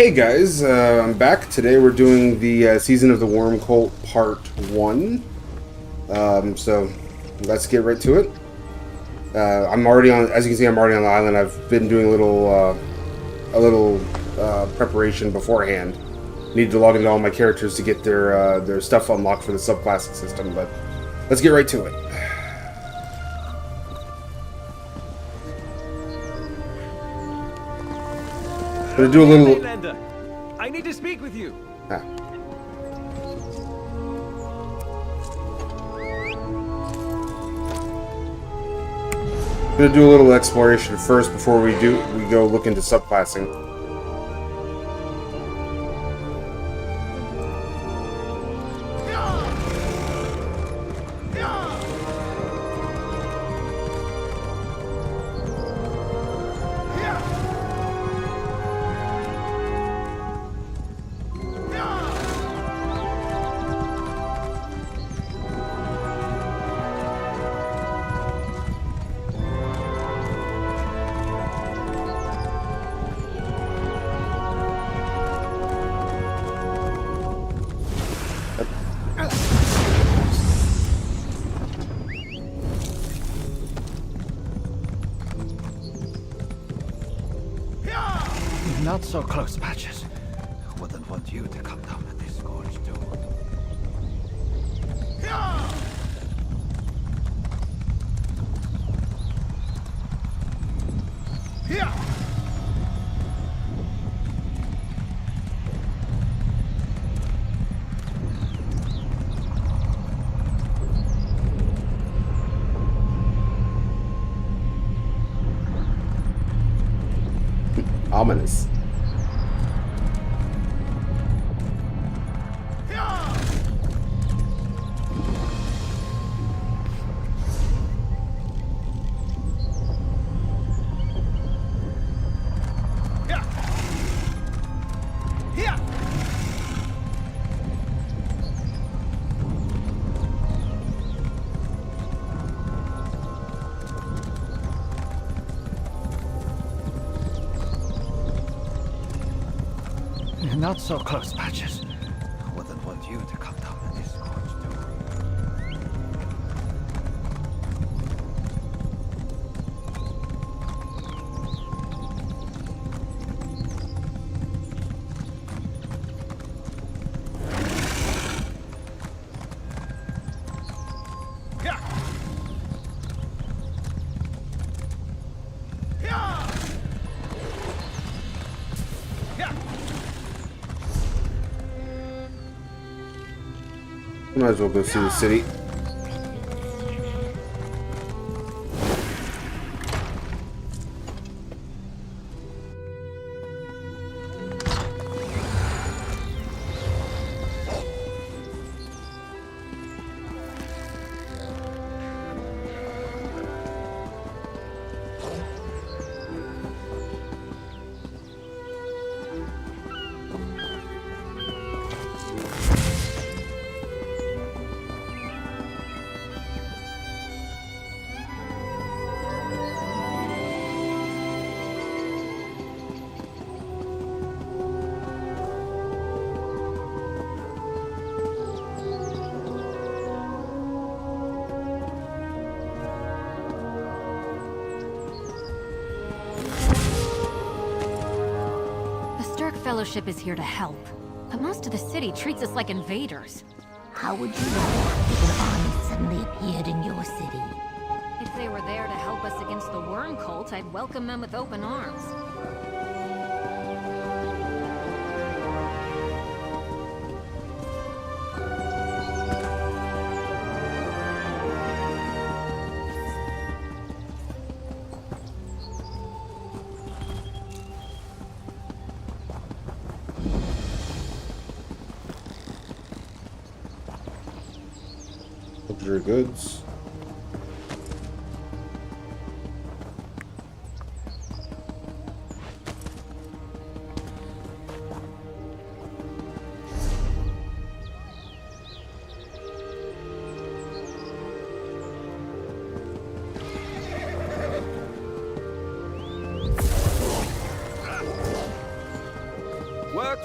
Hey guys, I'm back. Today we're doing the Season of the Worm Cult Part 1. So let's get right to it. I'm already on, as you can see, I'm already on the island. I've been doing a little preparation beforehand. Needed to log into all my characters to get their stuff unlocked for the subclassing system, but let's get right to it. Gonna do a little. I need to speak with you. Gonna do a little exploration first before we go look into subclassing. Not so close, Patches. Wouldn't want you to come down with this gorge, too. Ominous. Not so close, Patches. Wouldn't want you to come down with this gorge, Might as well go see the city. Fellowship is here to help, but most of the city treats us like invaders. How would you know if an army suddenly appeared in your city? If they were there to help us against the worm cult, I'd welcome them with open arms. Luxury goods.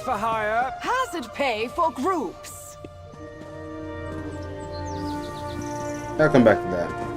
for hire. Hazard pay for groups. I'll come back to that.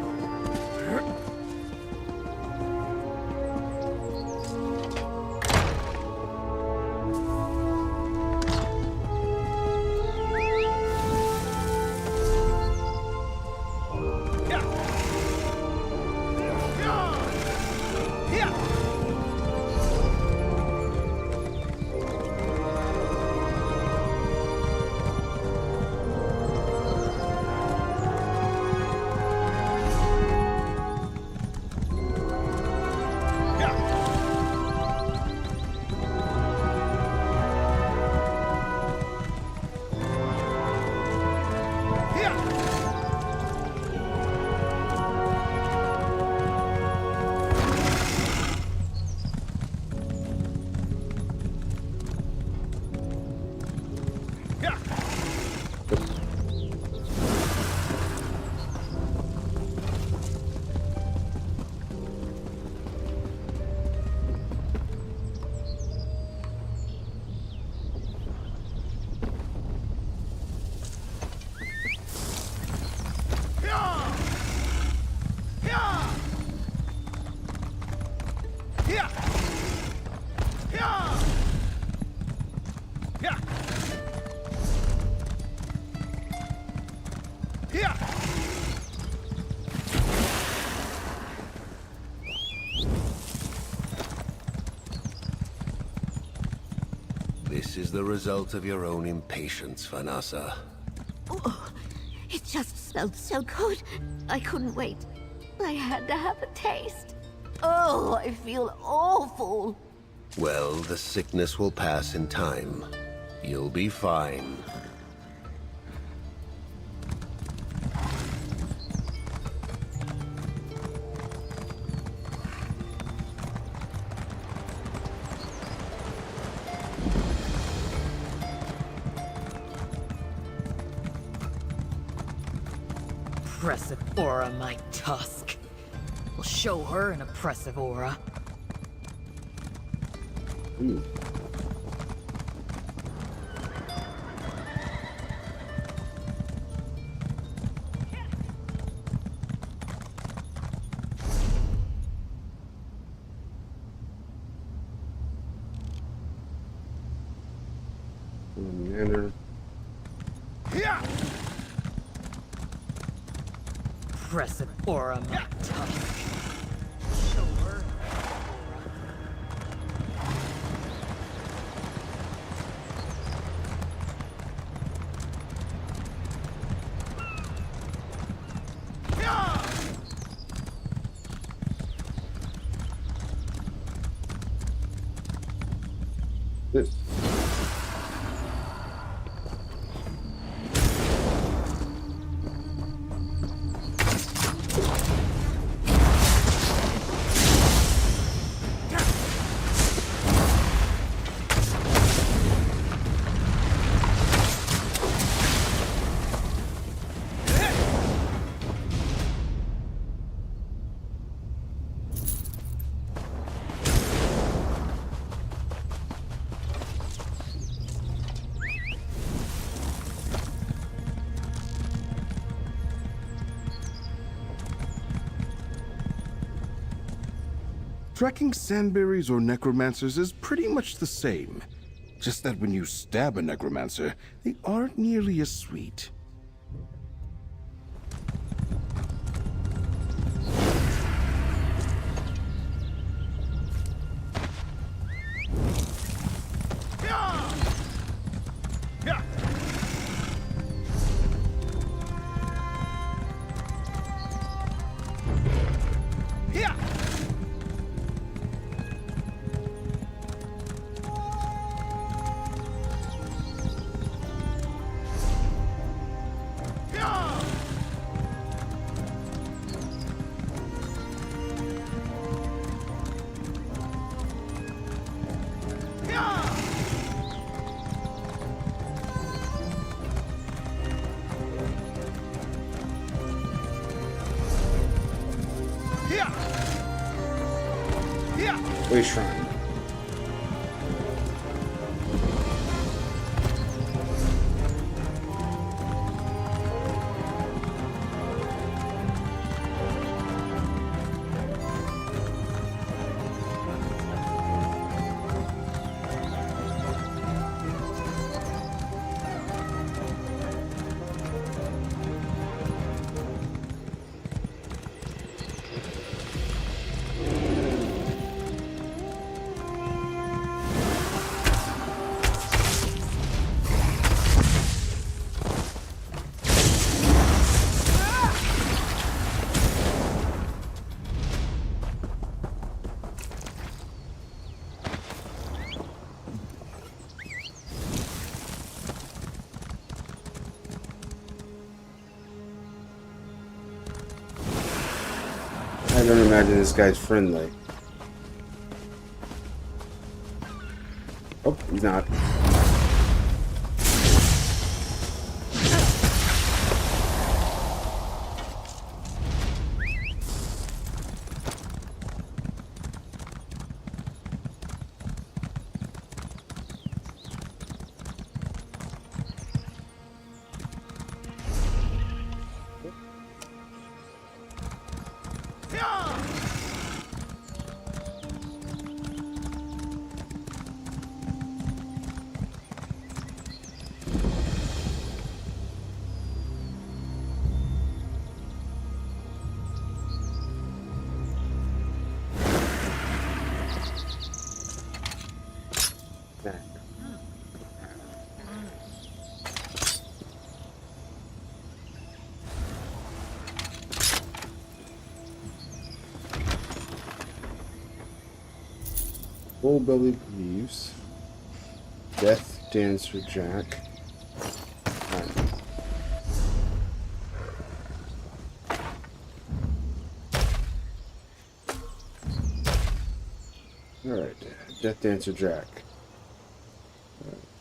This is the result of your own impatience, Vanessa. Oh, it just smelled so good. I couldn't wait. I had to have a taste. Oh, I feel awful. Well, the sickness will pass in time. You'll be fine. Oppressive aura, my tusk. We'll show her an oppressive aura. Ooh. Manor. Oppressive aura, my tusk. Show her an This. Tracking sandberries or necromancers is pretty much the same. Just that when you stab a necromancer, they aren't nearly as sweet. Way shrine. I don't imagine this guy's friendly. Oh, he's not. Full-bellied leaves. Death Dancer Jack. Alright, Death Dancer Jack.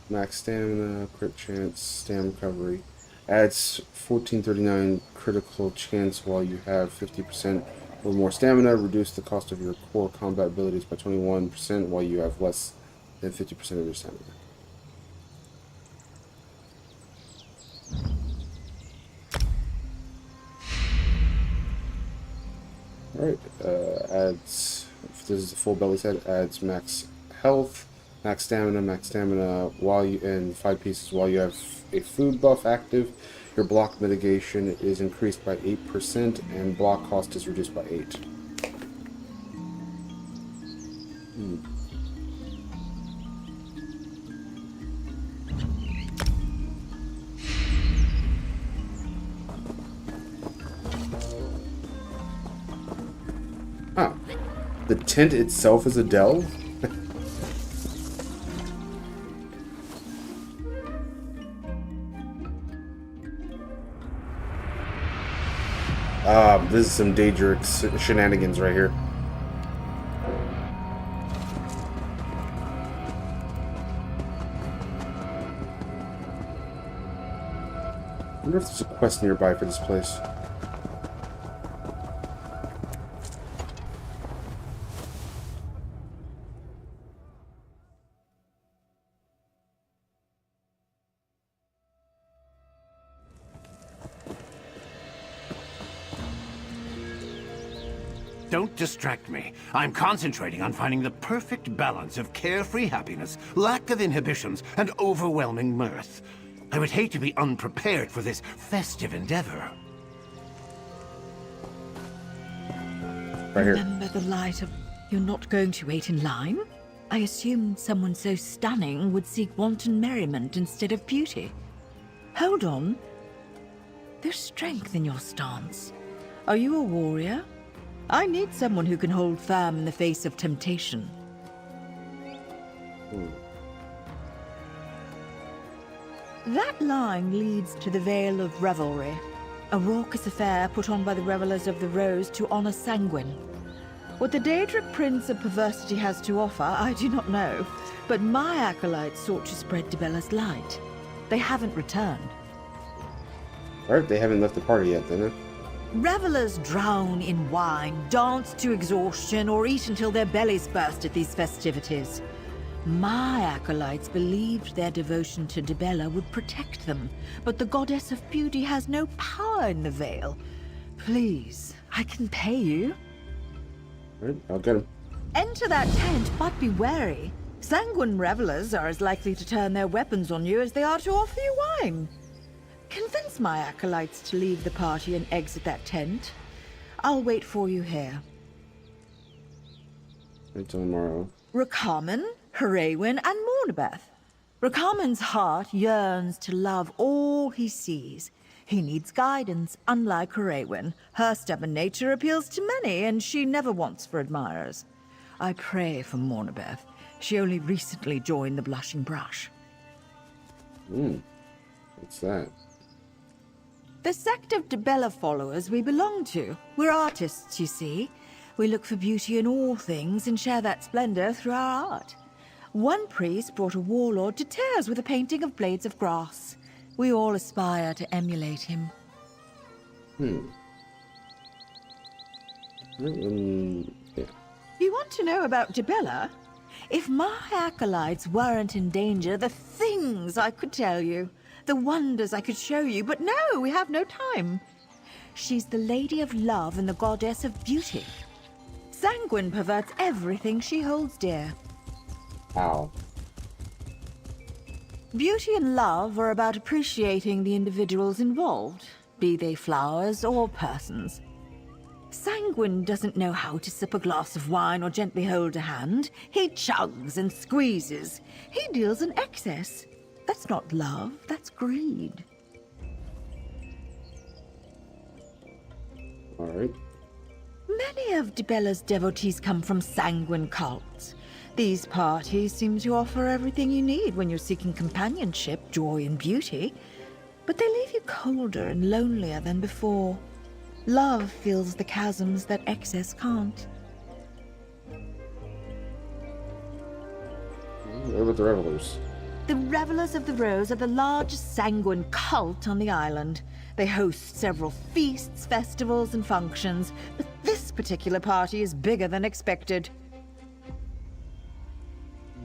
Max stamina, crit chance, stam recovery. Adds 1439 critical chance while you have 50% or more stamina. Reduce the cost of your core combat abilities by 21% while you have less than 50% of your stamina. Alright, adds, if this is a full belly set, adds max health, max stamina while you, and 5 pieces while you have a food buff active. Your block mitigation is increased by 8% and block cost is reduced by 8. Ah, the tent itself is a delve? This is some dangerous shenanigans right here. I wonder if there's a quest nearby for this place. Don't distract me. I'm concentrating on finding the perfect balance of carefree happiness, lack of inhibitions, and overwhelming mirth. I would hate to be unprepared for this festive endeavor. Right here. Remember the light of... You're not going to wait in line? I assumed someone so stunning would seek wanton merriment instead of beauty. Hold on. There's strength in your stance. Are you a warrior? I need someone who can hold firm in the face of temptation. That line leads to the Vale of Revelry, a raucous affair put on by the revelers of the Rose to honor Sanguine. What the Daedric Prince of Perversity has to offer, I do not know, but my acolytes sought to spread Dibella's light. They haven't returned. Alright, they haven't left the party yet, then. Revelers drown in wine, dance to exhaustion, or eat until their bellies burst at these festivities. My acolytes believed their devotion to Dibella would protect them, but the goddess of beauty has no power in the Vale. Please, I can pay you. Alright, I'll get him. Enter that tent, but be wary. Sanguine revelers are as likely to turn their weapons on you as they are to offer you wine. Convince my acolytes to leave the party and exit that tent. I'll wait for you here. Until tomorrow. Rakaman, Haraywin, and Mornabeth. Rakaman's heart yearns to love all he sees. He needs guidance, unlike Haraywin. Her stubborn nature appeals to many, and she never wants for admirers. I pray for Mornabeth. She only recently joined the Blushing Brush. What's that? The sect of Dibella followers we belong to. We're artists, you see. We look for beauty in all things and share that splendor through our art. One priest brought a warlord to tears with a painting of blades of grass. We all aspire to emulate him. Yeah. You want to know about Dibella? If my acolytes weren't in danger, the things I could tell you, the wonders I could show you, but no, we have no time. She's the Lady of Love and the Goddess of Beauty. Sanguine perverts everything she holds dear. How? Beauty and love are about appreciating the individuals involved, be they flowers or persons. Sanguine doesn't know how to sip a glass of wine or gently hold a hand. He chugs and squeezes. He deals in excess. That's not love, that's greed. Alright. Many of Dibella's devotees come from Sanguine cults. These parties seem to offer everything you need when you're seeking companionship, joy, and beauty. But they leave you colder and lonelier than before. Love fills the chasms that excess can't. What about the revelers? The Revelers of the Rose are the largest Sanguine cult on the island. They host several feasts, festivals, and functions, but this particular party is bigger than expected.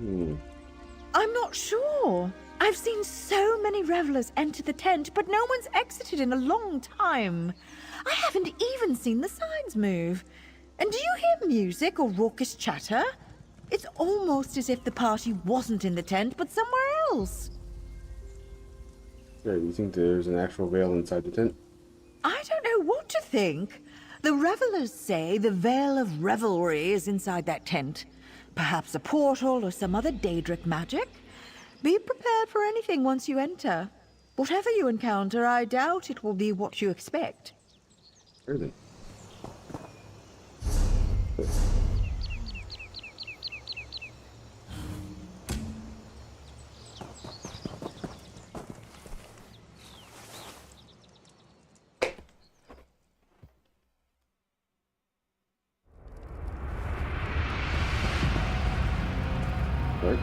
I'm not sure. I've seen so many revelers enter the tent, but no one's exited in a long time. I haven't even seen the signs move. And do you hear music or raucous chatter? It's almost as if the party wasn't in the tent, but somewhere else. Yeah, you think there's an actual veil inside the tent? I don't know what to think. The revelers say the Vale of Revelry is inside that tent. Perhaps a portal or some other Daedric magic. Be prepared for anything once you enter. Whatever you encounter, I doubt it will be what you expect. Sure then. Right.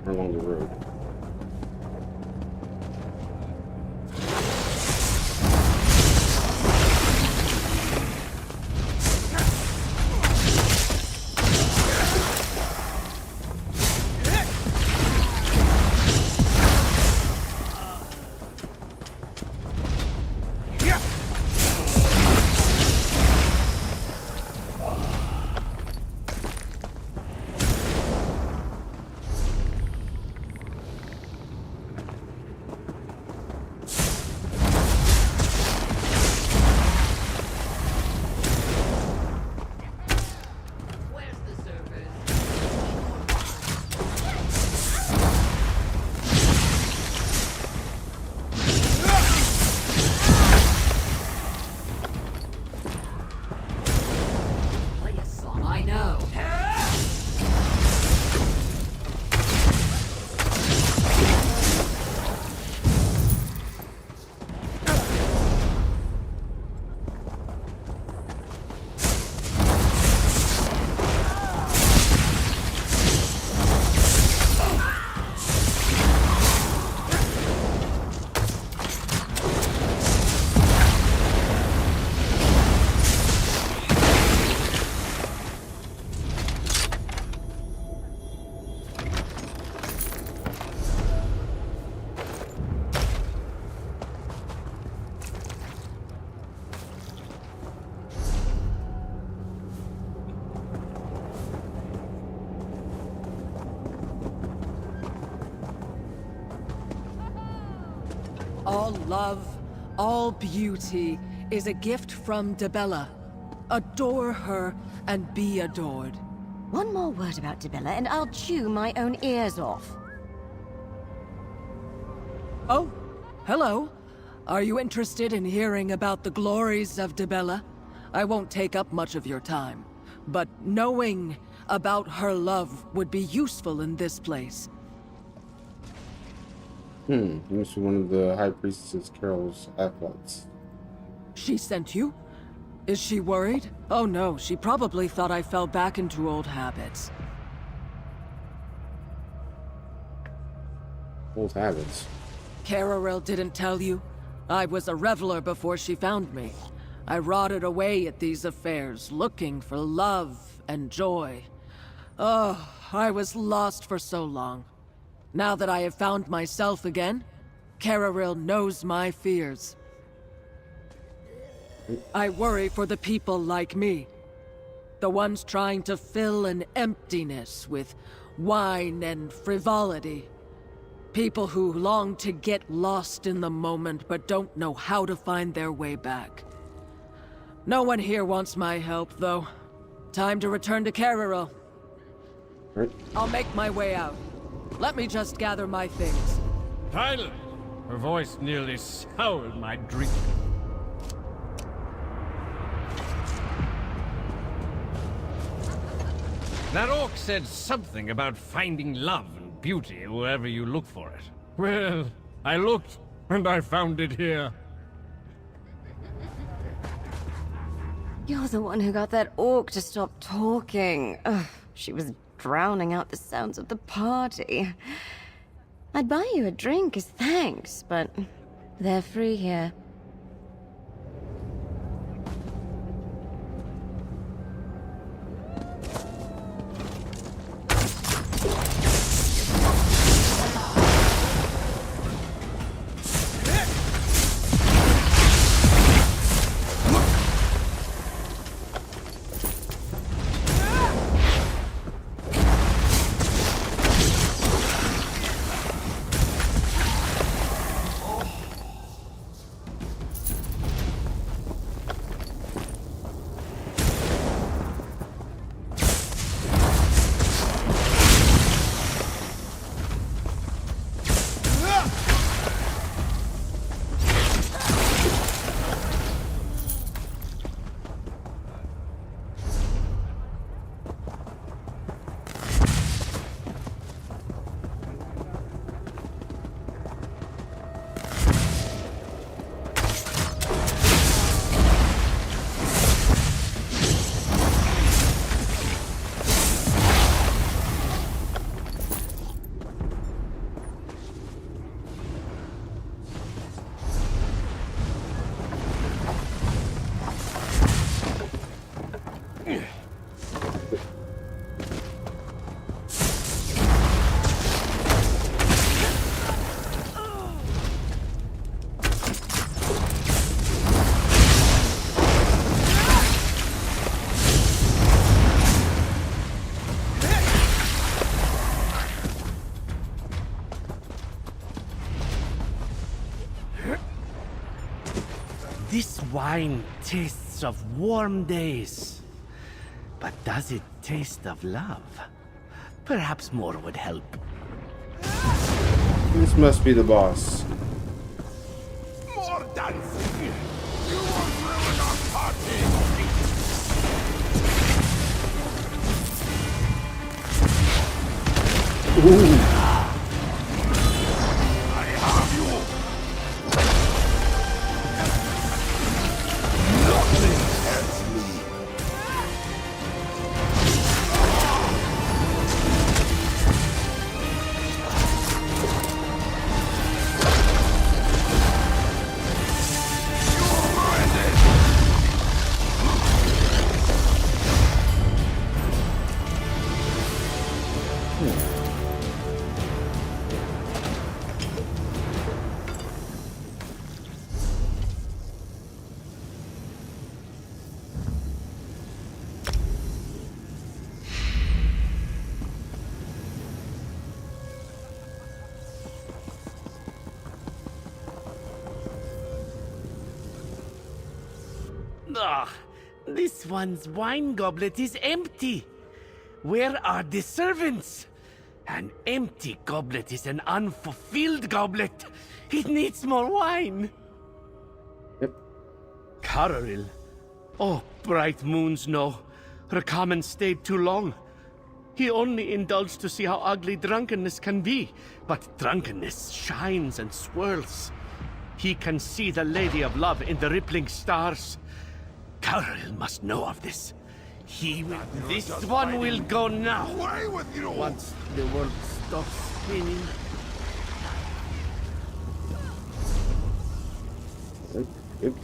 Along the road. know. All love, all beauty is a gift from Dibella. Adore her and be adored. One more word about Dibella and I'll chew my own ears off. Oh, hello. Are you interested in hearing about the glories of Dibella? I won't take up much of your time, but knowing about her love would be useful in this place. You must be one of the High Priestess Carol's acolytes. She sent you? Is she worried? Oh no, she probably thought I fell back into old habits. Old habits. Cararel didn't tell you? I was a reveler before she found me. I rotted away at these affairs, looking for love and joy. Oh, I was lost for so long. Now that I have found myself again, Cararel knows my fears. I worry for the people like me. The ones trying to fill an emptiness with wine and frivolity. People who long to get lost in the moment but don't know how to find their way back. No one here wants my help, though. Time to return to Cararel. Right. I'll make my way out. Let me just gather my things. Tyler! Her voice nearly soured my drink. That orc said something about finding love and beauty wherever you look for it. Well, I looked, and I found it here. You're the one who got that orc to stop talking. Ugh, she was drowning out the sounds of the party. I'd buy you a drink as thanks, but they're free here. This wine tastes of warm days. But does it taste of love? Perhaps more would help. This must be the boss. More dancing! You won't ruin our party! Ah, this one's wine goblet is empty. Where are the servants? An empty goblet is an unfulfilled goblet. It needs more wine. Yep. Cararil. Oh, bright moons know. Rakaman stayed too long. He only indulged to see how ugly drunkenness can be, but drunkenness shines and swirls. He can see the Lady of Love in the rippling stars. Cararil must know of this. This one will go now. Away with you! Once the world stops spinning. Yep.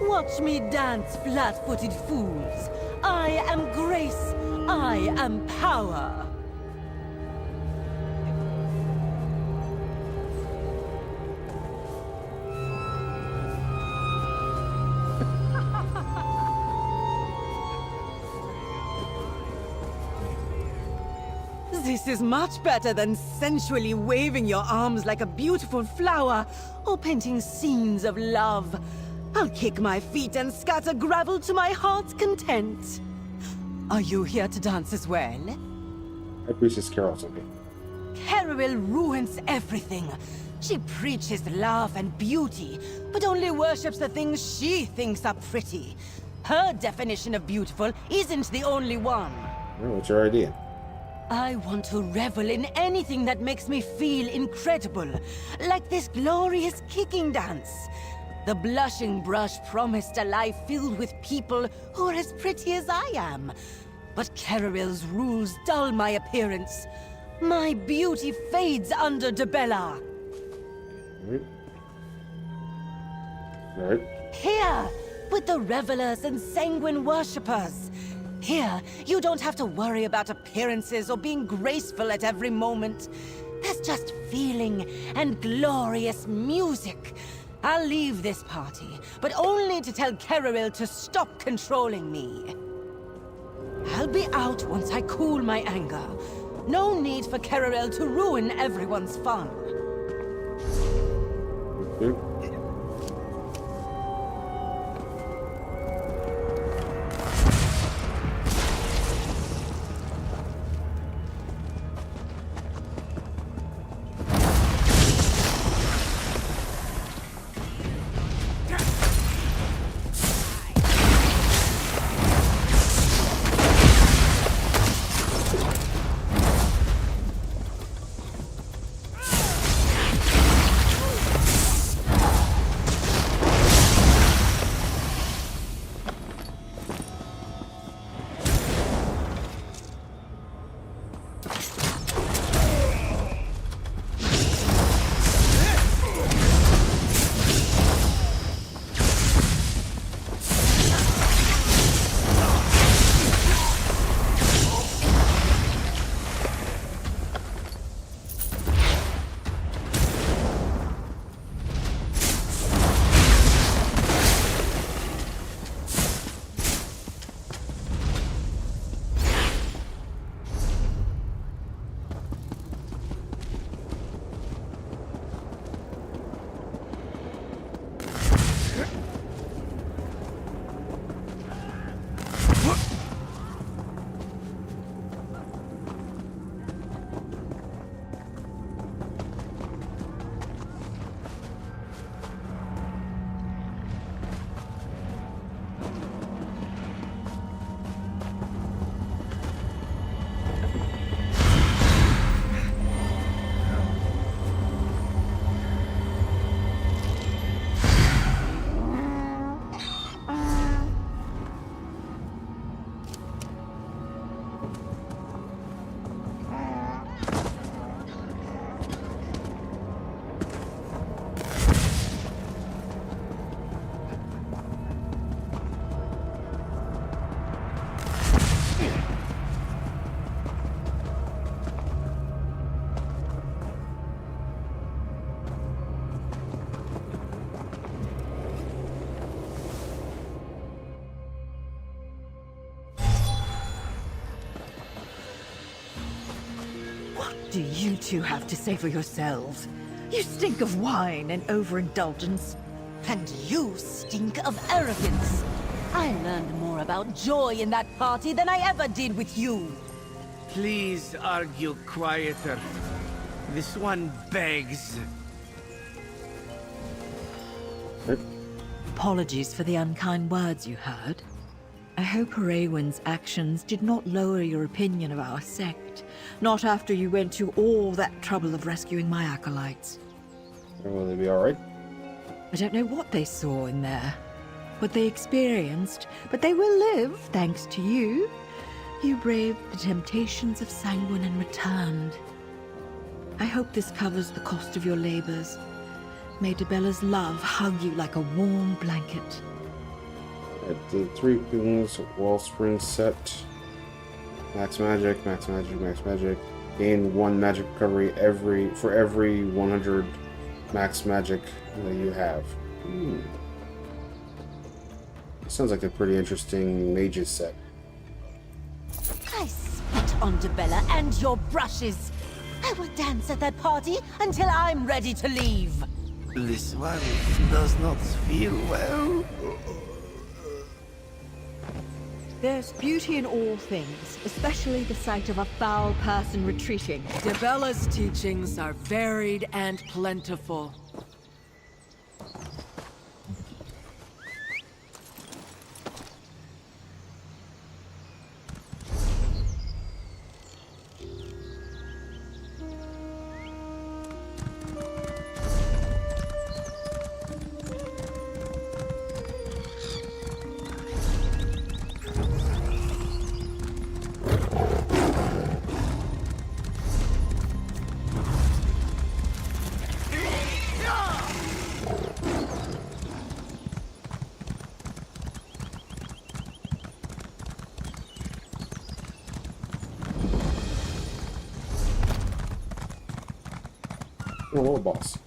Watch me dance, flat-footed fools. I am grace. I am power. This is much better than sensually waving your arms like a beautiful flower or painting scenes of love. I'll kick my feet and scatter gravel to my heart's content. Are you here to dance as well? I appreciate Carol something. Cararil ruins everything. She preaches love and beauty, but only worships the things she thinks are pretty. Her definition of beautiful isn't the only one. Oh, what's your idea? I want to revel in anything that makes me feel incredible, like this glorious kicking dance. The blushing brush promised a life filled with people who are as pretty as I am. But Cararil's rules dull my appearance. My beauty fades under Debella. Alright. Here, with the revelers and sanguine worshippers. Here, you don't have to worry about appearances or being graceful at every moment. There's just feeling and glorious music. I'll leave this party, but only to tell Kerril to stop controlling me. I'll be out once I cool my anger. No need for Kerril to ruin everyone's fun. Do you two have to say for yourselves? You stink of wine and overindulgence. And you stink of arrogance. I learned more about joy in that party than I ever did with you. Please argue quieter. This one begs. Apologies for the unkind words you heard. I hope Arawen's actions did not lower your opinion of our sect. Not after you went to all that trouble of rescuing my acolytes. Will they be alright? I don't know what they saw in there, what they experienced, but they will live, thanks to you. You braved the temptations of Sanguine and returned. I hope this covers the cost of your labors. May Debella's love hug you like a warm blanket. At the 3 things, Wellspring Set. Max magic, max magic, max magic. Gain 1 magic recovery for every 100 max magic that you have. Sounds like a pretty interesting mages set. I spit on Debella and your brushes. I will dance at that party until I'm ready to leave. This one does not feel well. There's beauty in all things, especially the sight of a foul person retreating. Debella's teachings are varied and plentiful. Oh, little boss.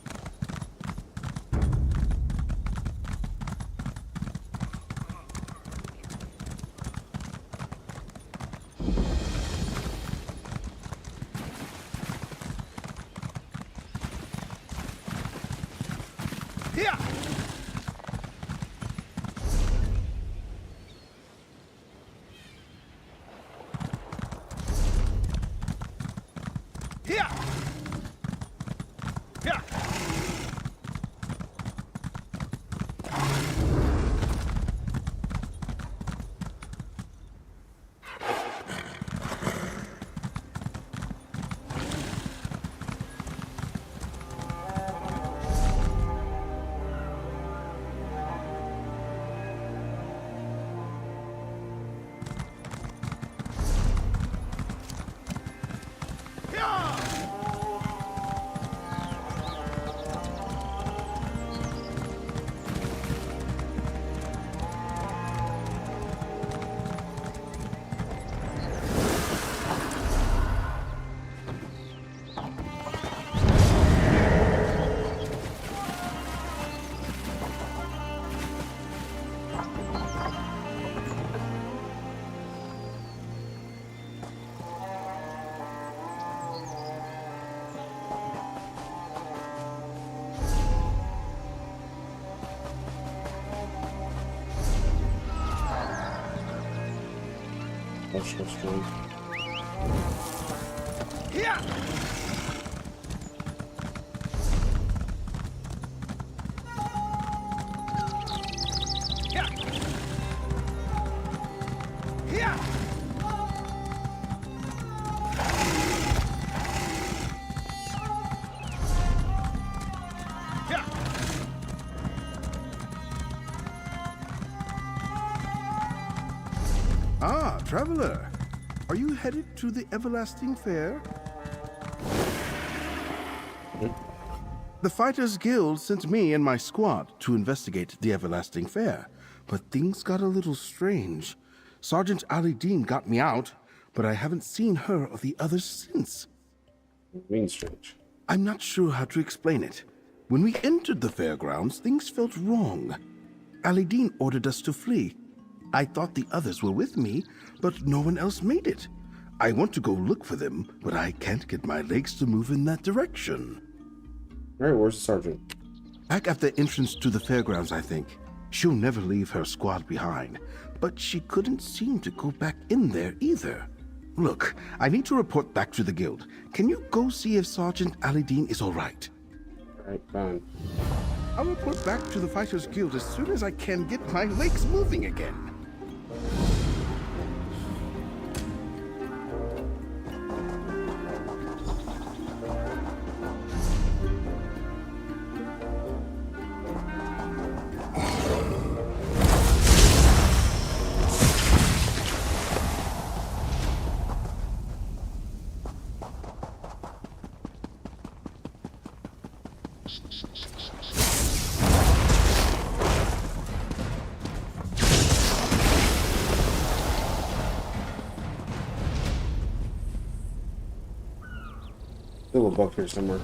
That's so strong. Yeah. Ah, traveler. Are you headed to the Everlasting Fair? The Fighters Guild sent me and my squad to investigate the Everlasting Fair, but things got a little strange. Sergeant Ali Dean got me out, but I haven't seen her or the others since. Mean strange. I'm not sure how to explain it. When we entered the fairgrounds, things felt wrong. Ali Dean ordered us to flee. I thought the others were with me, but no one else made it. I want to go look for them, but I can't get my legs to move in that direction. Alright, where's the sergeant? Back at the entrance to the fairgrounds, I think. She'll never leave her squad behind, but she couldn't seem to go back in there either. Look, I need to report back to the guild. Can you go see if Sergeant Ali Dean is alright? Alright, fine. I'll report back to the Fighters Guild as soon as I can get my legs moving again. Little book here somewhere.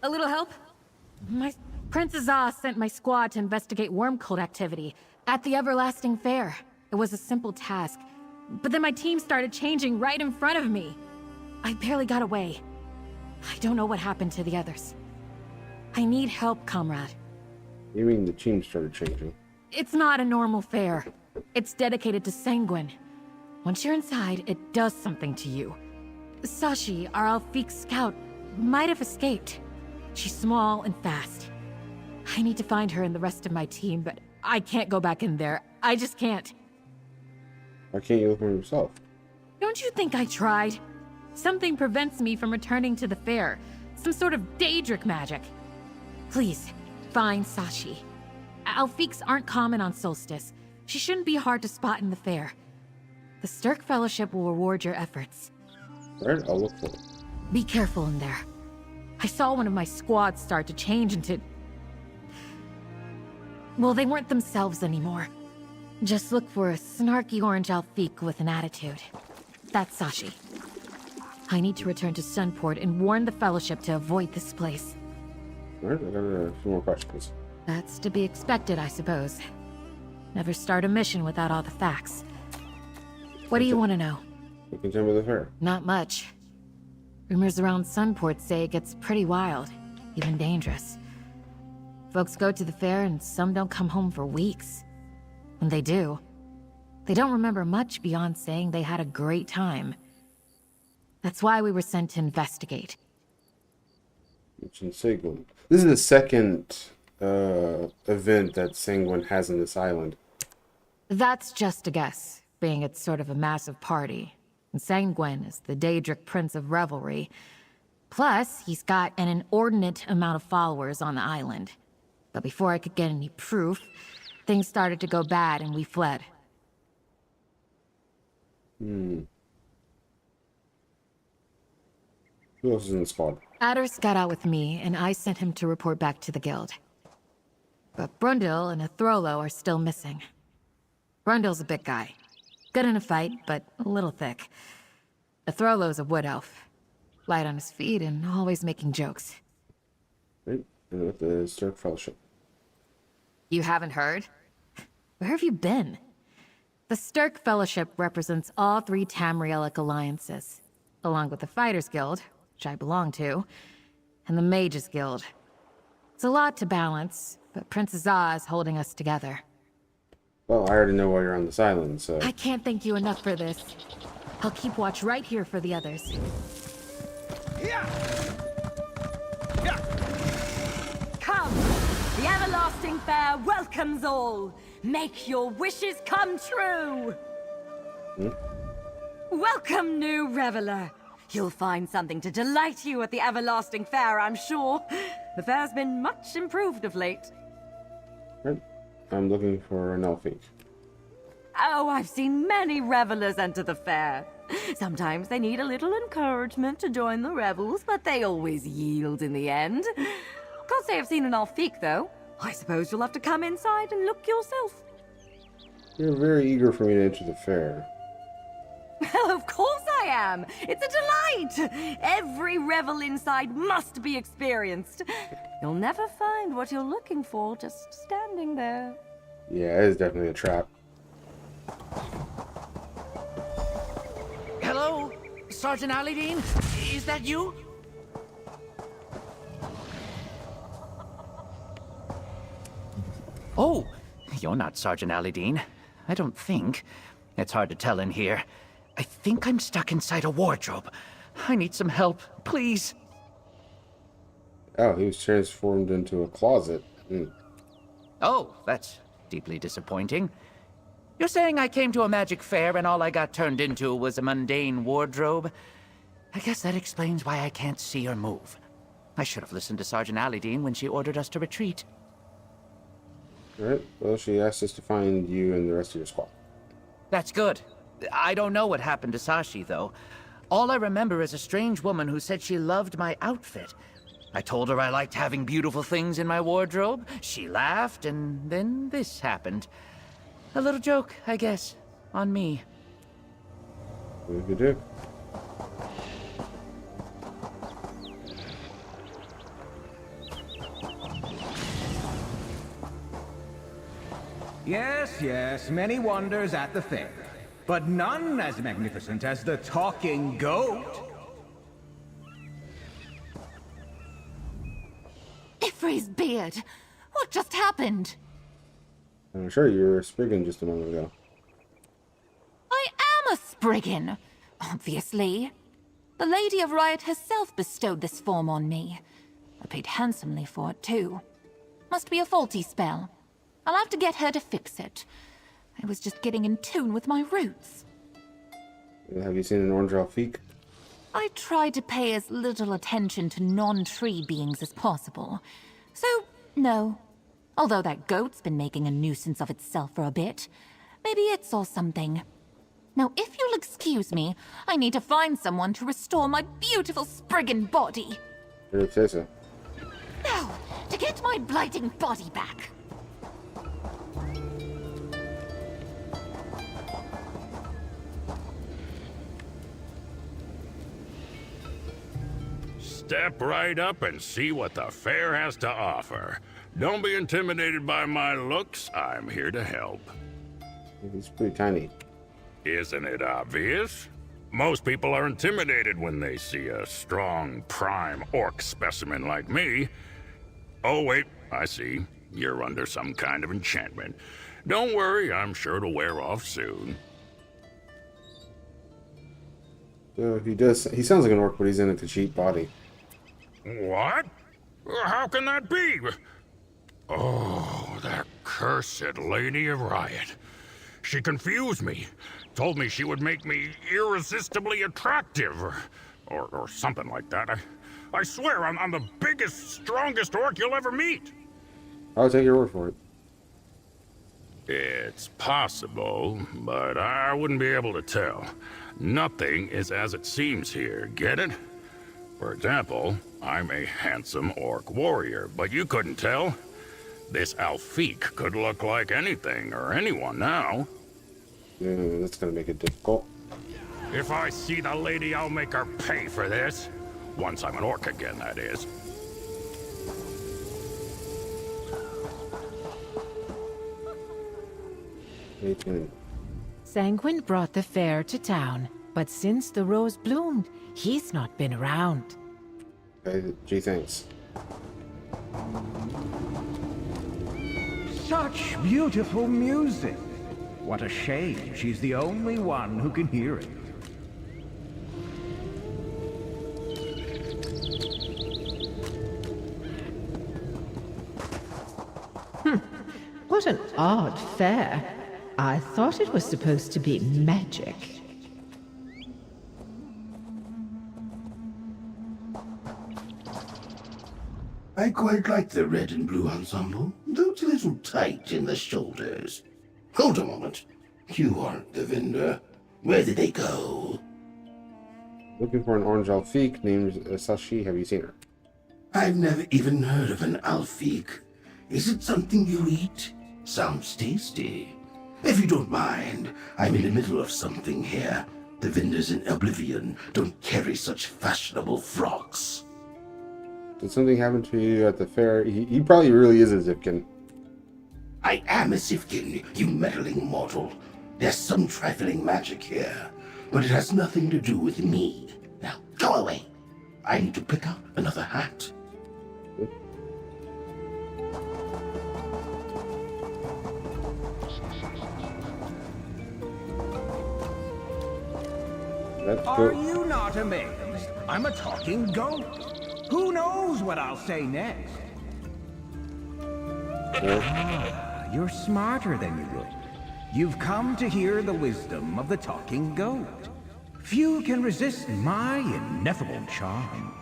A little help? My Princess Ah sent my squad to investigate worm cult activity at the Everlasting Fair. It was a simple task, but then my team started changing right in front of me. I barely got away. I don't know what happened to the others. I need help, comrade. You mean the team started changing? It's not a normal fair. It's dedicated to Sanguine. Once you're inside, it does something to you. Sashii, our Alfiq scout, might have escaped. She's small and fast. I need to find her and the rest of my team, but I can't go back in there. I just can't. Why can't you look for yourself? Don't you think I tried? Something prevents me from returning to the fair. Some sort of Daedric magic. Please, find Sashii. Alfiqs aren't common on Solstice. She shouldn't be hard to spot in the fair. The Stirk Fellowship will reward your efforts. Alright, I'll look for it. Be careful in there. I saw one of my squads start to change into... well, they weren't themselves anymore. Just look for a snarky orange Alfiq with an attitude. That's Sashii. I need to return to Sunport and warn the Fellowship to avoid this place. Alright, I got a few more questions. That's to be expected, I suppose. Never start a mission without all the facts. What do you want to know? You can tell me the fair. Not much. Rumors around Sunport say it gets pretty wild, even dangerous. Folks go to the fair and some don't come home for weeks. When they do, they don't remember much beyond saying they had a great time. That's why we were sent to investigate. It's in Sanguine. This is the second event that Sanguine has in this island. That's just a guess, being it's sort of a massive party. And Sanguine is the Daedric Prince of Revelry. Plus, he's got an inordinate amount of followers on the island. But before I could get any proof, things started to go bad and we fled. Who else is in the squad? Adder's got out with me, and I sent him to report back to the guild. But Brundle and Athrolo are still missing. Brundle's a big guy. Good in a fight, but a little thick. Athrolo's a wood elf. Light on his feet and always making jokes. Right, and with the Stirk Fellowship. You haven't heard? Where have you been? The Stirk Fellowship represents all 3 Tamrielic alliances, along with the Fighters Guild, which I belong to, and the Mages Guild. It's a lot to balance, but Princess Ah is holding us together. Well, I already know why you're on this island, so... I can't thank you enough for this. I'll keep watch right here for the others. Come! The Everlasting Fair welcomes all! Make your wishes come true! Welcome, new reveler! You'll find something to delight you at the Everlasting Fair, I'm sure. The fair's been much improved of late. Right. I'm looking for an Alfiq. Oh, I've seen many revelers enter the fair. Sometimes they need a little encouragement to join the revels, but they always yield in the end. Can't say I've seen an Alfiq, though. I suppose you'll have to come inside and look yourself. You're very eager for me to enter the fair. Well, of course I am. It's a delight. Every revel inside must be experienced. You'll never find what you're looking for just standing there. Yeah, it is definitely a trap. Hello? Sergeant Alidine? Is that you? Oh, you're not Sergeant Alidine. I don't think. It's hard to tell in here. I think I'm stuck inside a wardrobe. I need some help, please. Oh, he was transformed into a closet. Oh, that's deeply disappointing. You're saying I came to a magic fair and all I got turned into was a mundane wardrobe? I guess that explains why I can't see or move. I should have listened to Sergeant Alidine when she ordered us to retreat. Alright, well, she asked us to find you and the rest of your squad. That's good. I don't know what happened to Sashii, though. All I remember is a strange woman who said she loved my outfit. I told her I liked having beautiful things in my wardrobe. She laughed, and then this happened. A little joke, I guess, on me. What did you do? Yes, many wonders at the fair, but none as magnificent as the talking goat. Ifri's beard! What just happened? I'm sure you were a Spriggan just a moment ago. I am a Spriggan, obviously. The Lady of Riot herself bestowed this form on me. I paid handsomely for it, too. Must be a faulty spell. I'll have to get her to fix it. I was just getting in tune with my roots. Have you seen an orange Alfique? I try to pay as little attention to non-tree beings as possible. So, no. Although that goat's been making a nuisance of itself for a bit. Maybe it saw something. Now, if you'll excuse me, I need to find someone to restore my beautiful Spriggan body. You'd say so. No, to get my blighting body back. Step right up and see what the fair has to offer. Don't be intimidated by my looks. I'm here to help. He's pretty tiny. Isn't it obvious? Most people are intimidated when they see a strong, prime orc specimen like me. Oh, wait, I see. You're under some kind of enchantment. Don't worry, I'm sure it'll wear off soon. He sounds like an orc, but he's in a Khajiit body. What? How can that be? Oh, that cursed Lady of Riot. She confused me. Told me she would make me irresistibly attractive. Or something like that. I swear I'm the biggest, strongest orc you'll ever meet. I'll take your word for it. It's possible, but I wouldn't be able to tell. Nothing is as it seems here, get it? For example, I'm a handsome orc warrior, but you couldn't tell. This Alfique could look like anything or anyone now. That's gonna make it difficult. If I see the lady, I'll make her pay for this. Once I'm an orc again, that is. Sanguine brought the fair to town, but since the rose bloomed, he's not been around. Okay, gee, thanks. Such beautiful music. What a shame she's the only one who can hear it. What an odd fair. I thought it was supposed to be magic. I quite like the red and blue ensemble, though it's a little tight in the shoulders. Hold a moment. You aren't the vendor. Where did they go? Looking for an orange Alfique named Sashii. Have you seen her? I've never even heard of an Alfique. Is it something you eat? Sounds tasty. If you don't mind, I'm in the middle of something here. The vendors in Oblivion don't carry such fashionable frocks. Did something happen to you at the fair? He probably really is a Zipkin. I am a Zipkin, you meddling mortal. There's some trifling magic here, but it has nothing to do with me. Now, go away. I need to pick up another hat. Are you not amazed? I'm a talking goat. Who knows what I'll say next? Ah, you're smarter than you look. You've come to hear the wisdom of the talking goat. Few can resist my ineffable charm.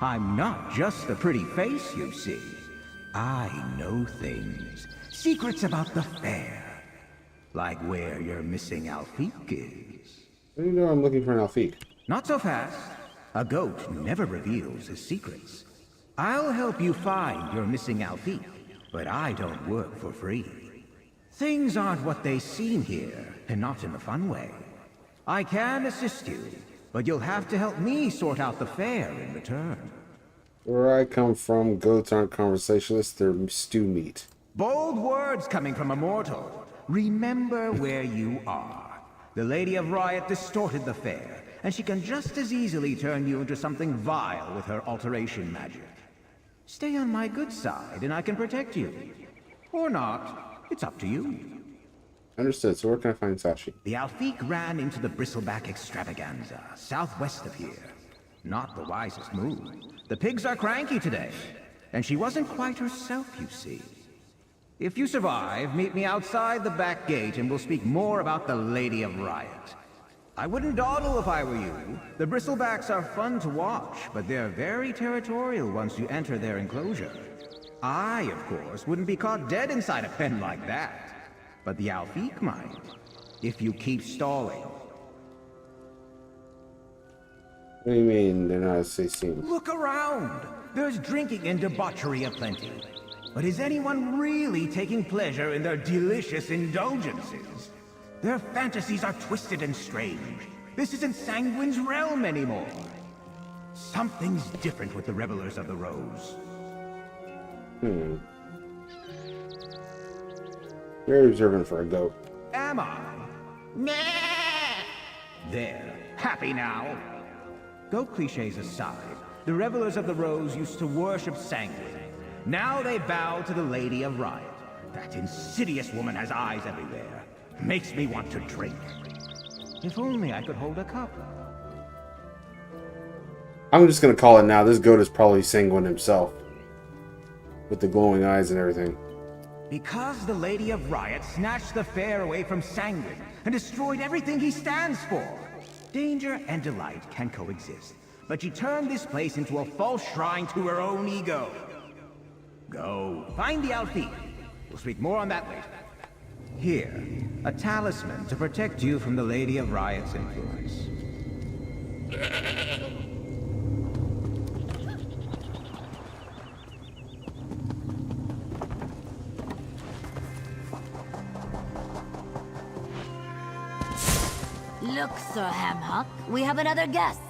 I'm not just a pretty face, you see. I know things. Secrets about the fair. Like where your missing Alfique is. How do you know I'm looking for an Alfique? Not so fast. A goat never reveals his secrets. I'll help you find your missing Alfique, but I don't work for free. Things aren't what they seem here, and not in a fun way. I can assist you, but you'll have to help me sort out the fair in return. Where I come from, goats aren't conversationalists, they're stew meat. Bold words coming from a mortal. remember where you are. The Lady of Riot distorted the fair, and she can just as easily turn you into something vile with her alteration magic. Stay on my good side, and I can protect you. Or not. It's up to you. Understood. So where can I find Sashii? The Alfiq ran into the Bristleback Extravaganza, southwest of here. Not the wisest move. The pigs are cranky today, and she wasn't quite herself, you see. If you survive, meet me outside the back gate and we'll speak more about the Lady of Riot. I wouldn't dawdle if I were you. The Bristlebacks are fun to watch, but they're very territorial once you enter their enclosure. I, of course, wouldn't be caught dead inside a pen like that. But the Alfiq might, if you keep stalling. What do you mean they're not as they seem? Look around! There's drinking and debauchery aplenty. But is anyone really taking pleasure in their delicious indulgences? Their fantasies are twisted and strange. This isn't Sanguine's realm anymore. Something's different with the revelers of the Rose. Very observant for a goat. Am I? Nah! There. Happy now? Goat cliches aside, the revelers of the Rose used to worship Sanguine. Now they bow to the Lady of Riot. That insidious woman has eyes everywhere. Makes me want to drink. If only I could hold a cup. I'm just gonna call it now. This goat is probably Sanguine himself. With the glowing eyes and everything. Because the Lady of Riot snatched the fair away from Sanguine and destroyed everything he stands for. Danger and delight can coexist, but she turned this place into a false shrine to her own ego. Go, find the Alfiq. We'll speak more on that later. Here, a talisman to protect you from the Lady of Riot's influence. Look, Sir Hamhock, we have another guest.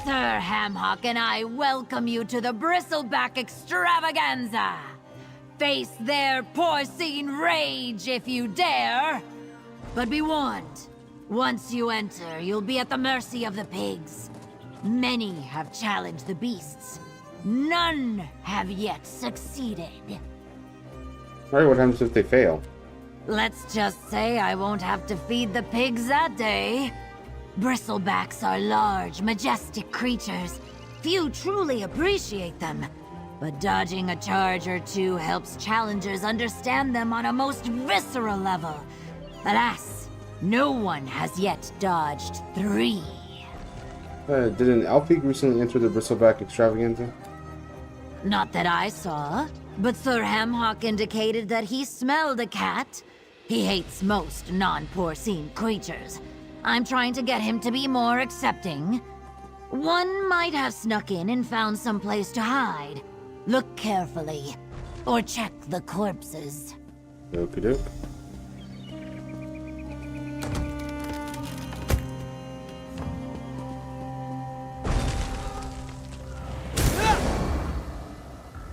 Sir Hamhock and I welcome you to the Bristleback Extravaganza. Face their porcine rage if you dare. But be warned, once you enter, you'll be at the mercy of the pigs. Many have challenged the beasts. None have yet succeeded. Alright, what happens if they fail? Let's just say I won't have to feed the pigs that day. Bristlebacks are large, majestic creatures. Few truly appreciate them. But dodging a charge or two helps challengers understand them on a most visceral level. Alas, no one has yet dodged 3. Did an Alfiq recently enter the Bristleback Extravaganza? Not that I saw, but Sir Hamhock indicated that he smelled a cat. He hates most non-porcine creatures. I'm trying to get him to be more accepting. One might have snuck in and found some place to hide. Look carefully, or check the corpses. Okie-doke.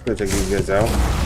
Gonna take these guys out.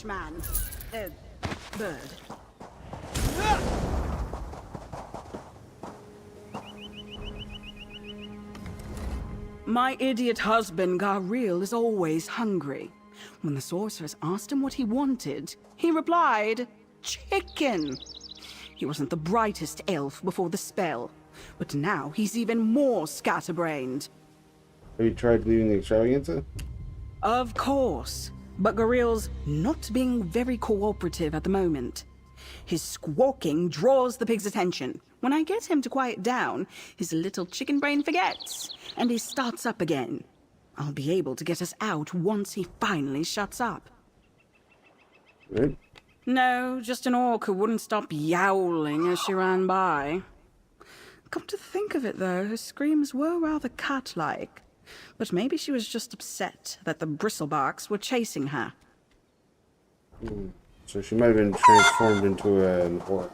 Man. Bird. My idiot husband, Garil, is always hungry. When the sorceress asked him what he wanted, he replied, chicken. He wasn't the brightest elf before the spell, but now he's even more scatterbrained. Have you tried leaving the extravaganza? Of course, but Goril's not being very cooperative at the moment. His squawking draws the pig's attention. When I get him to quiet down, his little chicken brain forgets, and he starts up again. I'll be able to get us out once he finally shuts up. Right. No, just an orc who wouldn't stop yowling as she ran by. Come to think of it, though, her screams were rather cat-like. But maybe she was just upset that the bristlebacks were chasing her. So she might have been transformed into an orc.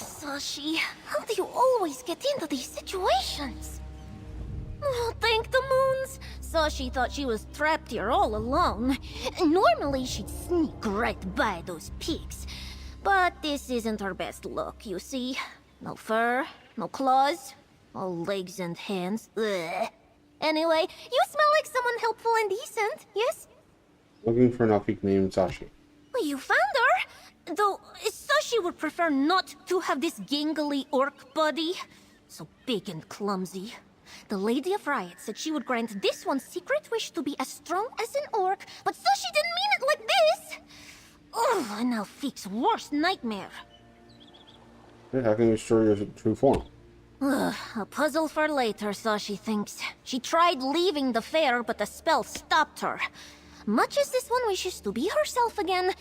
Sashii, how do you always get into these situations? Oh, thank the moons! Sashii thought she was trapped here all alone. Normally she'd sneak right by those pigs. But this isn't her best look, you see. No fur, no claws, all legs and hands. Ugh. Anyway, you smell like someone helpful and decent, yes? Looking for an Alfik named Sashii. Well, you found her! Though, Sashii would prefer not to have this gangly orc body. So big and clumsy. The Lady of Riot said she would grant this one's secret wish to be as strong as an orc, but Sashii didn't mean it like this! Ugh, an Alfik's worst nightmare. Hey, how can you restore your true form? Ugh, a puzzle for later, Sashii thinks. She tried leaving the fair, but the spell stopped her. Much as this one wishes to be herself again,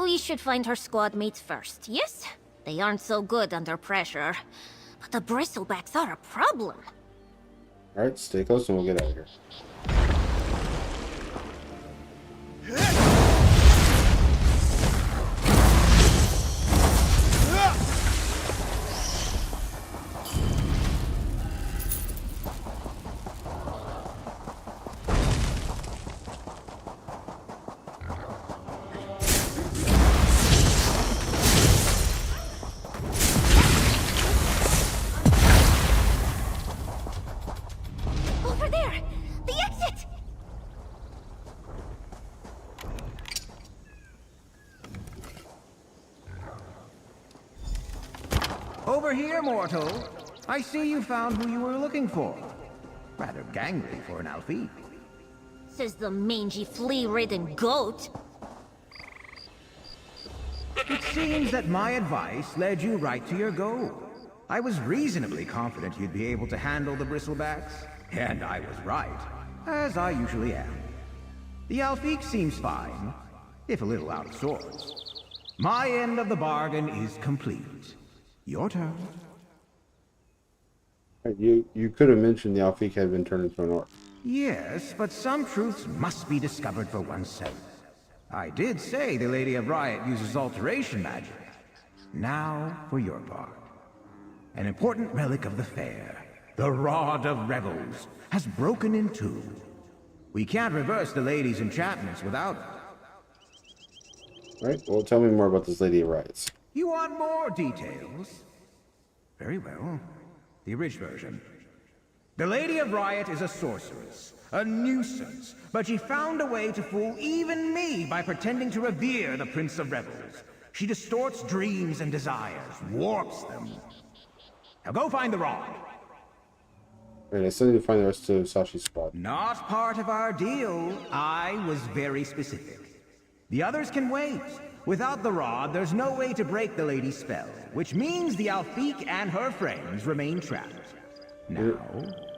we should find her squad mates first, yes? They aren't so good under pressure. But the bristlebacks are a problem. Alright, stay close and we'll get out of here. Over there! The exit! Over here, mortal. I see you found who you were looking for. Rather gangly for an Alfie. Says the mangy, flea-ridden goat. It seems that my advice led you right to your goal. I was reasonably confident you'd be able to handle the bristlebacks, and I was right, as I usually am. The Alfik seems fine, if a little out of sorts. My end of the bargain is complete. Your turn. You could have mentioned the Alfik had been turned into an orc. Yes, but some truths must be discovered for oneself. I did say the Lady of Riot uses alteration magic. Now for your part. An important relic of the fair, the Rod of Revels, has broken in two. We can't reverse the lady's enchantments without it. Right, well tell me more about this Lady of Riots. You want more details? Very well. The abridged version. The Lady of Riot is a sorceress, a nuisance, but she found a way to fool even me by pretending to revere the Prince of Revels. She distorts dreams and desires, warps them. Now go find the rod. Right, I still need to find the rest of Sashii's squad. Not part of our deal. I was very specific. The others can wait. Without the rod, there's no way to break the lady's spell, which means the Alfik and her friends remain trapped. Now,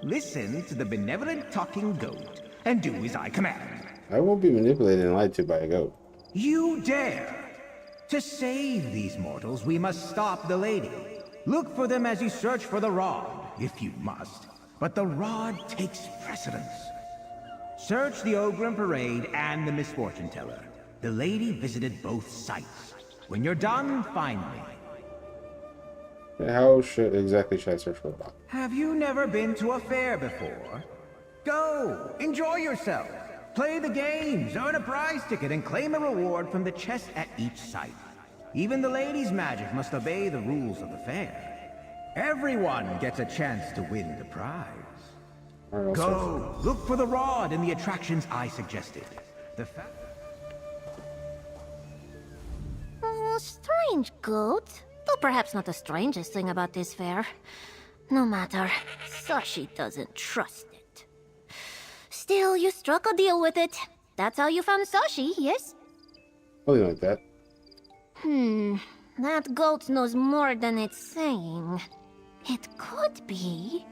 listen to the benevolent talking goat, and do as I command. I won't be manipulated and lied to by a goat. You dare! To save these mortals, we must stop the lady. Look for them as you search for the rod, if you must. But the rod takes precedence. Search the Ogrim Parade and the Misfortune Teller. The lady visited both sites. When you're done, find me. How exactly should I search for a bot? Have you never been to a fair before? Go! Enjoy yourself! Play the games, earn a prize ticket, and claim a reward from the chest at each site. Even the lady's magic must obey the rules of the fair. Everyone gets a chance to win the prize. Go! Look for the rod in the attractions I suggested. Strange goat. Though perhaps not the strangest thing about this fair. No matter, Sashii doesn't trust it. Still, you struck a deal with it. That's how you found Sashii, yes? Something like that. That goat knows more than it's saying. It could be...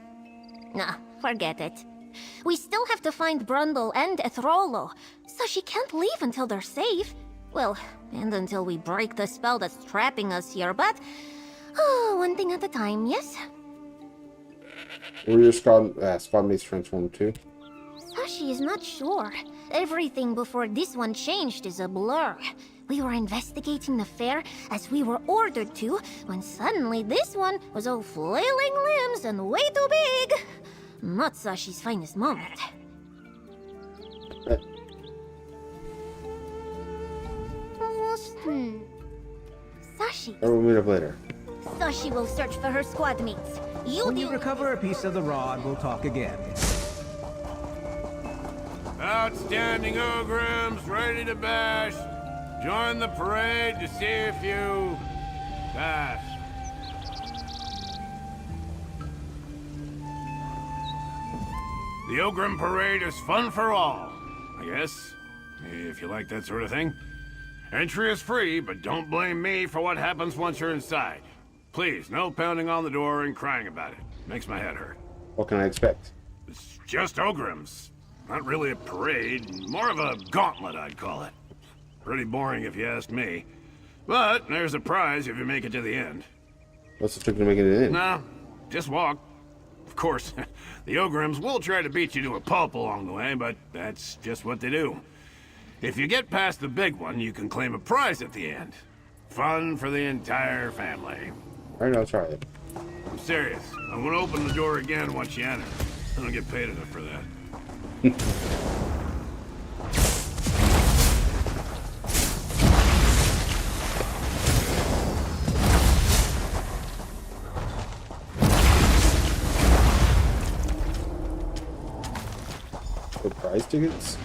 Nah, forget it. We still have to find Brundle and Ethrolo. Sashii can't leave until they're safe. Well, and until we break the spell that's trapping us here, but... one thing at a time, yes? Were your squad mates transformed too? Sashii is not sure. Everything before this one changed is a blur. We were investigating the fair as we were ordered to, when suddenly this one was all flailing limbs and way too big. Not Sashii's finest moment. Sashii. Or we'll meet up later. Sashii will search for her squad mates. When you recover a piece of the rod, we'll talk again. Outstanding Ogrims, ready to bash. Join the parade to see if you pass. The Ogrim Parade is fun for all, I guess, if you like that sort of thing. Entry is free, but don't blame me for what happens once you're inside. Please, no pounding on the door and crying about it. Makes my head hurt. What can I expect? It's just Ogrims. Not really a parade, more of a gauntlet, I'd call it. Pretty boring if you ask me. But there's a prize if you make it to the end. What's the trick to making it in? No, just walk. Of course, the Ogrims will try to beat you to a pulp along the way, but that's just what they do. If you get past the big one, you can claim a prize at the end. Fun for the entire family. Alright, I'll try it. I'm serious. I'm gonna open the door again once you enter. I don't get paid enough for that. The prize tickets?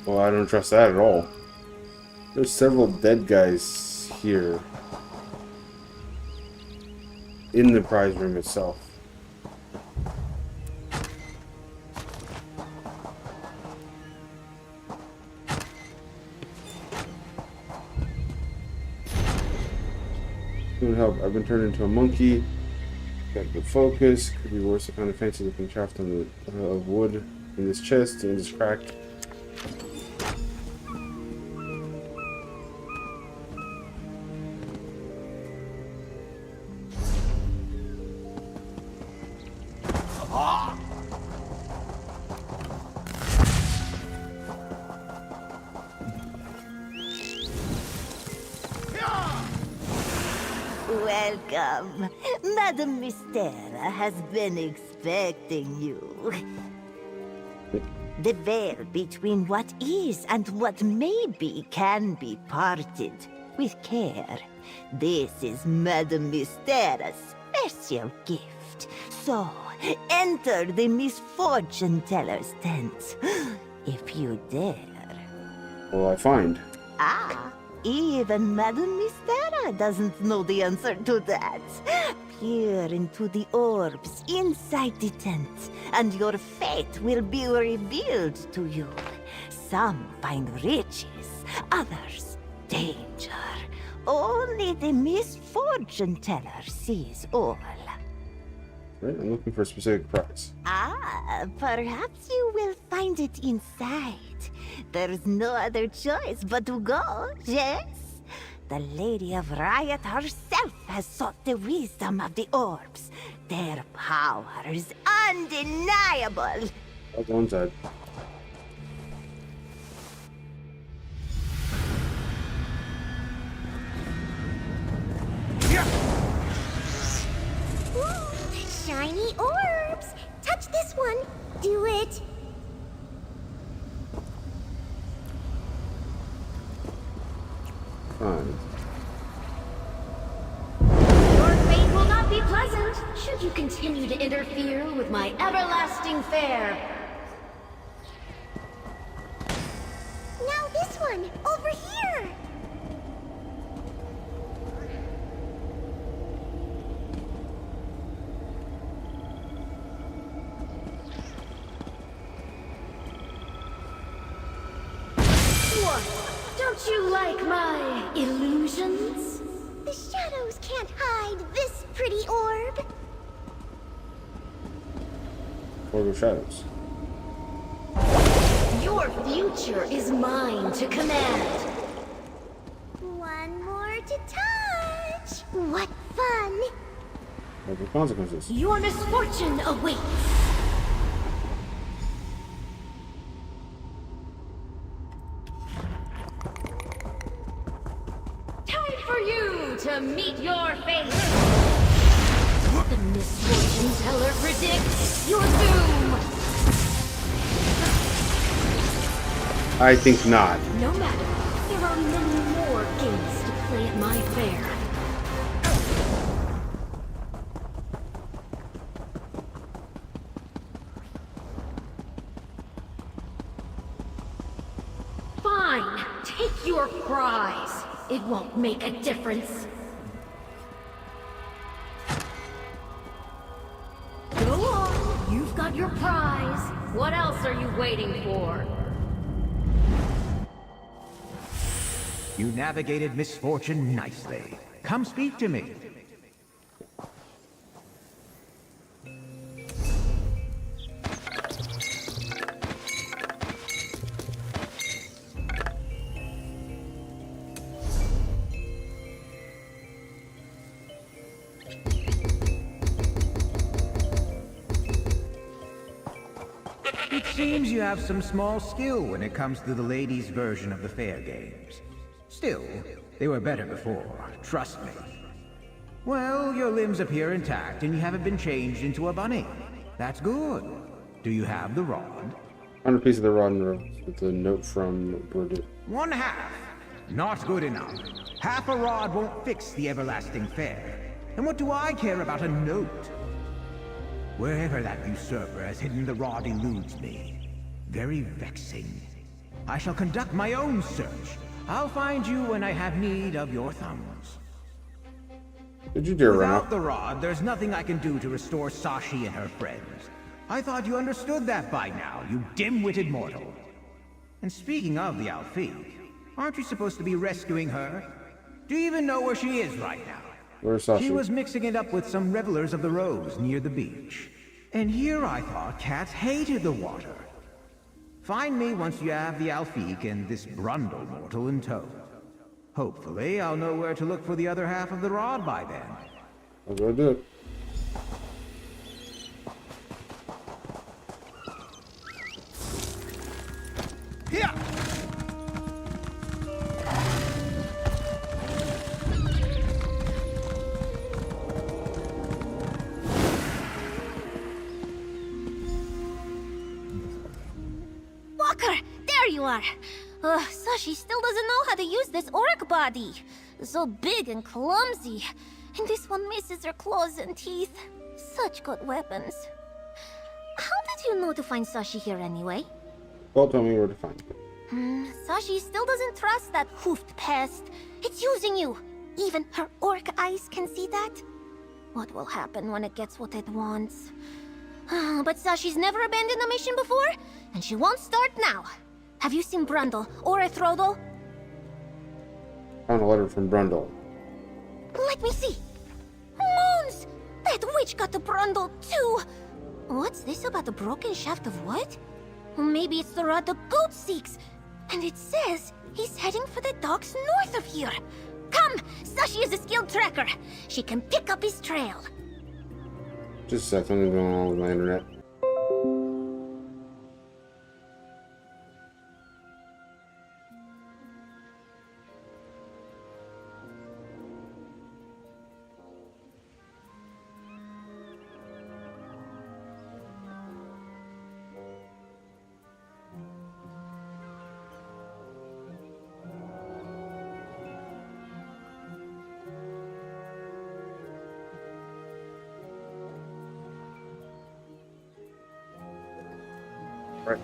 Well, I don't trust that at all. There's several dead guys here in the prize room itself. Doing help. I've been turned into a monkey. Got good focus. Could be worse. I found a fancy looking shaft on the of wood in this chest and it's cracked. welcome. Madame Mystera has been expecting you. The veil between what is and what may be can be parted with care. This is Madame Mystera's special gift. So, enter the Misfortune Teller's tent, if you dare. What will I find? Ah, even Madame Mystera doesn't know the answer to that. Peer into the orbs inside the tent, and your fate will be revealed to you. Some find riches, others danger. Only the Misfortune Teller sees all. Right, I'm looking for a specific prize. Ah, perhaps you will find it inside. There's no other choice but to go, yes? The Lady of Riot herself has sought the wisdom of the orbs. Their power is undeniable. That's one side. Ooh, shiny orbs! Touch this one! Do it! Fine. Your fate will not be pleasant should you continue to interfere with my everlasting fare. Now this one! Over here! What? Don't you like my illusions? The shadows can't hide this pretty orb. Orb of Shadows. Your future is mine to command. One more to touch. What fun! What are the consequences? Your misfortune awaits. Time for you to meet your fate. The Misfortune Teller predicts your doom. I think not. No matter, there are many more games to play at my fair. Fine, take your prize. It won't make a difference. Go on, you've got your prize. What else are you waiting for? You navigated misfortune nicely. Come speak to me. It seems you have some small skill when it comes to the ladies' version of the fair games. Still, they were better before, trust me. Well, your limbs appear intact and you haven't been changed into a bunny. That's good. Do you have the rod? 100 piece of the rod and rose with the note from Brother. 1/2. Not good enough. Half a rod won't fix the everlasting fair. And what do I care about a note? Wherever that usurper has hidden the rod eludes me. Very vexing. I shall conduct my own search. I'll find you when I have need of your thumbs. Did you dare run Without up? the rod, there's nothing I can do to restore Sashii and her friends. I thought you understood that by now, you dim-witted mortal. And speaking of the Alfie, aren't you supposed to be rescuing her? Do you even know where she is right now? Where's Sashii? She was mixing it up with some revelers of the Rose near the beach. And here I thought cats hated the water. Find me once you have the Alfique and this Brundle mortal in tow. Hopefully, I'll know where to look for the other half of the rod by then. I'll go do it. Yeah. are. Sashii still doesn't know how to use this orc body. So big and clumsy. And this one misses her claws and teeth. Such good weapons. How did you know to find Sashii here anyway? Well, tell me where to find it. Sashii still doesn't trust that hoofed pest. It's using you. Even her orc eyes can see that. What will happen when it gets what it wants? But Sashii's never abandoned a mission before, and she won't start now. Have you seen Brundle or Ethrodel? Found a letter from Brundle. Let me see. Moons! That witch got to Brundle too. What's this about the broken shaft of wood? Maybe it's the rod the goat seeks. And it says he's heading for the docks north of here. Come! Sashii is a skilled tracker. She can pick up his trail. Just a second, something's going on with my internet. Right.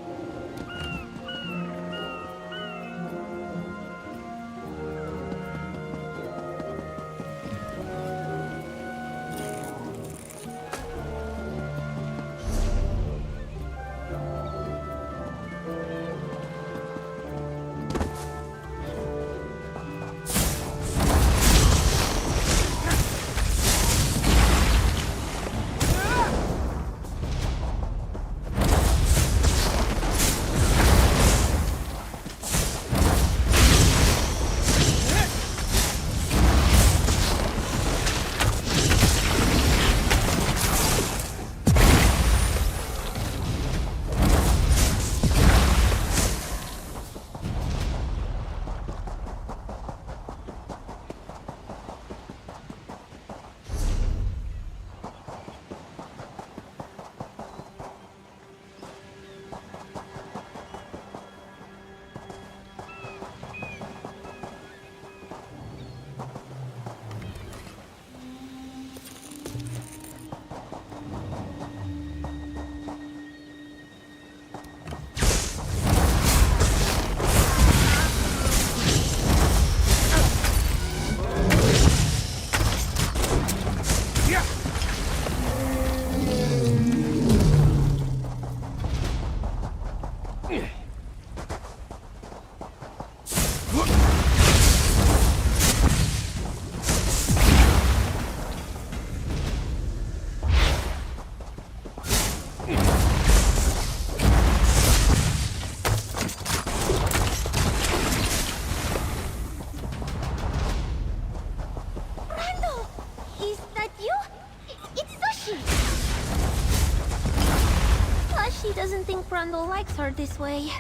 Brundle likes her this way.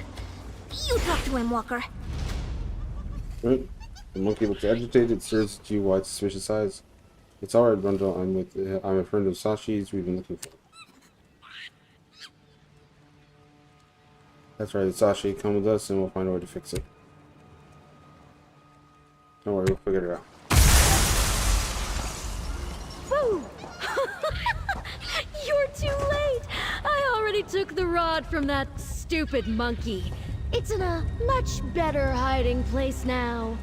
You talk to him, Walker. Right. The monkey looks agitated, stares at you wide, suspicious eyes. It's alright, Brundle. I'm a friend of Sashii's. We've been looking for. That's right, it's Sashii. Come with us and we'll find a way to fix it. Don't worry, we'll figure it out. Woo! You're too late! I already took the rod from that stupid monkey. It's in a much better hiding place now.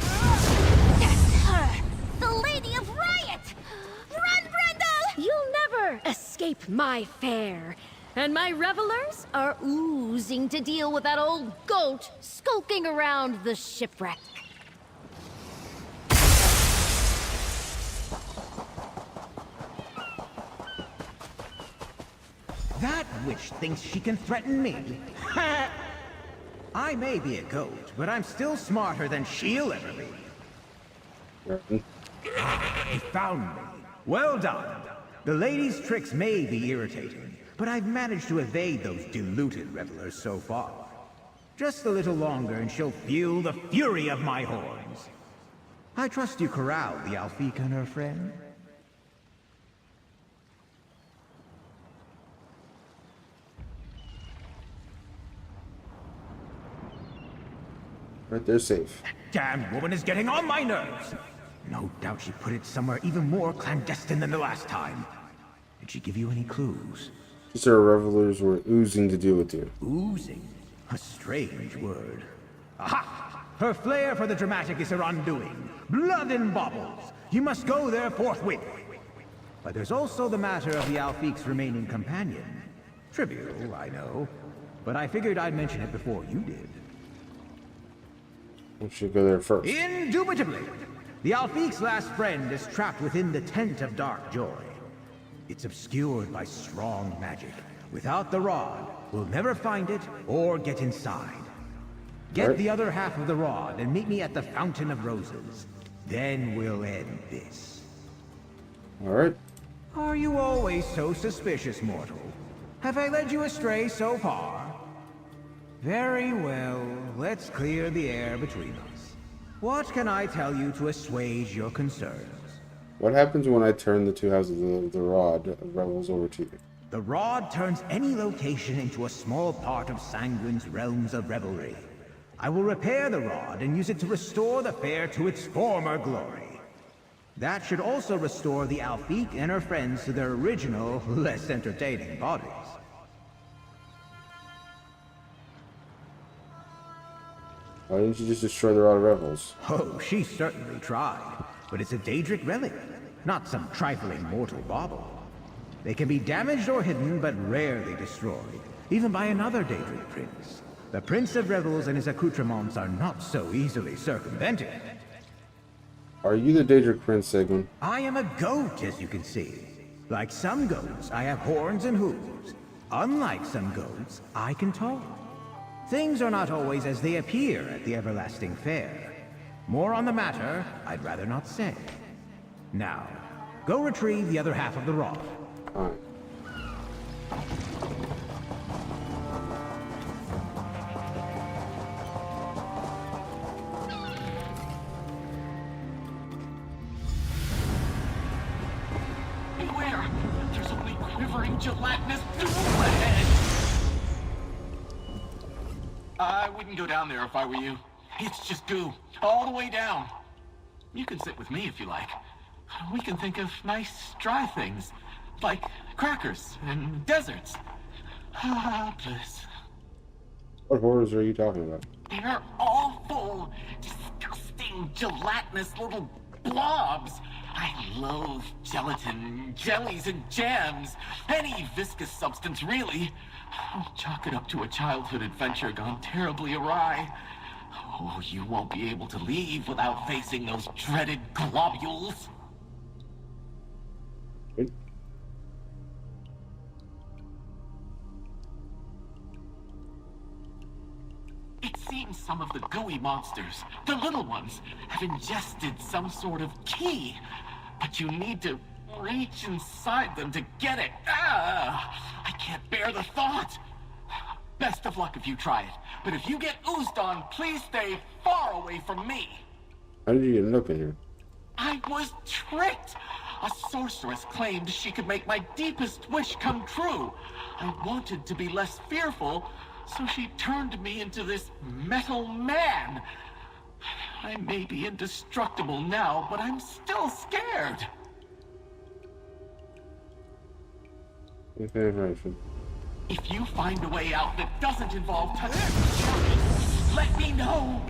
That's her! The Lady of Riot! Run, Brundle! You'll never escape my fair. And my revelers are oozing to deal with that old goat skulking around the shipwreck. That witch thinks she can threaten me. I may be a goat, but I'm still smarter than she'll ever be. You found me. Well done. The lady's tricks may be irritating, but I've managed to evade those deluded revelers so far. Just a little longer and she'll feel the fury of my horns. I trust you corralled the Alfika and her friend. Right there, safe. Damn woman is getting on my nerves. No doubt she put it somewhere even more clandestine than the last time. Did she give you any clues? She said her revelers were oozing to deal with you. Oozing? A strange word. Aha! Her flair for the dramatic is her undoing. Blood and baubles. You must go there forthwith. But there's also the matter of the Alfiq's remaining companion. Trivial, I know. But I figured I'd mention it before you did. We should go there first. Indubitably! The Alfiq's last friend is trapped within the Tent of Dark Joy. It's obscured by strong magic. Without the rod, we'll never find it or get inside. Get the other half of the rod and meet me at the Fountain of Roses. Then we'll end this. Alright. Are you always so suspicious, mortal? Have I led you astray so far? Very well, let's clear the air between us. What can I tell you to assuage your concerns? What happens when I turn the two houses of the rod of Rebels over to you? The rod turns any location into a small part of Sanguine's realms of revelry. I will repair the rod and use it to restore the fair to its former glory. That should also restore the Alfiq and her friends to their original, less entertaining bodies. Why didn't you just destroy the Rod of Revels? Oh, she certainly tried. But it's a Daedric relic, not some trifling mortal bauble. They can be damaged or hidden, but rarely destroyed, even by another Daedric prince. The Prince of Revels and his accoutrements are not so easily circumvented. Are you the Daedric Prince, Sanguine? I am a goat, as you can see. Like some goats, I have horns and hooves. Unlike some goats, I can talk. Things are not always as they appear at the Everlasting Fair. More on the matter, I'd rather not say. Now, go retrieve the other half of the rod. Alright. Beware! There's only quivering gelatinous doom ahead! I wouldn't go down there if I were you. It's just goo, all the way down. You can sit with me if you like. We can think of nice, dry things, like crackers and deserts. Ah, bliss. What horrors are you talking about? They're awful, disgusting, gelatinous little blobs. I loathe gelatin, jellies, and jams. Any viscous substance, really. I'll chalk it up to a childhood adventure gone terribly awry. Oh, you won't be able to leave without facing those dreaded globules. It seems some of the gooey monsters, the little ones, have ingested some sort of key. But you need to reach inside them to get it. Ah! I can't bear the thought. Best of luck if you try it. But if you get oozed on, please stay far away from me. How did you get up in here? I was tricked. A sorceress claimed she could make my deepest wish come true. I wanted to be less fearful, so she turned me into this metal man. I may be indestructible now, but I'm still scared. If you find a way out that doesn't involve touching the surface, let me know.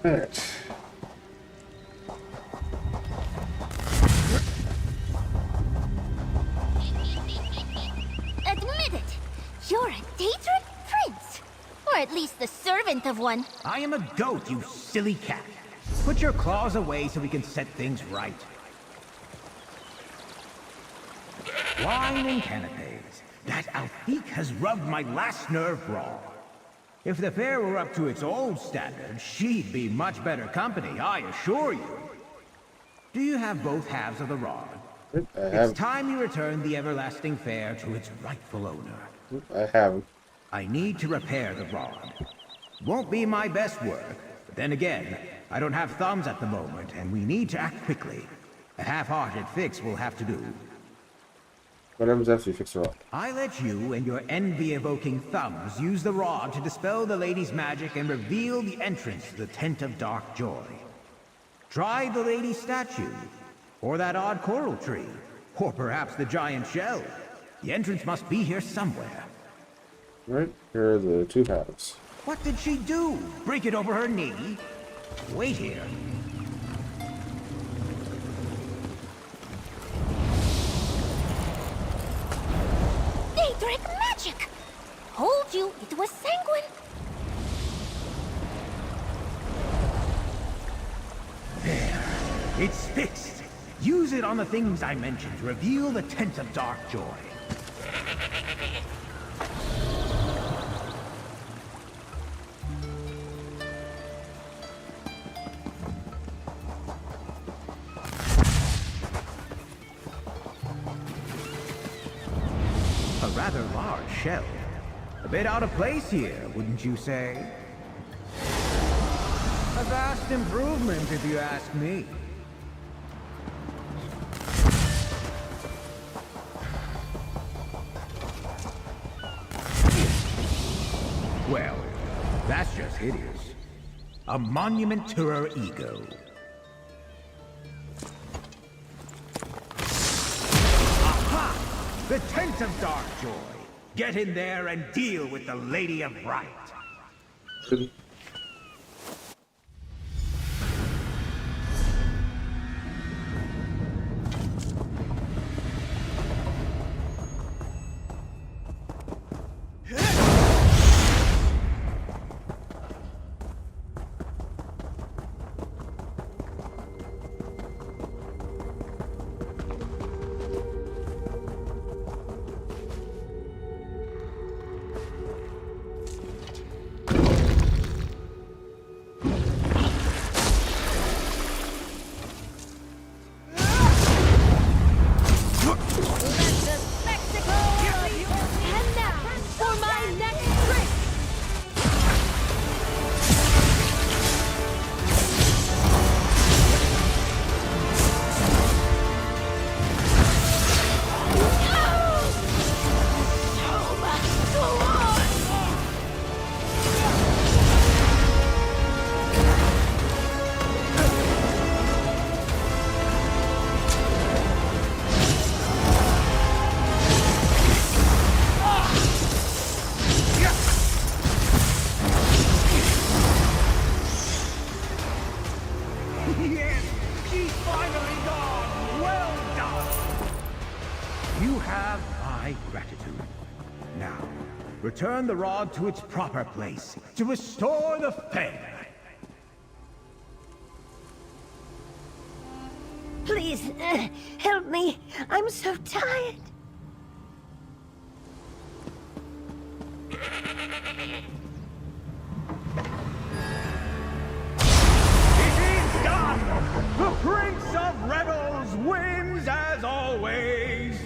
Alright. Admit it! You're a Deetra prince! Or at least the servant of one. I am a goat, you silly cat. Put your claws away so we can set things right. Wine and canapes. That Alfique has rubbed my last nerve raw. If the fair were up to its old standard, she'd be much better company, I assure you. Do you have both halves of the rod? It's time you return the everlasting fair to its rightful owner. I have. I need to repair the rod. Won't be my best work, but then again, I don't have thumbs at the moment, and we need to act quickly. A half-hearted fix will have to do. What happens after you fix the rod? I let you and your envy-evoking thumbs use the rod to dispel the lady's magic and reveal the entrance to the Tent of Dark Joy. Try the lady's statue, or that odd coral tree, or perhaps the giant shell. The entrance must be here somewhere. Right, here are the two halves. What did she do? Break it over her knee? Wait here. Daedric magic! Told you it was Sanguine. There. It's fixed. Use it on the things I mentioned to reveal the Tent of Dark Joy. A rather large shell. A bit out of place here, wouldn't you say? A vast improvement, if you ask me. Well, that's just hideous. A monument to her ego. Aha! The Tent of Dark Joy. Get in there and deal with the Lady of Riot. Return the rod to its proper place to restore the fair. Please, help me. I'm so tired. It is done! The Prince of Rebels wins as always!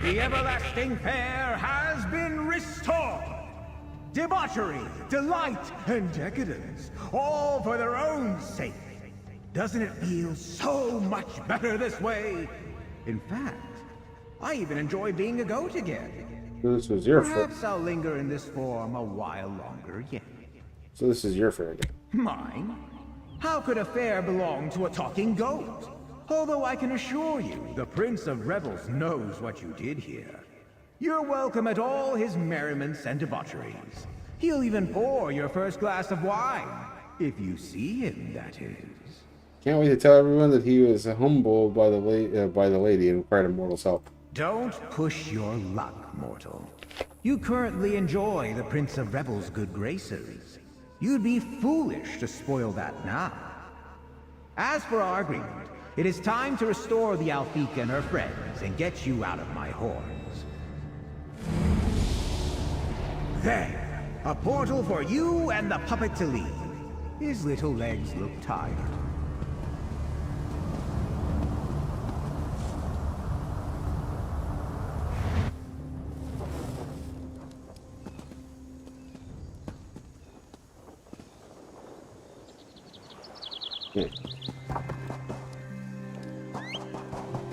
The everlasting fair has been restored! Debauchery, delight, and decadence, all for their own sake. Doesn't it feel so much better this way? In fact, I even enjoy being a goat again. So this was your fair. Perhaps I'll linger in this form a while longer yet. So this is your fair again. Mine? How could a fair belong to a talking goat? Although I can assure you, the Prince of Rebels knows what you did here. You're welcome at all his merriments and debaucheries. He'll even pour your first glass of wine. If you see him, that is. Can't wait to tell everyone that he was humbled by the lady and required a mortal's help. Don't push your luck, mortal. You currently enjoy the Prince of Rebel's good graces. You'd be foolish to spoil that now. As for our agreement, it is time to restore the Alfique and her friends and get you out of my horns. There! A portal for you and the puppet to leave. His little legs look tired.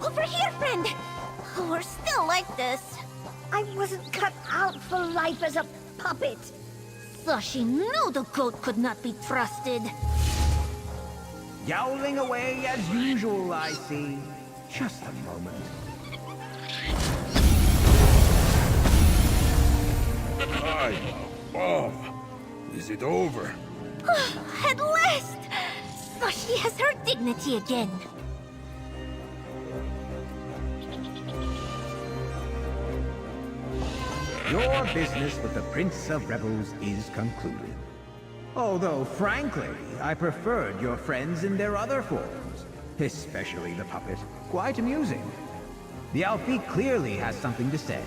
Over here, friend! We're still like this. I wasn't cut out for life as a puppet. Sashii knew the goat could not be trusted. Yowling away as usual, I see. Just a moment. I'm above. Is it over? At last! Sashii has her dignity again. Your business with the Prince of Rebels is concluded. Although, frankly, I preferred your friends in their other forms. Especially the puppet. Quite amusing. The Alfique clearly has something to say.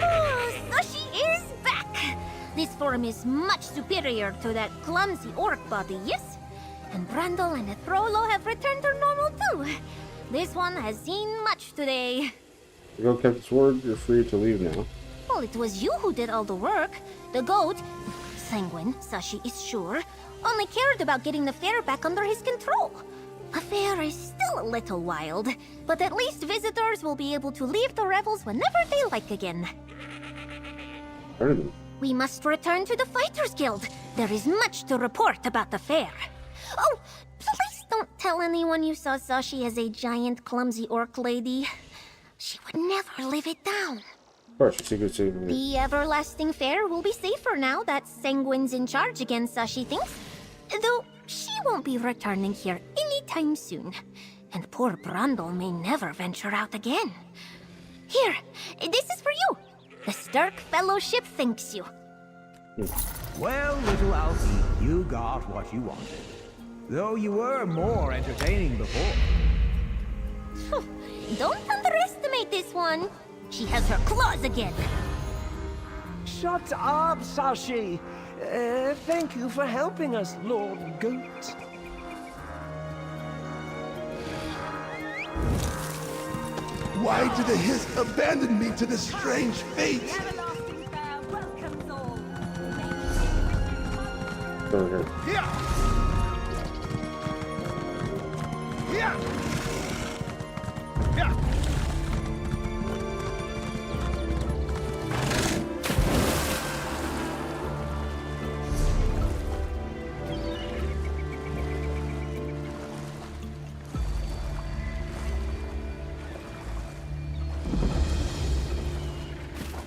Oh, Sashii is back! This form is much superior to that clumsy orc body, yes? And Brandel and Ethrolo have returned to normal too. This one has seen much today. The goat kept its word. You're free to leave now. Well, it was you who did all the work. The goat, Sanguine, Sashii is sure, only cared about getting the fair back under his control. The fair is still a little wild, but at least visitors will be able to leave the revels whenever they like again. Pardon. We must return to the Fighters Guild. There is much to report about the fair. Oh, please don't tell anyone you saw Sashii as a giant, clumsy orc lady. She would never live it down. Of course, your secret. The everlasting fair will be safer now that Sanguine's in charge again, Sashii thinks. Though she won't be returning here anytime soon. And poor Brandel may never venture out again. Here, this is for you. The Stark Fellowship thanks you. Well, little Alfie, you got what you wanted. Though you were more entertaining before. Don't underestimate this one. She has her claws again. Shut up, Sashii. Thank you for helping us, Lord Goat. Why did the Hiss abandon me to this strange fate? Over here. Yeah. Yeah.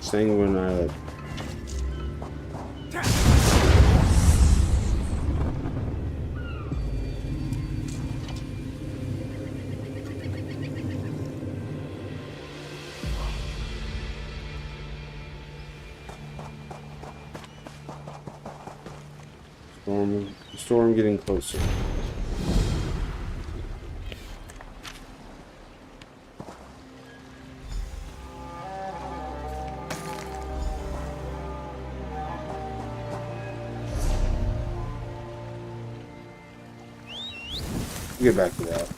Sanguine Island. Storm getting closer. Get back to that.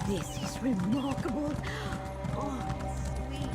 This is remarkable. untalkable. Oh, sweet.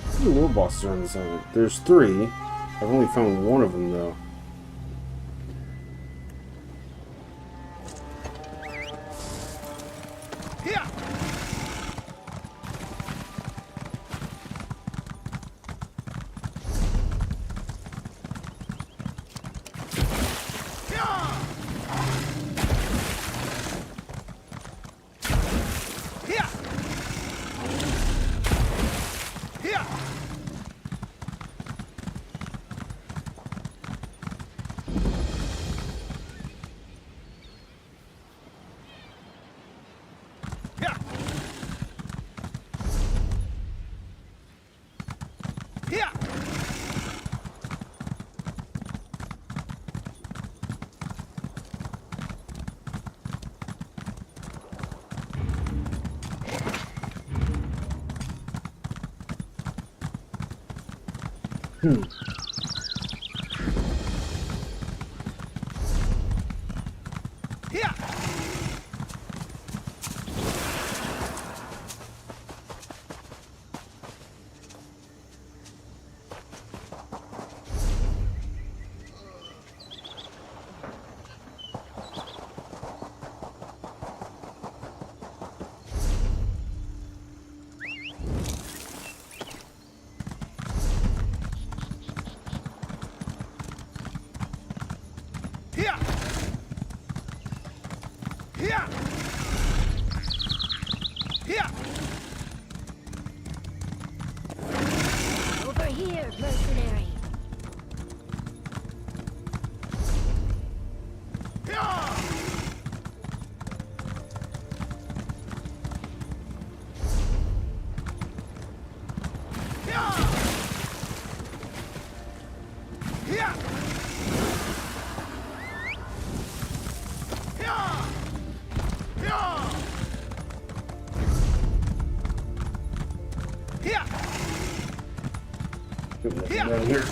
How many world bosses are on this island? There's 3. I've only found one of them though. Over here, mercenary. Down here.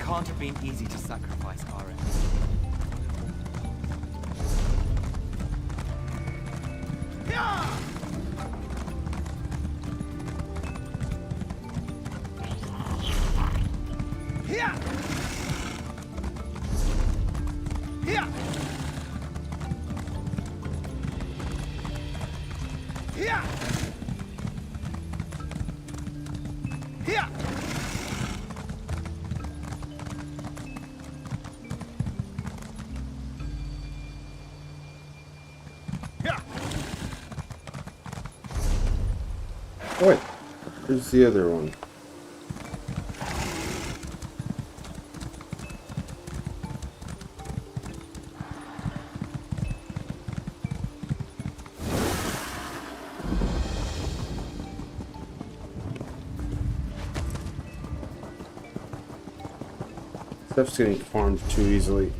can't have been easy to sacrifice Karen. Oh wait, here's the other one. Stuff's getting farmed too easily.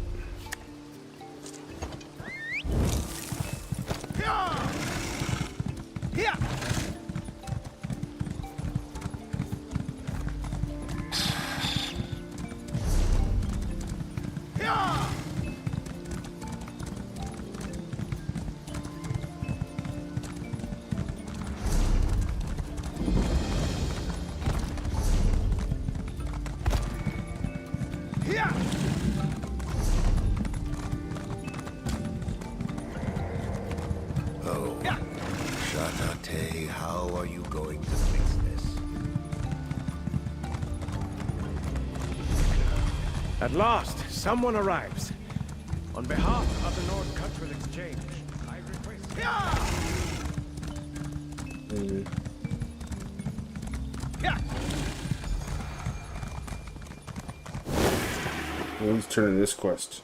Oh, Shatate, how are you going to fix this? At last, someone arrives. On behalf of the North Cultural Exchange, I request... Let's turn in this quest.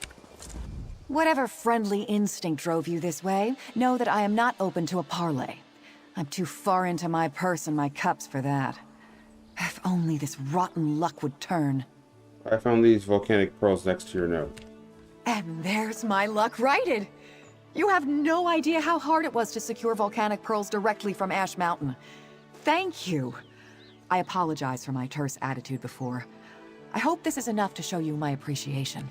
Whatever friendly instinct drove you this way, know that I am not open to a parley. I'm too far into my purse and my cups for that. If only this rotten luck would turn. I found these volcanic pearls next to your note. And there's my luck righted! You have no idea how hard it was to secure volcanic pearls directly from Ash Mountain. Thank you! I apologize for my terse attitude before. I hope this is enough to show you my appreciation.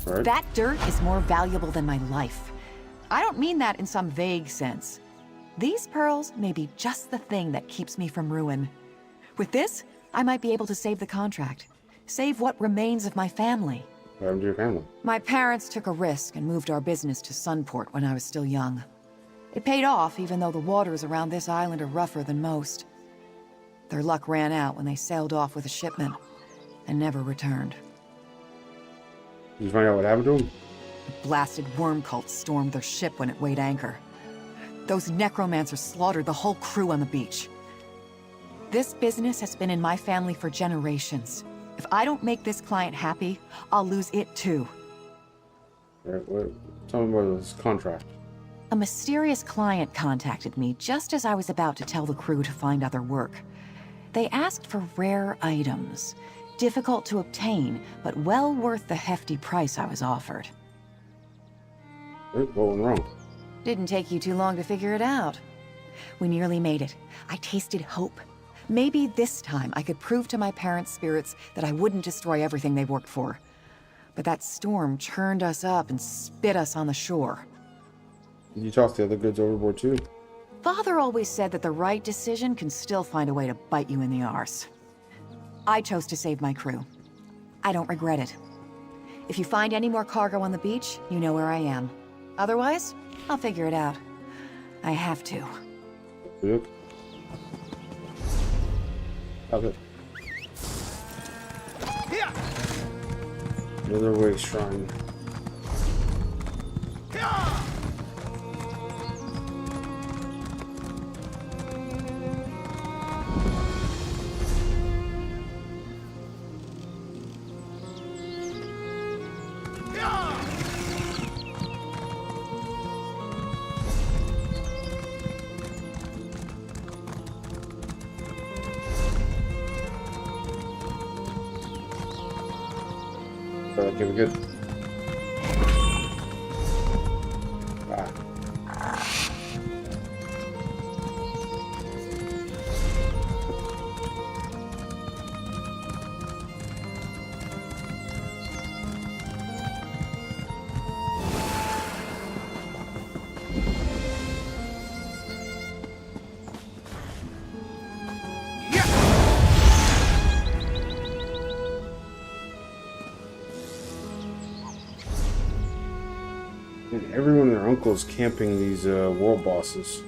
Right. That dirt is more valuable than my life. I don't mean that in some vague sense. These pearls may be just the thing that keeps me from ruin. With this, I might be able to save the contract. Save what remains of my family. What happened to your family? My parents took a risk and moved our business to Sunport when I was still young. It paid off, even though the waters around this island are rougher than most. Their luck ran out when they sailed off with a shipment and never returned. Did you find out what happened to them? The blasted worm cult stormed their ship when it weighed anchor. Those necromancers slaughtered the whole crew on the beach. This business has been in my family for generations. If I don't make this client happy, I'll lose it too. Tell me about this contract. A mysterious client contacted me just as I was about to tell the crew to find other work. They asked for rare items. Difficult to obtain, but well worth the hefty price I was offered. What went wrong? Didn't take you too long to figure it out. We nearly made it. I tasted hope. Maybe this time I could prove to my parents' spirits that I wouldn't destroy everything they worked for. But that storm churned us up and spit us on the shore. You tossed the other goods overboard too? Father always said that the right decision can still find a way to bite you in the arse. I chose to save my crew. I don't regret it. If you find any more cargo on the beach, you know where I am. Otherwise, I'll figure it out. I have to. Yep. Okay. Another way shrine. Okay, we're good. everyone and their uncle is camping these world bosses.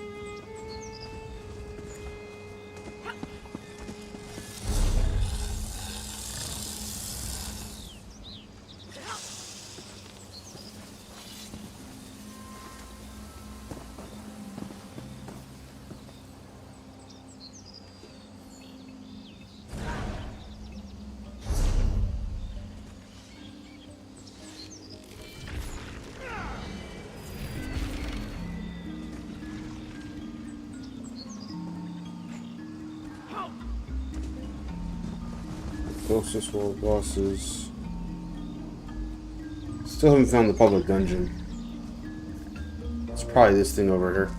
Closest world bosses. Still haven't found the public dungeon. It's probably this thing over here.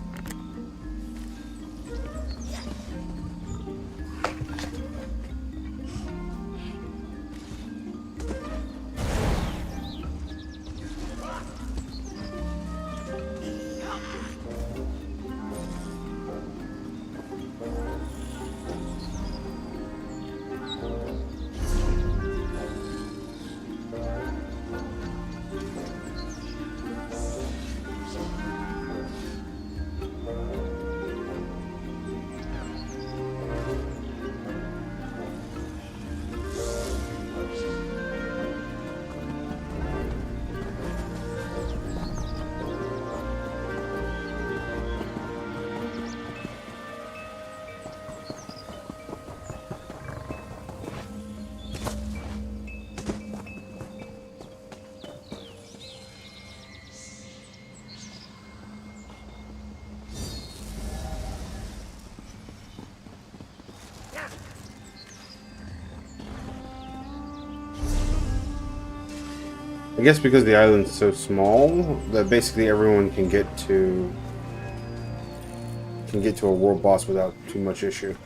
I guess because the island's so small that basically everyone can get to a world boss without too much issue.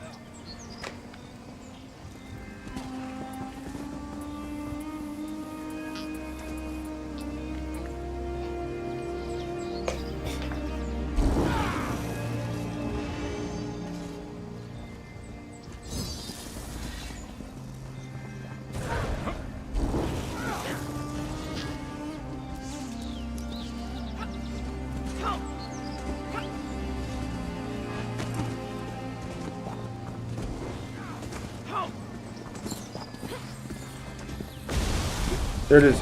There it is.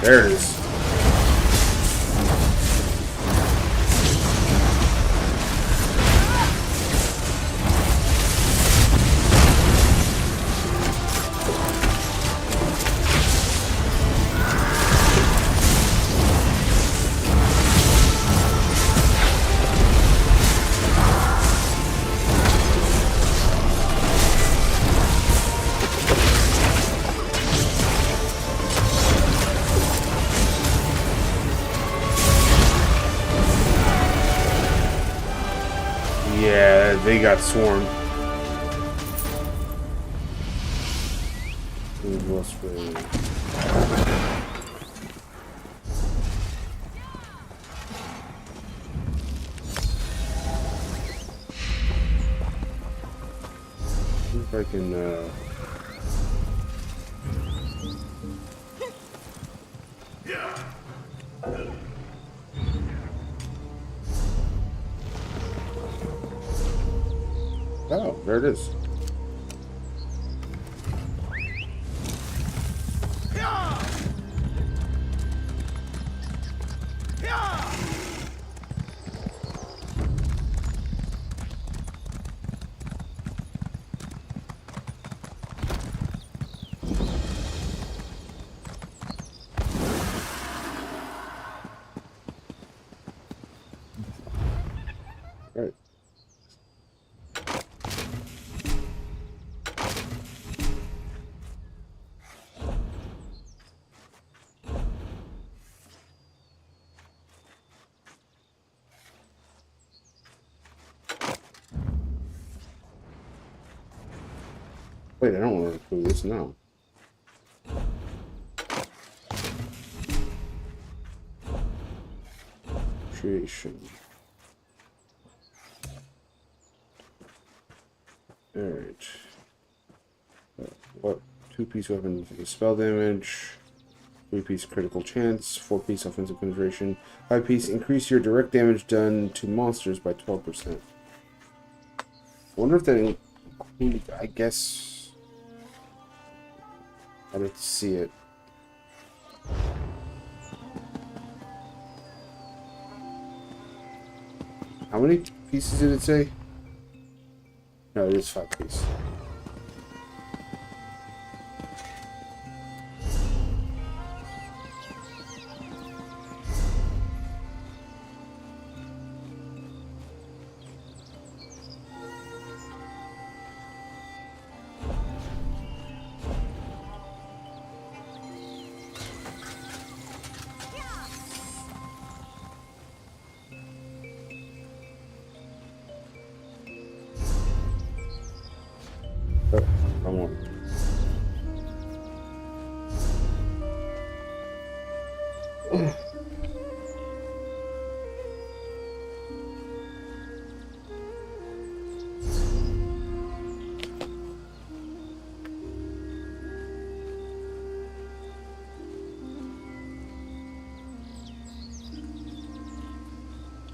There it is. Yeah, they got swarmed. See if I can Oh, there it is. Right. Wait, I don't want to do this now. Creation. Alright. What? Two-piece weapon for the spell damage. 3-piece critical chance, 4-piece offensive penetration, 5-piece increase your direct damage done to monsters by 12%. I wonder if that includes, I guess, I'd have to see it. How many pieces did it say? No, it is 5 pieces.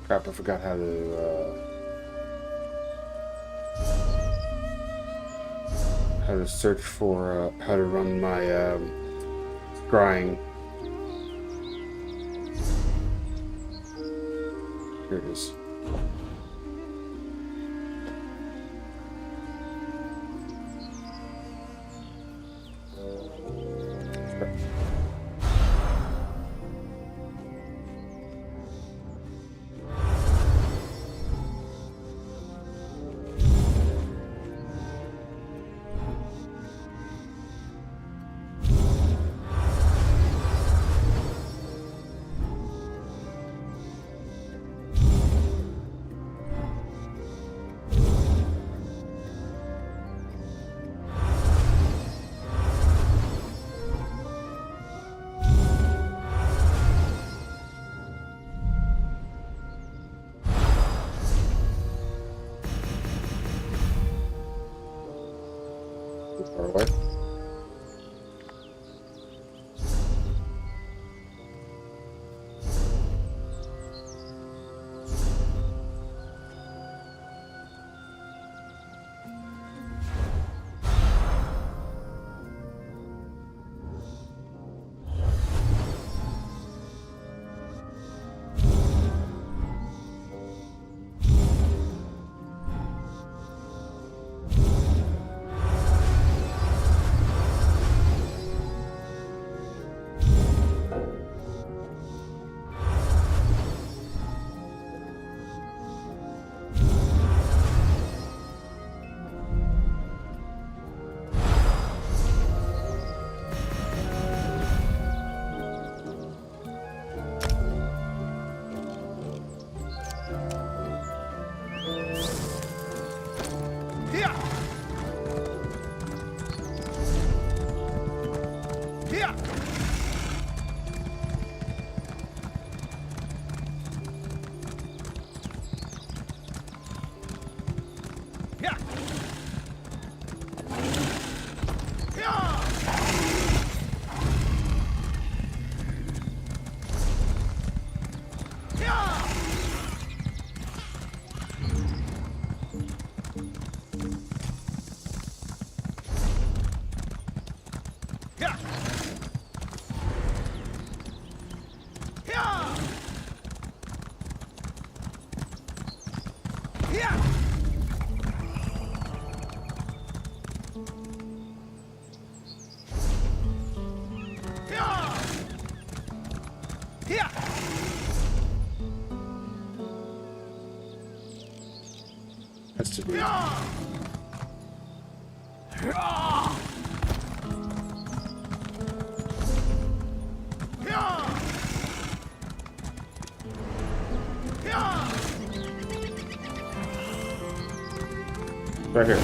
Crap, I forgot how to search for how to run my scrying. Here it is. Has to be. Right here.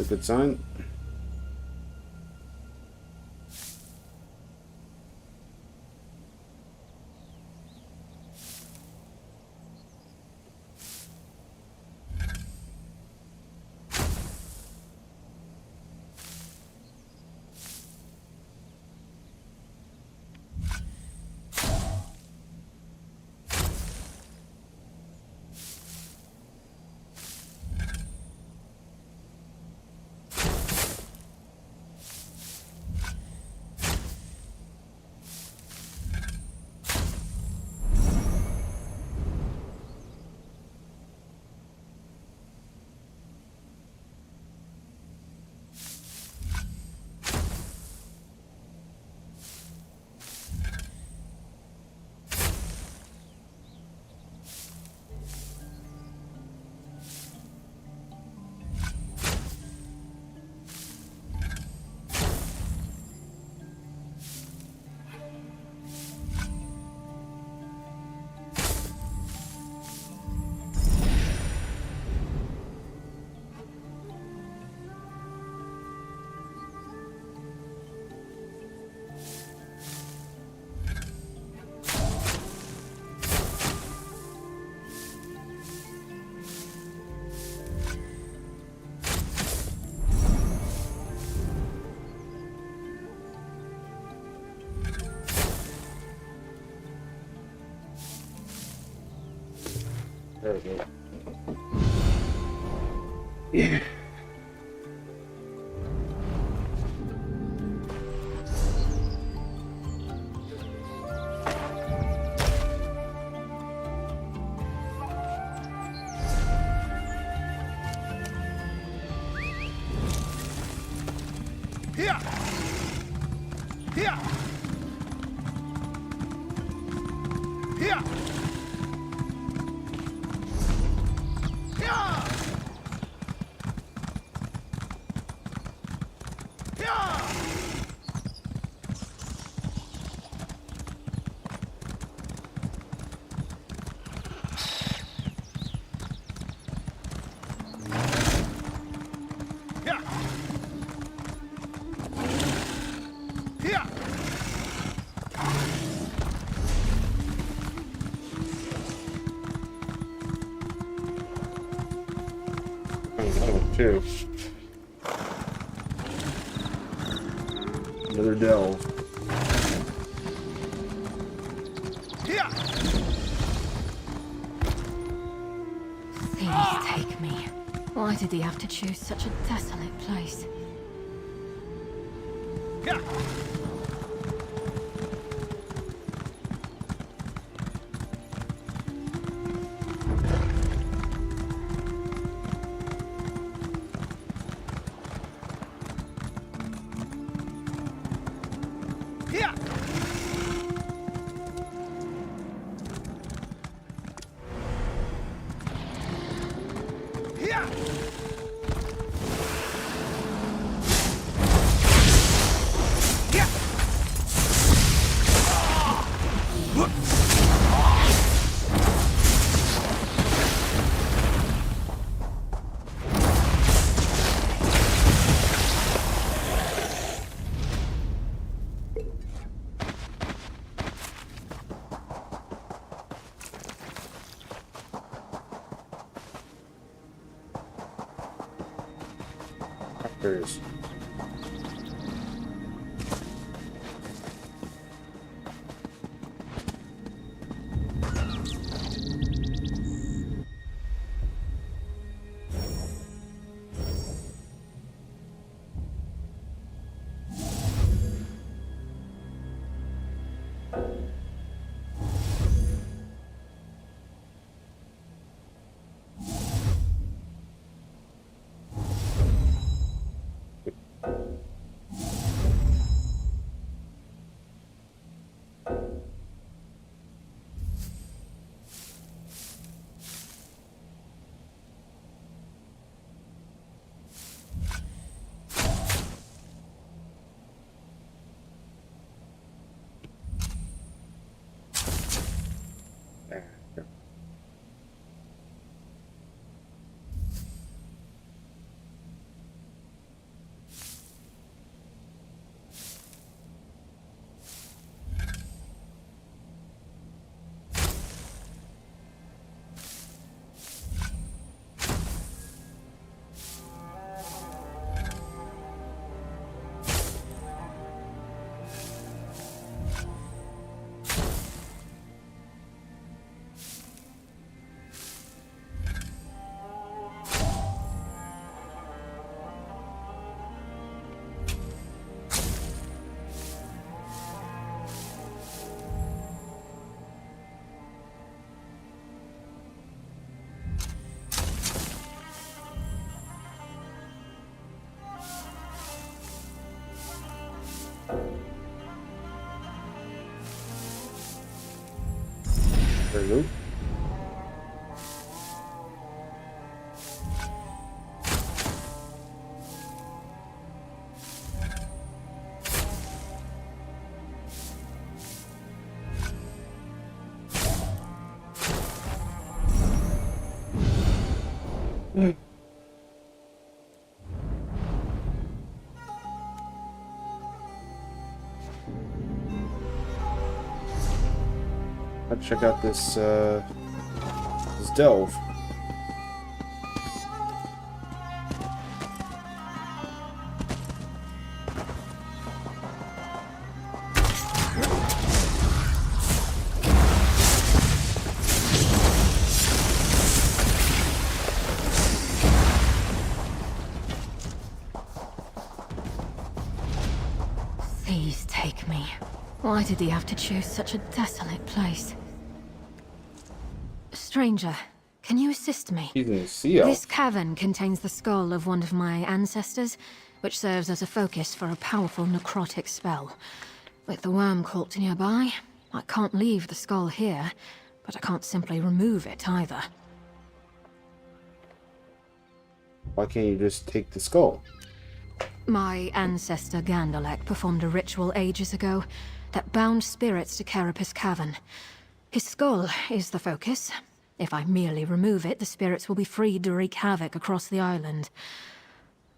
good sign. There we go. Yeah. Here! Here! Here! Too. Another delve. Please take me. Why did he have to choose such a desolate place? Curious. There we go. I'll check out this delve. Please take me. Why did he have to choose such a desolate place? Stranger, can you assist me? He's in the sea elf. This cavern contains the skull of one of my ancestors, which serves as a focus for a powerful necrotic spell. With the worm cult nearby, I can't leave the skull here, but I can't simply remove it either. Why can't you just take the skull? My ancestor Gandalek performed a ritual ages ago that bound spirits to Carapace Cavern. His skull is the focus. If I merely remove it, the spirits will be freed to wreak havoc across the island.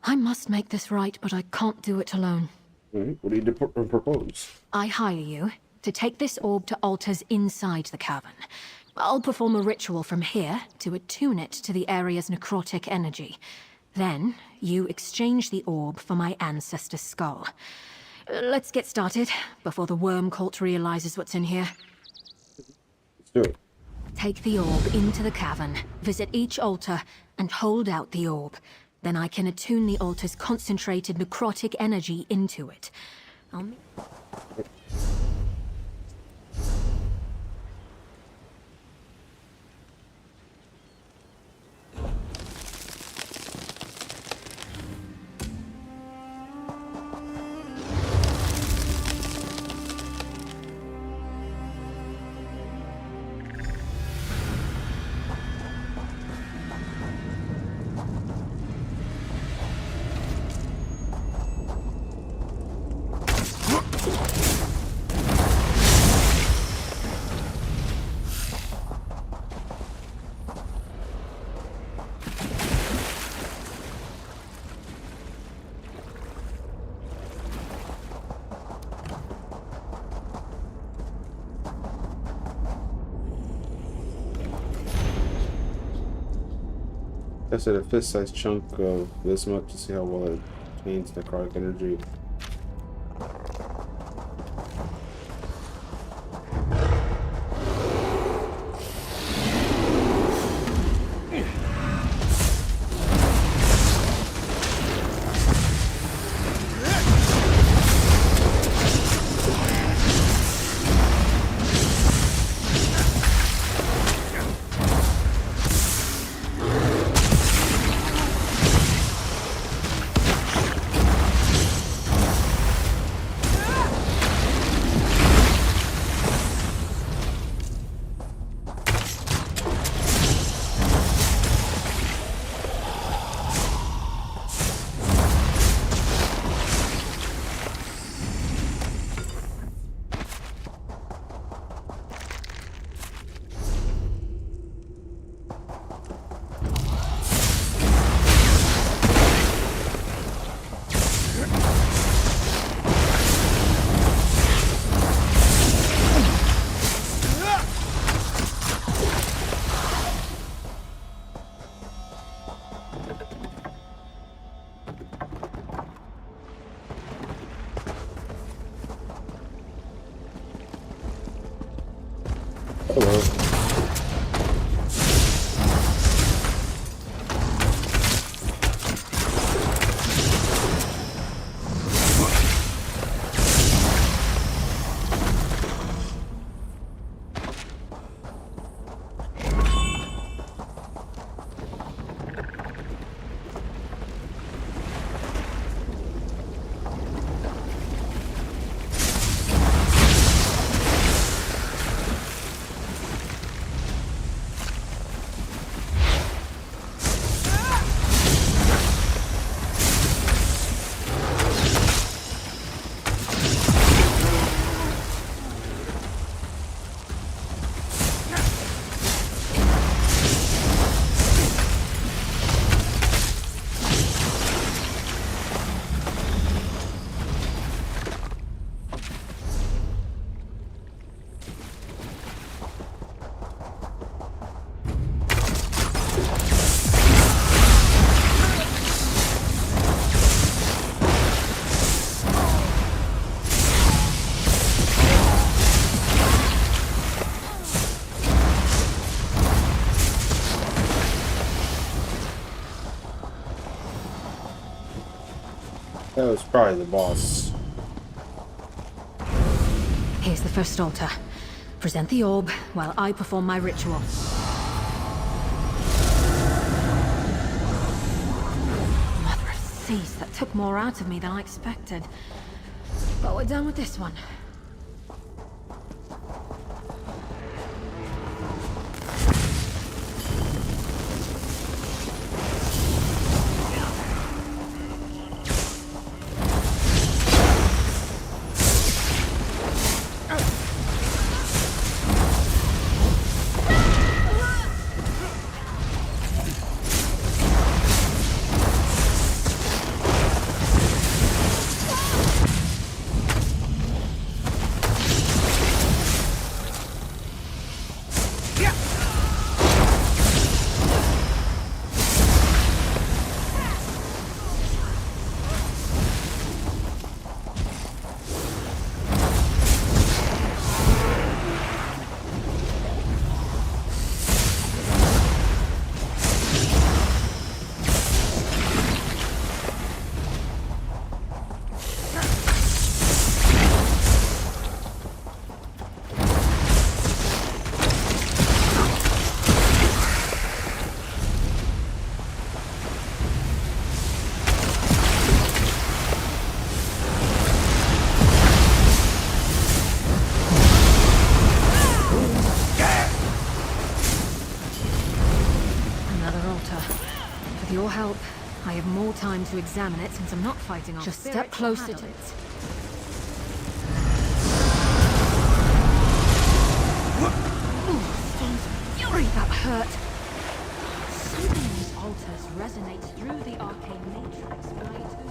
I must make this right, but I can't do it alone. What do you propose? I hire you to take this orb to altars inside the cavern. I'll perform a ritual from here to attune it to the area's necrotic energy. Then, you exchange the orb for my ancestor's skull. Let's get started, before the worm cult realizes what's in here. Let's do it. Take the orb into the cavern, visit each altar, and hold out the orb. Then I can attune the altar's concentrated necrotic energy into it. That's a fist-sized chunk of this much to see how well it contains necrotic energy. That was probably the boss. Here's the first altar. Present the orb while I perform my ritual. Mother of thieves, that took more out of me than I expected. But we're done with this one. Time to examine it since I'm not fighting on. Just step closer to it. Storm's fury, that hurt. Something in these altars resonates through the arcane matrix when I attune.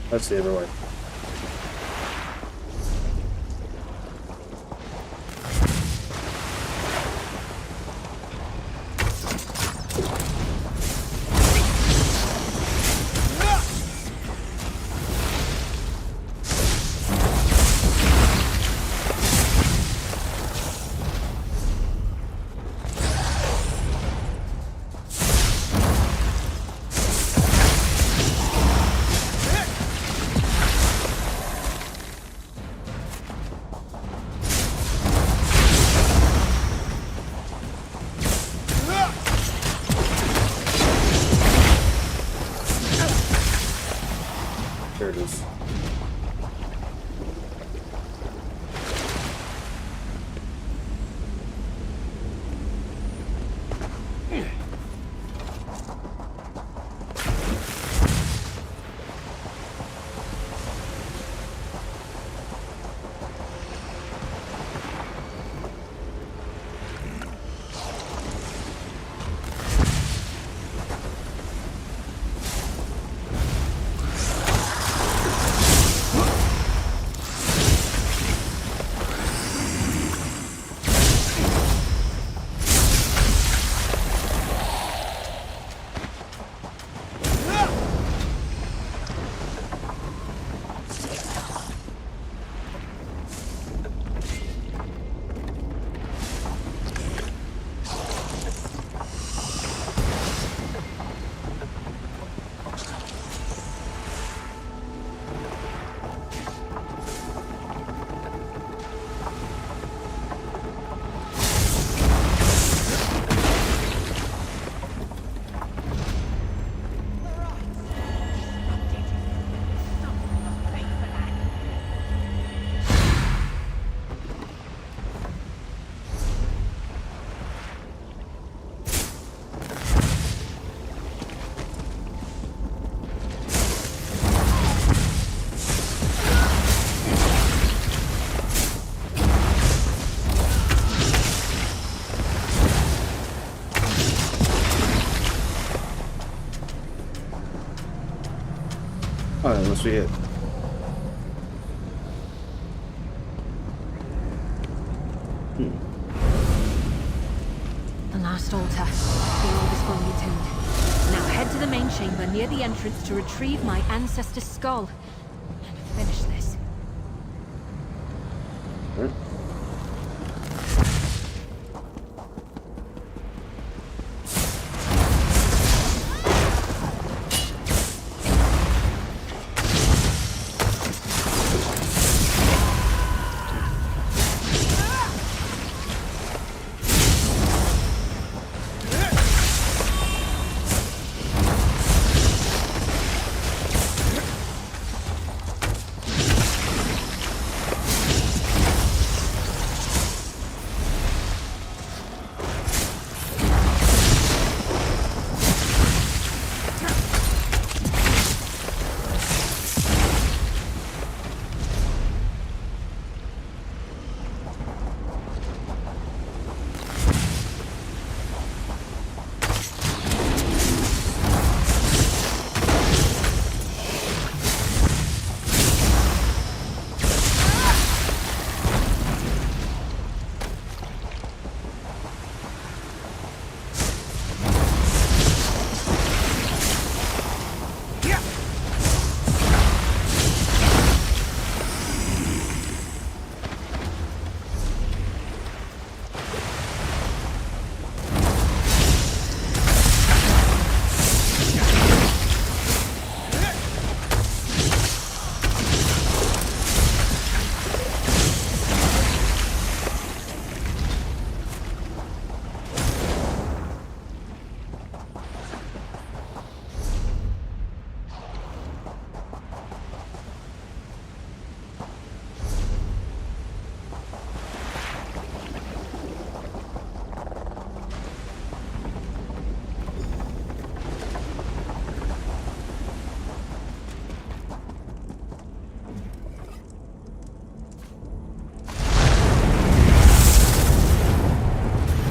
That's the other way. it is. Oh, that must be it. The last altar. The orb is fully attuned. Now head to the main chamber near the entrance to retrieve my ancestor's skull. And finish this. Right.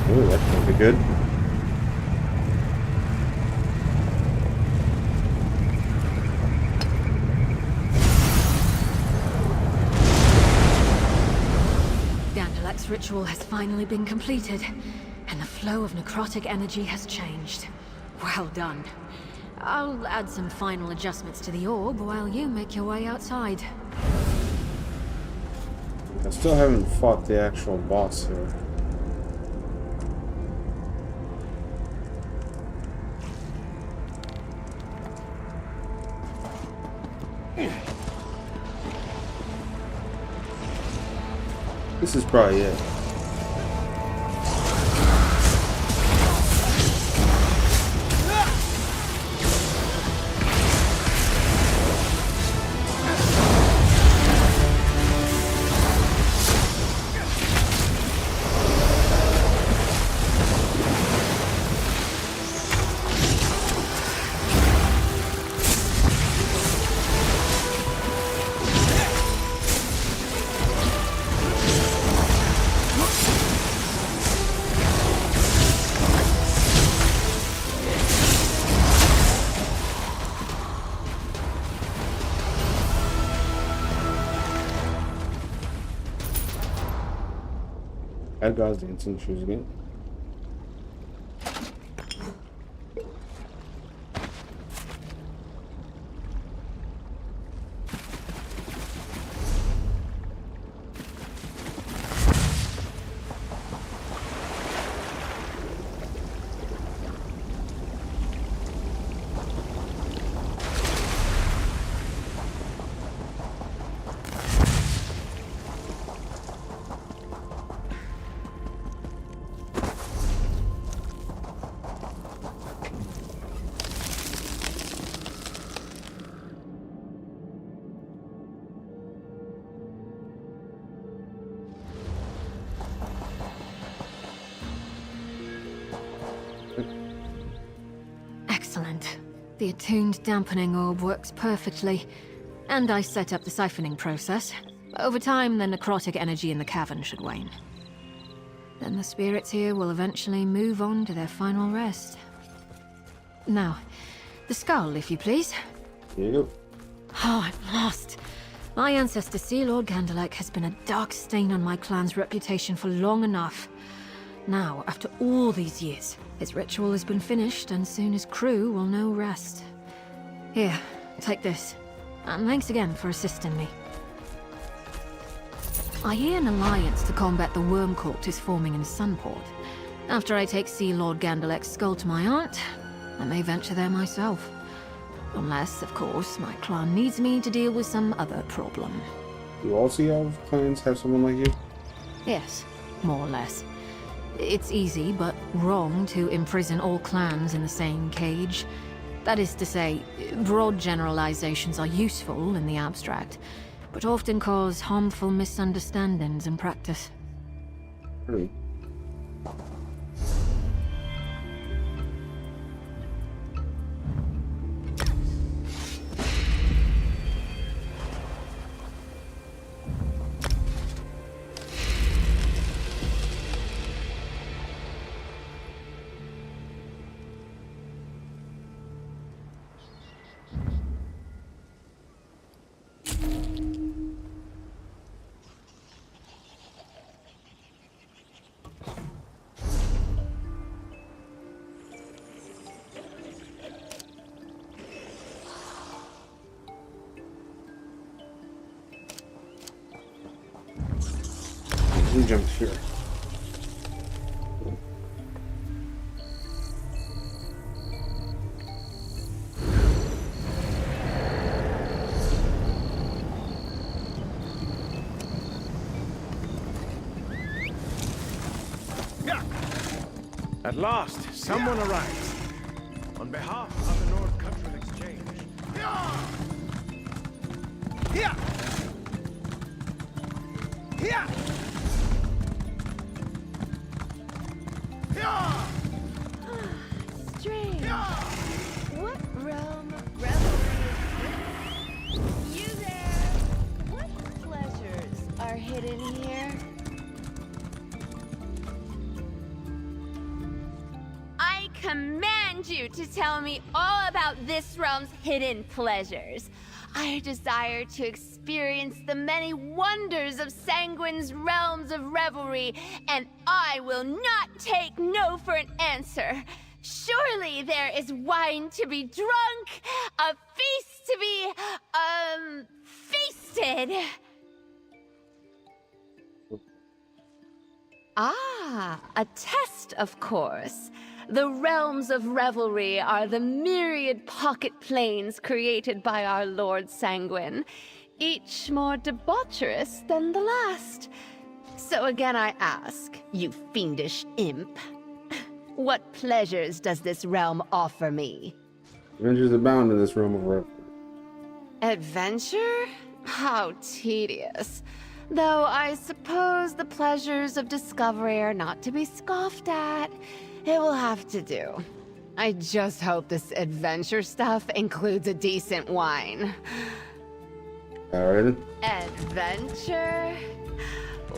Ooh, that's gonna be good. Gandelek's ritual has finally been completed, and the flow of necrotic energy has changed. Well done. I'll add some final adjustments to the orb while you make your way outside. I still haven't fought the actual boss here. This is probably it. Edgar's dancing shoes again. Excellent. The attuned dampening orb works perfectly, and I set up the siphoning process. Over time, the necrotic energy in the cavern should wane. Then the spirits here will eventually move on to their final rest. Now, the skull, if you please. Here you go. Oh, I'm lost. My ancestor, Sea Lord Gandelek, has been a dark stain on my clan's reputation for long enough. Now, after all these years, his ritual has been finished, and soon his crew will know rest. Here, take this. And thanks again for assisting me. I hear an alliance to combat the worm cult is forming in Sunport. After I take Sea Lord Gandelek's skull to my aunt, I may venture there myself. Unless, of course, my clan needs me to deal with some other problem. Do all Sea Elf clans have someone like you? Yes, more or less. It's easy, but wrong to imprison all clans in the same cage. That is to say, broad generalizations are useful in the abstract, but often cause harmful misunderstandings in practice. We jumped here. At last, someone arrives. On behalf of the North Cultural Exchange. Strange. What realm of revelry is this? You there? What pleasures are hidden here? I command you to tell me all about this realm's hidden pleasures. I desire to experience the many wonders of Sanguine's realms of revelry, and I will not take no for an answer. Surely there is wine to be drunk, a feast to be, feasted. Ah, a test, of course. The realms of revelry are the myriad pocket planes created by our Lord Sanguine, each more debaucherous than the last. So again I ask, you fiendish imp, what pleasures does this realm offer me? Adventures abound in this realm of revelry. Adventure? How tedious. Though I suppose the pleasures of discovery are not to be scoffed at. It will have to do. I just hope this adventure stuff includes a decent wine. Alright. Adventure?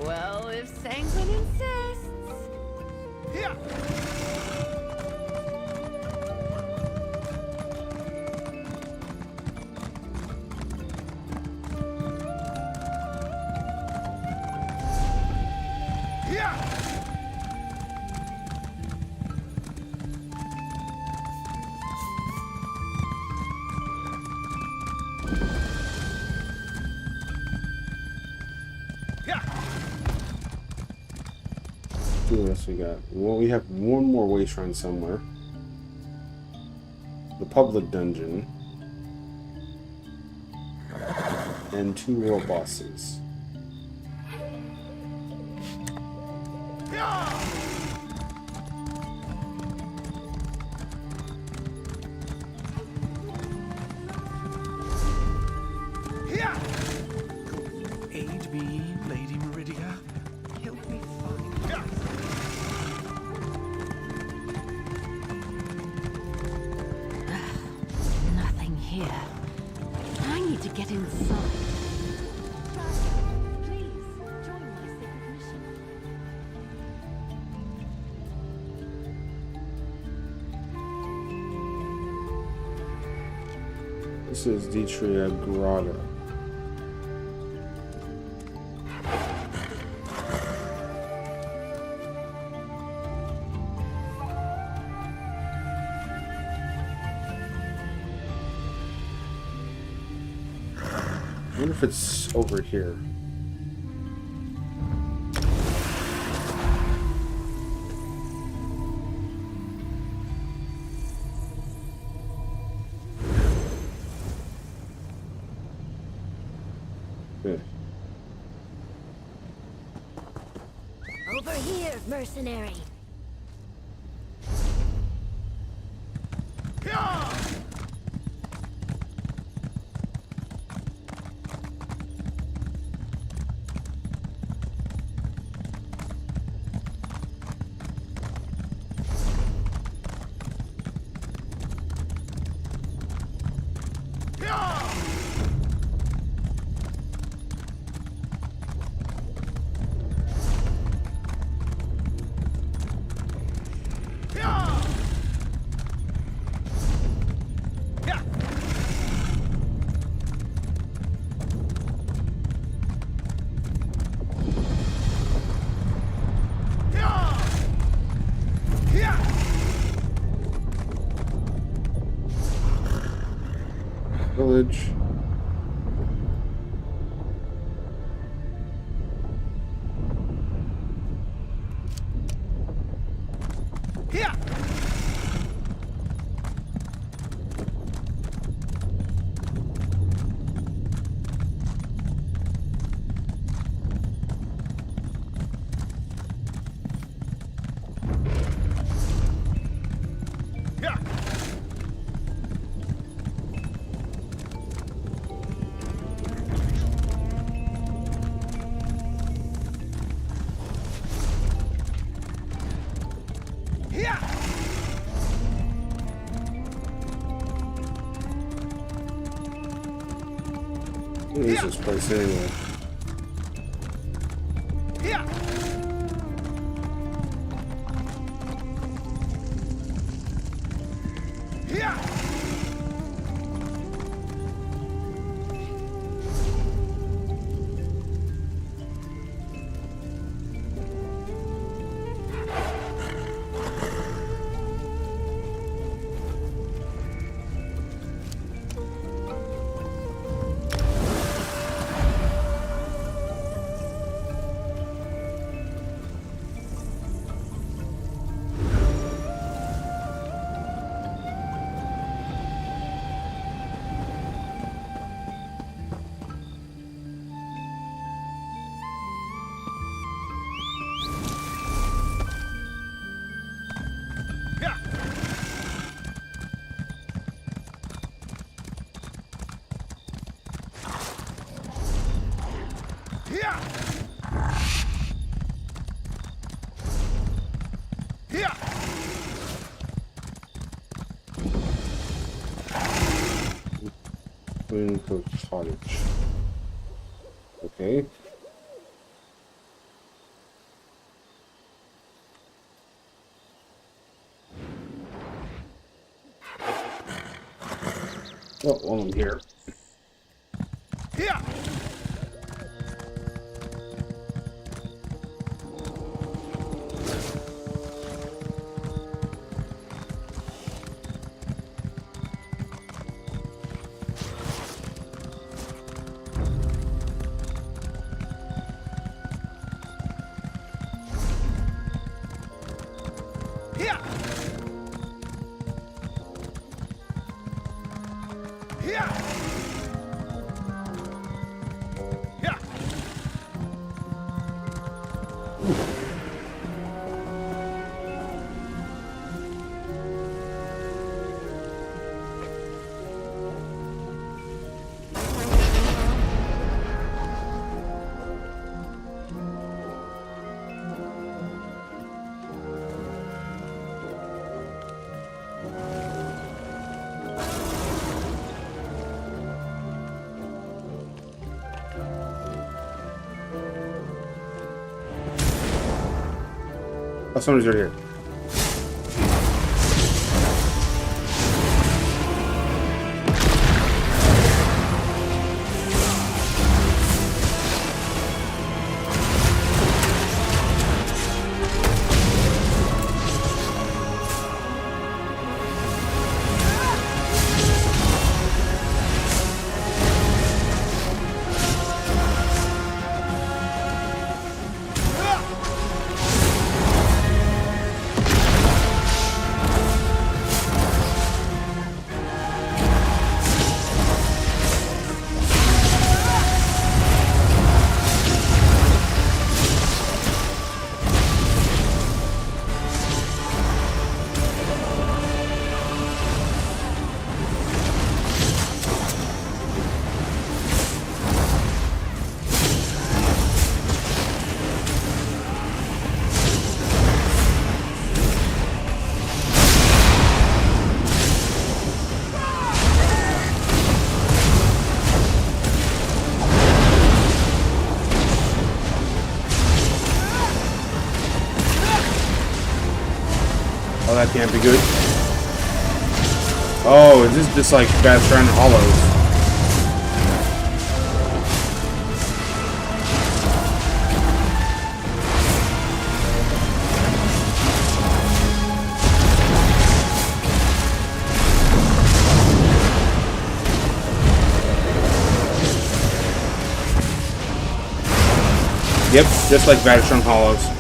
Well, if Sanguine insists. Here! see what else we got. Well, we have one more way shrine somewhere. The public dungeon. And 2 world bosses. Aid me, Lady Meridia. Help me find... Nothing here. I need to get inside. Please, join my sacred mission. This is Deetra Grotto. I wonder if it's over here. Good. Over here, mercenary. Village. What is this place anyway? Cottage. Okay. Oh, while I'm here. Oh, somebody's right here. Oh, that can't be good. Oh, is this just like Bad Strand Hollows? Yep, just like Bad Strand Hollows.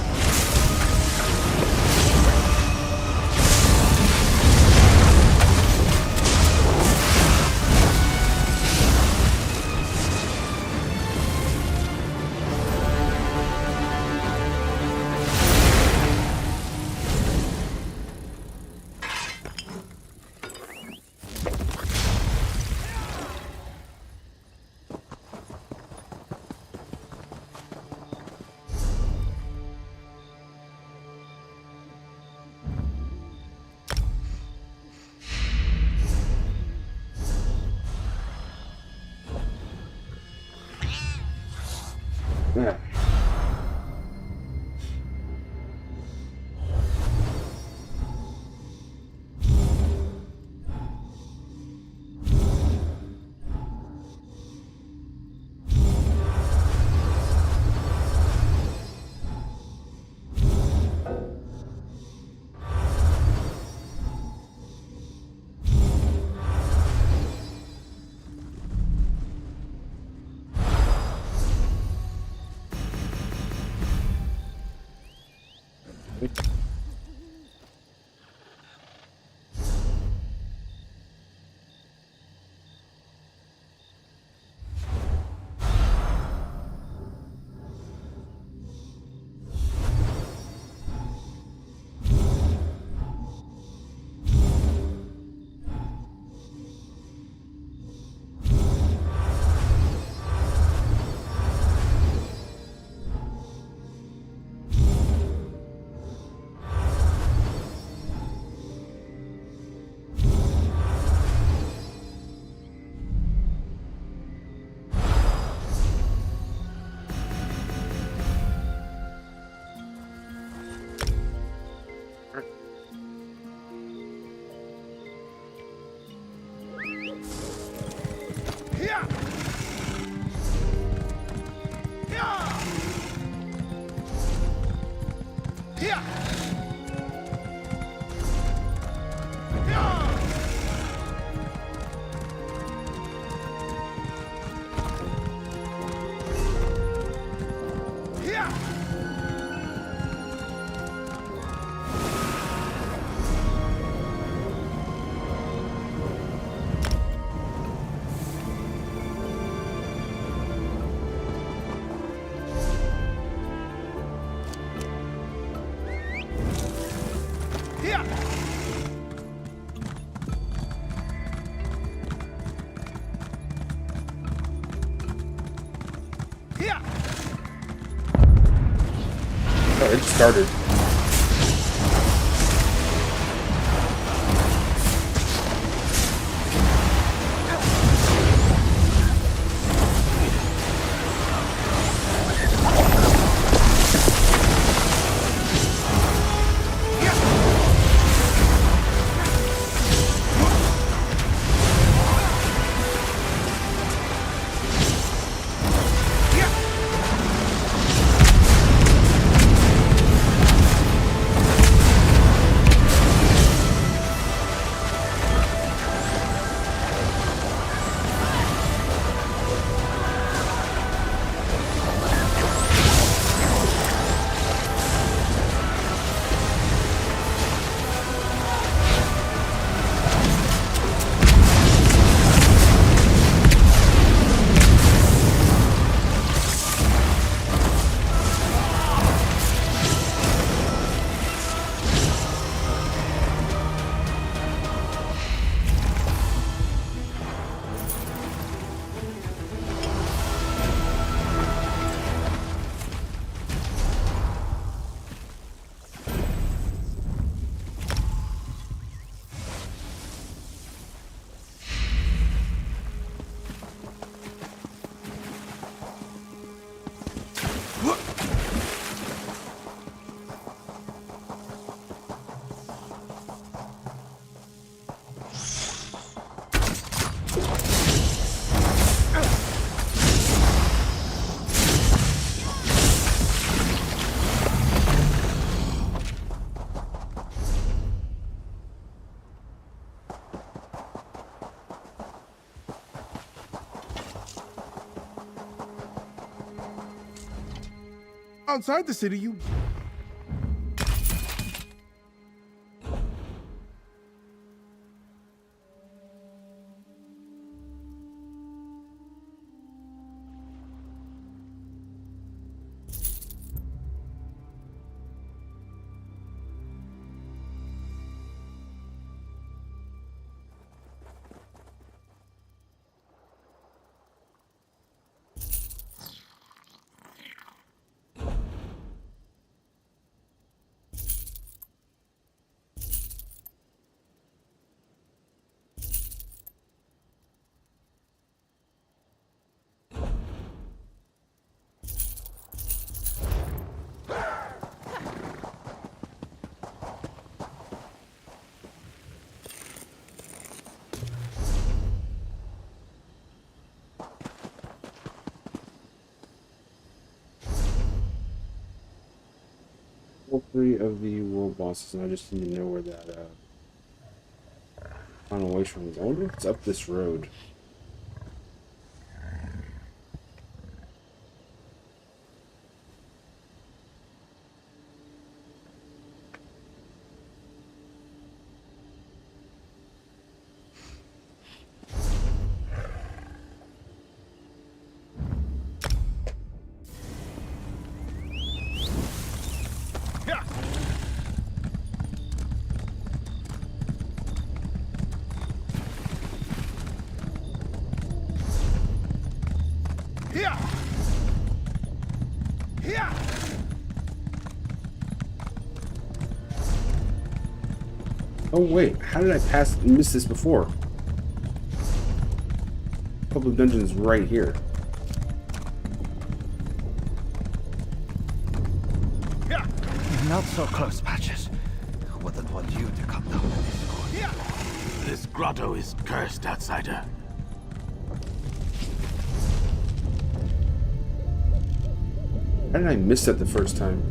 Yeah. Oh, it just started. Outside the city, you... All 3 of the world bosses, and I just need to know where that final way from is. I wonder if it's up this road. Oh wait, how did I miss this before? Public dungeon's right here. Not so close, Patches. Wouldn't want you to come down to this court. This grotto is cursed, outsider. How did I miss that the first time?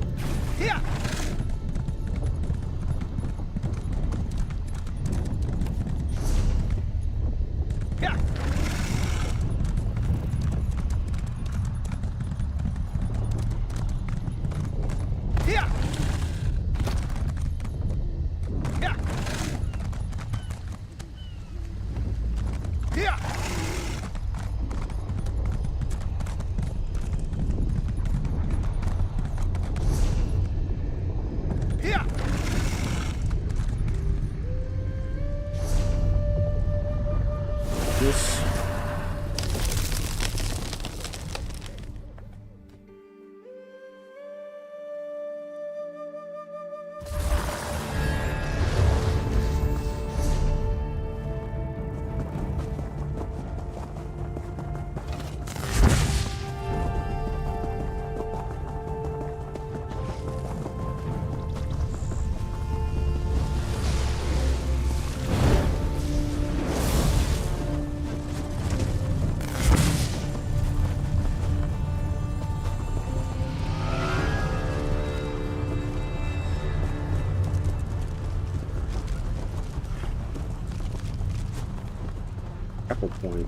grapple point.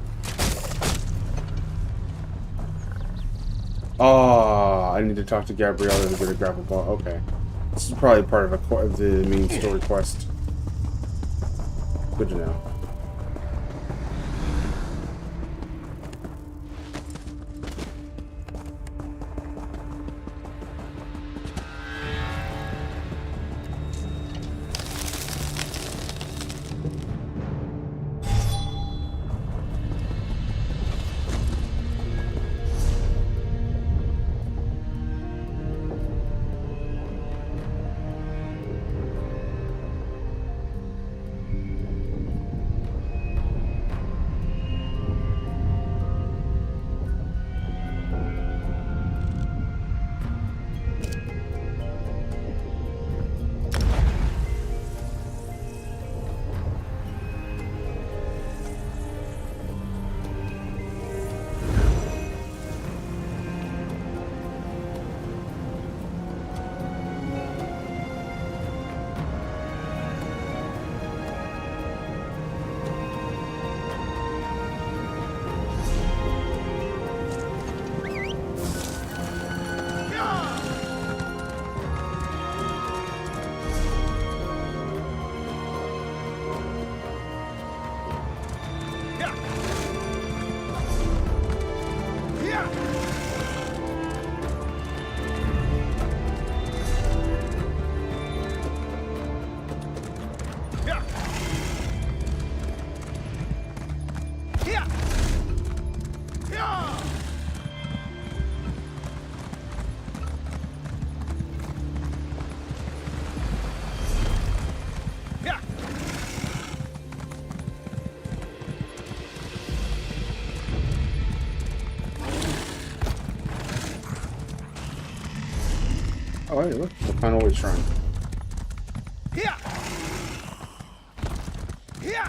Oh, I need to talk to Gabriella to get a grapple point. Okay. This is probably part of the main story quest. Good to know. Oh, hey, look, the final way shrine. Here! Here!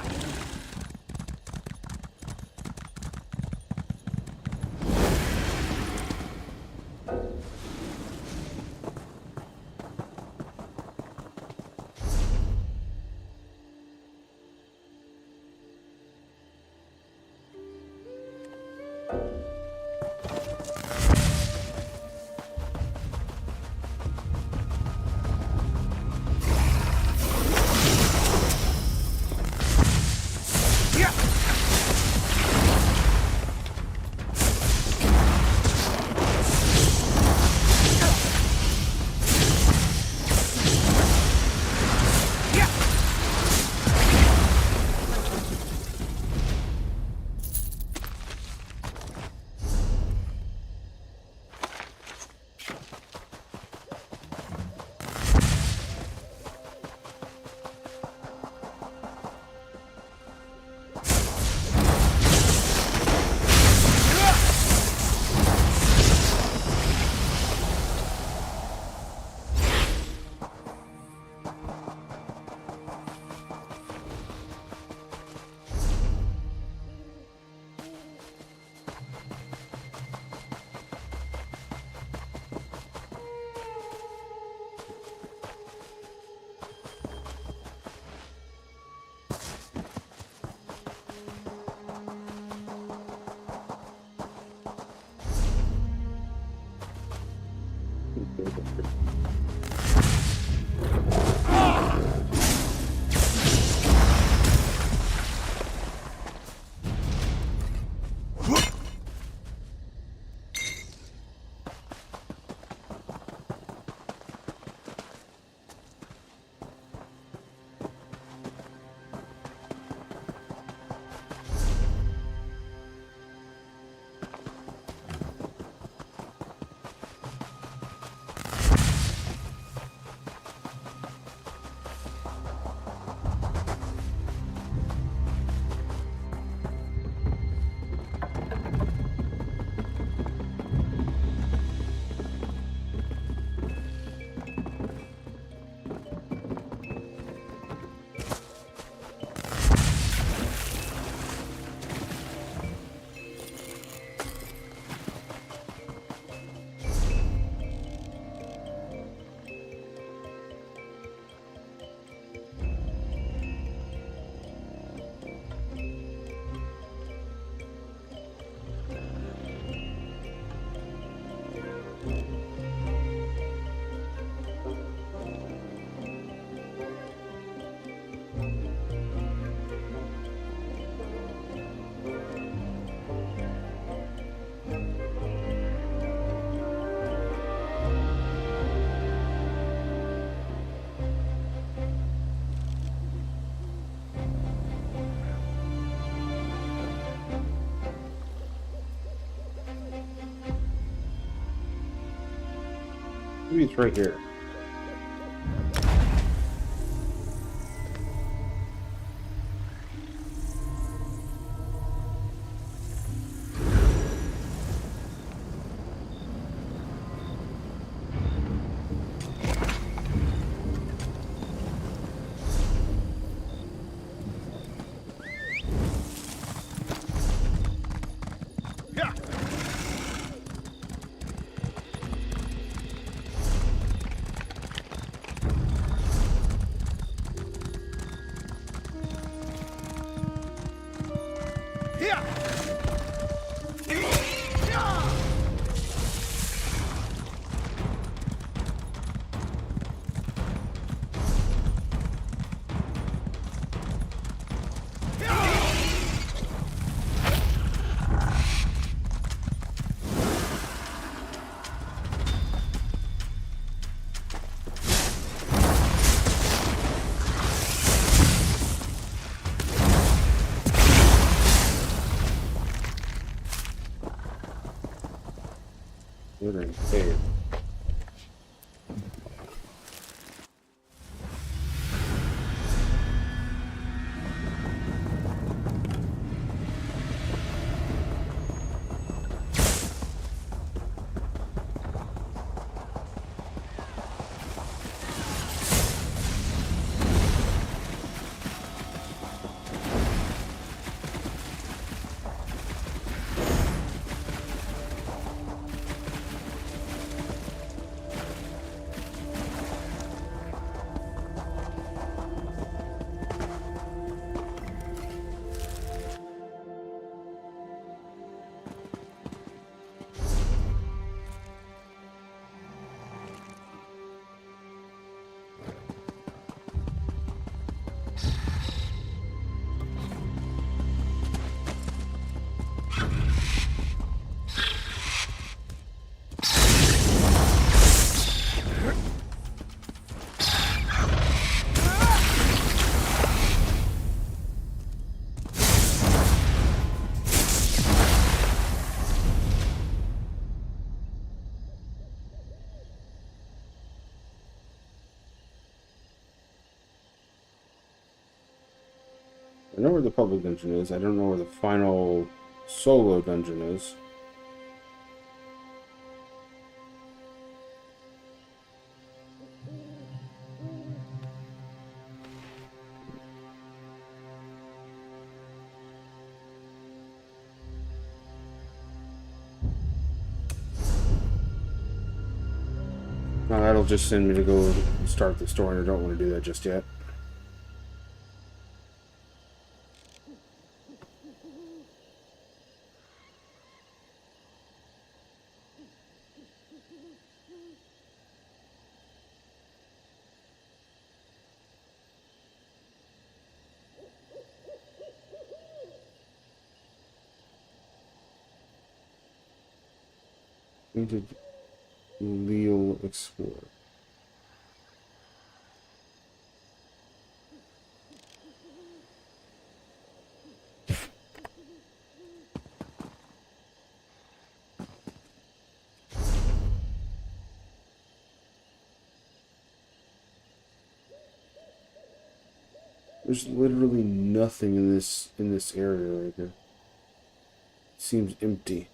Maybe it's right here. Glittering cave. I know where the public dungeon is. I don't know where the final solo dungeon is. Now that'll just send me to go start the story, and I don't want to do that just yet. Painted Leal Explorer. There's literally nothing in this area right here. It seems empty.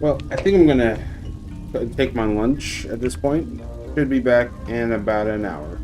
Well, I think I'm gonna take my lunch at this point. Should be back in about an hour.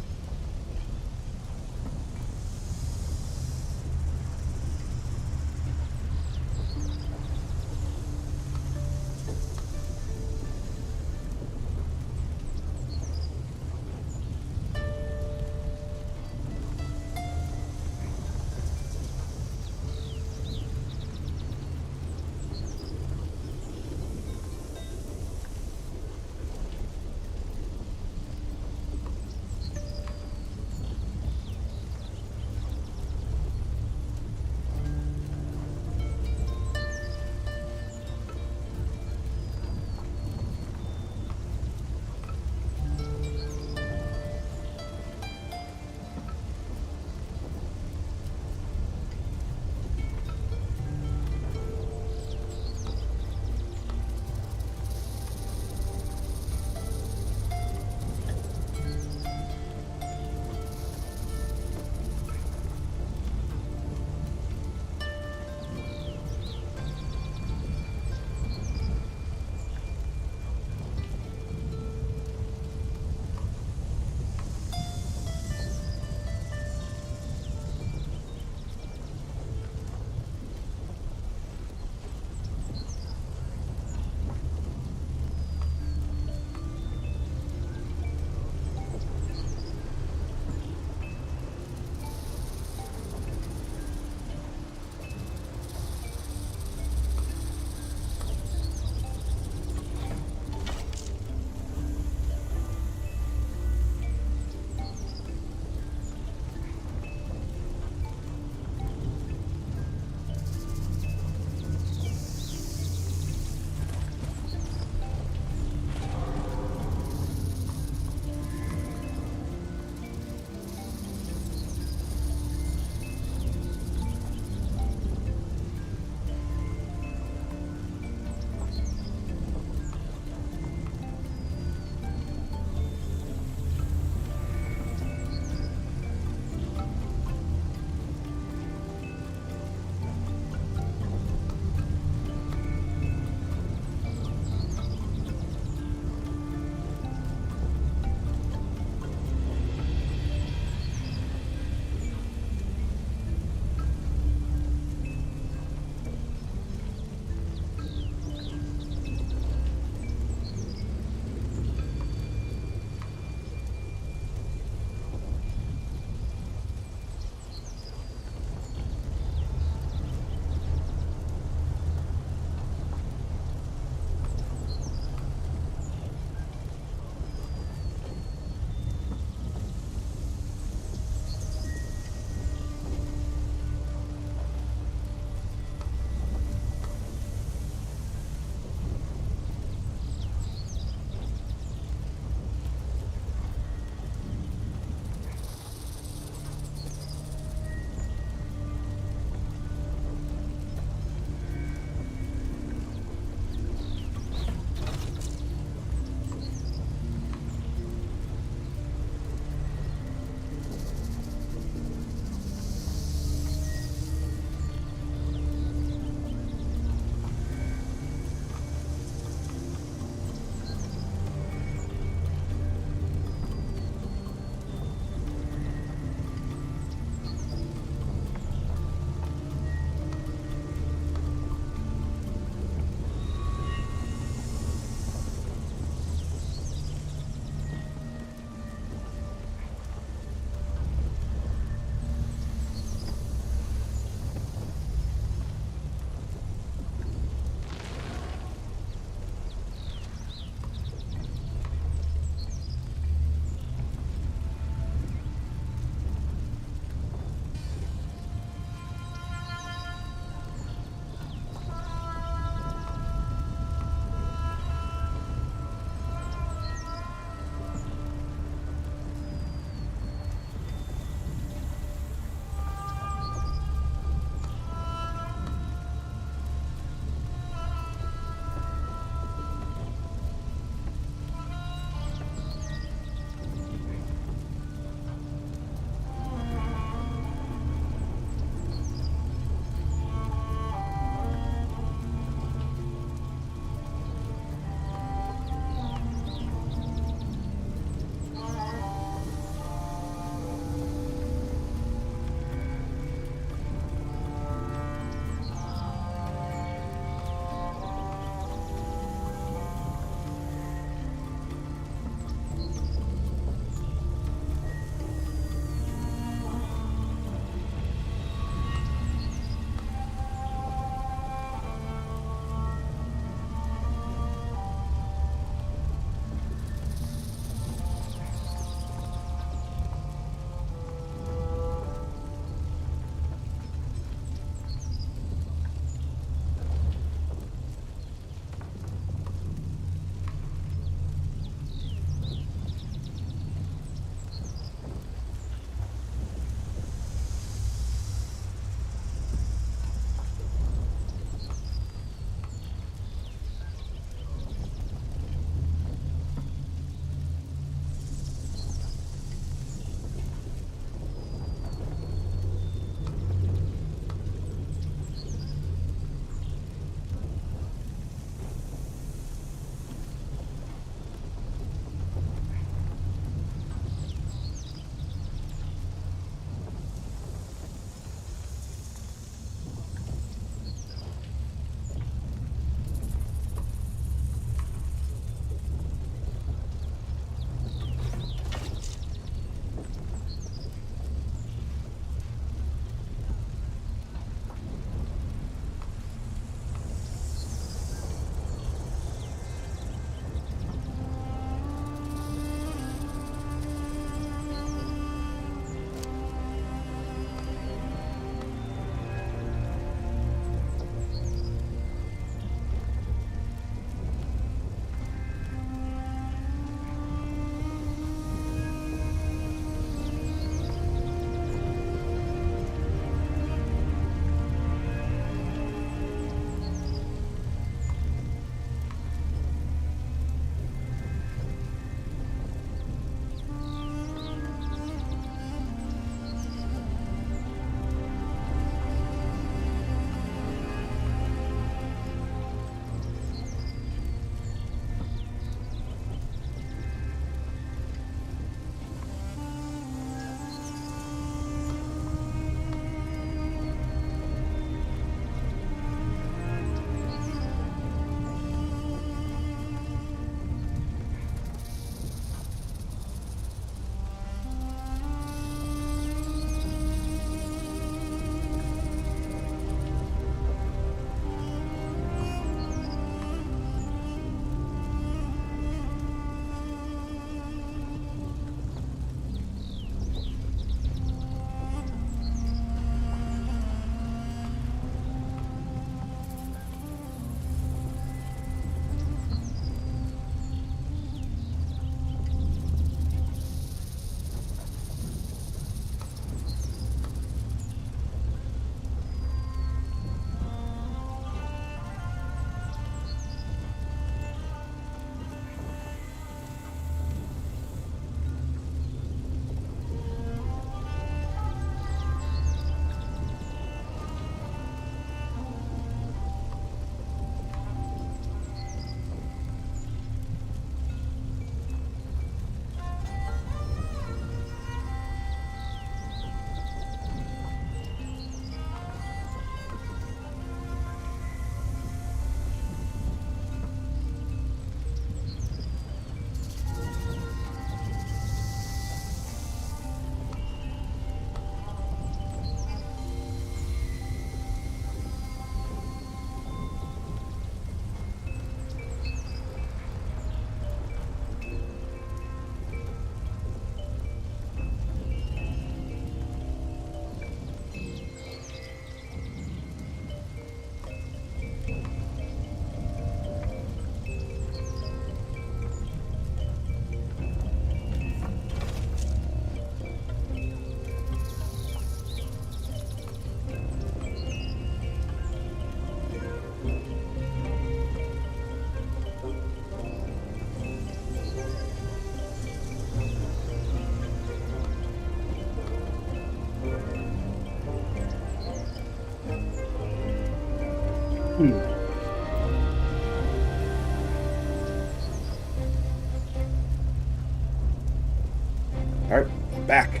Alright, back.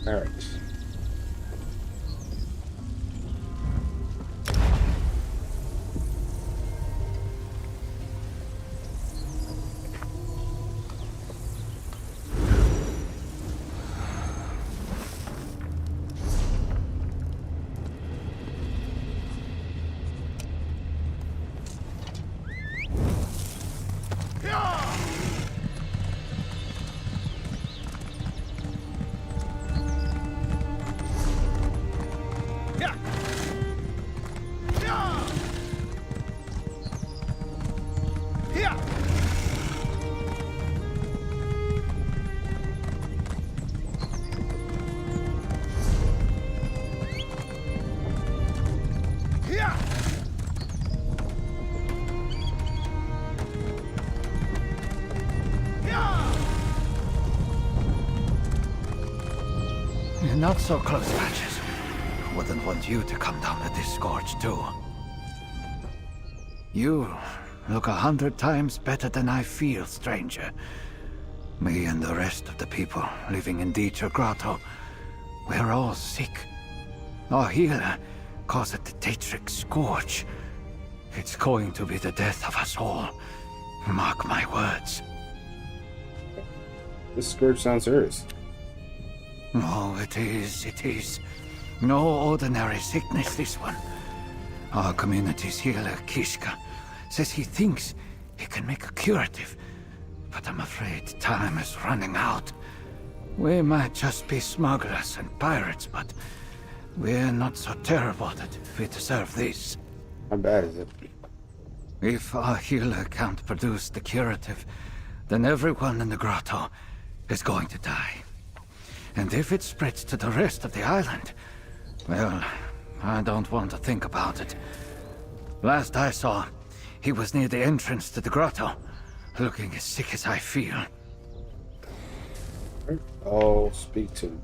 Alright. Not so close, Patches. Wouldn't want you to come down to this scourge, too. You look 100 times better than I feel, stranger. Me and the rest of the people living in Deetra Grotto, we're all sick. Our healer calls it the Daedric Scourge. It's going to be the death of us all. Mark my words. This scourge sounds serious. Oh, it is. No ordinary sickness, this one. Our community's healer, Kishka, says he thinks he can make a curative, but I'm afraid time is running out. We might just be smugglers and pirates, but we're not so terrible that we deserve this. How bad is it? If our healer can't produce the curative, then everyone in the grotto is going to die. And if it spreads to the rest of the island, well, I don't want to think about it. Last I saw, he was near the entrance to the grotto, looking as sick as I feel. I'll speak to him.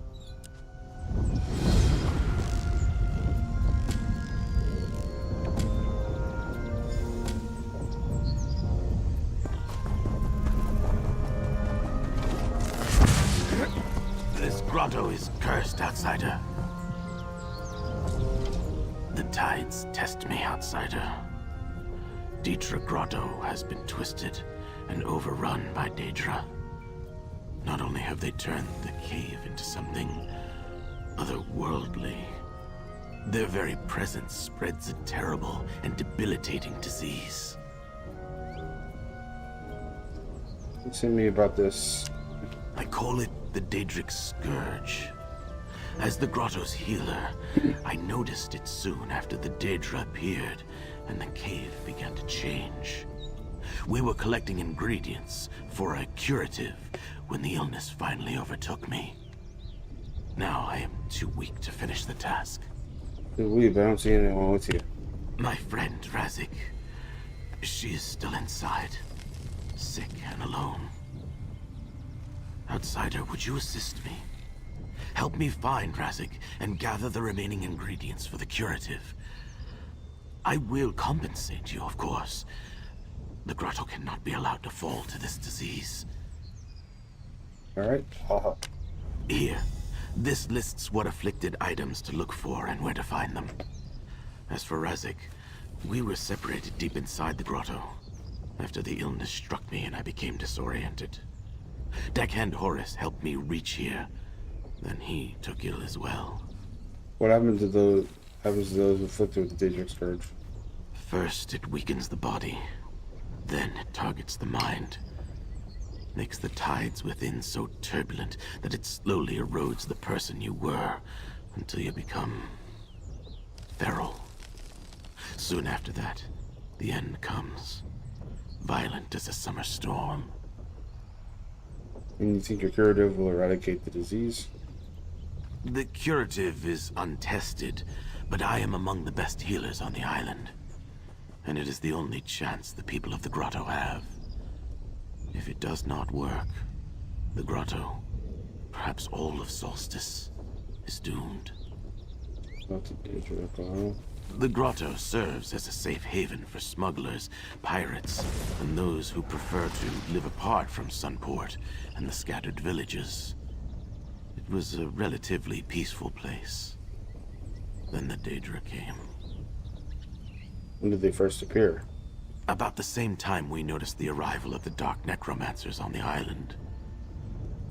This grotto is cursed, outsider. The tides test me, outsider. Deetra Grotto has been twisted and overrun by Daedra. Not only have they turned the cave into something otherworldly, their very presence spreads a terrible and debilitating disease. Tell me about this. I call it the Daedric Scourge. As the grotto's healer, I noticed it soon after the Daedra appeared and the cave began to change. We were collecting ingredients for a curative when the illness finally overtook me. Now I am too weak to finish the task. Good week, I don't see anyone with you. My friend, Razik. She is still inside, sick and alone. Outsider, would you assist me? Help me find Razik and gather the remaining ingredients for the curative. I will compensate you, of course. The grotto cannot be allowed to fall to this disease. Alright, Here, this lists what afflicted items to look for and where to find them. As for Razik, we were separated deep inside the grotto, after the illness struck me and I became disoriented. Deckhand Horus helped me reach here. Then he took ill as well. What happened to those afflicted with the Daedric Scourge? First, it weakens the body. Then it targets the mind. Makes the tides within so turbulent that it slowly erodes the person you were until you become feral. Soon after that, the end comes. Violent as a summer storm. And you think your curative will eradicate the disease? The curative is untested, but I am among the best healers on the island. And it is the only chance the people of the grotto have. If it does not work, the grotto, perhaps all of Solstice, is doomed. That's a Deetra Grotto. The grotto serves as a safe haven for smugglers, pirates, and those who prefer to live apart from Sunport and the scattered villages. It was a relatively peaceful place. Then the Daedra came. When did they first appear? About the same time we noticed the arrival of the dark necromancers on the island.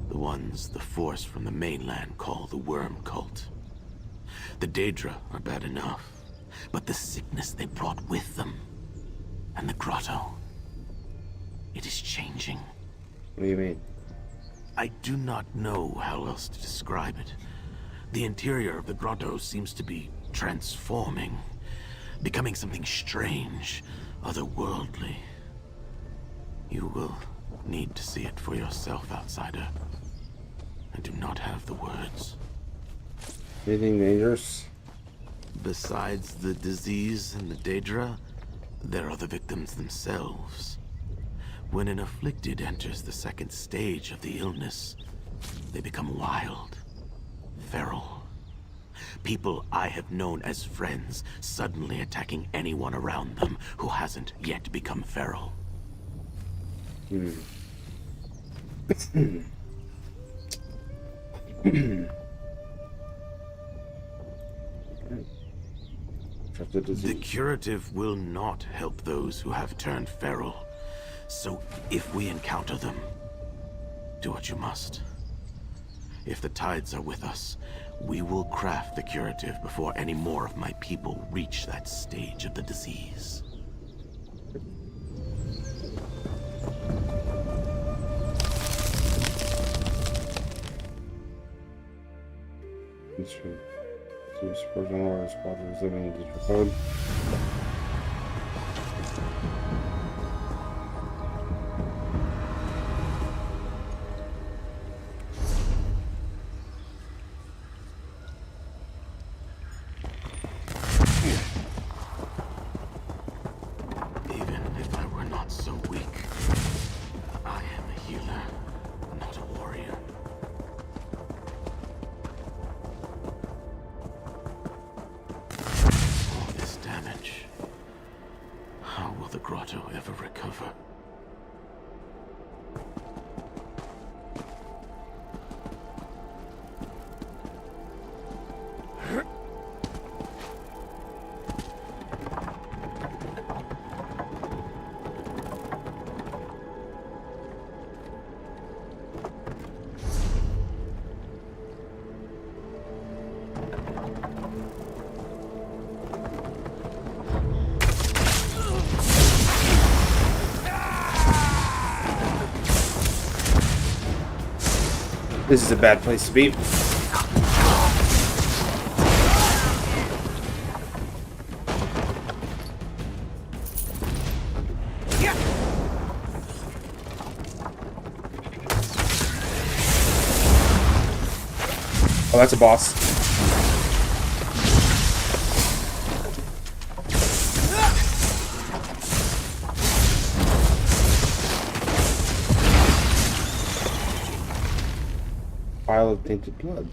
The ones the force from the mainland call the Worm Cult. The Daedra are bad enough, but the sickness they brought with them, and the grotto, it is changing. What do you mean? I do not know how else to describe it. The interior of the grotto seems to be transforming, becoming something strange, otherworldly. You will need to see it for yourself, outsider. I do not have the words. Anything dangerous? Besides the disease and the Daedra, there are the victims themselves. When an afflicted enters the second stage of the illness, they become wild, feral. People I have known as friends suddenly attacking anyone around them who hasn't yet become feral. The curative will not help those who have turned feral. So if we encounter them, do what you must. If the tides are with us, we will craft the curative before any more of my people reach that stage of the disease. Living in Deetra Code. Even if I were not so weak, I am a healer, not a warrior. All this damage. How will the grotto ever recover? This is a bad place to be. Oh, that's a boss. Vial of tainted blood.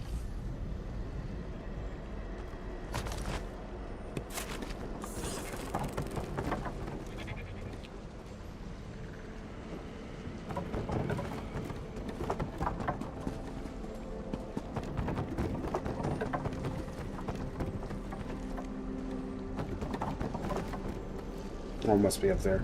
Oh, it must be up there.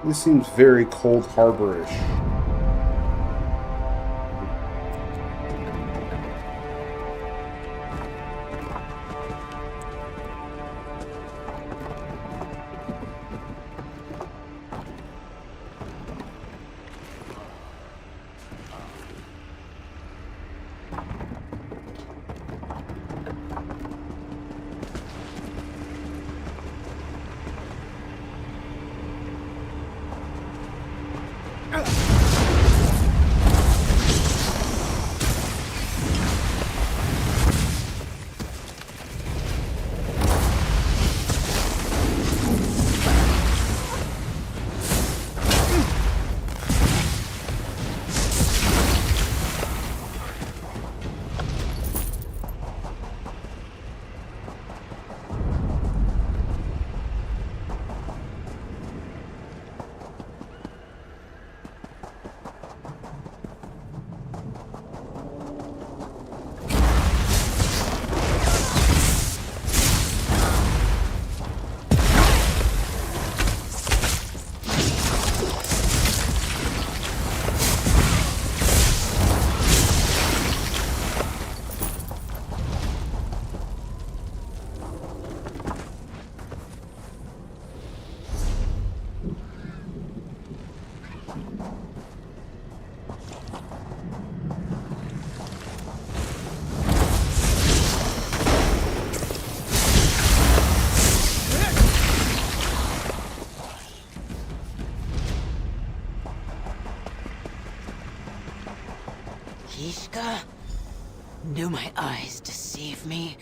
This seems very Cold Harbor-ish. Kishka? Do my eyes deceive me?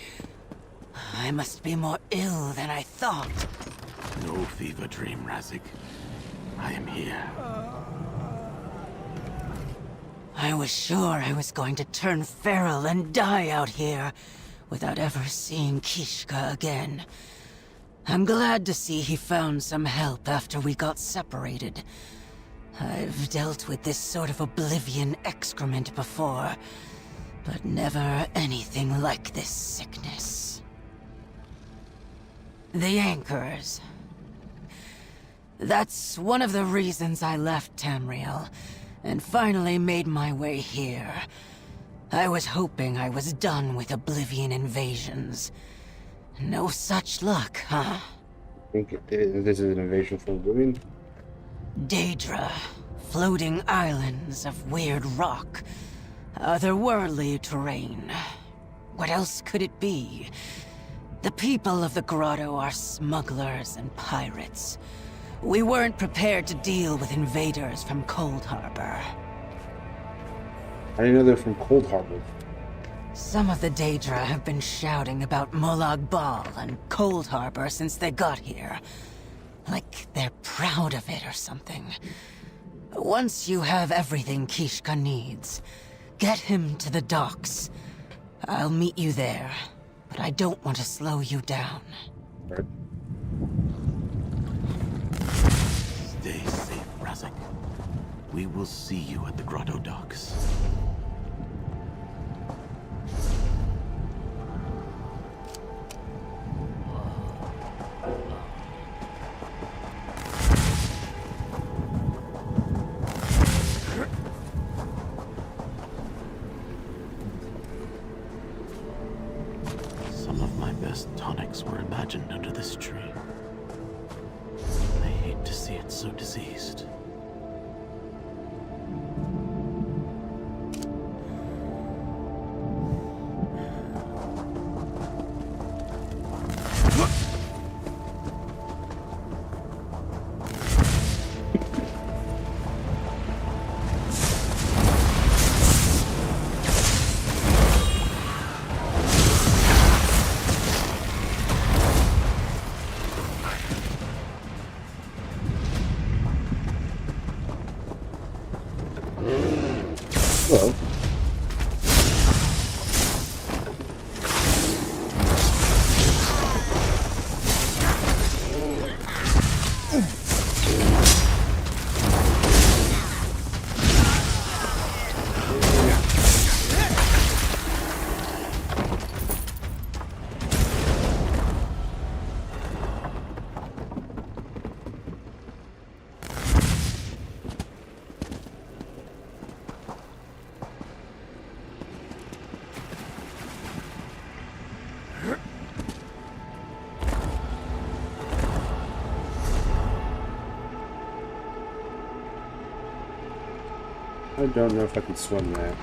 I must be more ill than I thought. No fever dream, Razik. I am here. I was sure I was going to turn feral and die out here without ever seeing Kishka again. I'm glad to see he found some help after we got separated. I've dealt with this sort of oblivion excrement before, but never anything like this sickness. The anchors. That's one of the reasons I left Tamriel, and finally made my way here. I was hoping I was done with Oblivion invasions. No such luck, huh? I think this is an invasion from Oblivion. Deetra, floating islands of weird rock, otherworldly terrain. What else could it be? The people of the grotto are smugglers and pirates. We weren't prepared to deal with invaders from Cold Harbor. I didn't know they're from Cold Harbor. Some of the Deetra have been shouting about Molag Bal and Cold Harbor since they got here. Like they're proud of it or something. Once you have everything Kishka needs, get him to the docks. I'll meet you there, but I don't want to slow you down. Right. Stay safe, Razik. We will see you at the Grotto Docks. Some of my best tonics were imagined under this tree. I hate to see it so diseased. Hello. I don't know if I can swim that.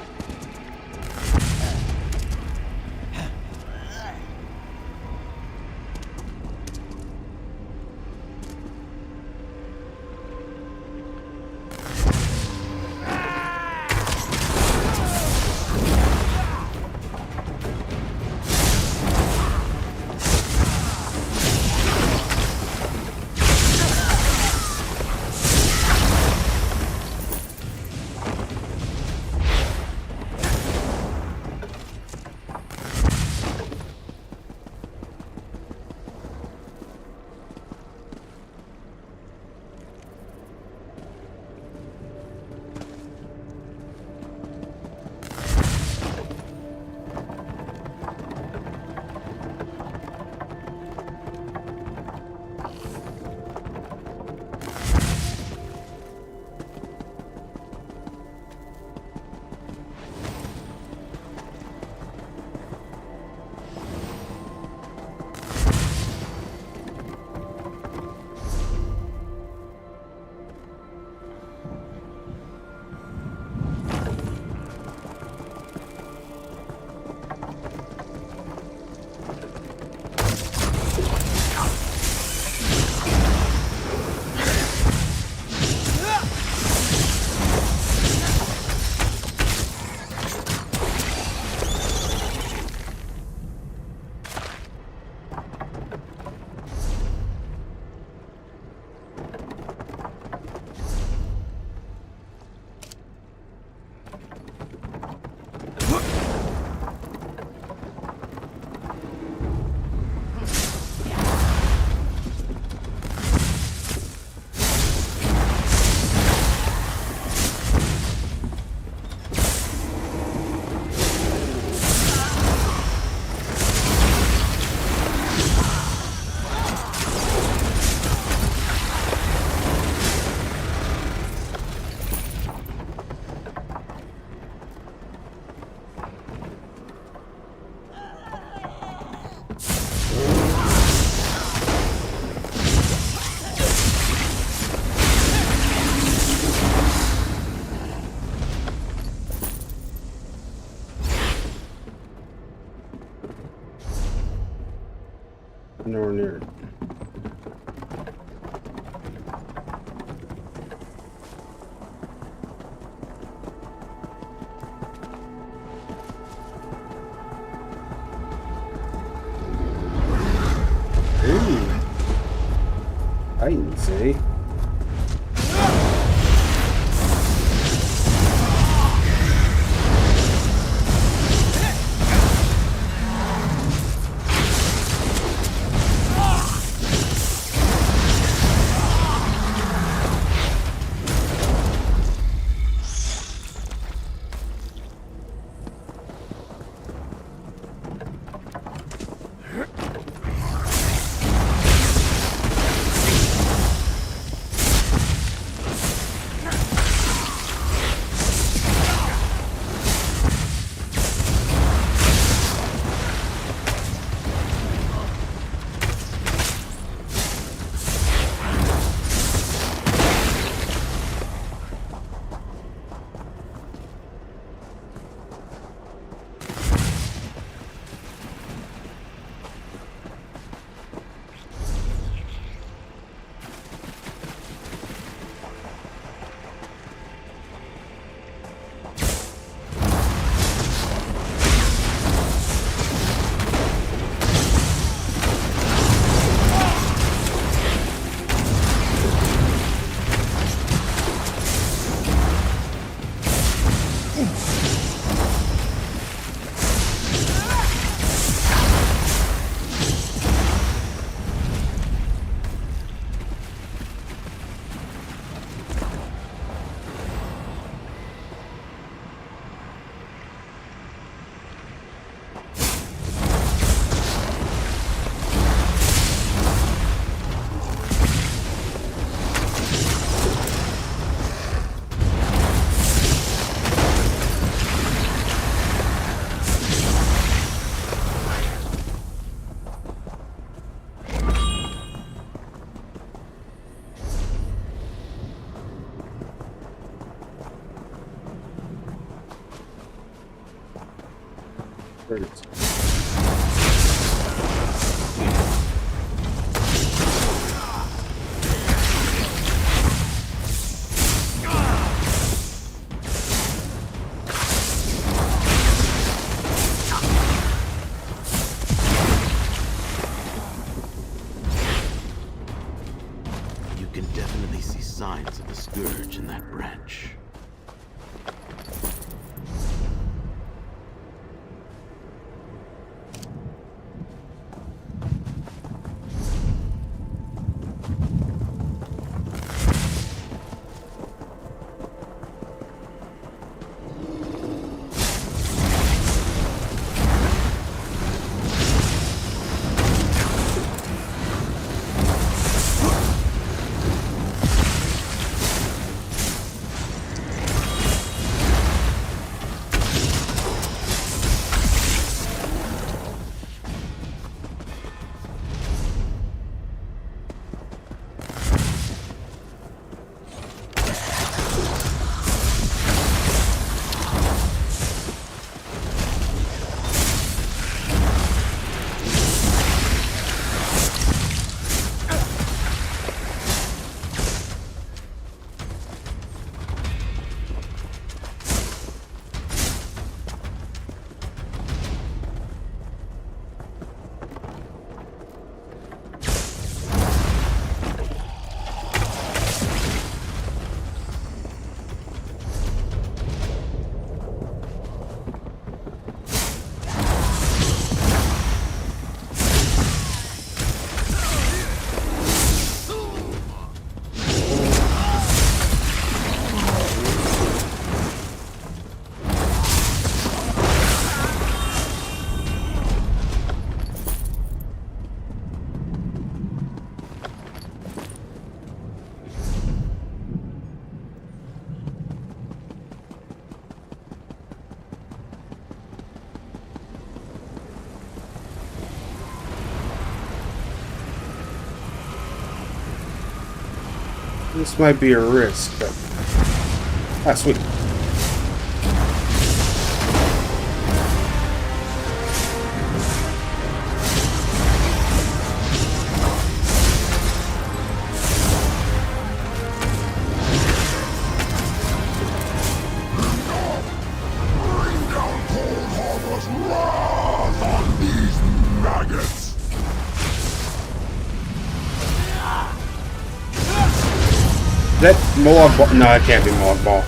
here? Ooh. I didn't say. You can definitely see signs of a scourge in that branch. This might be a risk, but... Ah, sweet. that Moloch Ball? No, it can't be Moloch Ball.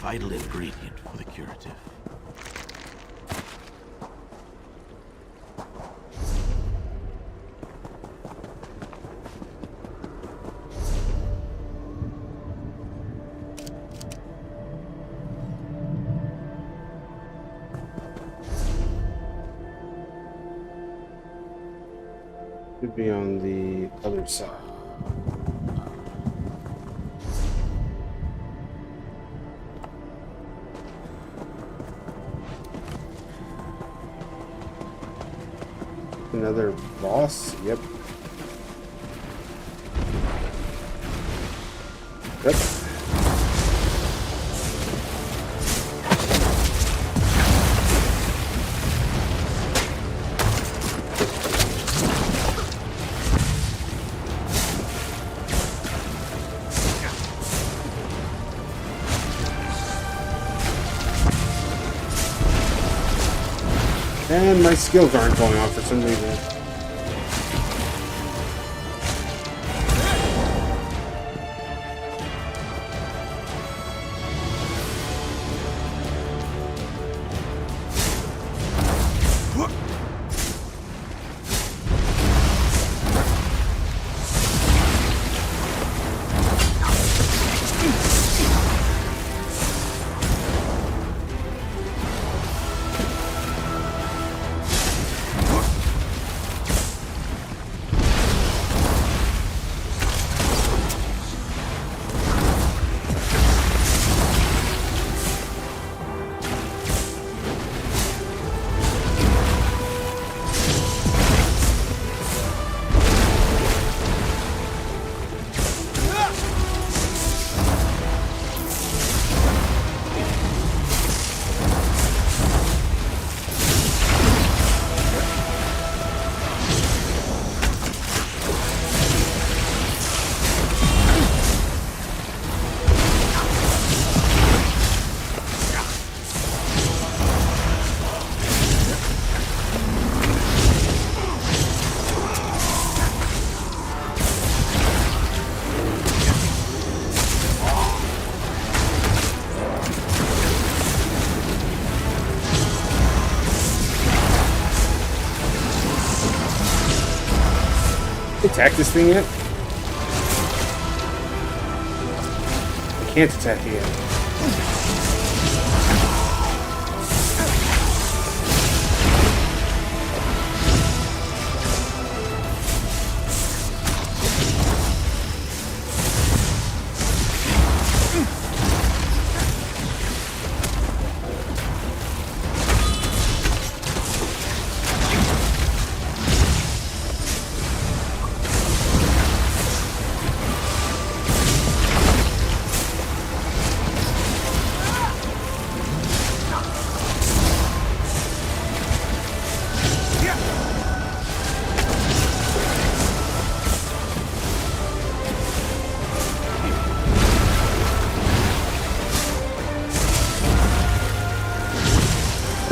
Vital ingredient for the curative. Should be on the other side. Another boss? Yep. Yep. And my skills aren't going off for some reason. Attack this thing yet? I can't attack it yet.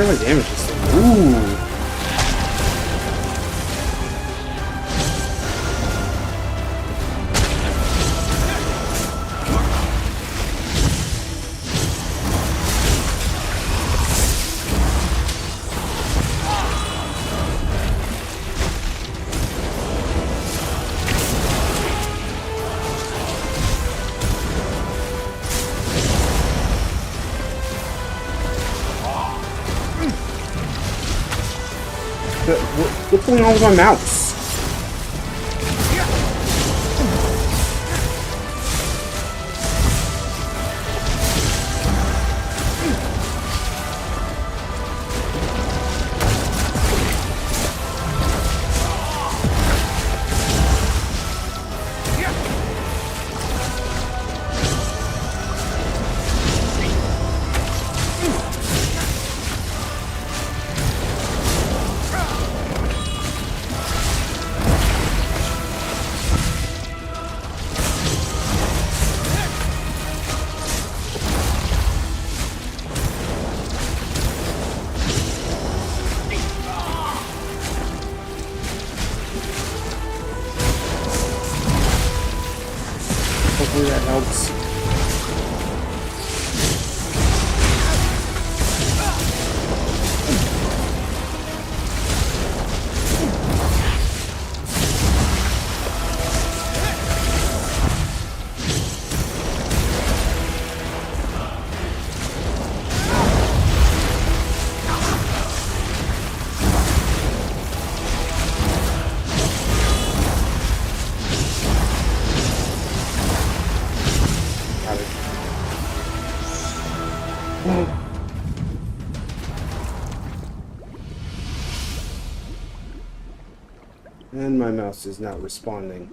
can I damage this thing? Ooh. What's going on with my mouse? Hopefully that helps. And my mouse is not responding.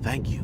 Thank you.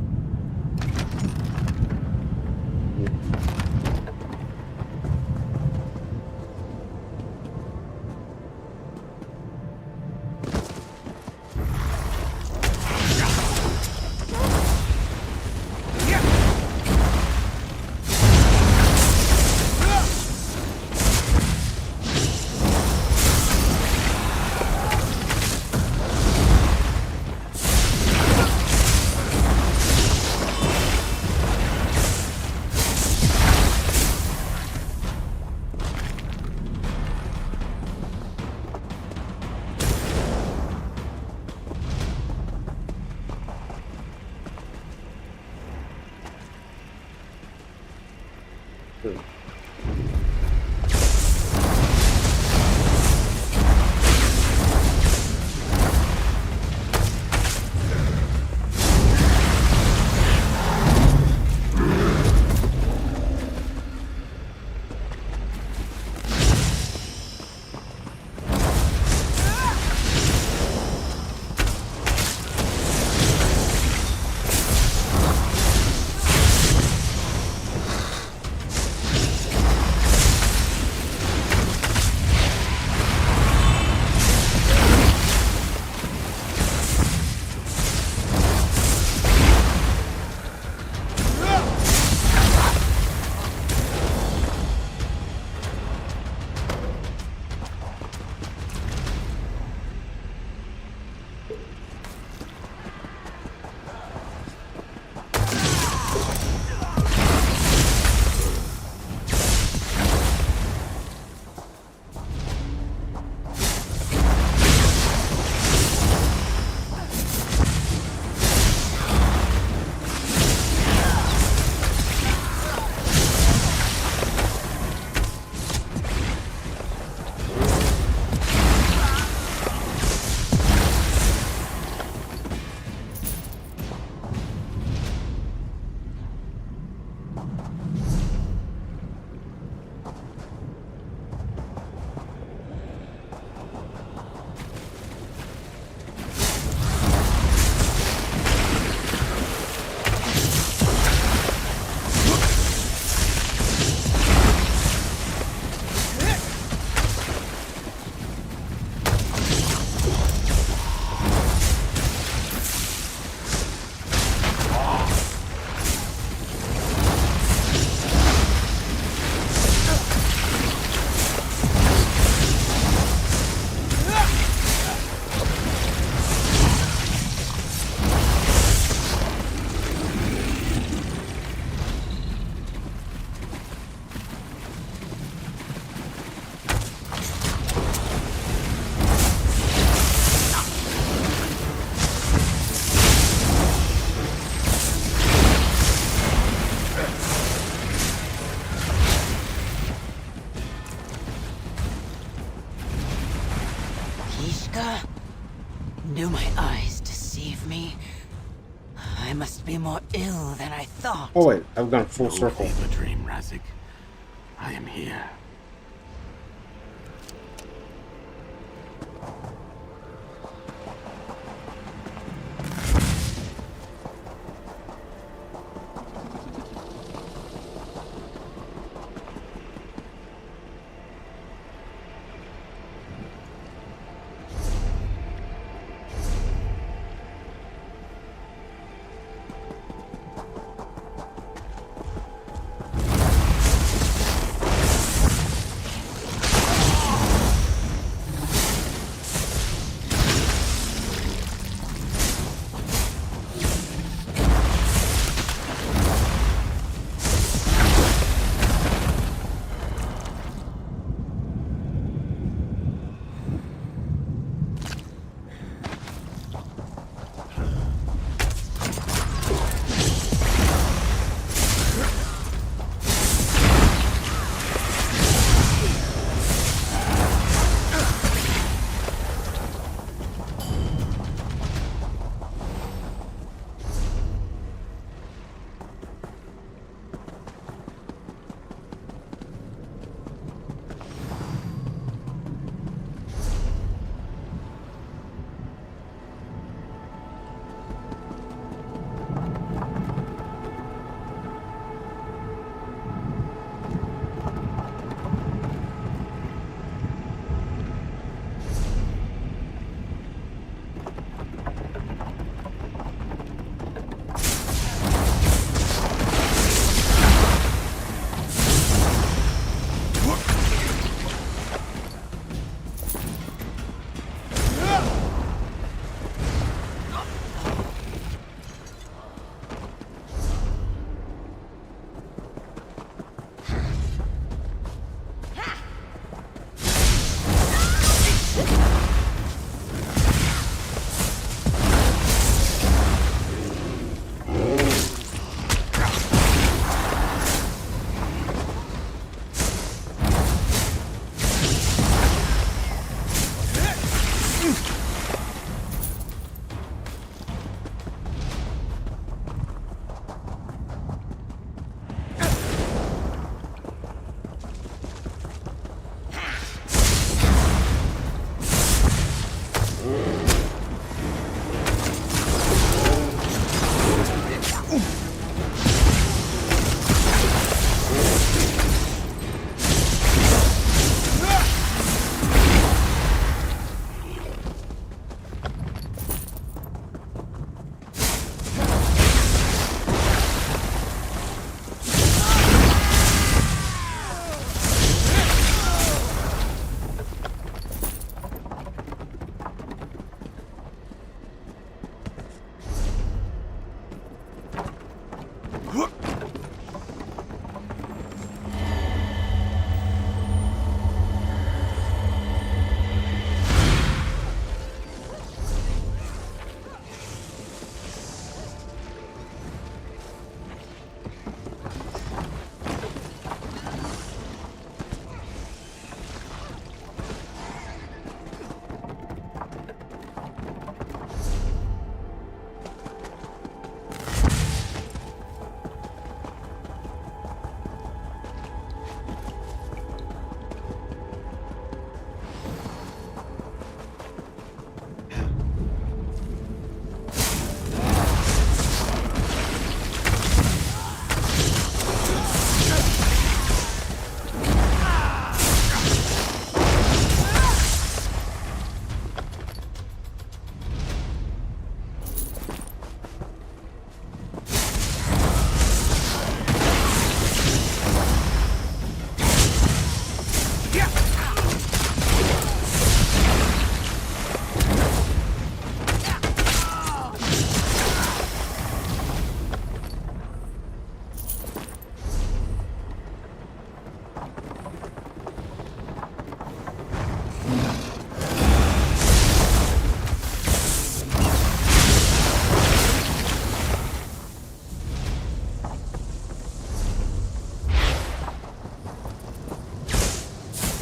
eyes deceive me? I must be more ill than I thought. Oh wait, I've gone full circle. A dream, Razik. I am here.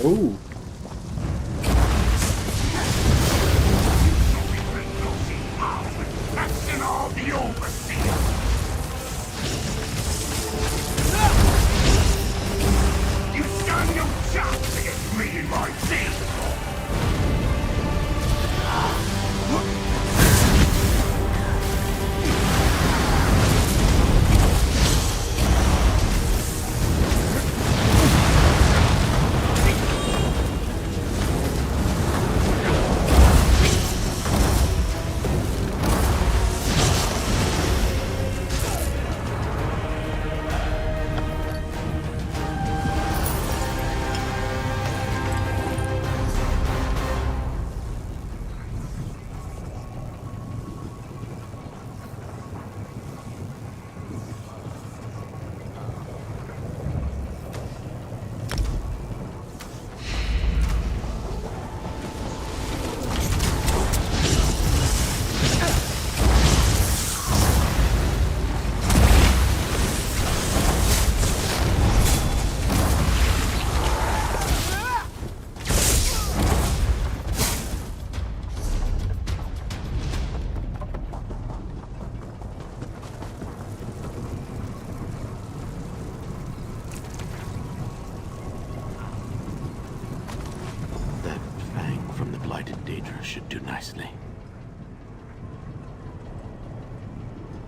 Ooh.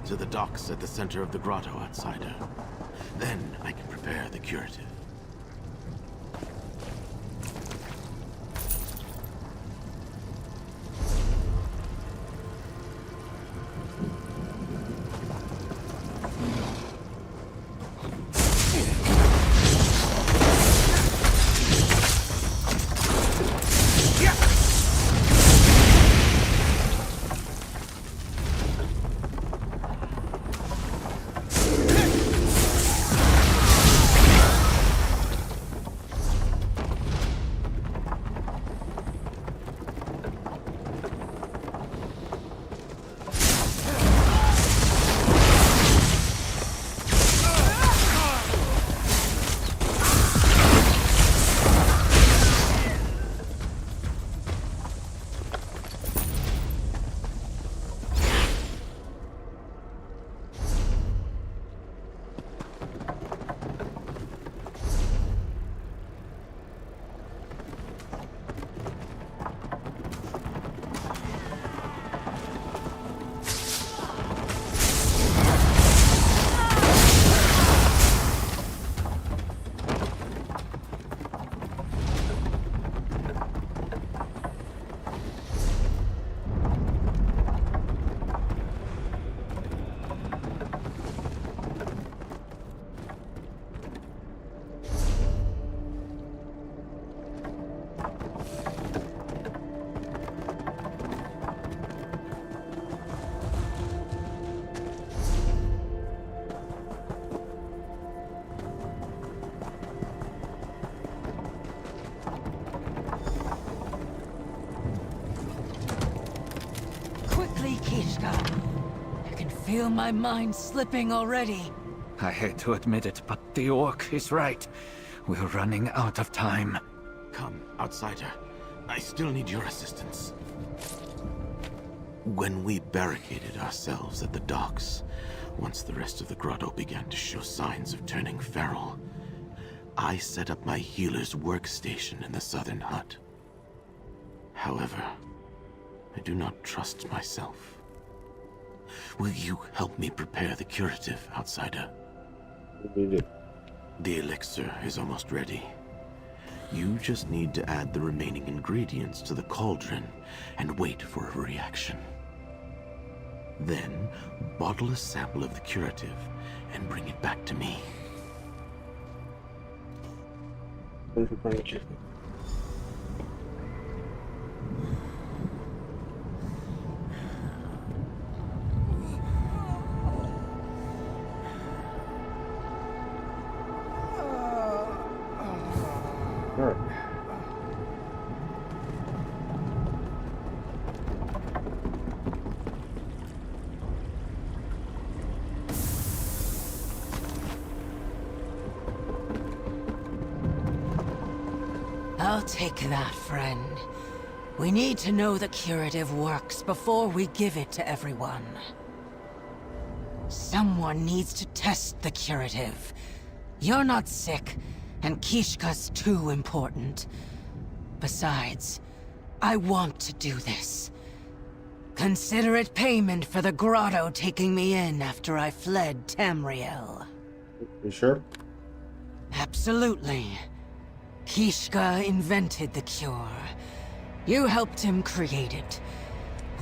to the docks at the center of the grotto, outsider. Then I can prepare the curative. I can feel my mind slipping already. I hate to admit it, but the orc is right. We're running out of time. Come, outsider. I still need your assistance. When we barricaded ourselves at the docks, once the rest of the grotto began to show signs of turning feral, I set up my healer's workstation in the southern hut. However, I do not trust myself. Will you help me prepare the curative, outsider? The elixir is almost ready. You just need to add the remaining ingredients to the cauldron and wait for a reaction. Then, bottle a sample of the curative and bring it back to me. I'll take that, friend. We need to know the curative works before we give it to everyone. Someone needs to test the curative. You're not sick, and Kishka's too important. Besides, I want to do this. Consider it payment for the grotto taking me in after I fled Tamriel. You sure? Absolutely. Kishka invented the cure. You helped him create it.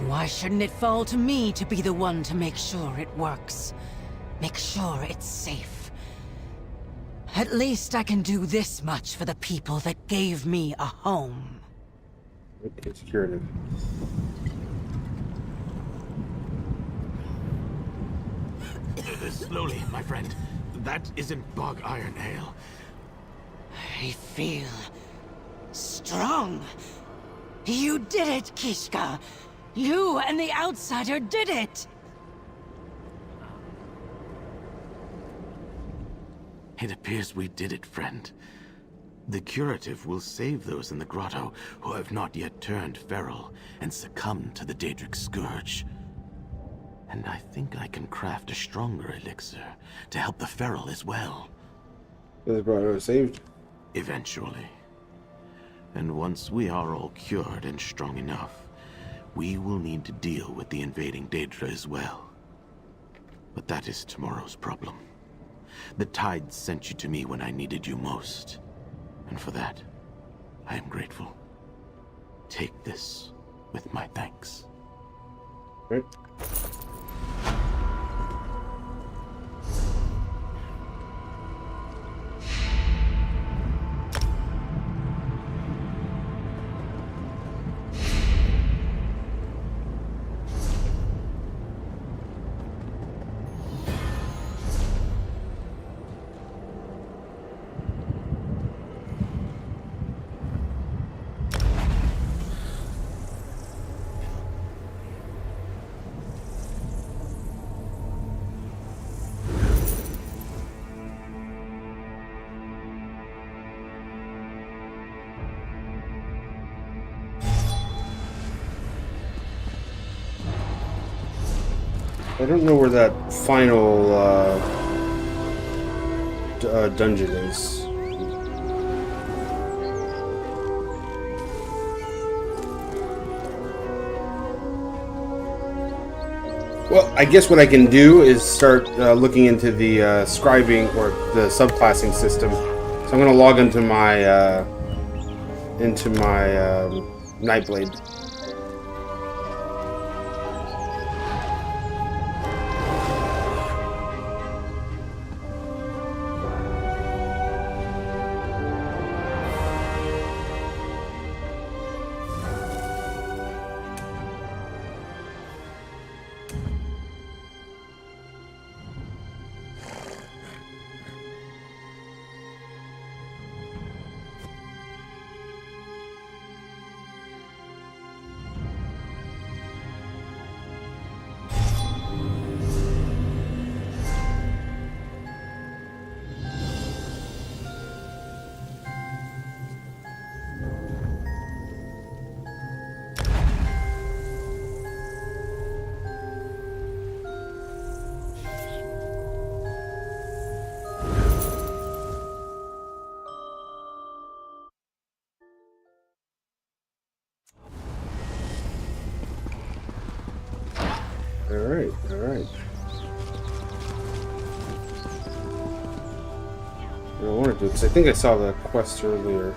Why shouldn't it fall to me to be the one to make sure it works? Make sure it's safe. At least I can do this much for the people that gave me a home. It's curative. Slowly, my friend. That isn't bog iron ale. I feel strong. You did it, Kishka. You and the outsider did it. It appears we did it, friend. The curative will save those in the grotto who have not yet turned feral and succumbed to the Daedric Scourge. And I think I can craft a stronger elixir to help the feral as well. The grotto is saved? Eventually. And once we are all cured and strong enough, we will need to deal with the invading Daedra as well. But that is tomorrow's problem. The Tide sent you to me when I needed you most. And for that, I am grateful. Take this with my thanks. Right. I don't know where that final dungeon is. Well, I guess what I can do is start looking into the scribing or the subclassing system. So I'm going to log into my Nightblade. Alright. I want to do because I think I saw the quest earlier.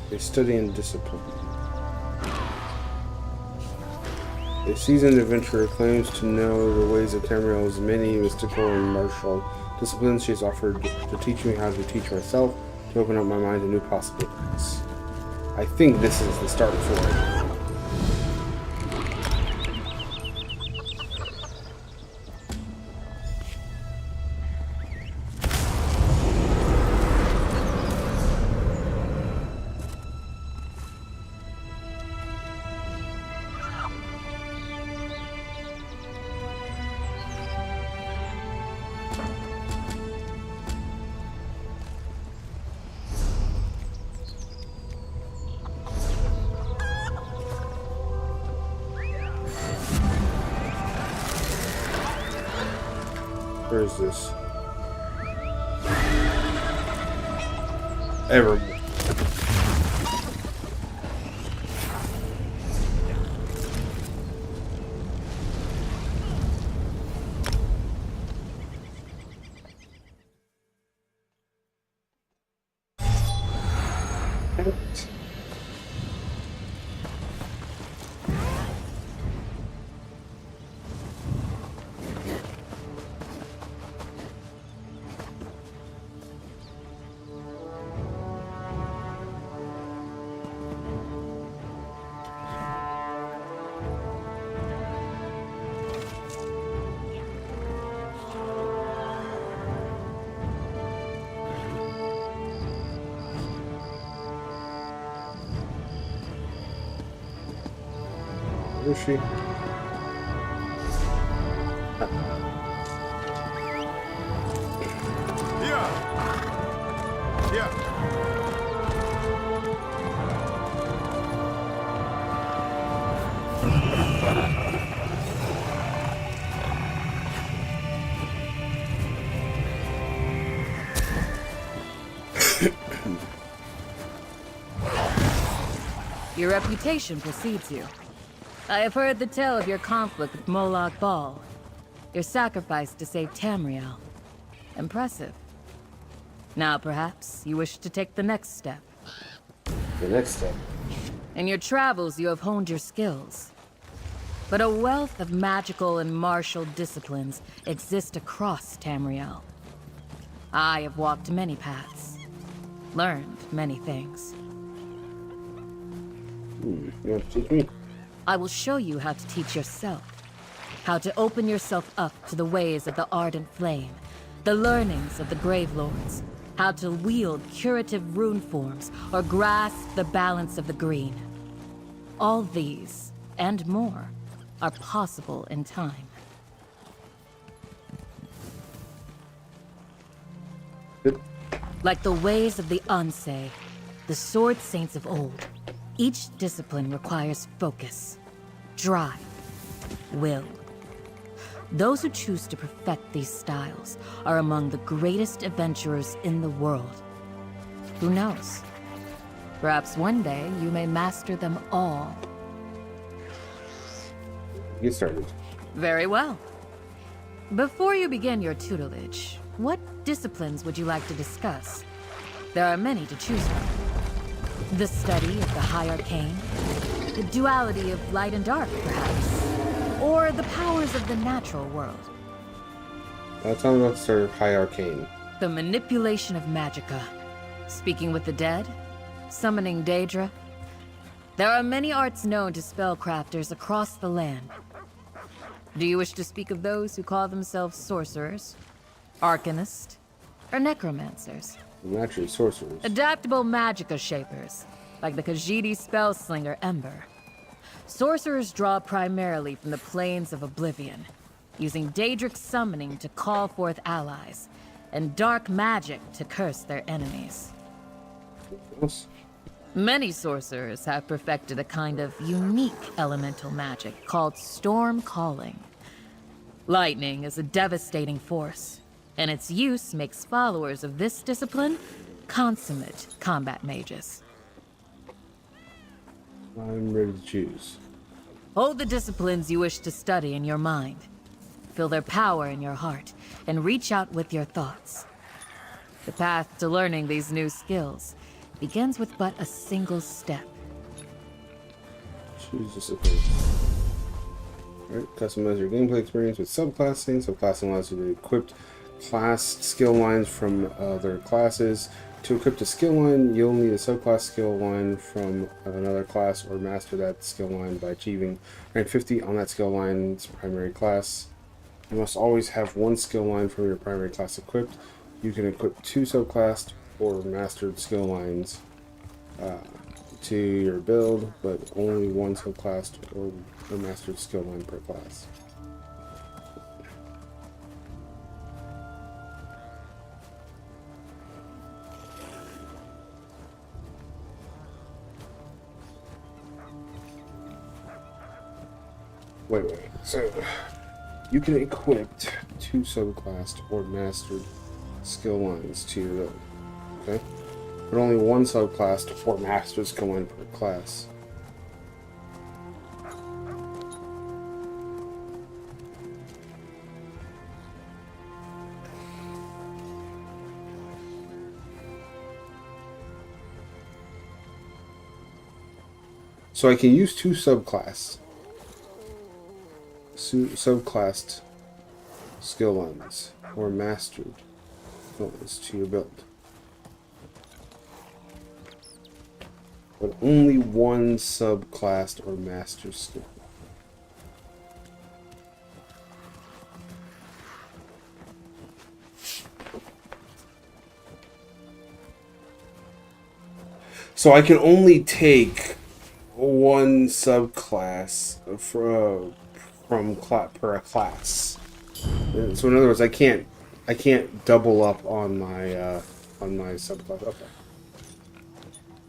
They study and discipline. A seasoned adventurer claims to know the ways of Tamriel's many mystical and martial disciplines. She has offered to teach me how to teach myself, to open up my mind to new possibilities. I think this is the start for it. Where is this? Evermore. Where is she? Yeah. Your reputation precedes you. I have heard the tale of your conflict with Moloch Ball. Your sacrifice to save Tamriel. Impressive. Now perhaps you wish to take the next step. The next step? In your travels, you have honed your skills. But a wealth of magical and martial disciplines exist across Tamriel. I have walked many paths, learned many things. You want to teach me? I will show you how to teach yourself. How to open yourself up to the ways of the Ardent Flame, the learnings of the Grave Lords, how to wield curative rune forms or grasp the balance of the green. All these, and more, are possible in time. Like the ways of the Unsay, the Sword Saints of old, each discipline requires focus, drive, will. Those who choose to perfect these styles are among the greatest adventurers in the world. Who knows? Perhaps one day you may master them all. Get started. Very well. Before you begin your tutelage, what disciplines would you like to discuss? There are many to choose from. The study of the high arcane, the duality of light and dark, perhaps, or the powers of the natural world. Tell me about sort of high arcane. The manipulation of magicka, speaking with the dead, summoning Deetra. There are many arts known to spellcrafters across the land. Do you wish to speak of those who call themselves sorcerers, arcanists, or necromancers? Naturally, sorcerers. Adaptable magicka shapers, like the Khajiit spellslinger Ember. Sorcerers draw primarily from the planes of oblivion, using Daedric summoning to call forth allies, and dark magic to curse their enemies. Yes. Many sorcerers have perfected a kind of unique elemental magic called Storm Calling. Lightning is a devastating force, and its use makes followers of this discipline consummate combat mages. I'm ready to choose. Hold the disciplines you wish to study in your mind. Feel their power in your heart, and reach out with your thoughts. The path to learning these new skills begins with but a single step. Choose discipline. Alright, customize your gameplay experience with subclassing. Subclassing allows you to equip class skill lines from other classes. To equip a skill line, you'll need a subclass skill line from another class or master that skill line by achieving rank 50 on that skill line's primary class. You must always have one skill line from your primary class equipped. You can equip 2 subclassed or mastered skill lines to your build, but only one subclassed or a mastered skill line per class. Wait. So, you can equip 2 subclassed or mastered skill lines to your build, okay? But only one subclassed or mastered skill line per class. So I can use 2 subclassed skill lines or mastered skill lines to your build, but only one subclassed or master skill. So I can only take one subclass per class. So in other words, I can't double up on my subclass. Okay.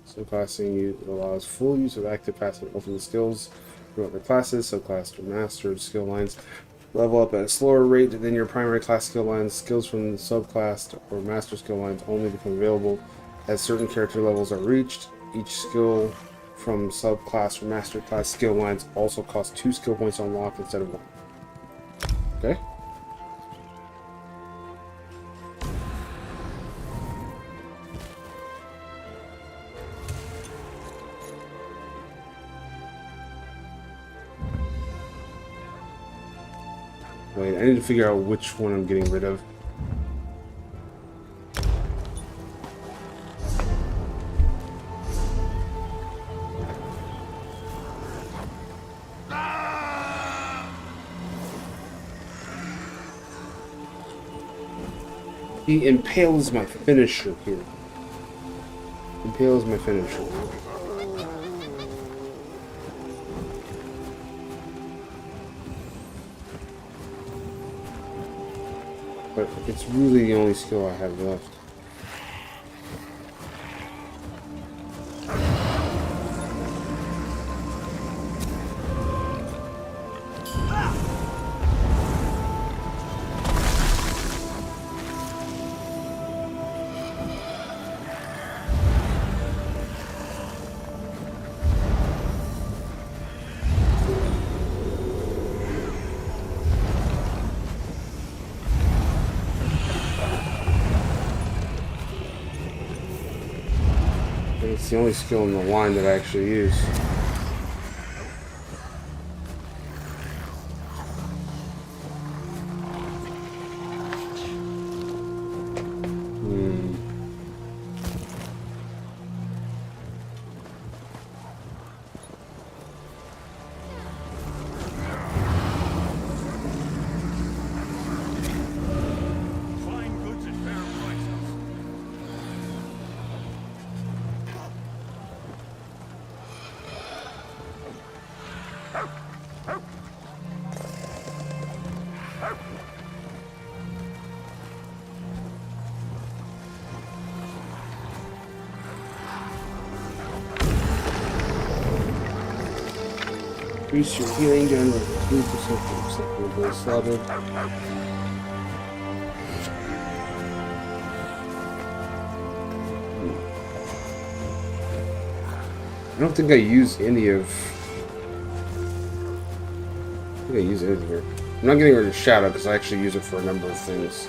Subclassing allows full use of active, passive, ultimate skills from other classes. Subclassed or mastered skill lines level up at a slower rate than your primary class skill lines. Skills from the subclassed or master skill lines only become available as certain character levels are reached. Each skill from subclass or masterclass skill lines also cost 2 skill points to unlock instead of 1. Okay. Wait, I need to figure out which one I'm getting rid of. He impales my finisher here. Impales my finisher. But it's really the only skill I have left. It's the only skill in the line that I actually use. Increase your healing down to 3% from second base level. I don't think I use any of... I think I use it here. I'm not getting rid of Shadow because I actually use it for a number of things.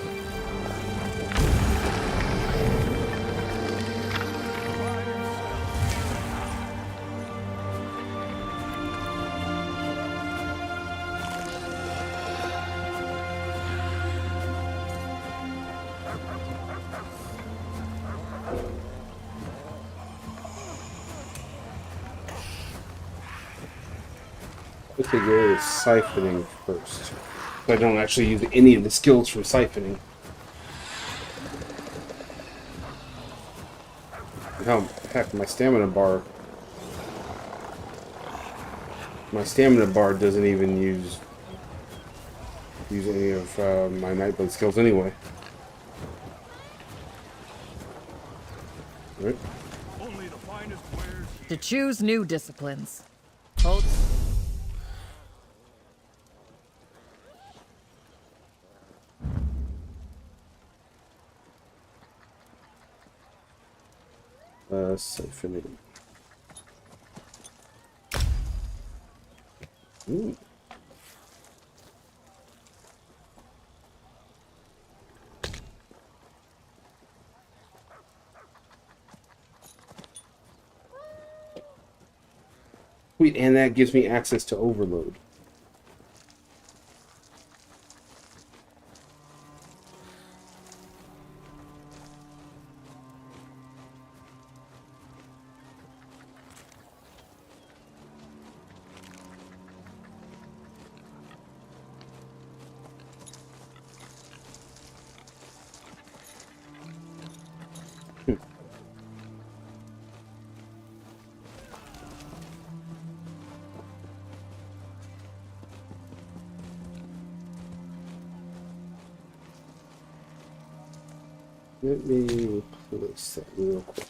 Let's go with siphoning first. I don't actually use any of the skills from siphoning. Oh, heck, my stamina bar doesn't even use any of my Nightblade skills anyway. Right. To choose new disciplines. Hold. Siphoning. Ooh. Sweet, and that gives me access to Overload. Let me replace that real quick.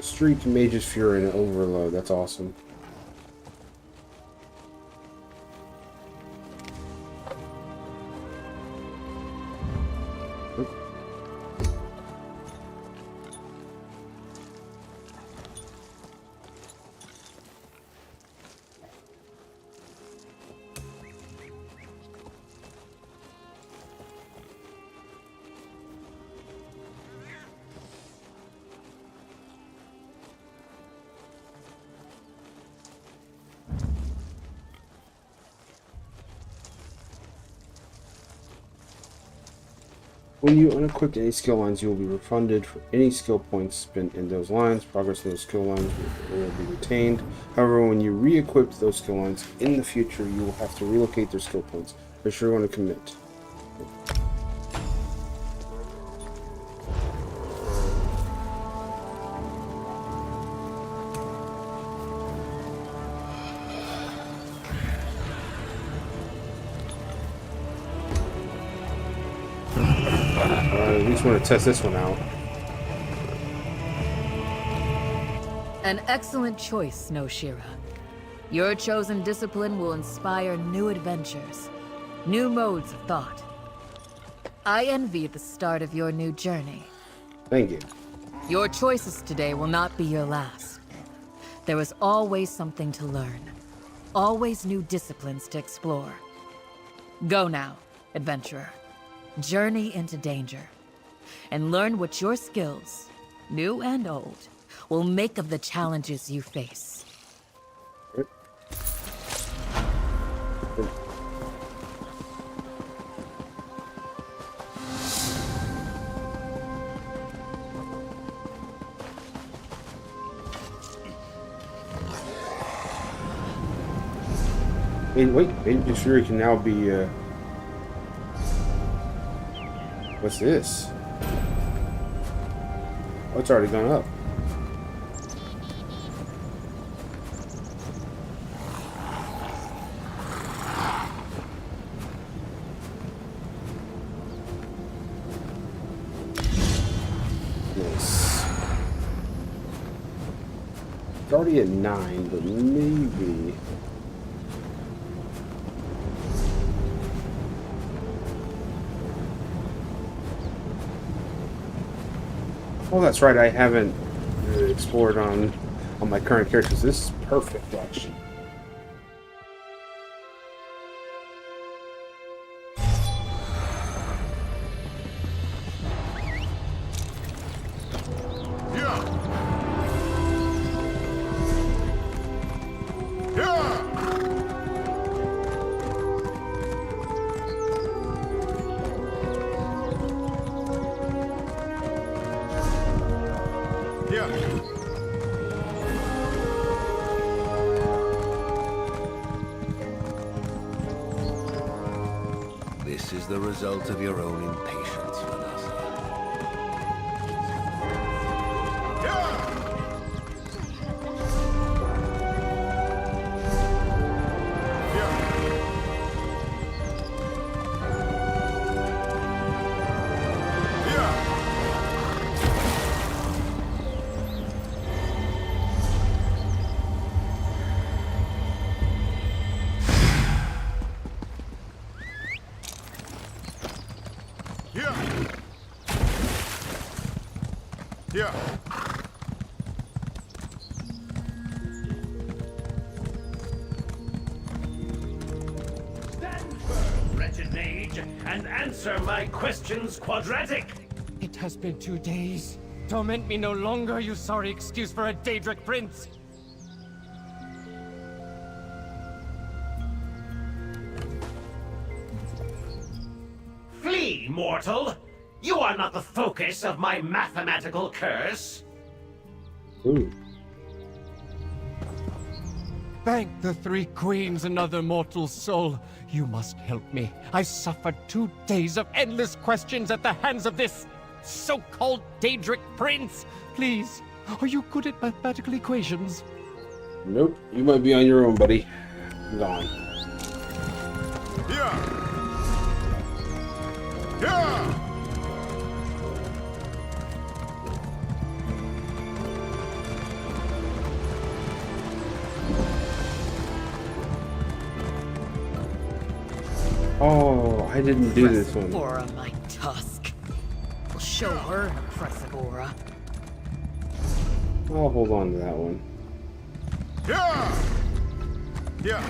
Streak, Mage's Fury, and Overload. That's awesome. When you unequip any skill lines, you will be refunded for any skill points spent in those lines. Progress in those skill lines will be retained. However, when you re-equip those skill lines in the future, you will have to relocate their skill points. Be sure you want to commit. At least want to test this one out. An excellent choice, Snow Shira. Your chosen discipline will inspire new adventures, new modes of thought. I envy the start of your new journey. Thank you. Your choices today will not be your last. There is always something to learn, always new disciplines to explore. Go now, adventurer. Journey into danger, and learn what your skills, new and old, will make of the challenges you face. Wait, Mage's Fury can now be, what's this? Oh, it's already gone up. Nice. It's already at 9, but maybe... Oh, that's right. I haven't really explored on my current characters. This is perfect, actually. This is the result of your own impatience, Vanessa. And answer my questions quadratic. It has been 2 days. Torment me no longer, you sorry excuse for a Daedric prince. Flee, mortal! You are not the focus of my mathematical curse. Ooh. Thank the Three Queens, another mortal soul. You must help me. I've suffered 2 days of endless questions at the hands of this so-called Daedric prince. Please, are you good at mathematical equations? Nope. You might be on your own, buddy. I'm gone. Yeah. Yeah. Oh, I didn't do this one. Aura, my tusk. Will show her an impressive aura. I'll hold on to that one. Yeah! Yeah!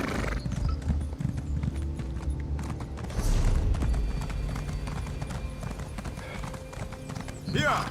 Yeah!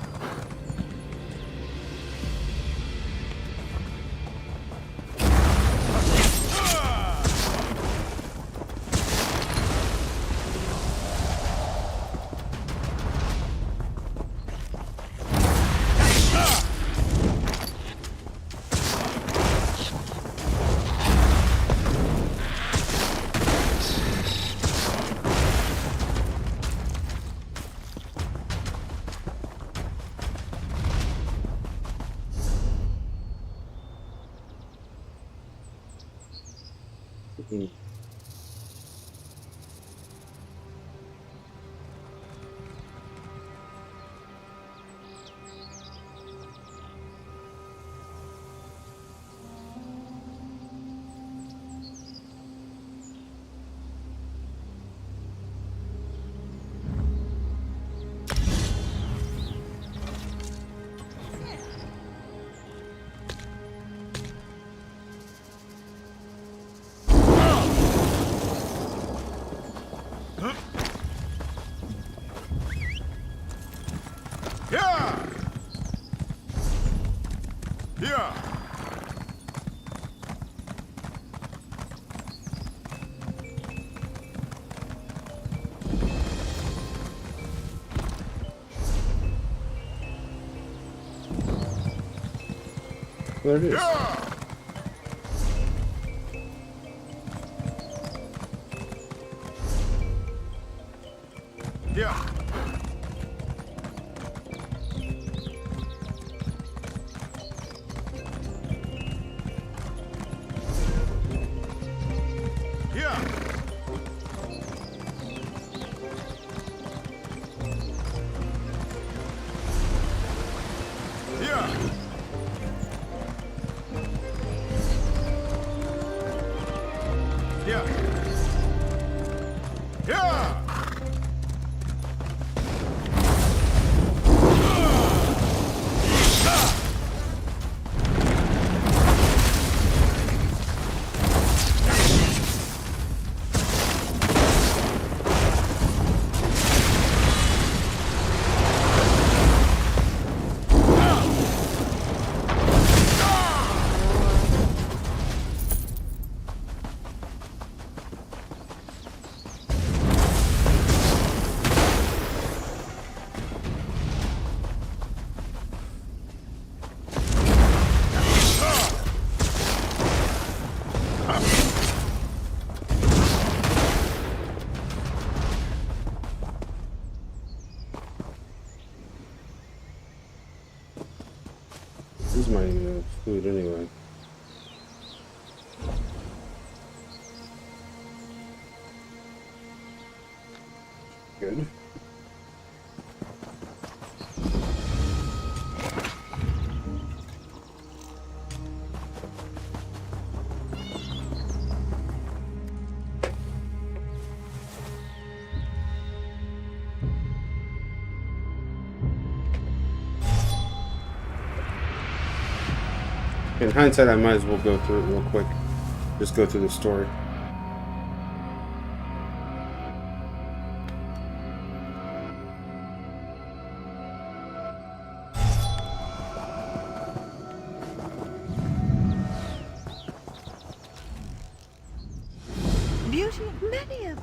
There it is. Yeah. This is my food anyway. Good. In hindsight, I might as well go through it real quick. Just go through the story. Beauty of many of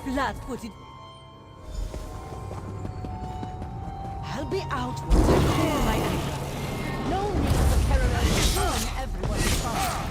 flat-footed. I'll be out once I clear my anger. No need for caramel to ruin everyone's fun.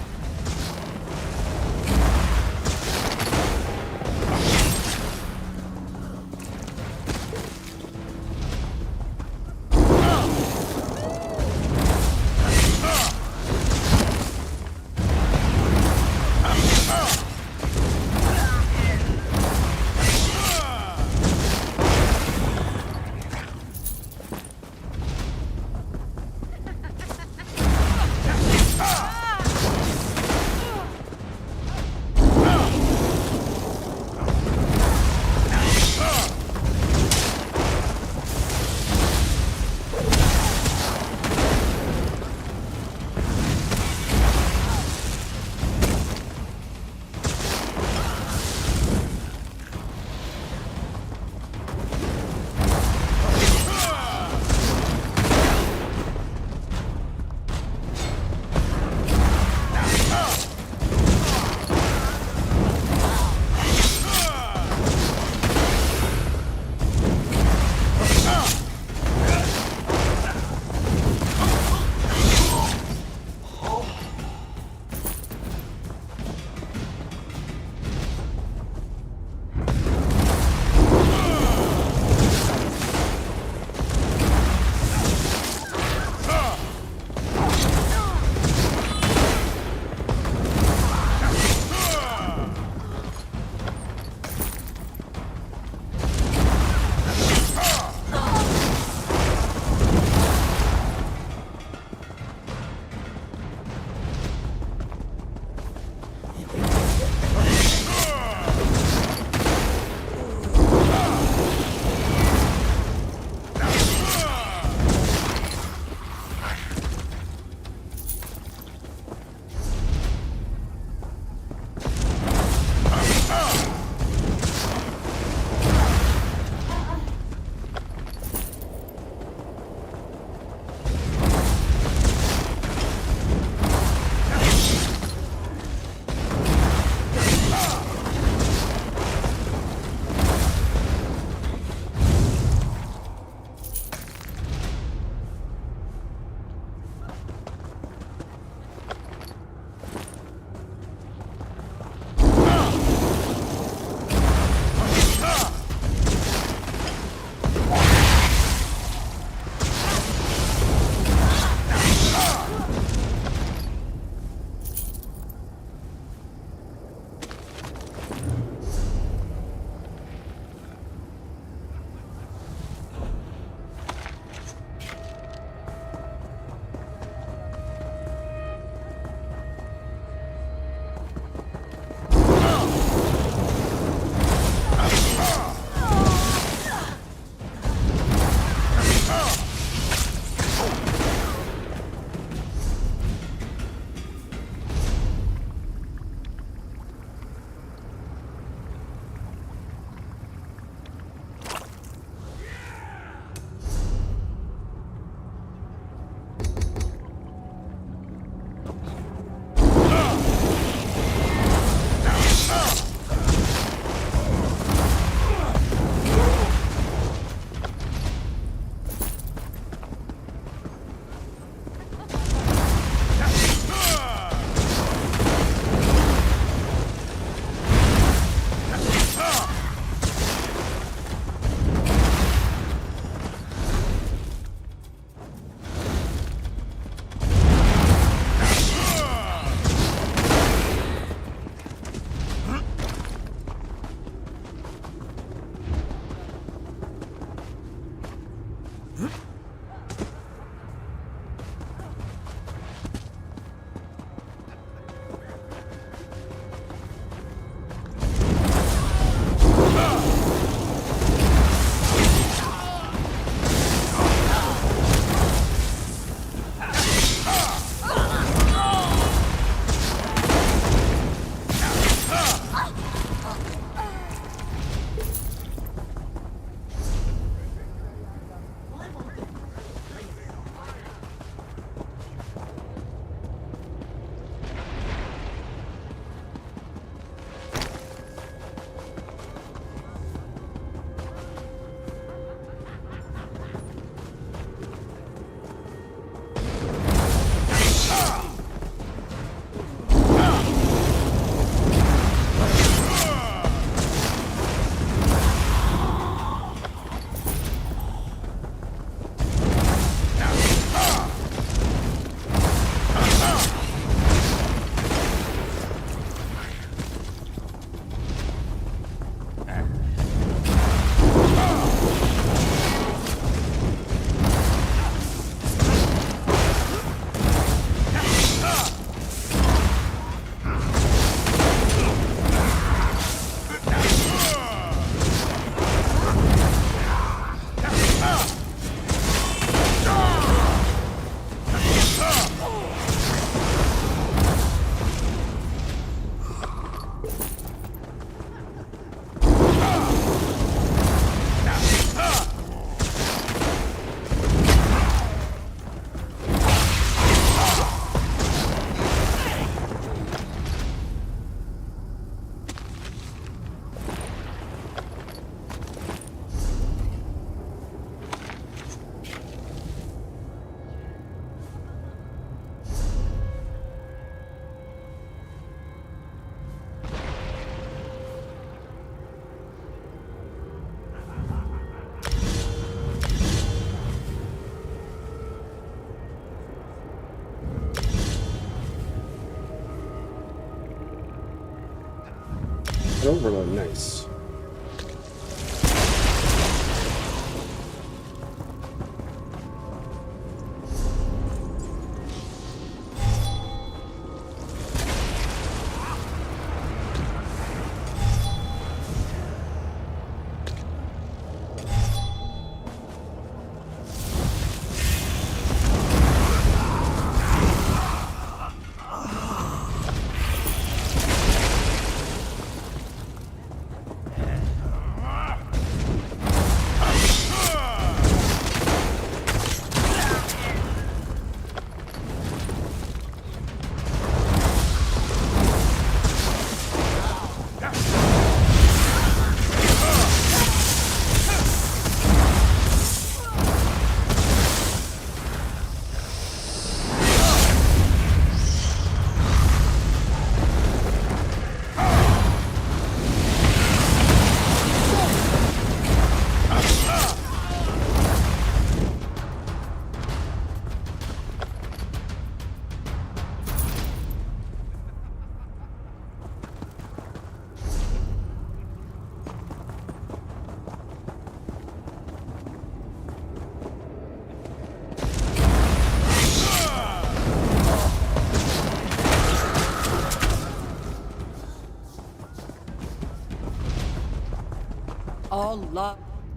overload, nice.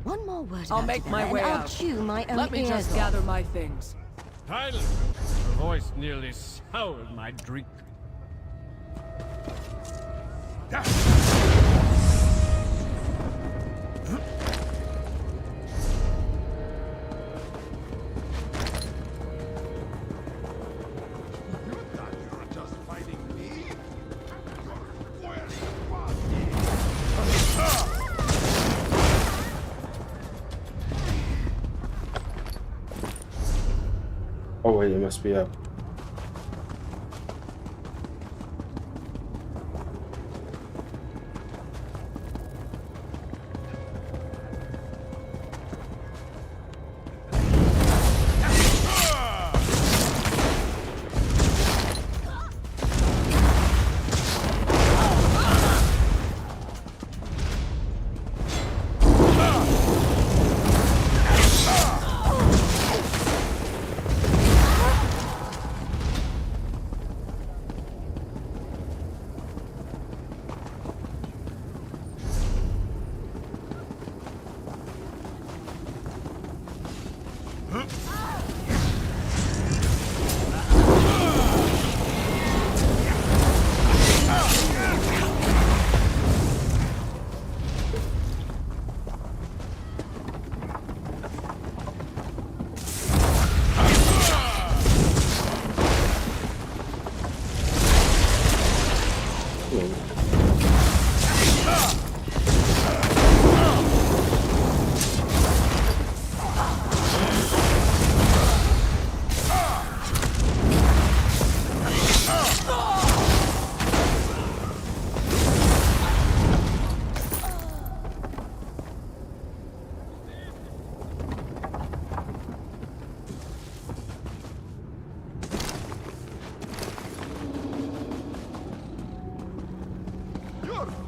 One more word. I'll about make it, my and way I'll out. chew my own Let me ears just off. gather my things. Tyler, her voice nearly soured my drink. Oh wait, it must be up.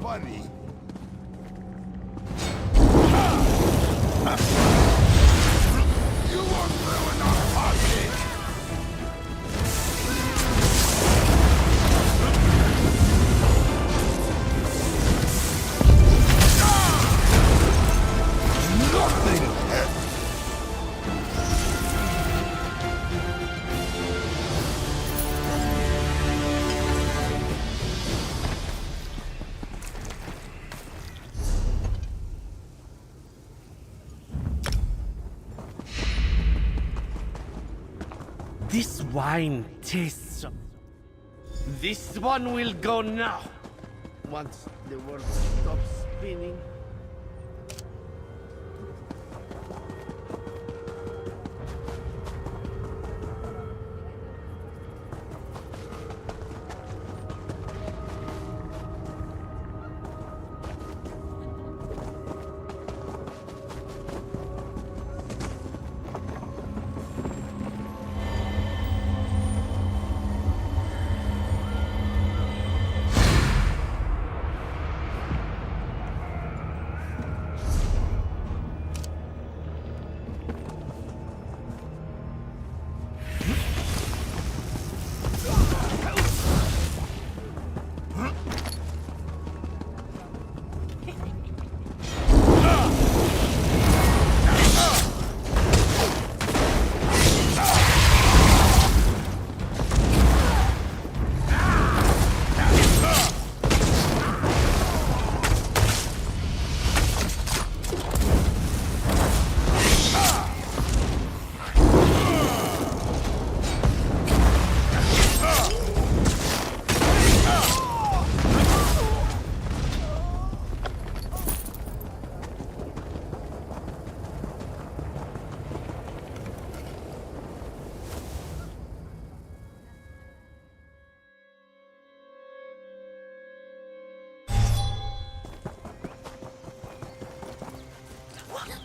funny. You won't ruin our party. Nothing. This wine tastes so... This one will go now. Once the world stops spinning.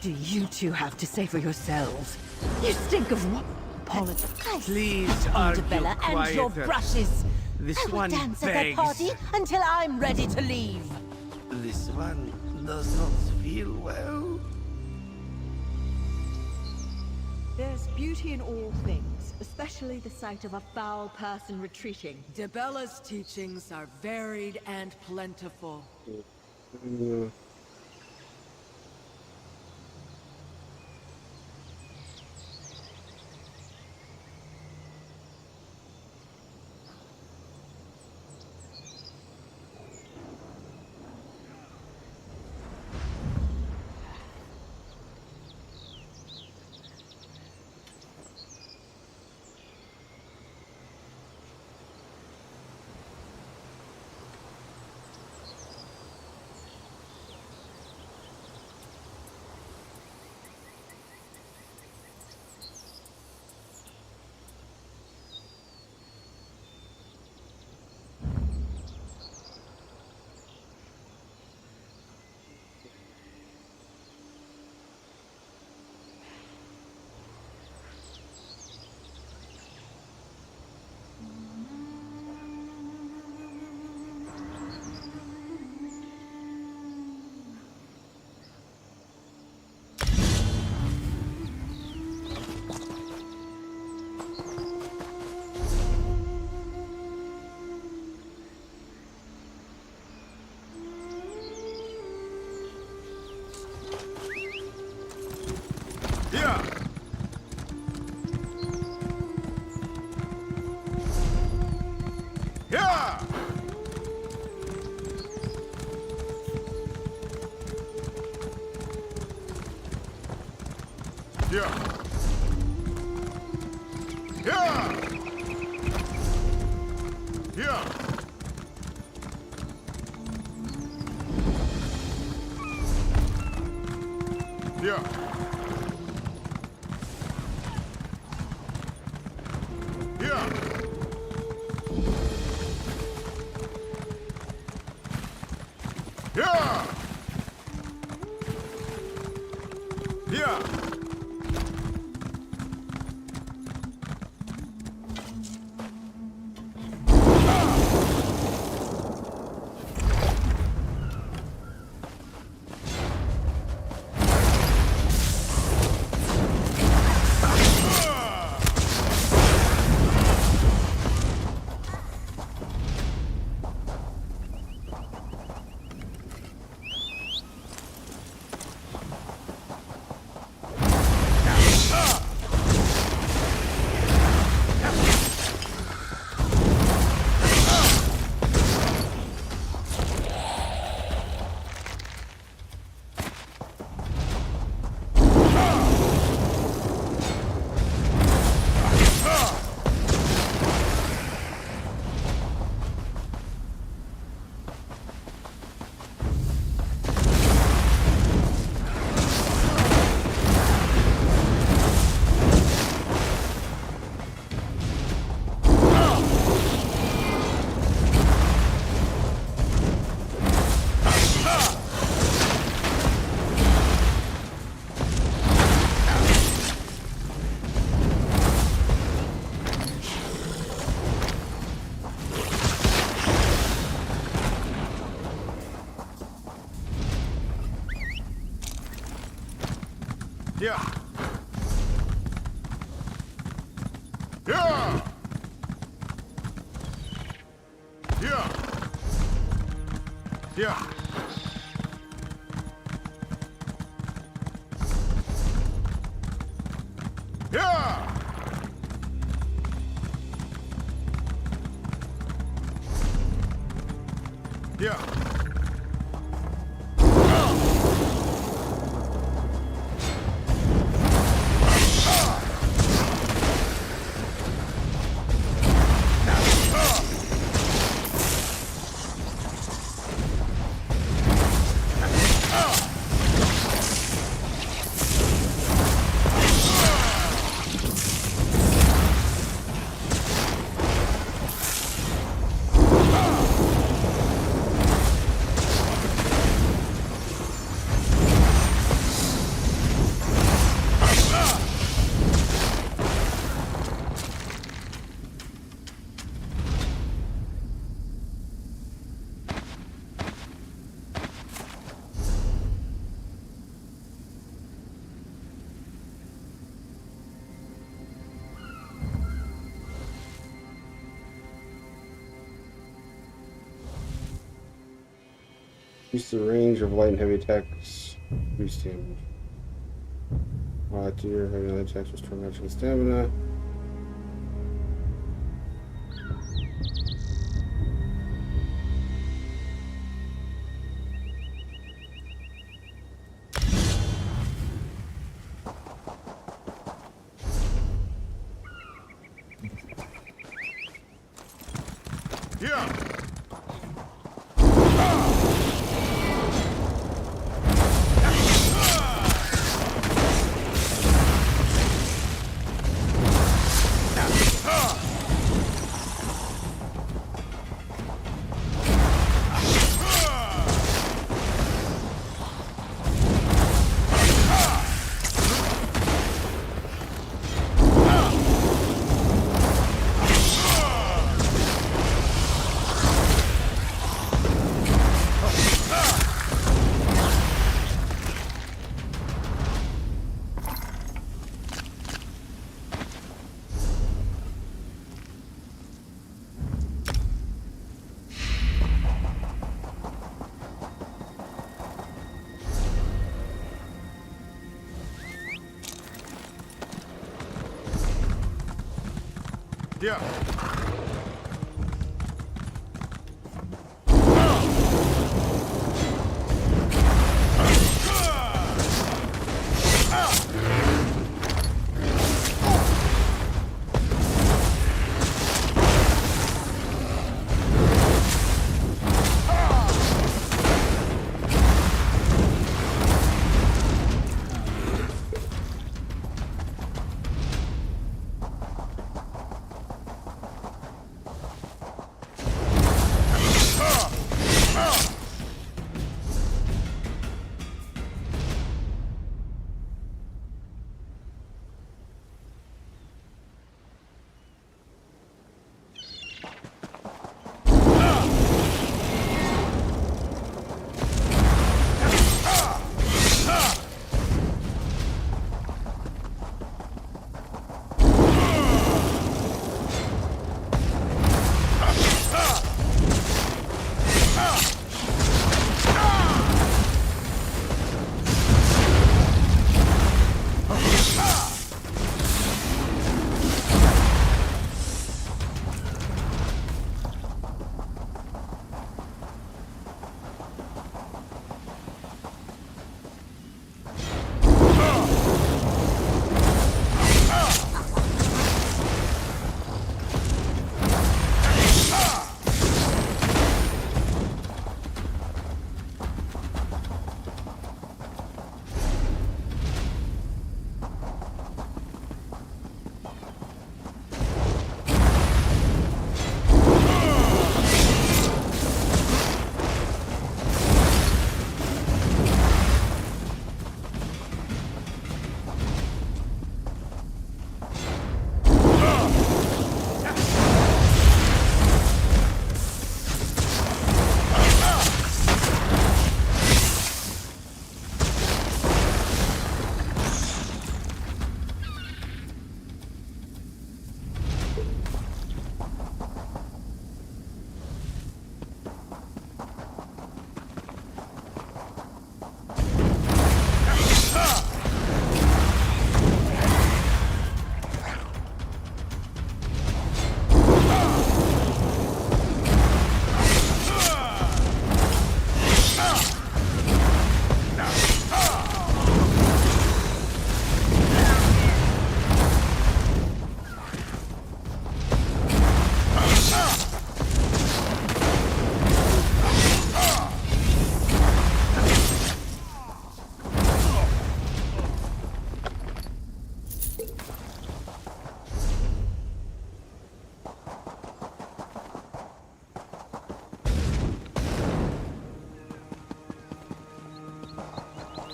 do you two have to say for yourselves? You stink of politics. Please Bella and your quieter. brushes. This I will one dance at that begs. party until I'm ready to leave. This one does not feel well. There's beauty in all things, especially the sight of a foul person retreating. DeBella's teachings are varied and plentiful. Increase the range of light and heavy attacks. Increase damage. Deer, heavy light attacks, restore magic and stamina. Yeah.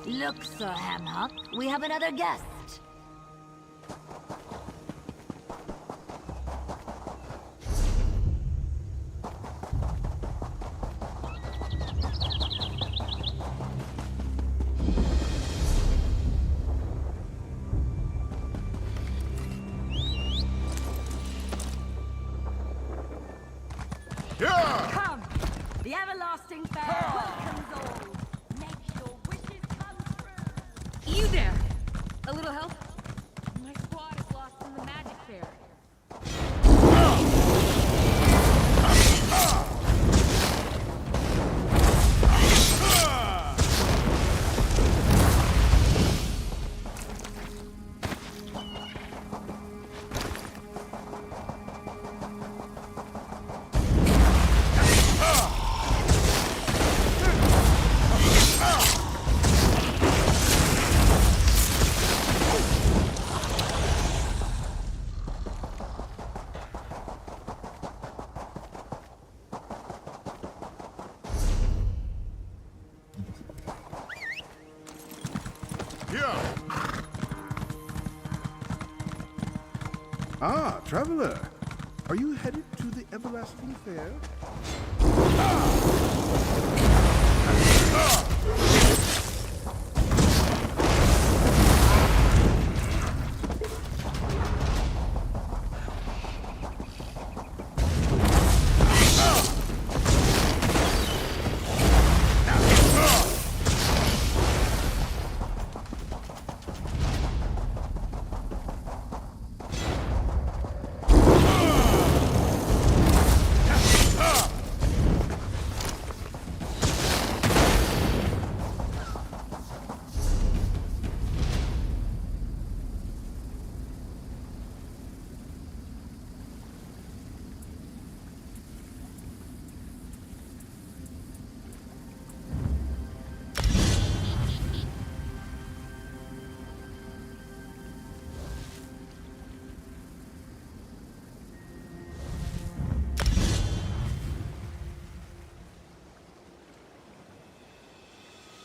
Look, Sir Hamhock, we have another guest. Yeah! Come! The everlasting fair welcomes all. fair. Ah, traveler. Are you headed to the Everlasting Fair?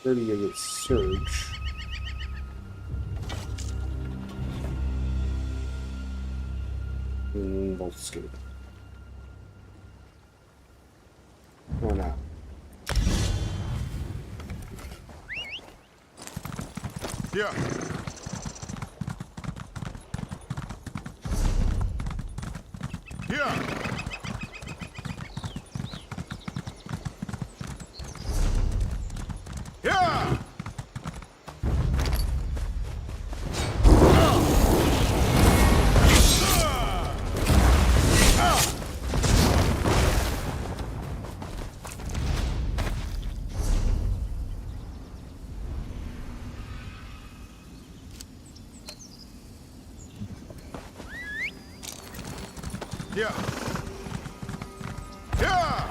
Ready to get Surge. And Bolt Escape. Why not? Yeah. Yeah. Yeah. Yeah. Yeah.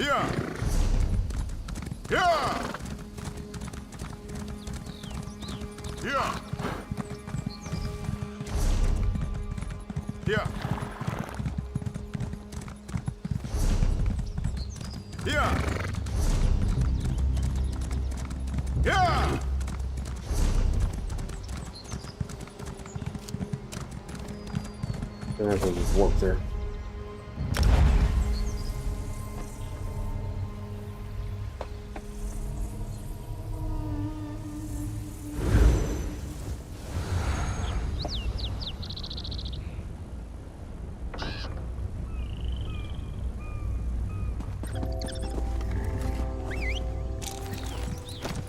Yeah. Yeah. Yeah. Yeah. Yeah. Yeah. Gonna have to just warp there.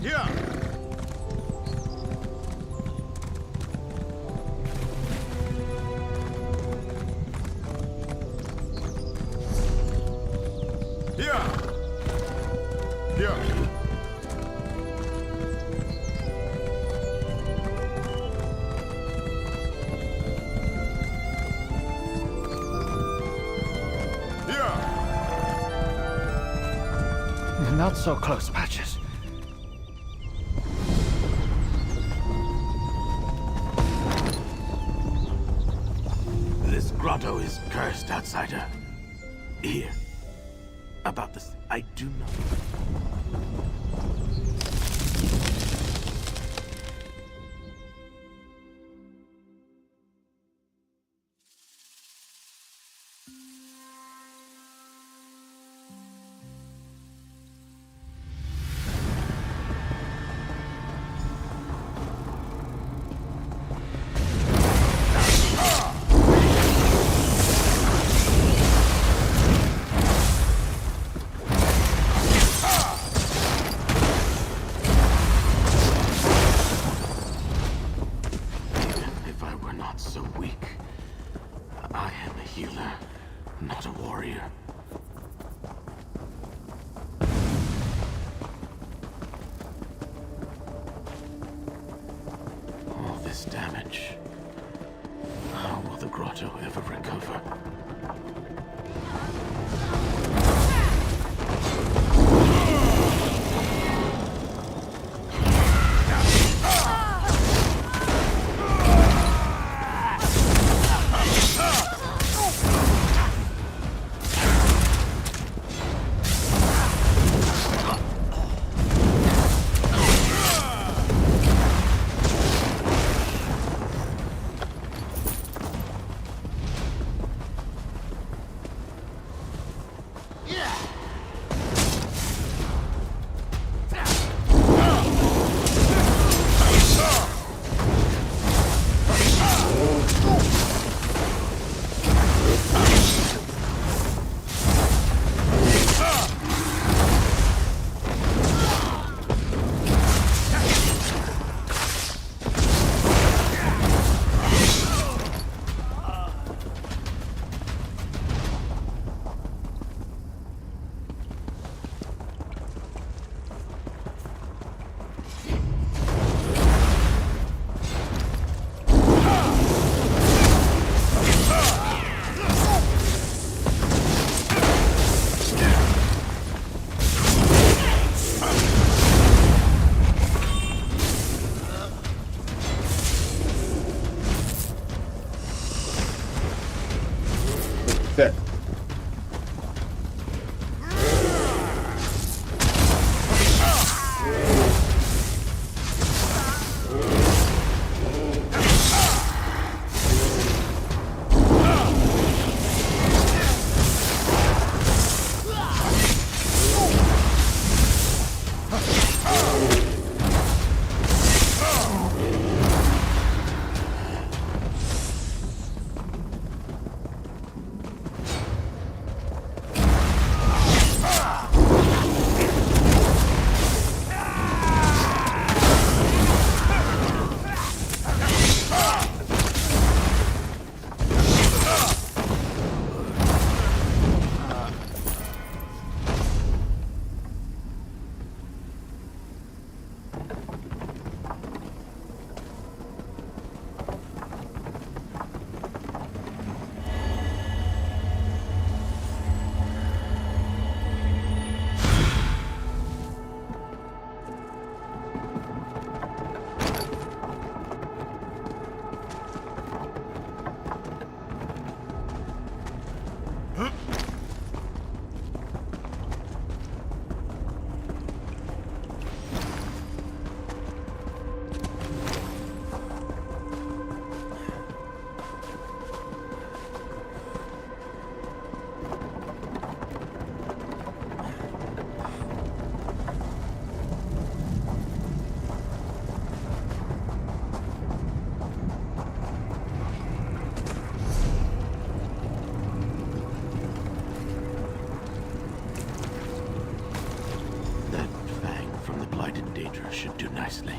Yeah. Yeah. Yeah. Not so close, Patches. This grotto is cursed, outsider. Here. About this, I do not. healer, not a warrior. All this damage. How will the grotto ever recover? There. Should do nicely.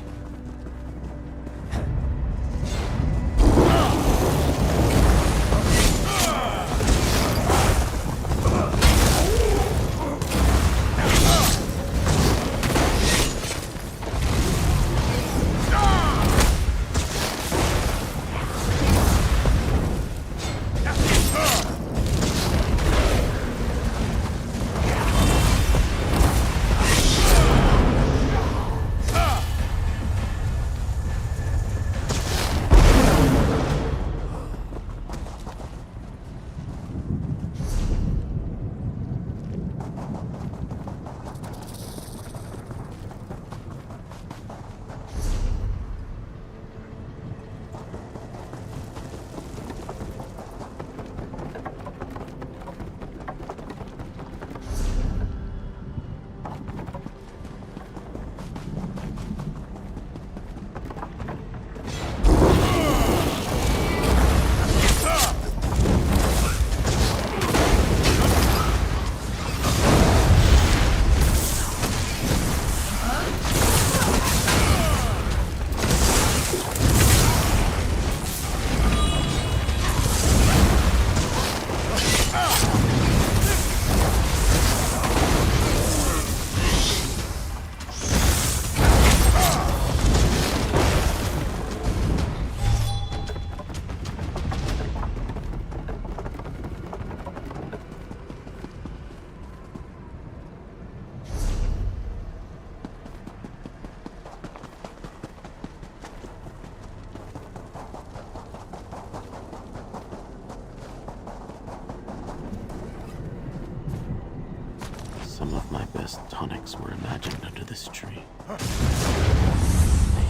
Some of my best tonics were imagined under this tree. I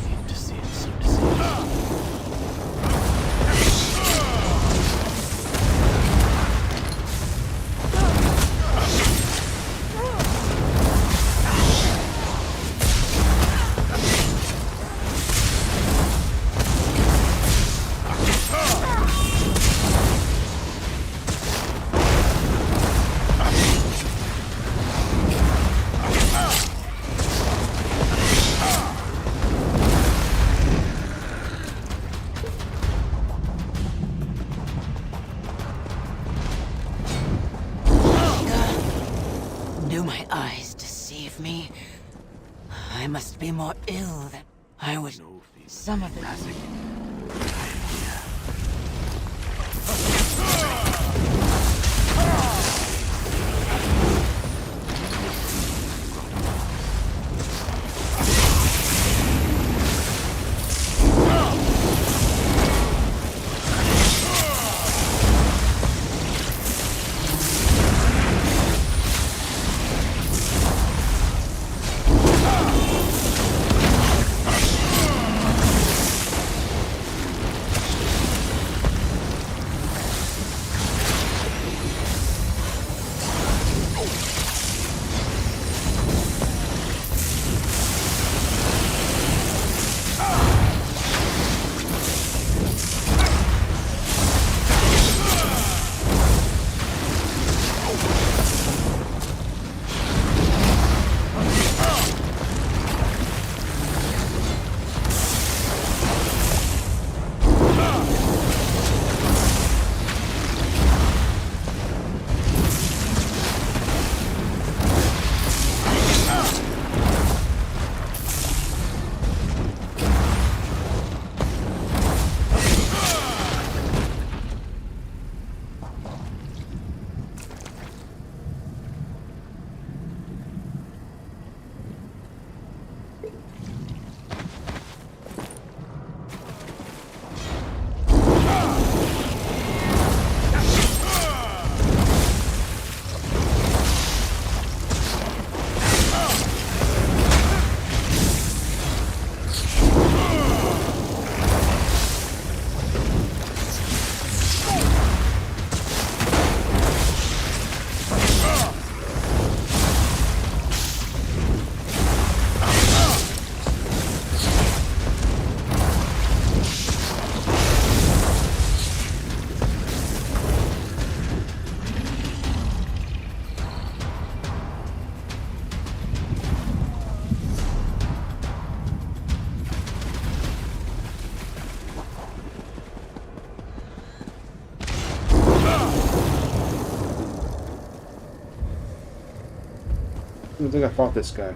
hate to see it so deceived. Do my eyes deceive me? I must be more ill than I was. Some of it. I don't think I fought this guy.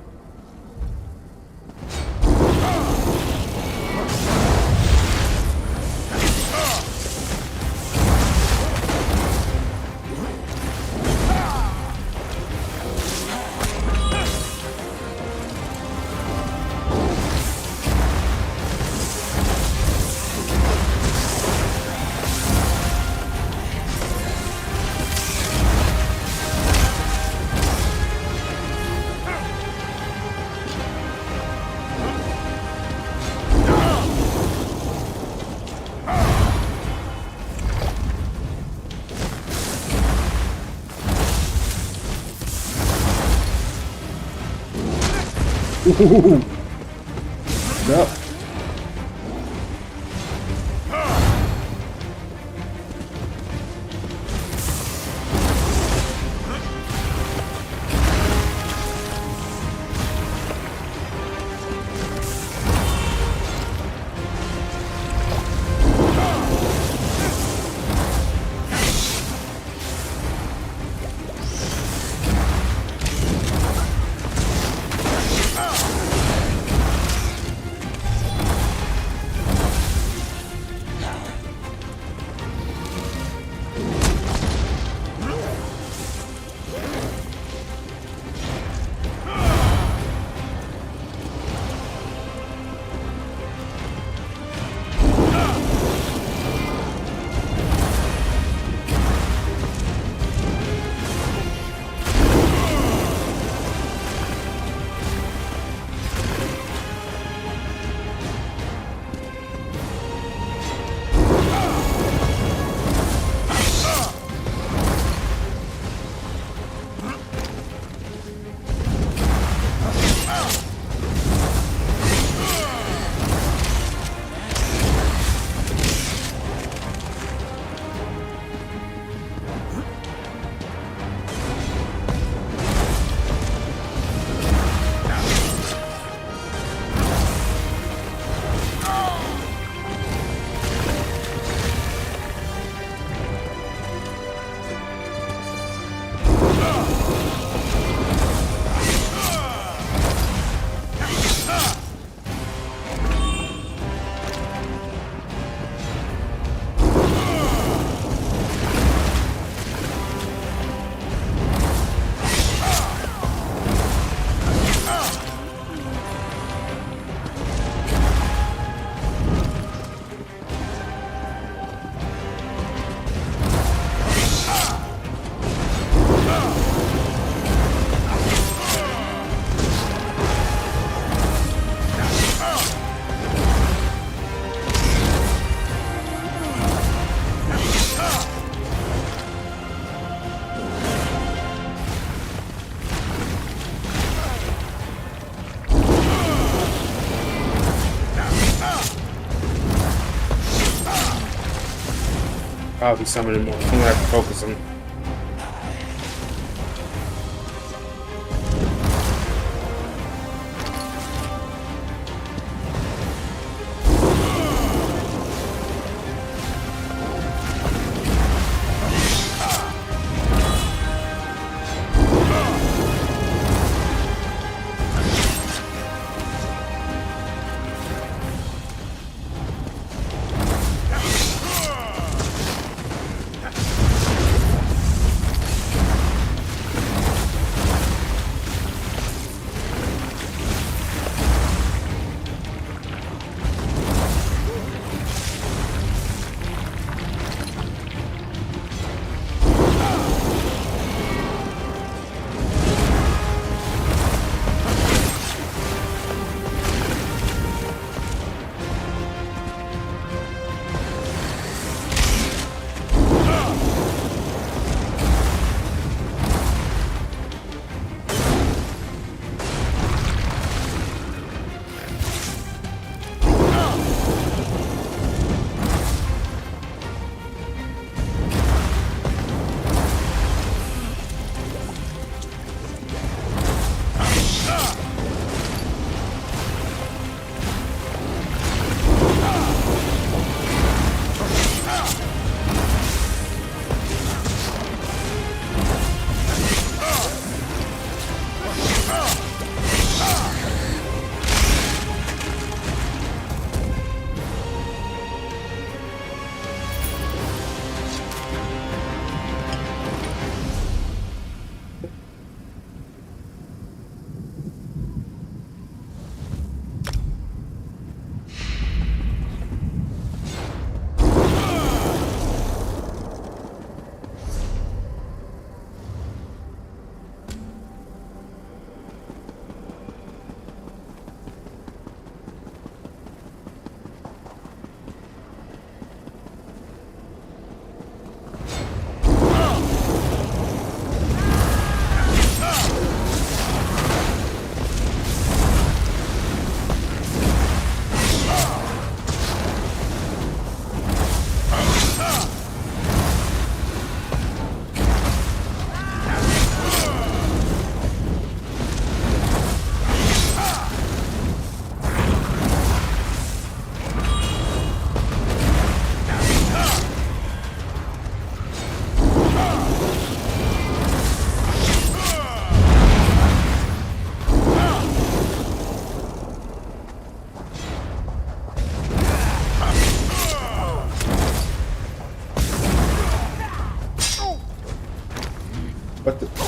Ooh. No. probably be summoning more. I'm gonna have to focus him. What the?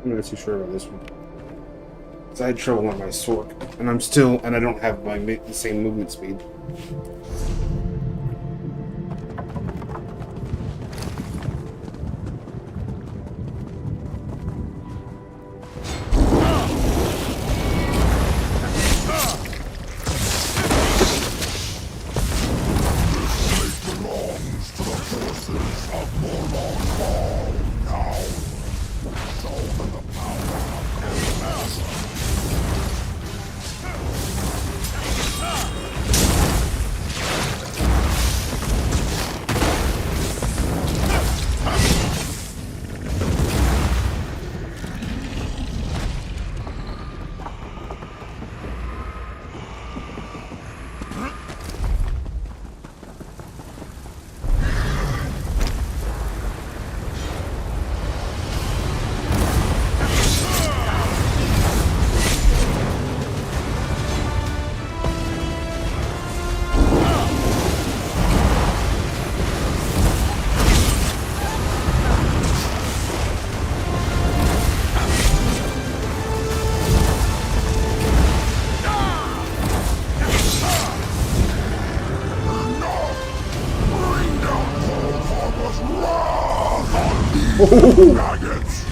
I'm not too sure about this one. So I had trouble on my sword, and I don't have the same movement speed. Nuggets!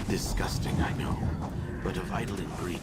Disgusting, I know, but a vital ingredient.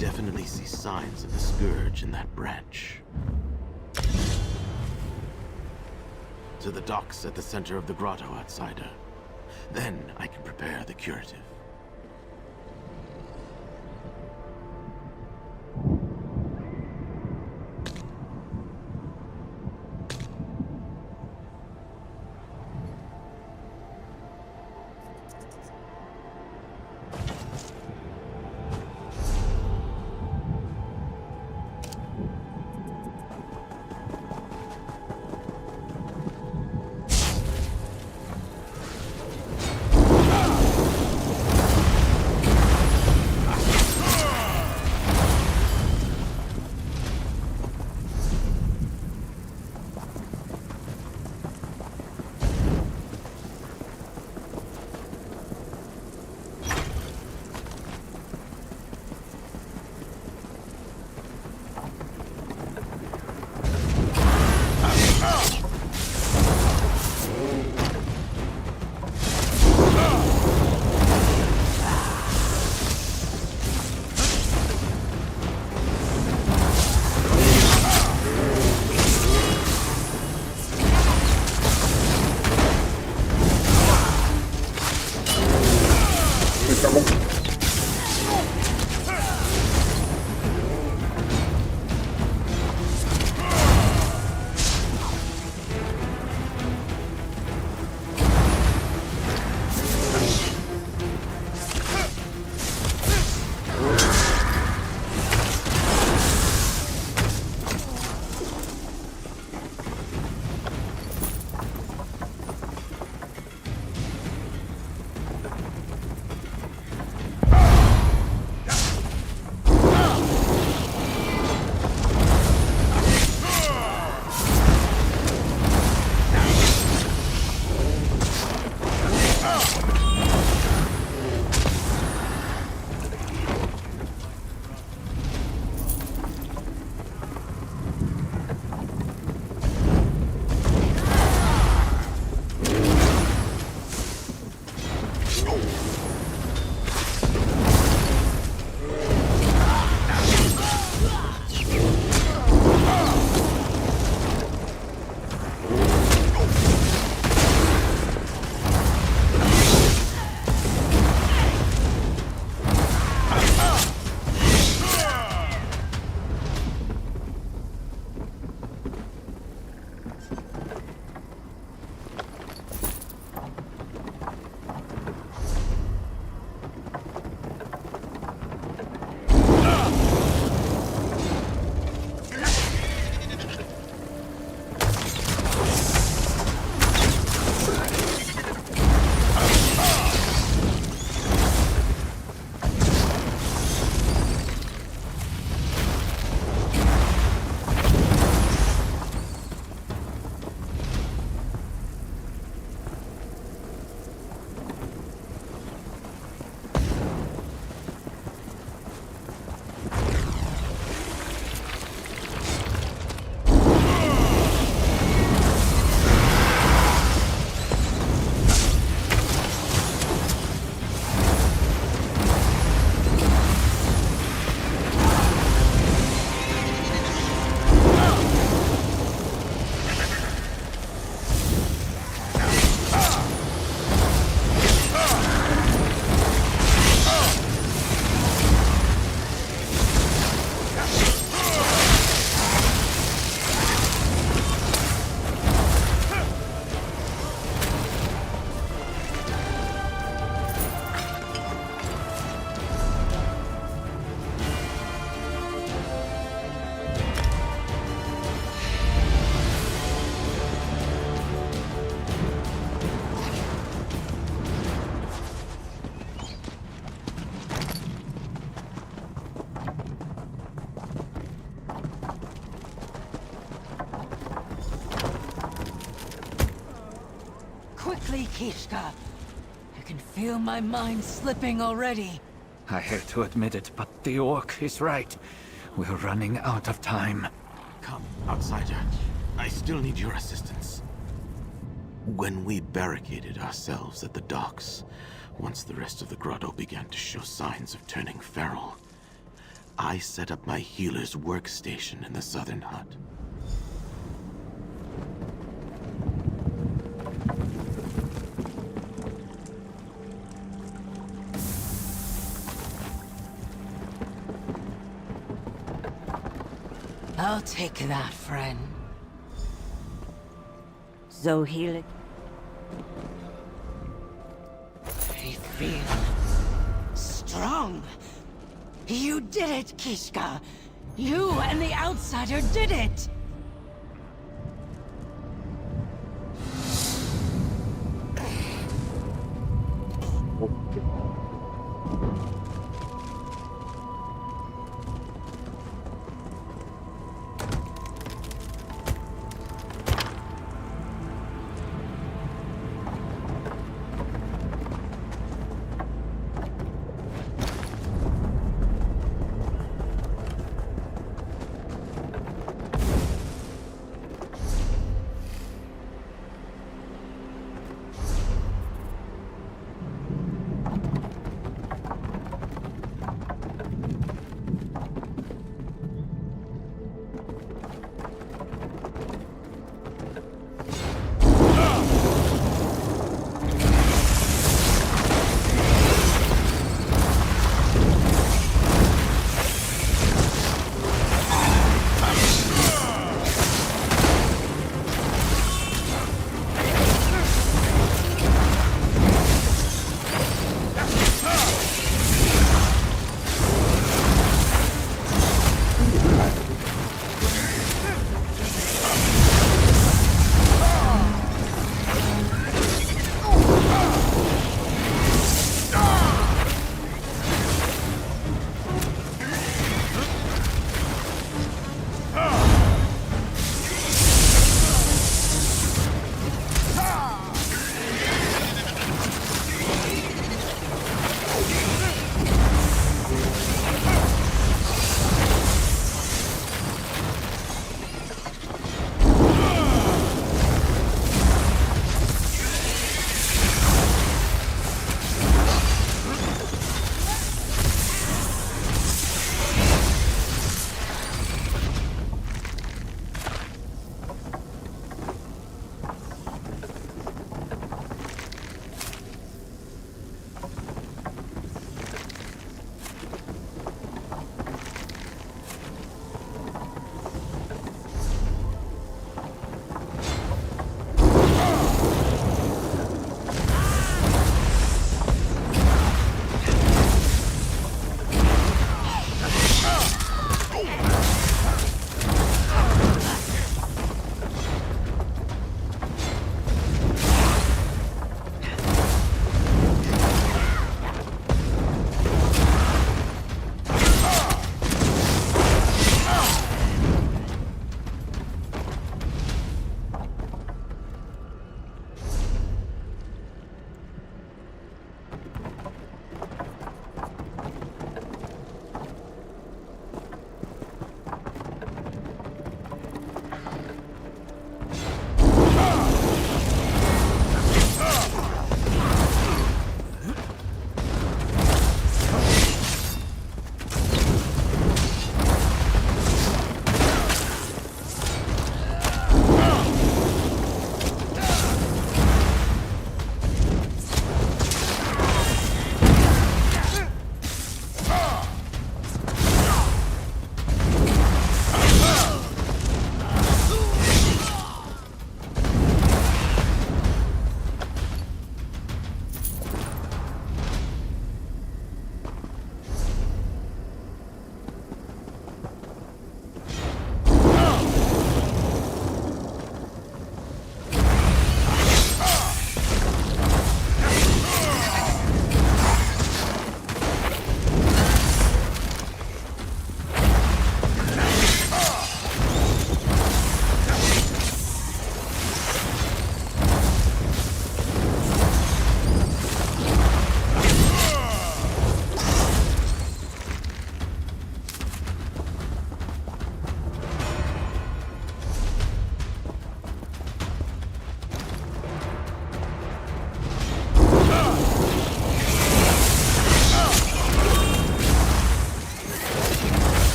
definitely see signs of the Scourge in that branch. To the docks at the center of the grotto, outsider. Then I can prepare the curative. Quickly, Kishka. I can feel my mind slipping already. I hate to admit it, but the orc is right. We're running out of time. Come, outsider. I still need your assistance. When we barricaded ourselves at the docks, once the rest of the grotto began to show signs of turning feral, I set up my healer's workstation in the southern hut. I'll take that, friend. Zohelic. I feel strong. You did it, Kishka. You and the outsider did it.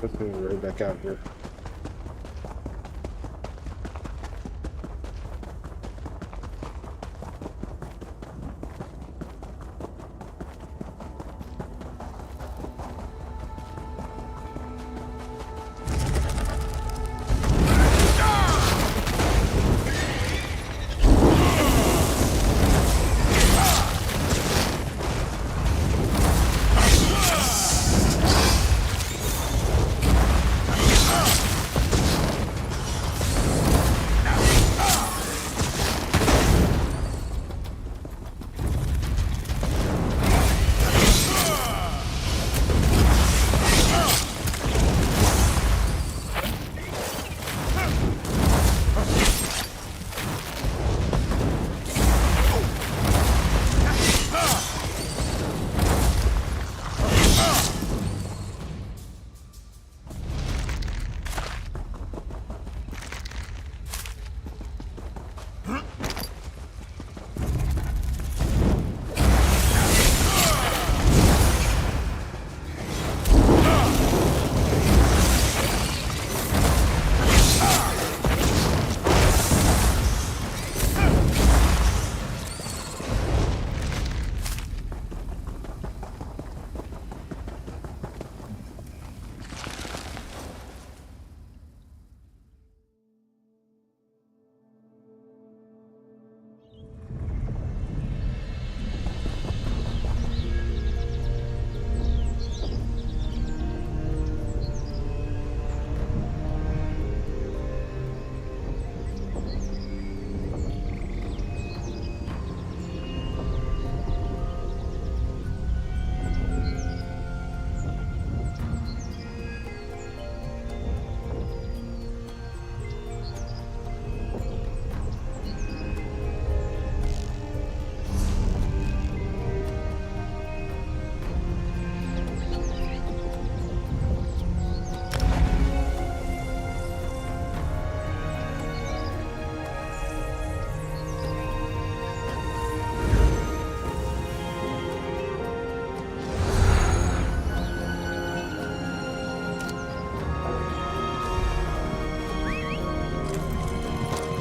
Let's go right back out here.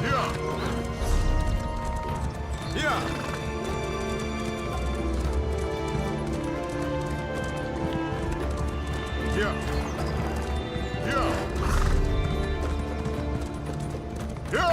Here! Here! Here! Here!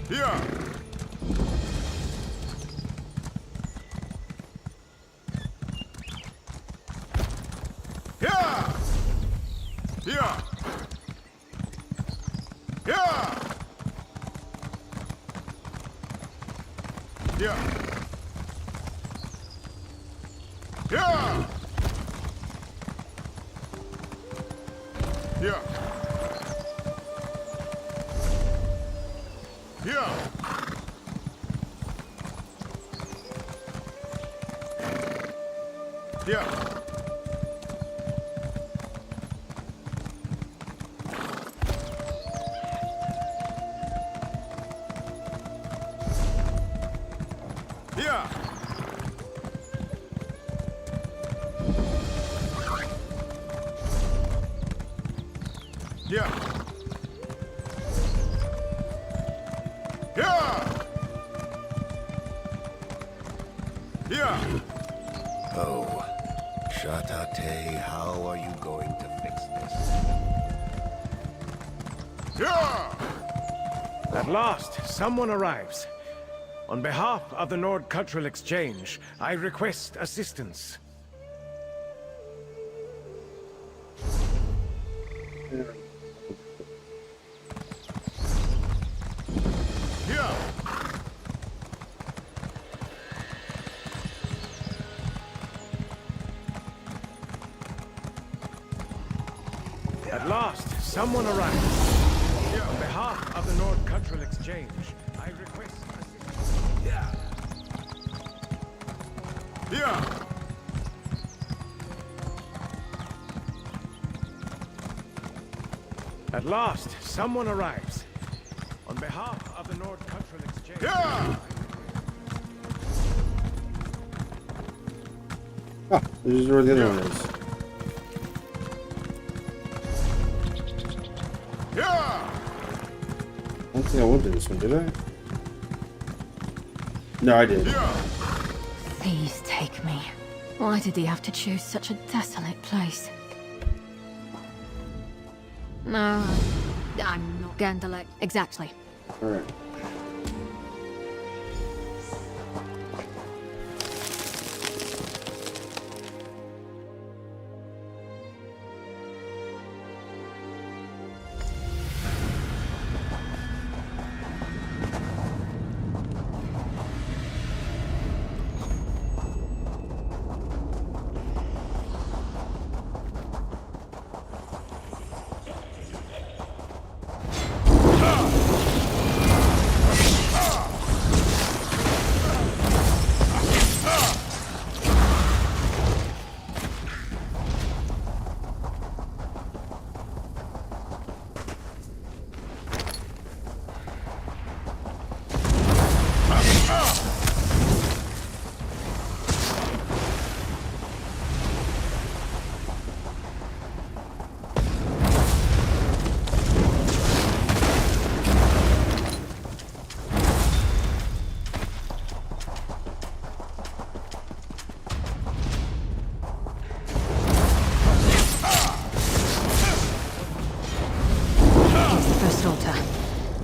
Here! Here! Here! Here! Here! Here! Here! Here! Oh, Shatate, how are you going to fix this? Here! At last, someone arrives. On behalf of the Nord Cultural Exchange, I request assistance. At last, someone arrives. On behalf of the Nord Cultural Exchange, I request assistance. Here! At last, someone arrives. On behalf of the Nord Cultural Exchange. Yeah! Ah, this is where the other one is. Yeah! I don't think I went to this one, did I? No, I did. Please take me. Why did he have to choose such a desolate place? No, I'm not Gandalf. Exactly. Alright.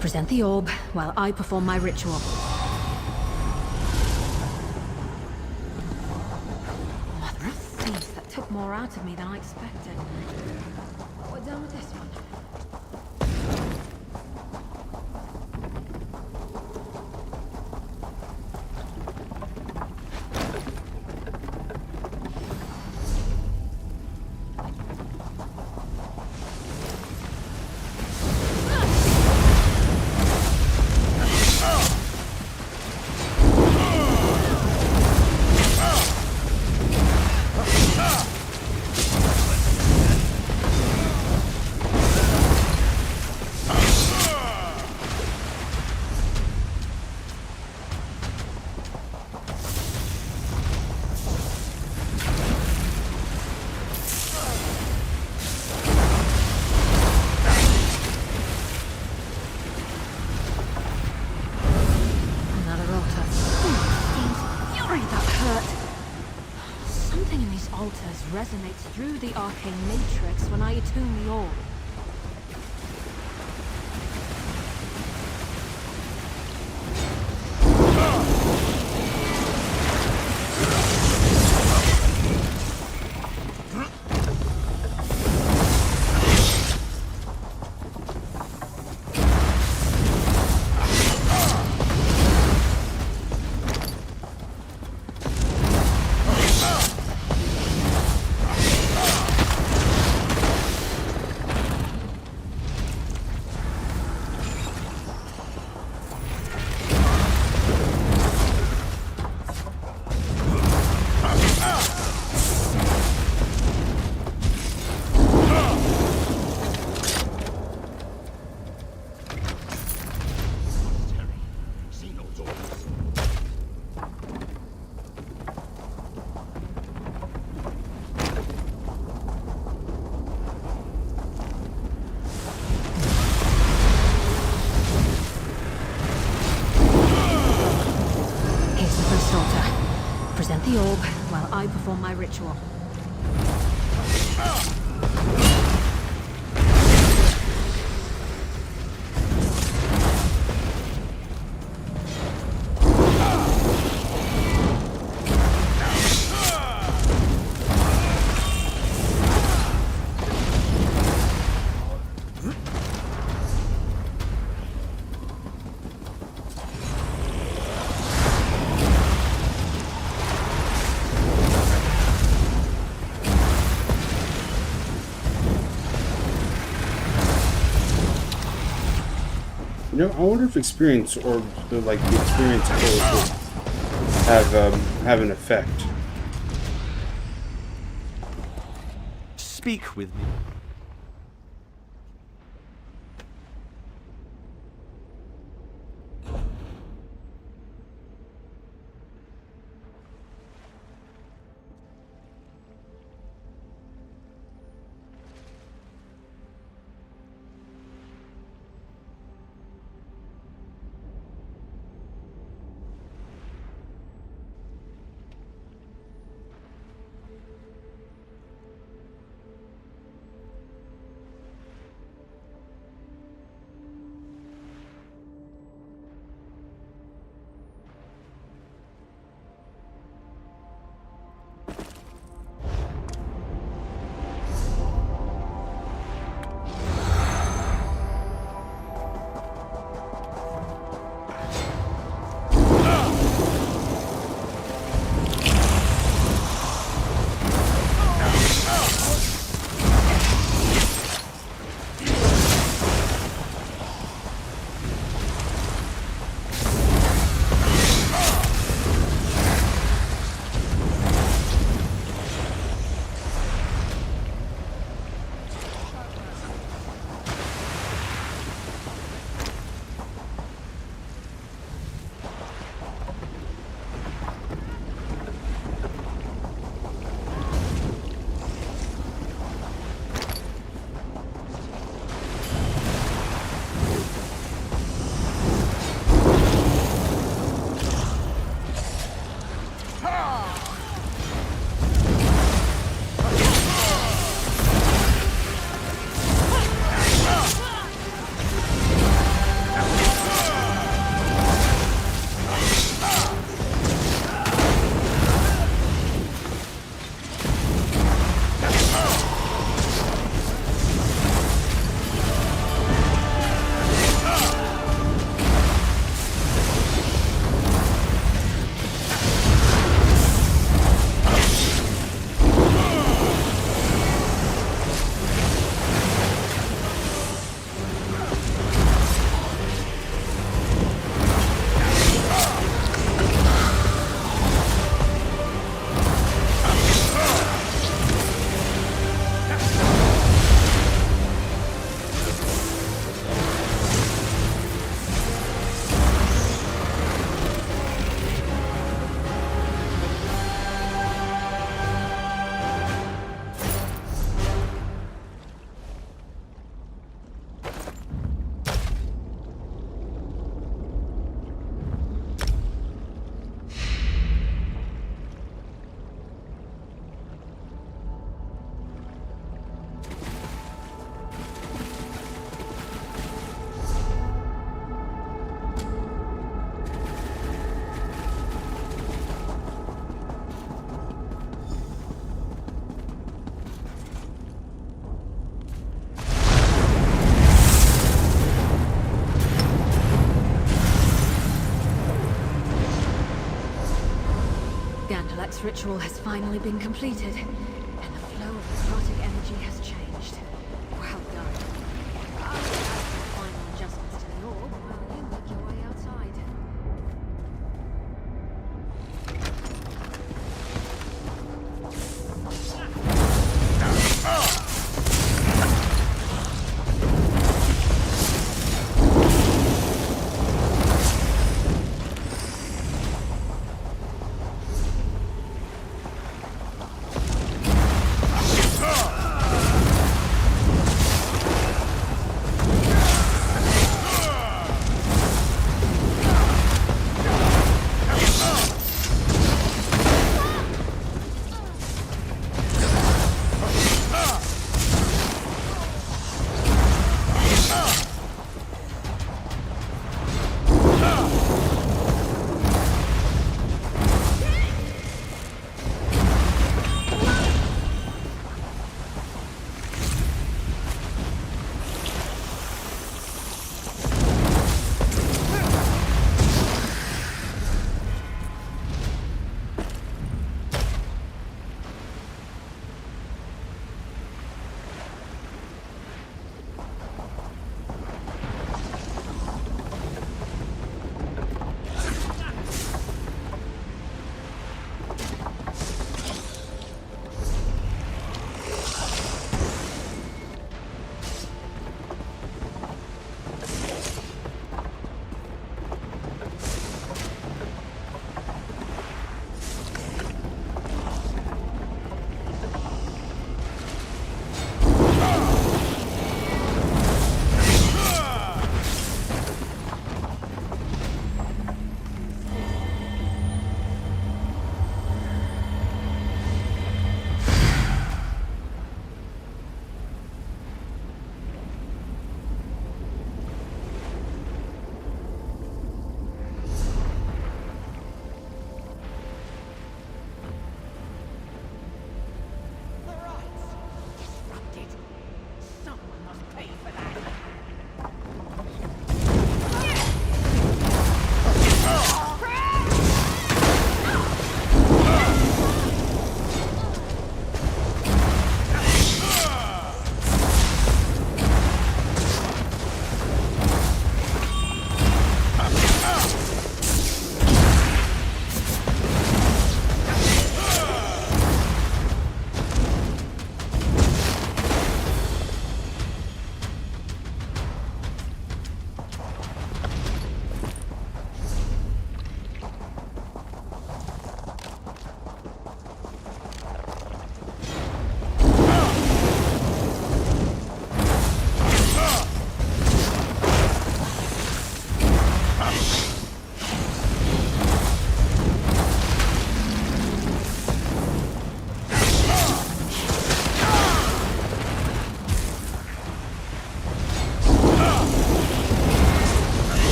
Present the orb while I perform my ritual. Mother of thieves, that took more out of me than I expected. We're done with this one. Resonates through the arcane matrix when I attune the orb. Present the orb while I perform my ritual. You know, I wonder if experience or like the experience orbs would have an effect speak with me. Gandelek's ritual has finally been completed, and the flow of necrotic energy has changed. Well done. I'll add some final adjustments to the orb while you make your way outside.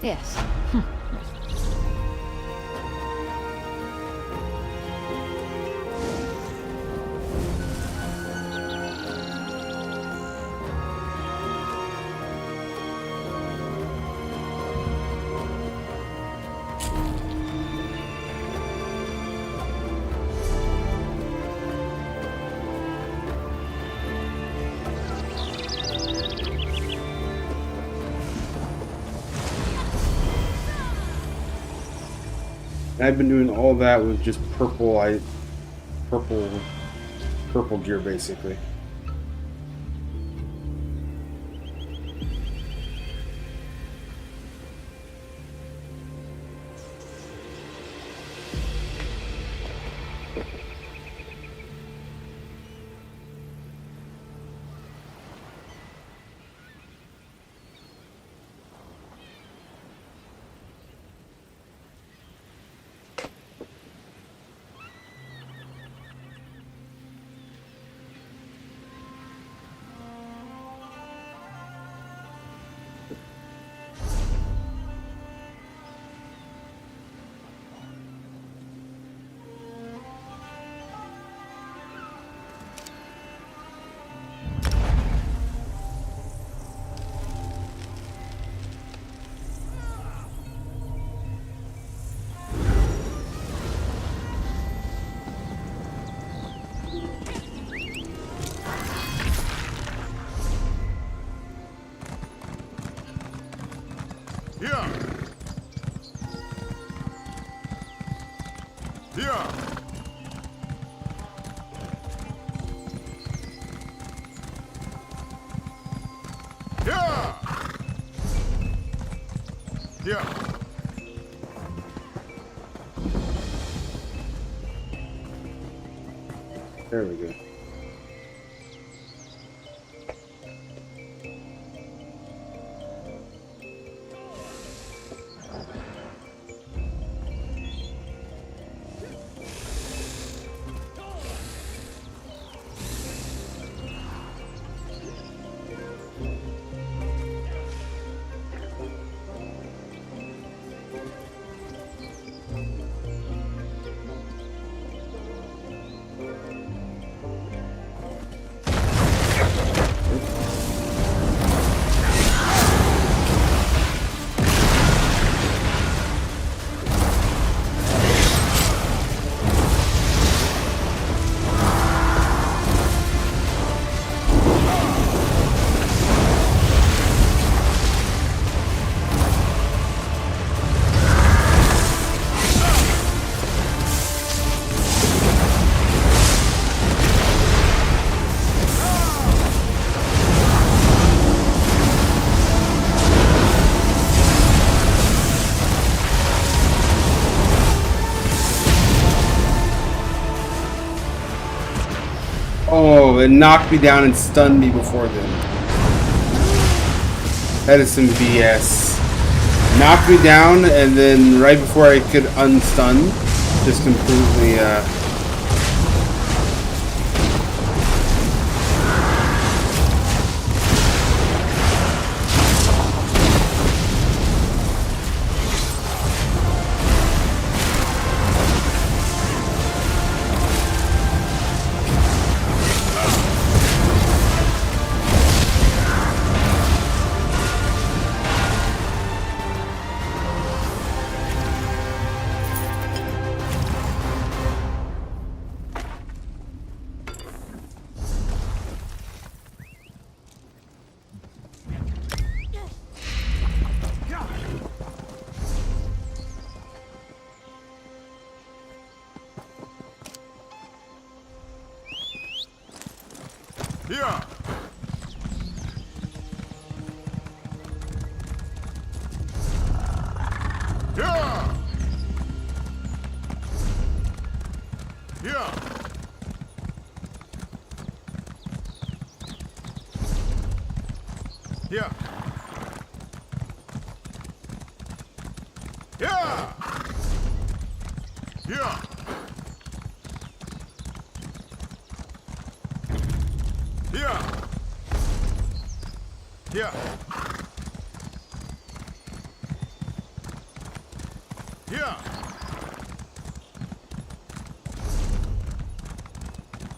Yes. And I've been doing all that with just purple gear basically. There we go. Oh, it knocked me down and stunned me before then. That is some BS. Knocked me down, and then right before I could unstun, just completely,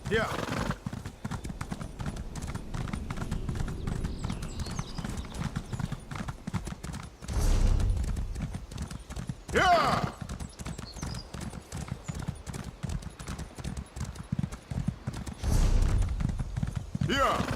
Yeah. Yeah. Yeah.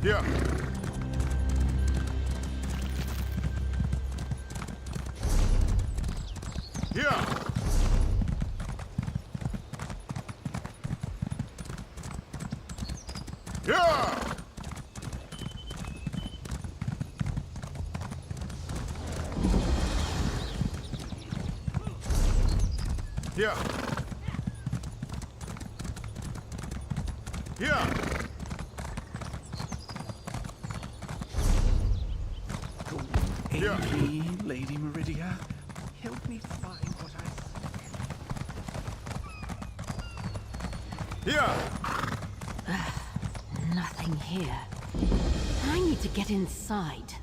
Yeah. Yeah. Yeah. Yeah. Yeah. Aid me, Lady Meridia. Help me find what I... Yeah. Nothing here. I need to get inside.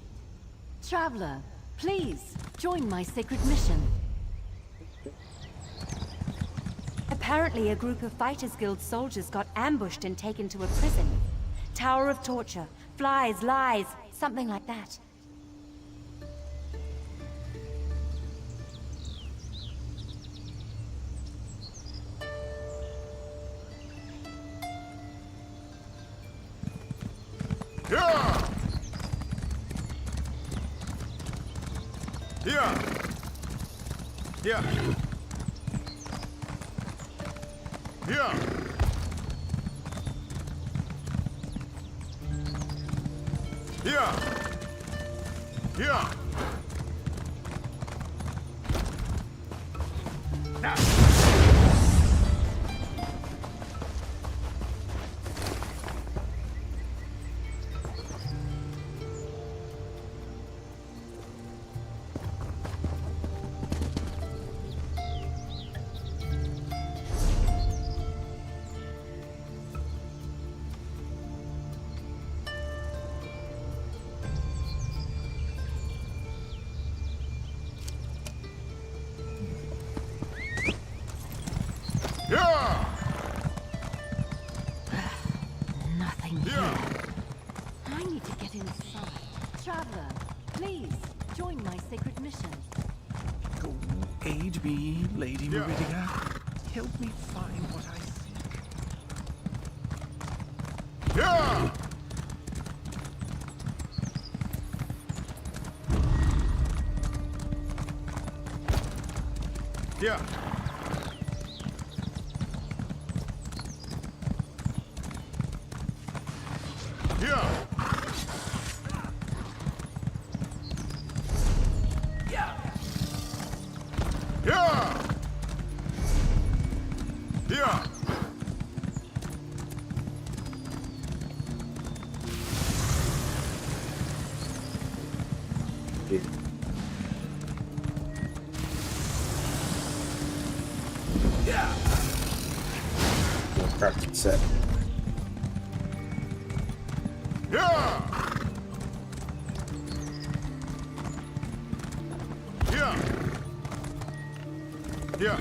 Traveler, please join my sacred mission. Apparently, a group of Fighters Guild soldiers got ambushed and taken to a prison. Tower of Torture, Flies, Lies, something like that. Yeah. Yeah. Yeah. Yeah. Yeah. Yeah. Now. Traveler, please join my sacred mission. Go aid me, Lady Meridia. Help me find what I seek. Yeah! Yeah. Yeah. Yeah. Yeah. Yeah. Crafted set. Yeah. Yeah. Yeah.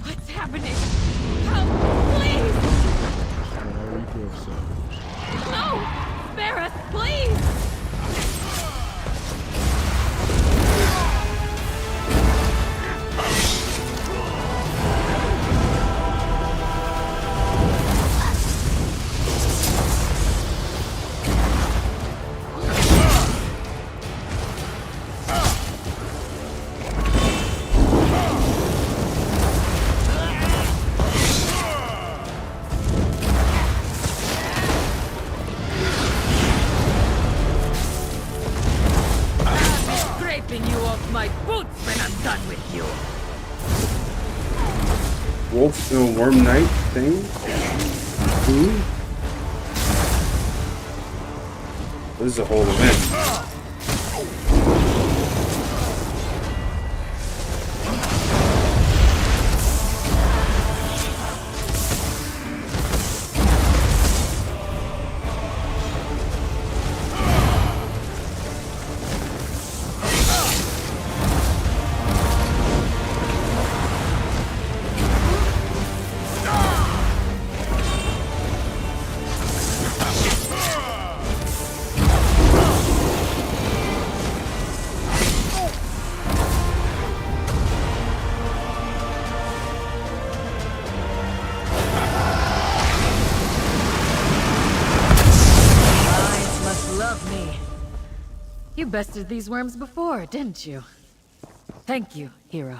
What's happening? Help, please! No! Spare us, please! Wolf and Worm Knight thing? Ooh. This is a whole event. You bested these worms before, didn't you? Thank you, hero.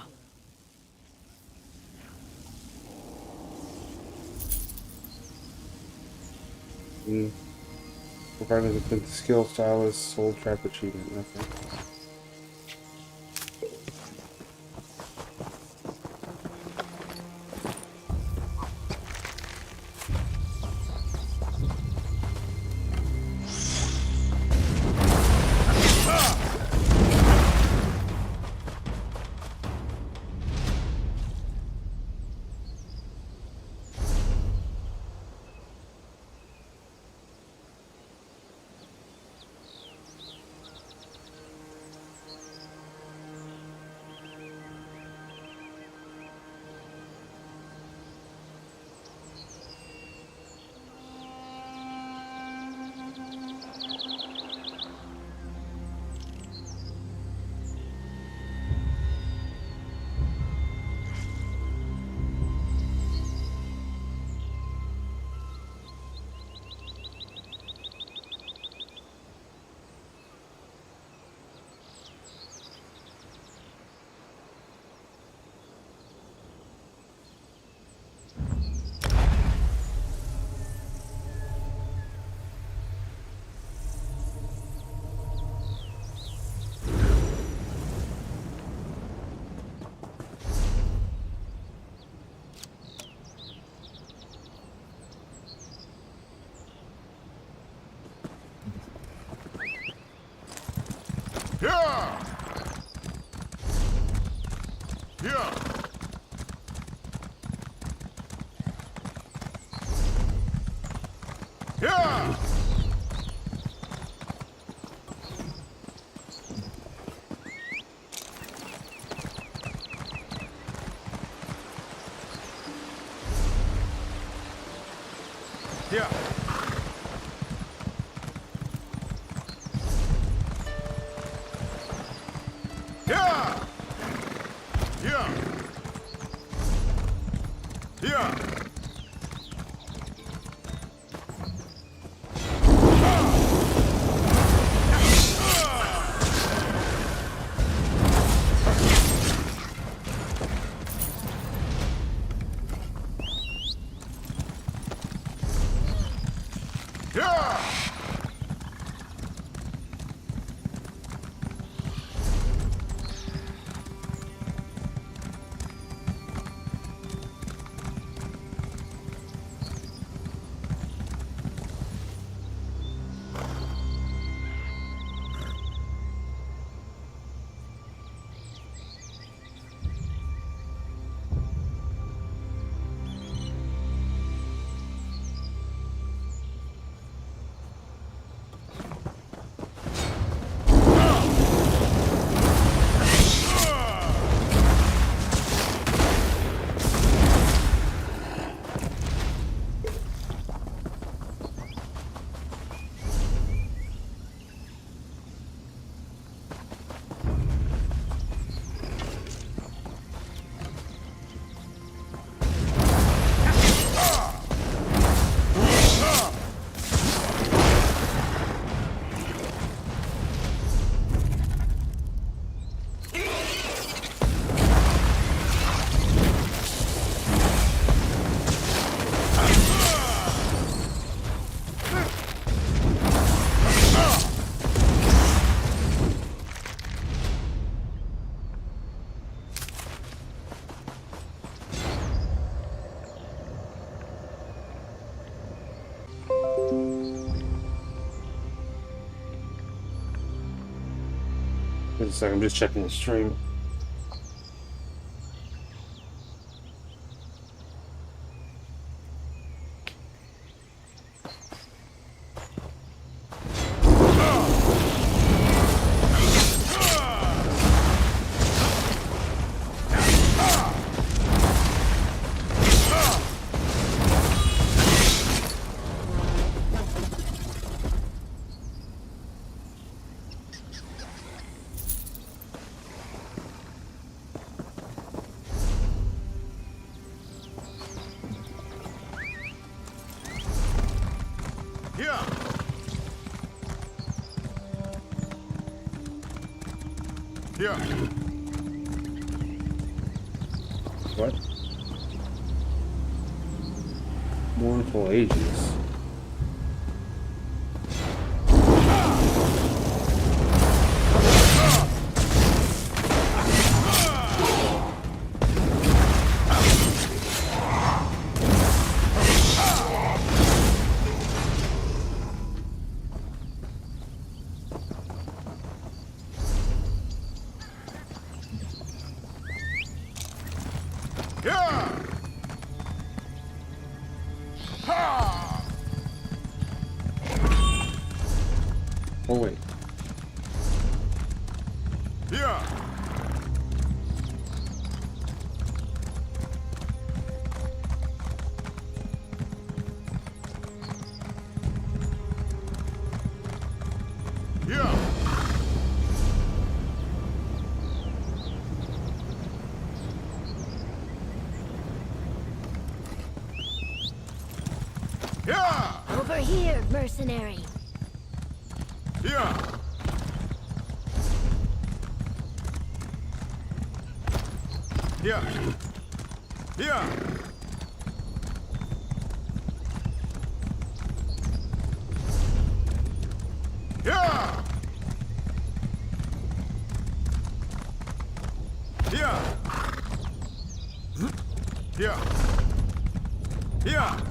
Provided with the skill stylist, soul trap achievement, nothing. Yeah! Yeah! Yeah! Here. Here. Here. Here. Wait a second, I'm just checking the stream. Here. What? Mournful Ages. Oh wait. Here. Here. Here. Over here, mercenary. Here. Here. Here. Here. Here. Here. Here.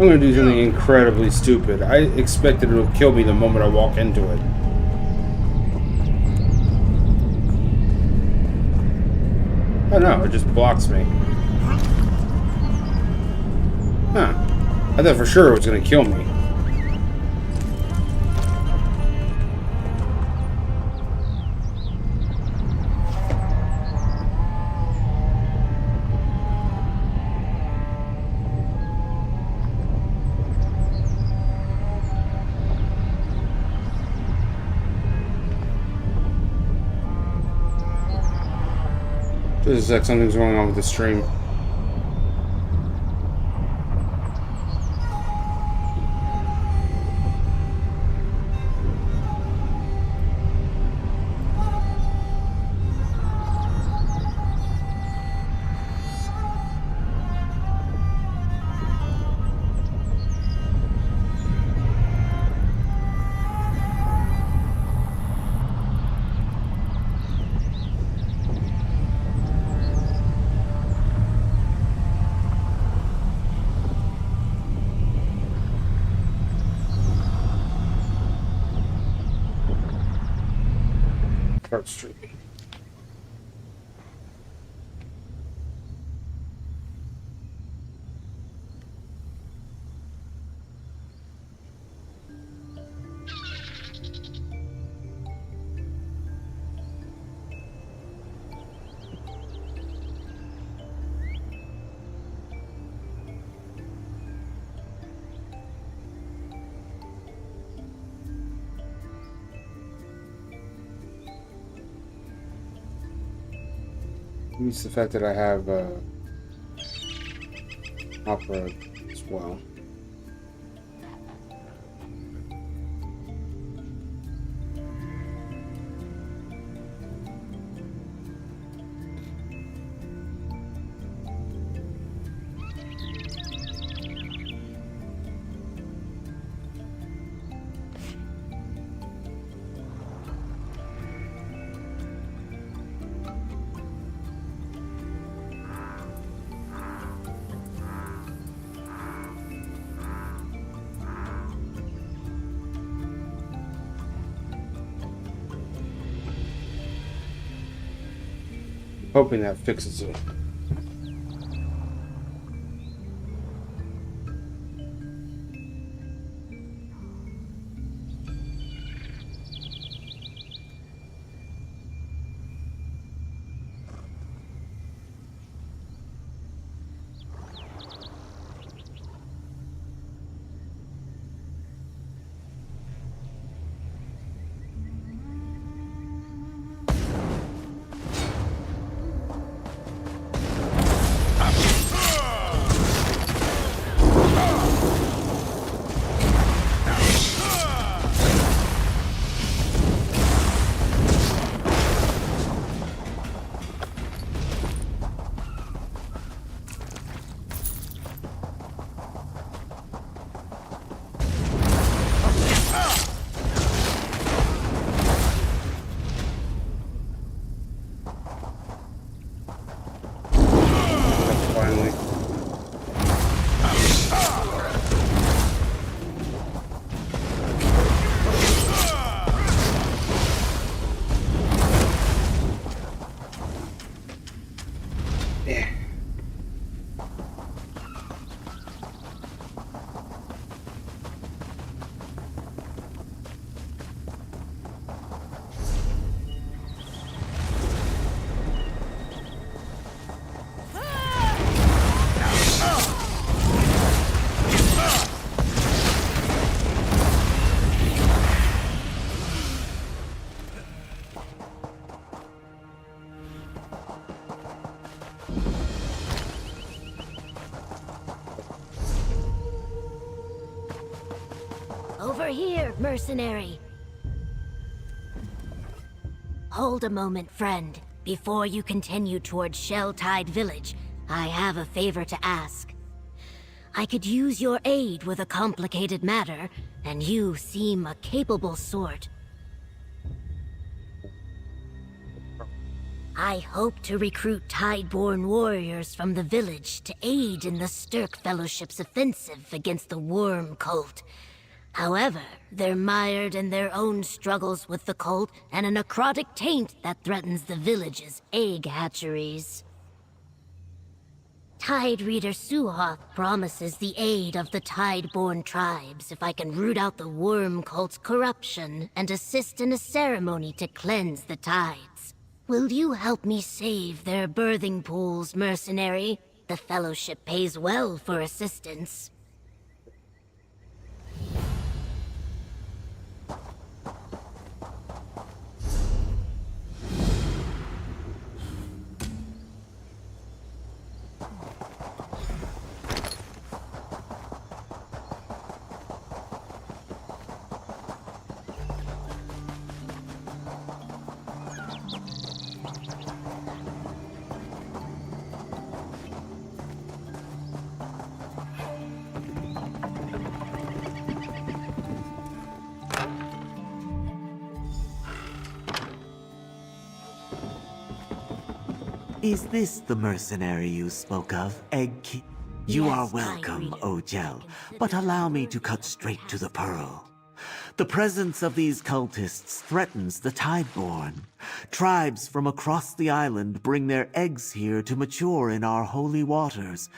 I'm gonna do something incredibly stupid. I expect that it'll kill me the moment I walk into it. Oh no, it just blocks me. Huh. I thought for sure it was gonna kill me. Feels like something's going on with the stream. Street. It's the fact that I have opera as well. Hoping that fixes it. Over here, mercenary. Hold a moment, friend. Before you continue towards Shell-Tide Village, I have a favor to ask. I could use your aid with a complicated matter, and you seem a capable sort. I hope to recruit Tideborn warriors from the village to aid in the Stirk Fellowship's offensive against the Worm Cult. However, they're mired in their own struggles with the cult and a necrotic taint that threatens the village's egg hatcheries. Tide Reader Suhoth promises the aid of the Tideborn tribes if I can root out the Worm Cult's corruption and assist in a ceremony to cleanse the tides. Will you help me save their birthing pools, mercenary? The Fellowship pays well for assistance. Is this the mercenary you spoke of, Egg? You are welcome, Ogel, but allow me to cut straight to the pearl. The presence of these cultists threatens the Tideborn. Tribes from across the island bring their eggs here to mature in our holy waters,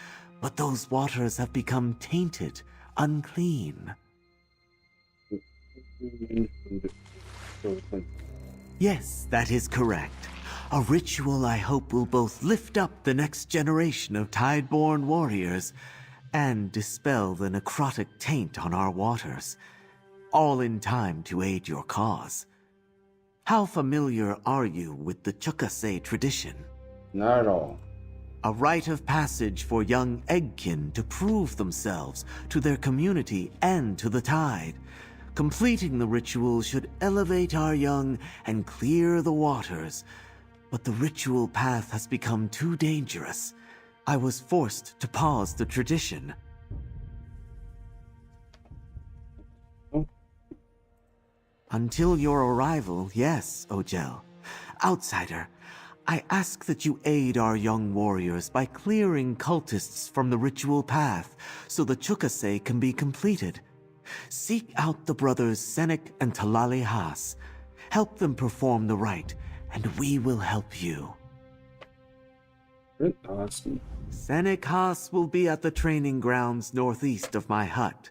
but those waters have become tainted, unclean. Yes, that is correct. A ritual I hope will both lift up the next generation of Tideborn warriors and dispel the necrotic taint on our waters, all in time to aid your cause. How familiar are you with the Chukase tradition? Not at all. A rite of passage for young Eggkin to prove themselves to their community and to the tide. Completing the ritual should elevate our young and clear the waters. But the ritual path has become too dangerous. I was forced to pause the tradition. Until your arrival, yes, Ogel. Outsider, I ask that you aid our young warriors by clearing cultists from the ritual path so the Chukase can be completed. Seek out the brothers Senek and Talali Has. Help them perform the rite, and we will help you. Awesome. Senek Has will be at the training grounds northeast of my hut.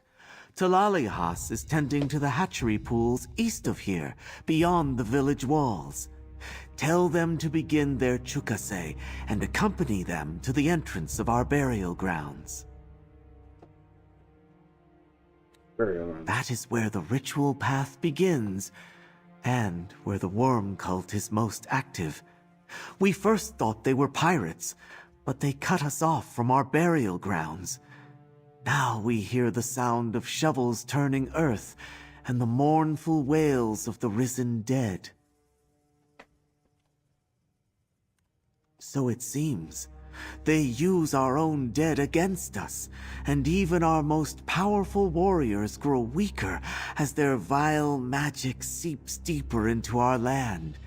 Talali Has is tending to the hatchery pools east of here, beyond the village walls. Tell them to begin their Chukase and accompany them to the entrance of our burial grounds. That is where the ritual path begins, and where the worm cult is most active. We first thought they were pirates, but they cut us off from our burial grounds. Now we hear the sound of shovels turning earth and the mournful wails of the risen dead. So it seems. They use our own dead against us, and even our most powerful warriors grow weaker as their vile magic seeps deeper into our land.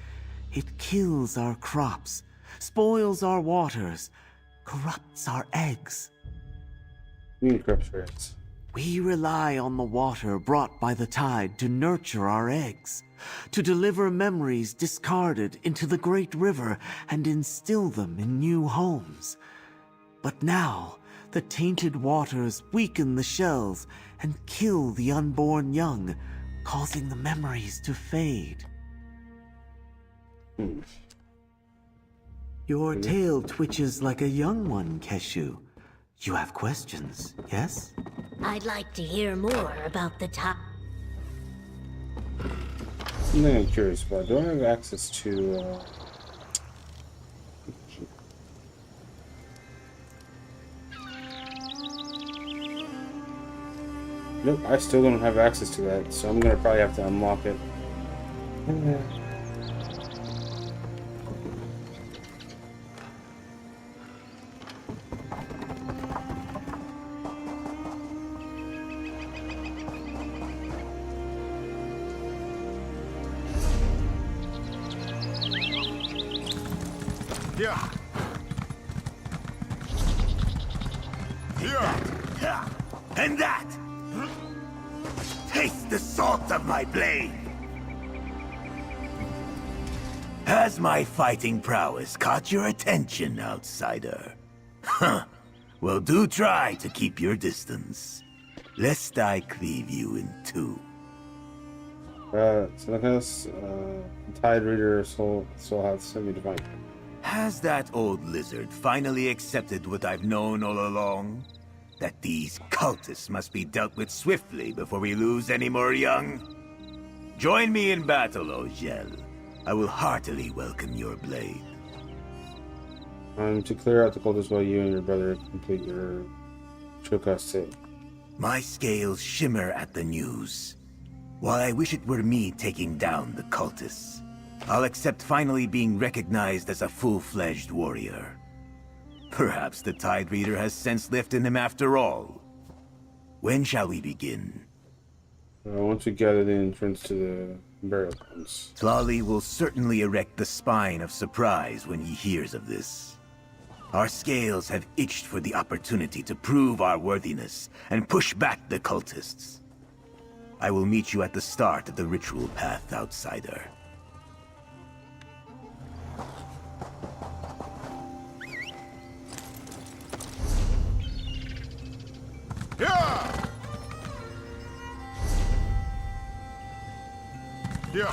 It kills our crops, spoils our waters, corrupts our eggs. We rely on the water brought by the tide to nurture our eggs, to deliver memories discarded into the great river and instill them in new homes. But now, the tainted waters weaken the shells and kill the unborn young, causing the memories to fade. Your tail twitches like a young one, Keshu. You have questions, yes? I'd like to hear more about the top. Something I'm curious about. Do I have access to... Nope, I still don't have access to that, so I'm gonna probably have to unlock it. Here. Here. And that! Taste the salt of my blade! Has my fighting prowess caught your attention, outsider? Huh. Well, do try to keep your distance, lest I cleave you in two. Subclass, Tide Reader, Soul Health, Semi-Divine. Has that old lizard finally accepted what I've known all along? That these cultists must be dealt with swiftly before we lose any more young? Join me in battle, Ogel. I will heartily welcome your blade. To clear out the cultists while you and your brother complete your Chokasse. My scales shimmer at the news. While I wish it were me taking down the cultists, I'll accept finally being recognized as a full-fledged warrior. Perhaps the Tide Reader has sense left in him after all. When shall we begin? Once we gather the entrance to the burial grounds. Tlali will certainly erect the spine of surprise when he hears of this. Our scales have itched for the opportunity to prove our worthiness and push back the cultists. I will meet you at the start of the ritual path, outsider. Here. Here.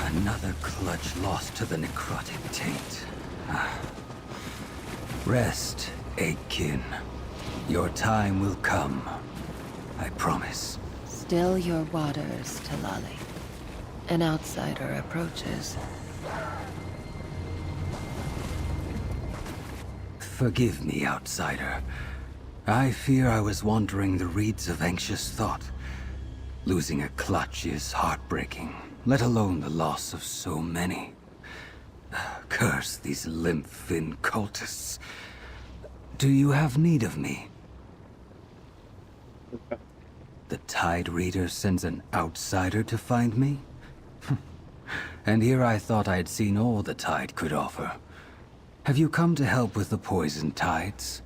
Another clutch lost to the necrotic taint. Rest, Aitkin. Your time will come. I promise. Still your waters, Tlali. An outsider approaches. Forgive me, outsider. I fear I was wandering the reeds of anxious thought. Losing a clutch is heartbreaking, let alone the loss of so many. Curse these limp-fin cultists. Do you have need of me? The Tide Reader sends an outsider to find me? And here I thought I'd seen all the Tide could offer. Have you come to help with the poison tides?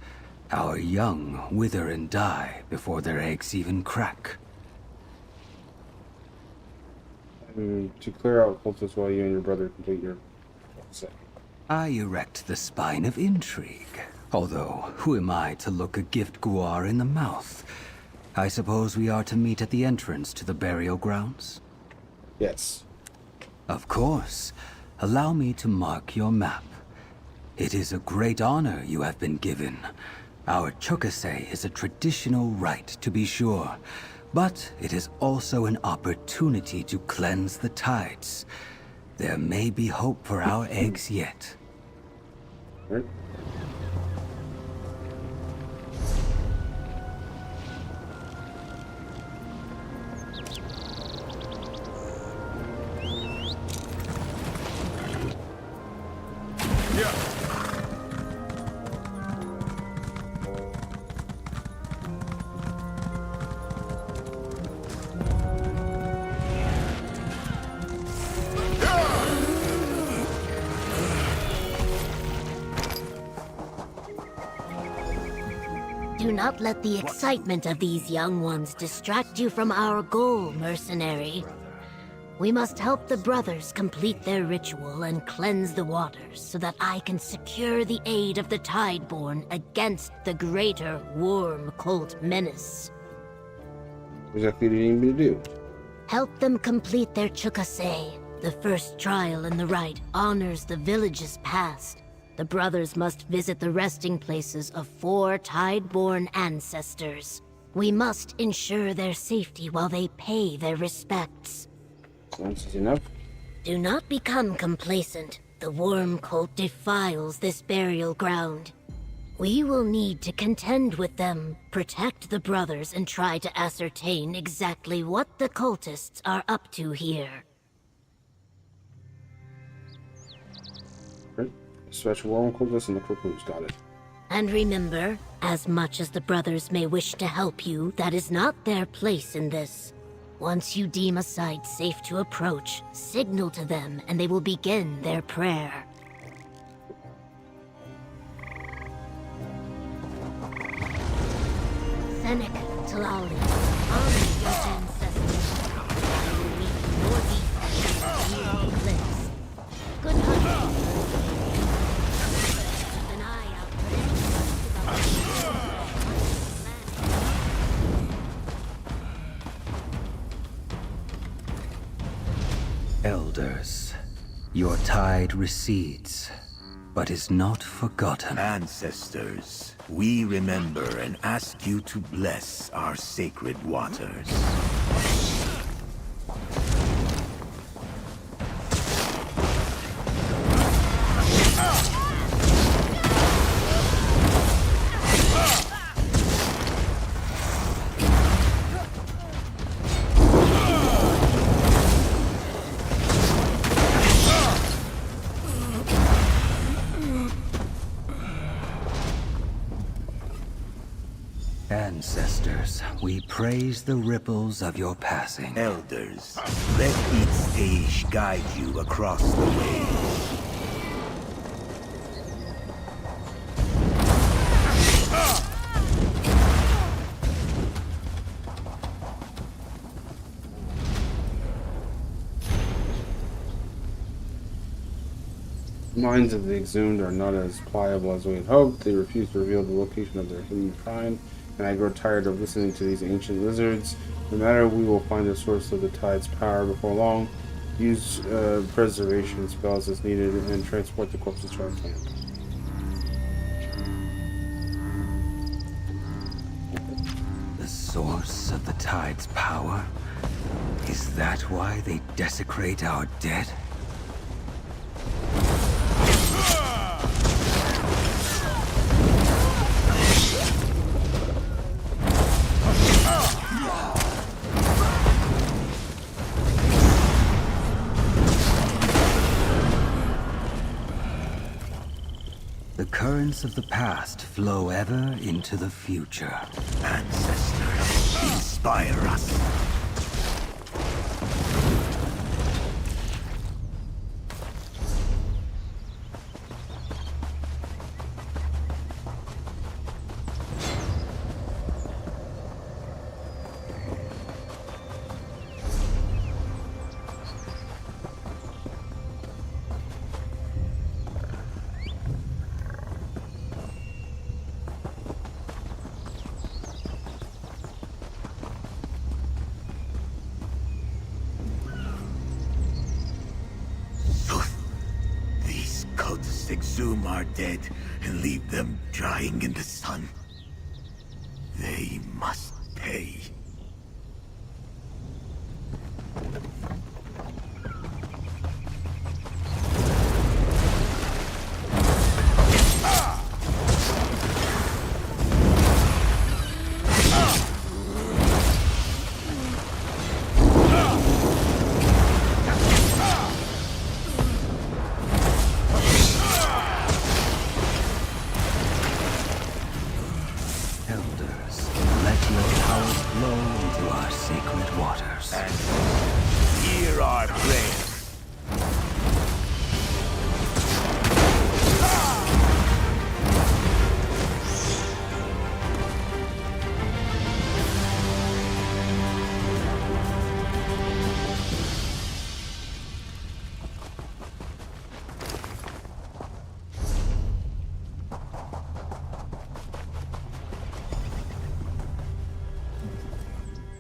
Our young wither and die before their eggs even crack. To clear out cultists while you and your brother complete your set. I erect the spine of intrigue. Although, who am I to look a gift guar in the mouth? I suppose we are to meet at the entrance to the burial grounds? Yes. Of course. Allow me to mark your map. It is a great honor you have been given. Our Chokasse is a traditional rite, to be sure. But it is also an opportunity to cleanse the tides. There may be hope for our eggs yet. Right. Do not let the excitement of these young ones distract you from our goal, mercenary. We must help the brothers complete their ritual and cleanse the waters so that I can secure the aid of the Tideborn against the greater worm cult menace. What exactly do you need me to do? Help them complete their Chokasse. The first trial in the rite honors the village's past. The brothers must visit the resting places of 4 Tideborn ancestors. We must ensure their safety while they pay their respects. Sounds easy enough. Do not become complacent. The worm cult defiles this burial ground. We will need to contend with them, protect the brothers, and try to ascertain exactly what the cultists are up to here. Dispatch worm cultists and the quick moves. Got it. And remember, as much as the brothers may wish to help you, that is not their place in this. Once you deem a site safe to approach, signal to them and they will begin their prayer. Fennec, Talali, honor your ancestors. I will meet northeast and you bliss. Good hunting. Keep an eye out for anyone. Elders, your tide recedes, but is not forgotten. Ancestors, we remember and ask you to bless our sacred waters. Ancestors, we praise the ripples of your passing. Elders, let each stage guide you across the way. Minds of the exhumed are not as pliable as we had hoped. They refuse to reveal the location of their hidden shrine, and I grow tired of listening to these ancient lizards. No matter, we will find the source of the tide's power before long. Use preservation spells as needed, and transport the corpses to our camp. The source of the tide's power? Is that why they desecrate our dead? The currents of the past flow ever into the future. Ancestors, inspire us. Exhume our dead and leave them drying in the sun. They must pay.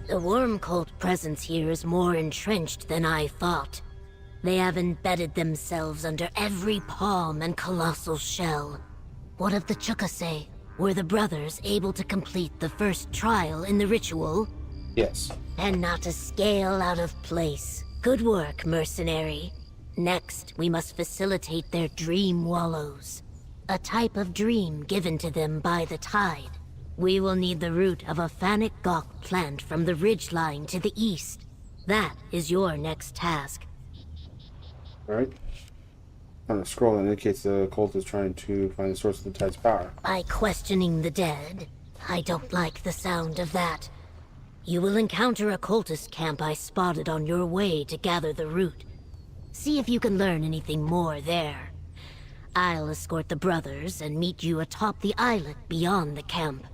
The worm cult presence here is more entrenched than I thought. They have embedded themselves under every palm and colossal shell. What of the Chukase? Were the brothers able to complete the first trial in the ritual? Yes. And not a scale out of place. Good work, mercenary. Next, we must facilitate their dream wallows. A type of dream given to them by the tide. We will need the root of a Fanic Gok plant from the ridgeline to the east. That is your next task. Alright. On a scroll that indicates the cult is trying to find the source of the tide's power. By questioning the dead? I don't like the sound of that. You will encounter a cultist camp I spotted on your way to gather the root. See if you can learn anything more there. I'll escort the brothers and meet you atop the islet beyond the camp.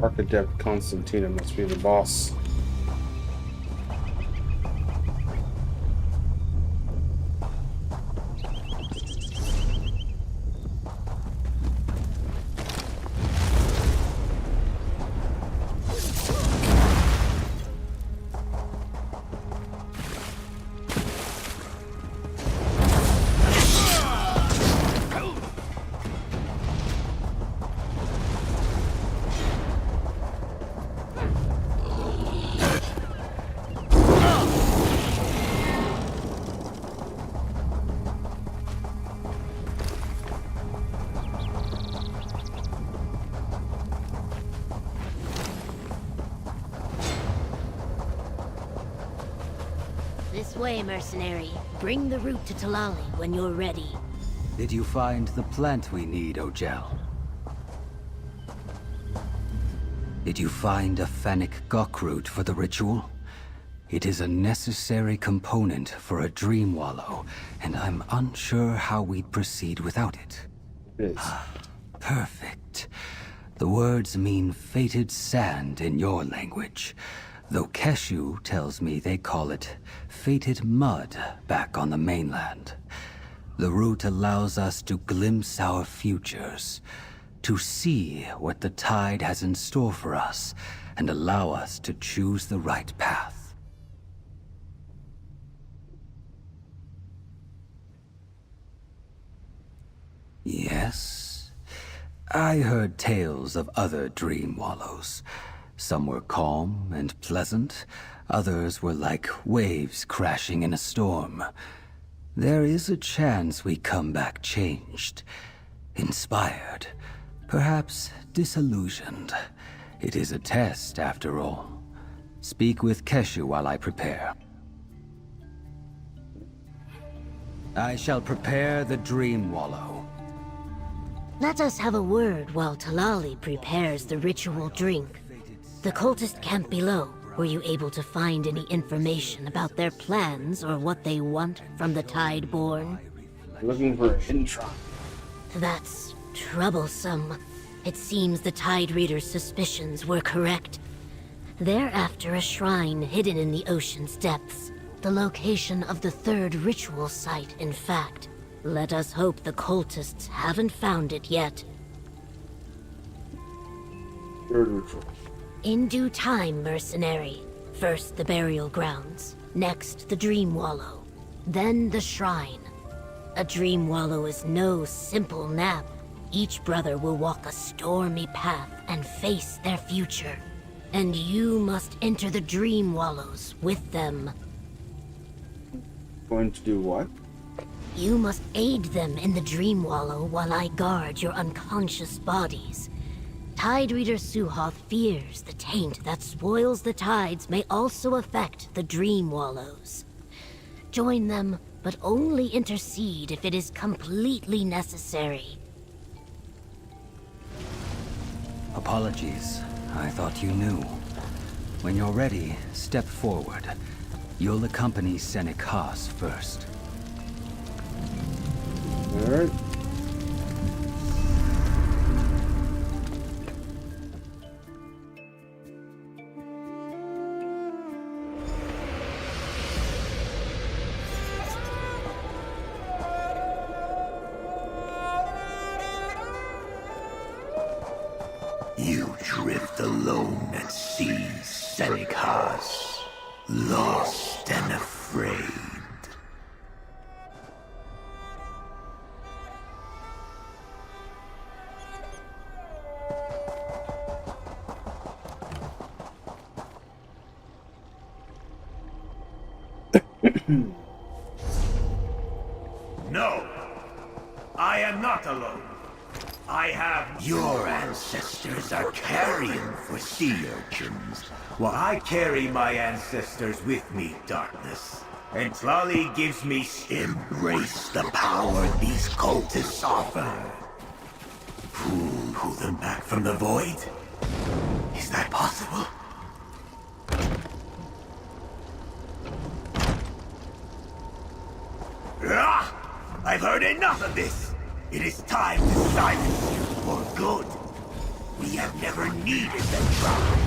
Architect Constantina must be the boss. This way, mercenary. Bring the root to Talali when you're ready. Did you find the plant we need, Ogel? Did you find a Fanic Gok root for the ritual? It is a necessary component for a dream wallow, and I'm unsure how we'd proceed without it. Perfect. The words mean fated sand in your language, though Keshu tells me they call it fated mud back on the mainland. The root allows us to glimpse our futures, to see what the tide has in store for us, and allow us to choose the right path. Yes, I heard tales of other dream wallows. Some were calm and pleasant, others were like waves crashing in a storm. There is a chance we come back changed, inspired, perhaps disillusioned. It is a test, after all. Speak with Keshu while I prepare. I shall prepare the dream wallow. Let us have a word while Talali prepares the ritual drink. The cultist camp below, were you able to find any information about their plans or what they want from the Tideborn? Looking for a hidden shrine. That's troublesome. It seems the Tide Reader's suspicions were correct. They're after a shrine hidden in the ocean's depths. The location of the third ritual site, in fact. Let us hope the cultists haven't found it yet. Third ritual. In due time, mercenary. First the burial grounds, next the dream wallow, then the shrine. A dream wallow is no simple nap. Each brother will walk a stormy path and face their future. And you must enter the Dream Wallows with them. Going to do what? You must aid them in the Dream Wallow while I guard your unconscious bodies. Tide Reader Suhoth fears the taint that spoils the tides may also affect the Dream Wallows. Join them, but only intercede if it is completely necessary. Apologies. I thought you knew. When you're ready, step forward. You'll accompany Senik Haas first. Alright. You drift alone at sea, Senik Haas, lost and afraid. No, I am not alone. I have... Your ancestors are carrion for sea urchins, while I carry my ancestors with me, Darkness. And Tlali gives me... Embrace the power these cultists offer. Pull them back from the void? Is that possible? Ah! I've heard enough of this! It is time to silence you for good. We have never needed the tribe.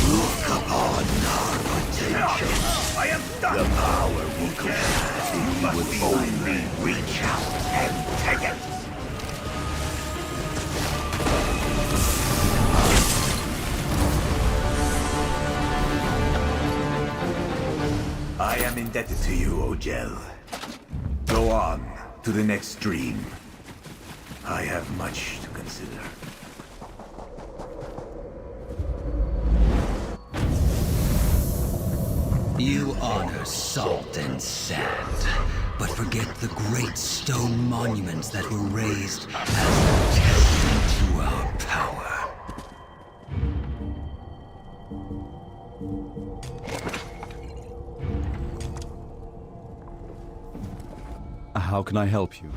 Look upon our potential. I am done! The power we could have if we would only reach out and take it. I am indebted to you, Ogel. Go on to the next dream. I have much to consider. You honor salt and sand, but forget the great stone monuments that were raised as a testament to our power. How can I help you?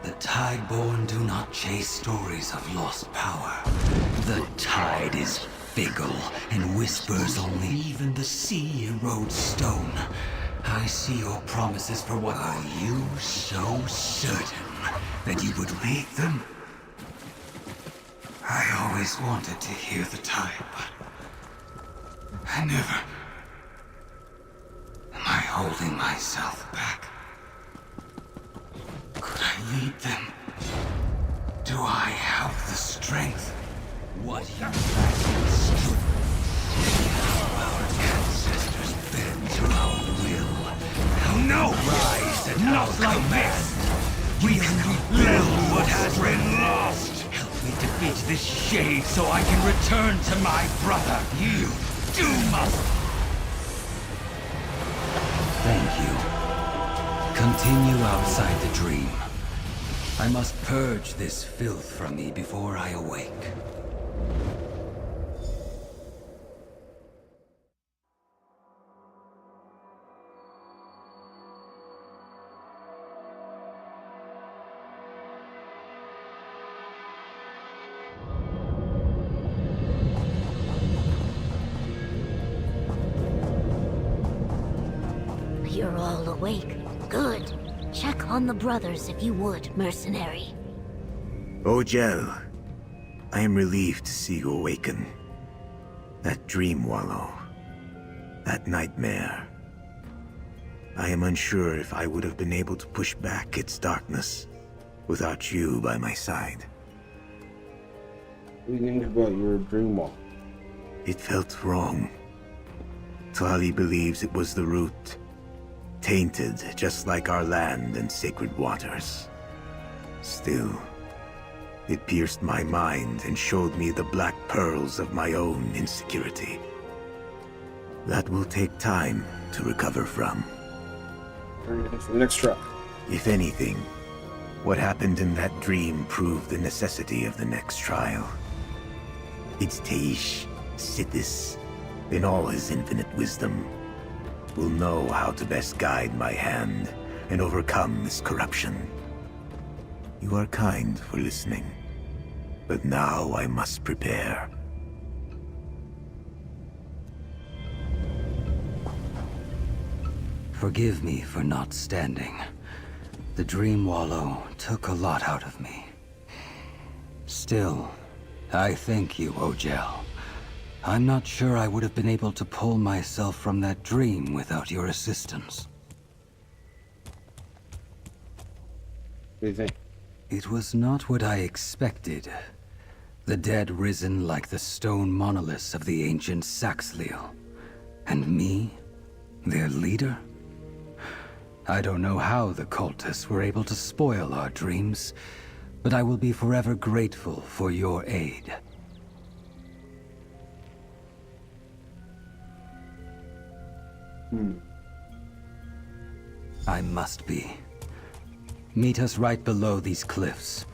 The Tideborn do not chase stories of lost power. The tide is fickle and whispers only. Even the sea erodes stone. I see your promises for what. Are you so certain that you would make them? I always wanted to hear the tide, but I never. Am I holding myself back? Could I lead them? Do I have the strength? What you stood? Our ancestors bend to our will. No! Rise at not our command! We can rebuild what has been lost! Help me defeat this shade so I can return to my brother! You must! Thank you. Continue outside the dream. I must purge this filth from me before I awake. awake. Good. Check on the brothers if you would, mercenary. Ogel, I am relieved to see you awaken. That dream wallow, that nightmare. I am unsure if I would have been able to push back its darkness without you by my side. What do you think about your dream wall? It felt wrong. Tlali believes it was the root, tainted just like our land and sacred waters. Still, it pierced my mind and showed me the black pearls of my own insecurity. That will take time to recover from. Next truck. If anything, what happened in that dream proved the necessity of the next trial. It's Teish, Sithis, in all his infinite wisdom, will know how to best guide my hand and overcome this corruption. You are kind for listening, but now I must prepare. Forgive me for not standing. The Dream Wallow took a lot out of me. Still, I thank you, Ogel. I'm not sure I would have been able to pull myself from that dream without your assistance. What do you think? It was not what I expected. The dead risen like the stone monoliths of the ancient Saxhleel. And me, their leader? I don't know how the cultists were able to spoil our dreams, but I will be forever grateful for your aid. I must be. Meet us right below these cliffs.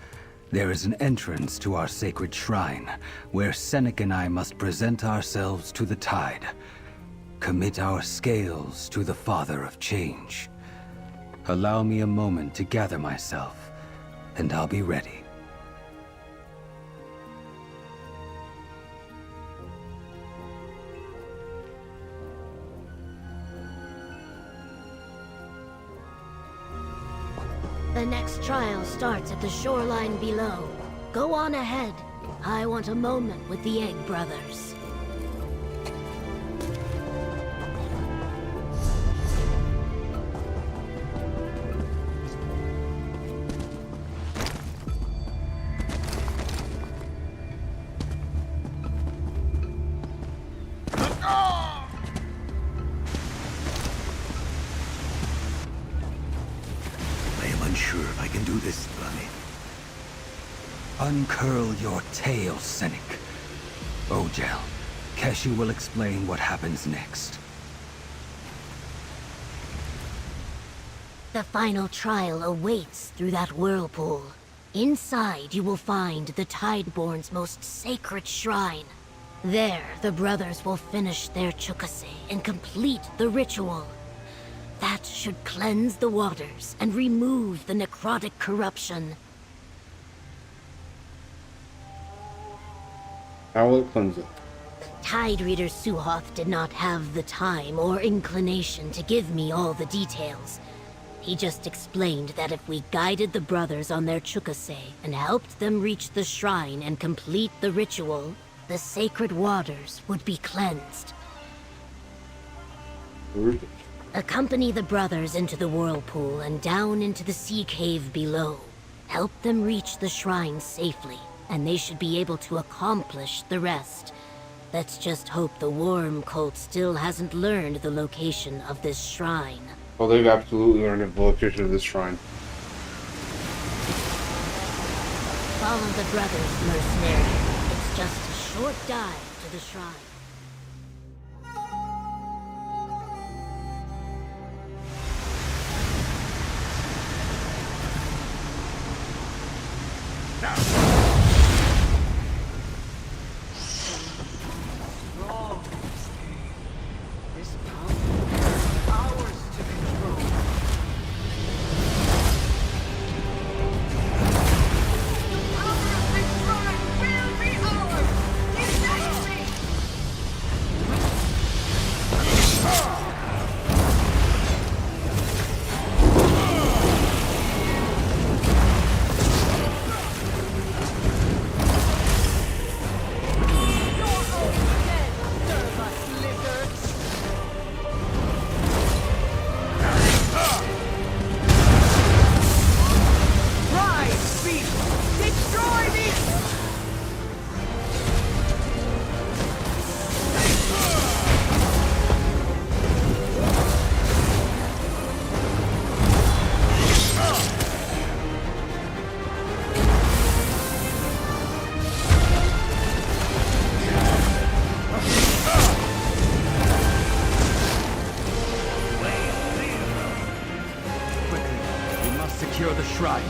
There is an entrance to our sacred shrine, where Senec and I must present ourselves to the tide. Commit our scales to the Father of Change. Allow me a moment to gather myself, and I'll be ready. The next trial starts at the shoreline below. Go on ahead. I want a moment with the Egg Brothers. Uncurl your tail, Senec. Ogel, Keshi will explain what happens next. The final trial awaits through that whirlpool. Inside, you will find the Tideborn's most sacred shrine. There, the brothers will finish their chukase and complete the ritual. That should cleanse the waters and remove the necrotic corruption. How will it cleanse it? Tide Reader Suhoth did not have the time or inclination to give me all the details. He just explained that if we guided the brothers on their chukase and helped them reach the shrine and complete the ritual, the sacred waters would be cleansed. Accompany the brothers into the whirlpool and down into the sea cave below. Help them reach the shrine safely, and they should be able to accomplish the rest. Let's just hope the Worm Cult still hasn't learned the location of this shrine. Well, they've absolutely learned the location of this shrine. Follow the brothers, mercenary. It's just a short dive to the shrine. shrine.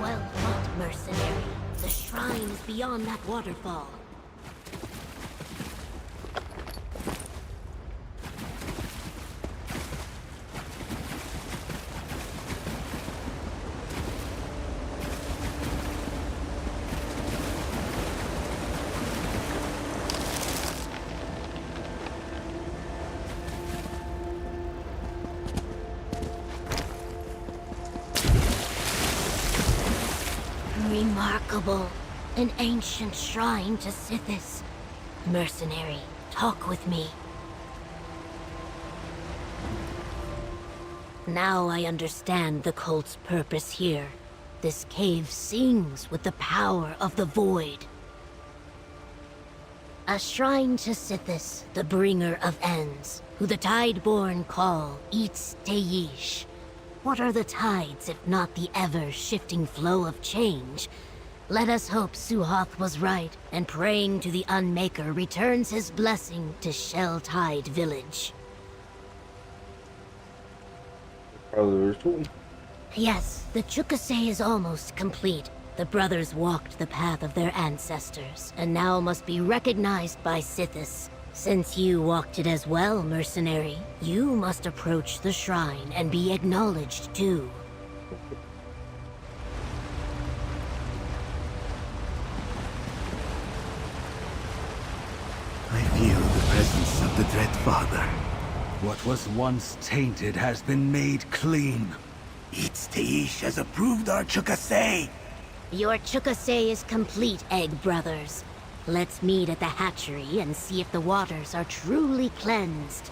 Well fought, mercenary. The shrine is beyond that waterfall. Remarkable. An ancient shrine to Sithis. Mercenary, talk with me. Now I understand the cult's purpose here. This cave sings with the power of the void. A shrine to Sithis, the bringer of ends, who the Tideborn call Eats Teish. What are the tides if not the ever-shifting flow of change? Let us hope Suhoth was right, and praying to the Unmaker returns his blessing to Shell-Tide Village. Yes, the Chukase is almost complete. The brothers walked the path of their ancestors, and now must be recognized by Sithis. Since you walked it as well, mercenary, you must approach the shrine and be acknowledged too. I feel the presence of the Dread Father. What was once tainted has been made clean. Eats Teish has approved our Chukase. Your Chukase is complete, Egg Brothers. Let's meet at the hatchery and see if the waters are truly cleansed.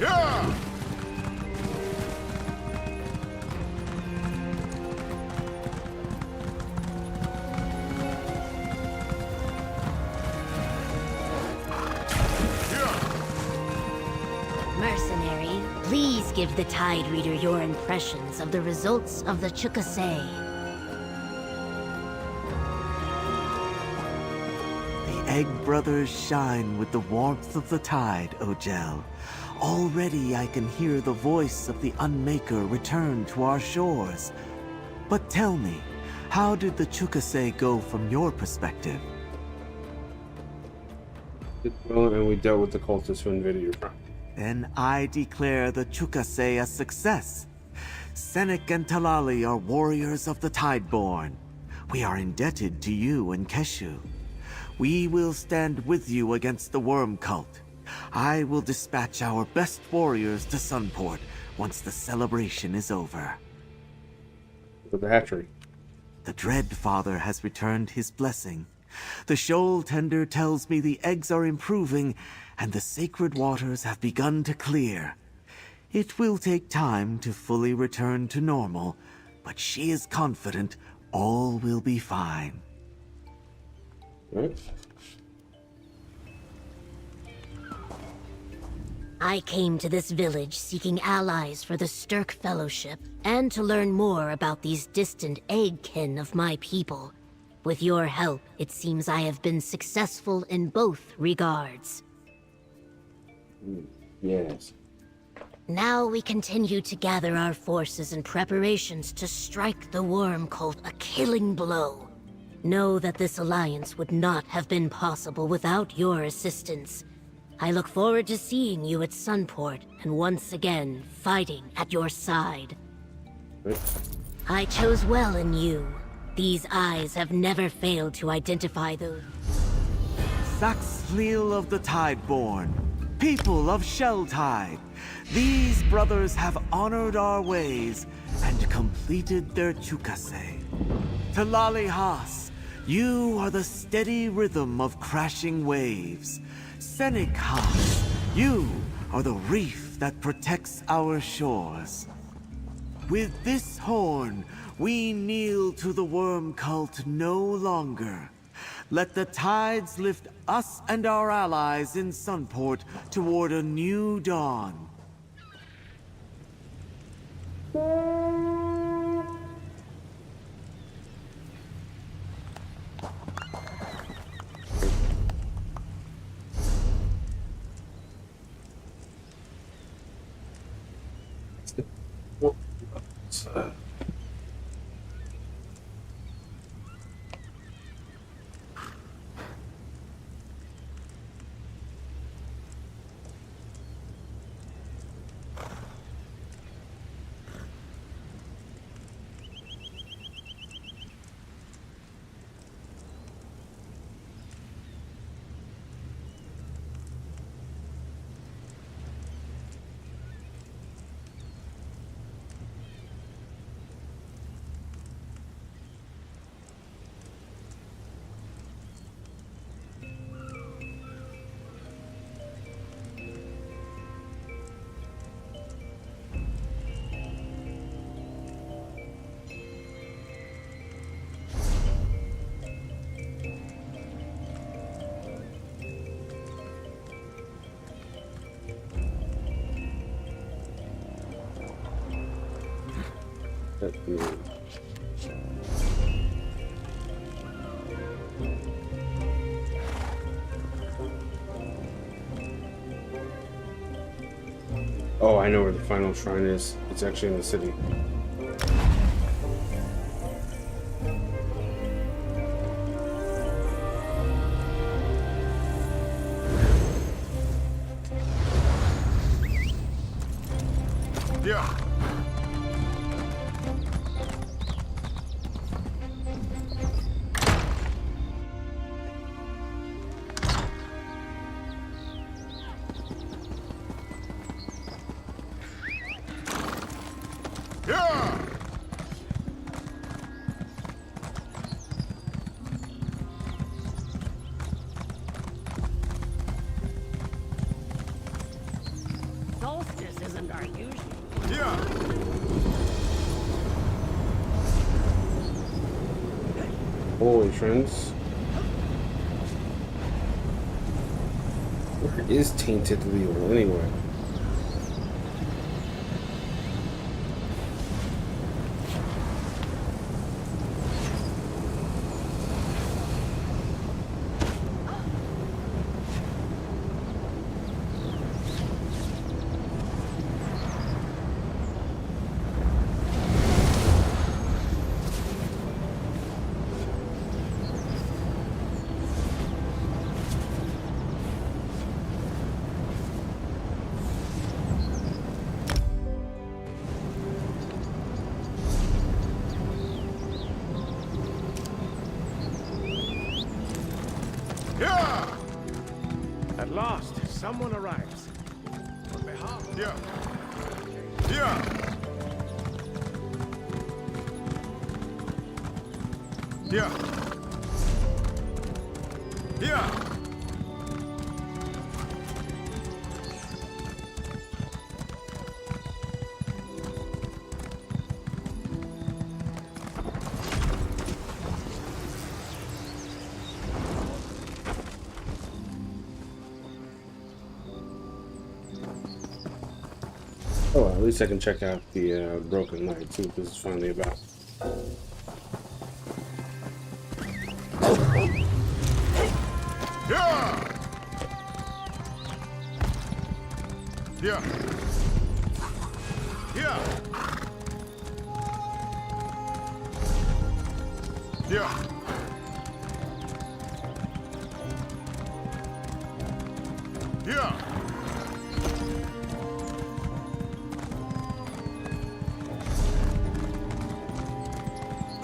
Yeah! Mercenary, please give the Tide Reader your impressions of the results of the Chukase. The Egg Brothers shine with the warmth of the tide, Ogel. Already I can hear the voice of the Unmaker return to our shores. But tell me, how did the Chukase go from your perspective? Well, and we dealt with the cultists who invaded your front. Then I declare the Chukase a success. Senek and Talali are warriors of the Tideborn. We are indebted to you and Keshu. We will stand with you against the Worm Cult. I will dispatch our best warriors to Sunport once the celebration is over. With the hatchery. The Dread Father has returned his blessing. The shoal tender tells me the eggs are improving and the sacred waters have begun to clear. It will take time to fully return to normal, but she is confident all will be fine. Right. I came to this village seeking allies for the Stirk Fellowship, and to learn more about these distant eggkin of my people. With your help, it seems I have been successful in both regards. Yes. Now we continue to gather our forces in preparations to strike the Worm Cult a killing blow. Know that this alliance would not have been possible without your assistance. I look forward to seeing you at Sunport and once again fighting at your side. I chose well in you. These eyes have never failed to identify those. Saxhleel of the Tideborn, people of Shelltide, these brothers have honored our ways and completed their chukase. Talali Haas, you are the steady rhythm of crashing waves. Senik Haas, you are the reef that protects our shores. With this horn, we kneel to the Worm Cult no longer. Let the tides lift us and our allies in Sunport toward a new dawn. Oh, I know where the final shrine is. It's actually in the city. Yeah. Solstice isn't our usual. Holy friends. Where is Tainted Leo anyway? At last, someone arrives. On behalf of... Oh, at least I can check out the Broken Knight, see what this is finally about. Yeah. Yeah. Yeah.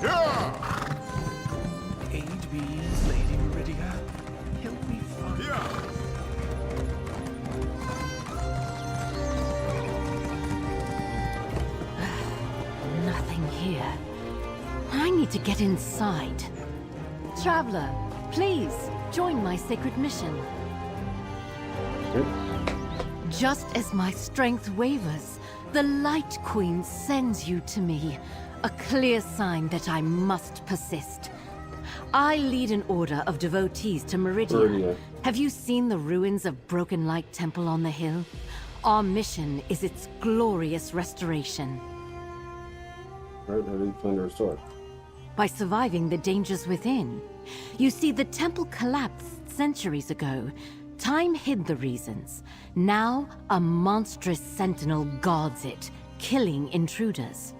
Yeah. Aid me, Lady Meridia. Help me find. Yeah. Nothing here. I need to get inside. Traveler, please join my sacred mission. Just as my strength wavers, the Light Queen sends you to me, a clear sign that I must persist. I lead an order of devotees to Meridia. Have you seen the ruins of Broken Light Temple on the hill? Our mission is its glorious restoration. Right, how do you plan to restore it? By surviving the dangers within. You see, the temple collapsed centuries ago. Time hid the reasons. Now, a monstrous sentinel guards it, killing intruders.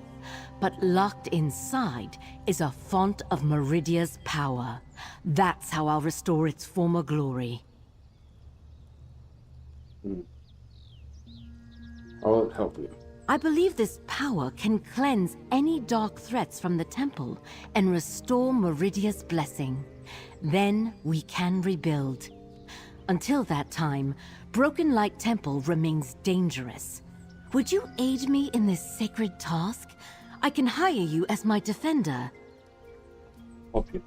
But locked inside is a font of Meridia's power. That's how I'll restore its former glory. I'll help you. I believe this power can cleanse any dark threats from the temple and restore Meridia's blessing. Then we can rebuild. Until that time, Broken Light Temple remains dangerous. Would you aid me in this sacred task? I can hire you as my defender. Help you.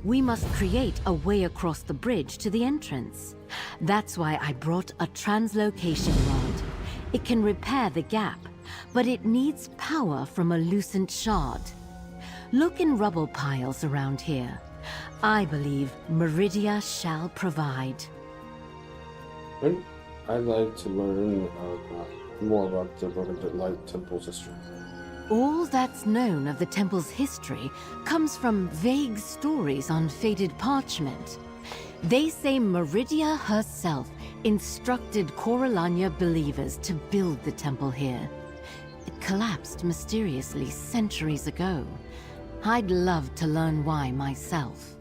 We must create a way across the bridge to the entrance. That's why I brought a translocation rod. It can repair the gap, but it needs power from a loosened shard. Look in rubble piles around here. I believe Meridia shall provide. I'd like to learn more about the Broken Light Temple's history. All that's known of the temple's history comes from vague stories on faded parchment. They say Meridia herself instructed Corelanya believers to build the temple here. It collapsed mysteriously centuries ago. I'd love to learn why myself.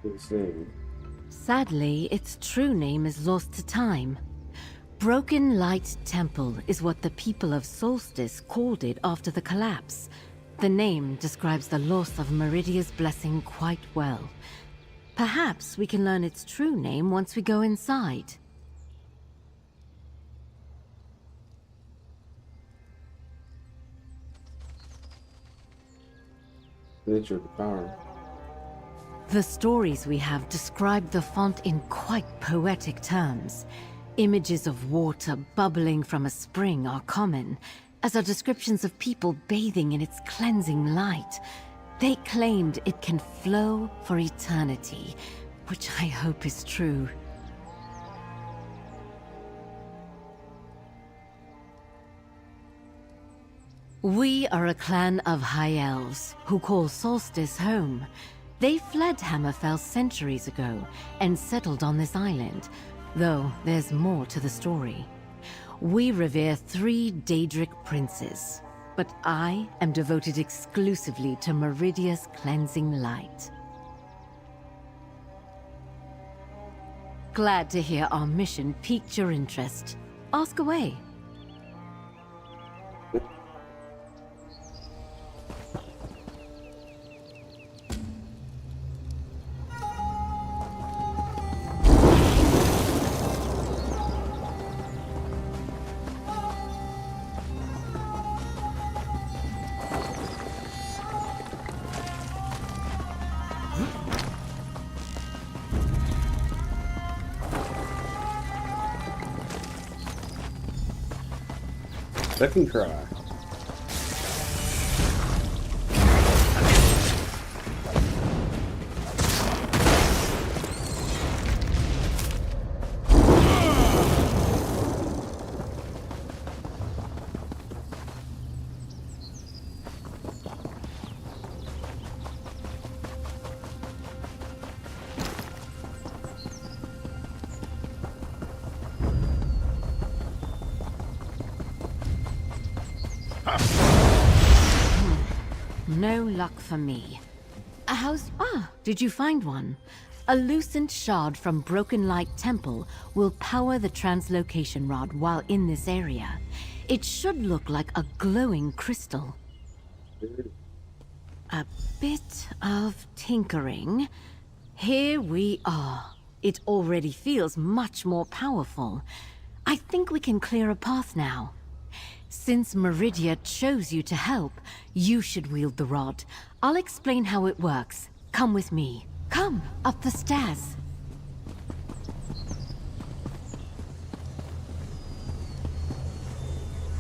Its name. Sadly, its true name is lost to time. Broken Light Temple is what the people of Solstice called it after the collapse. The name describes the loss of Meridia's blessing quite well. Perhaps we can learn its true name once we go inside. Nature of the power. The stories we have describe the font in quite poetic terms. Images of water bubbling from a spring are common, as are descriptions of people bathing in its cleansing light. They claimed it can flow for eternity, which I hope is true. We are a clan of High Elves who call Solstice home. They fled Hammerfell centuries ago and settled on this island, though there's more to the story. We revere 3 Daedric princes, but I am devoted exclusively to Meridia's cleansing light. Glad to hear our mission piqued your interest. Ask away. Second try. no luck for me. Did you find one? A loosened shard from Broken Light Temple will power the translocation rod while in this area. It should look like a glowing crystal. A bit of tinkering. Here we are. It already feels much more powerful. I think we can clear a path now. Since Meridia chose you to help, you should wield the rod. I'll explain how it works. Come with me. Come, up the stairs.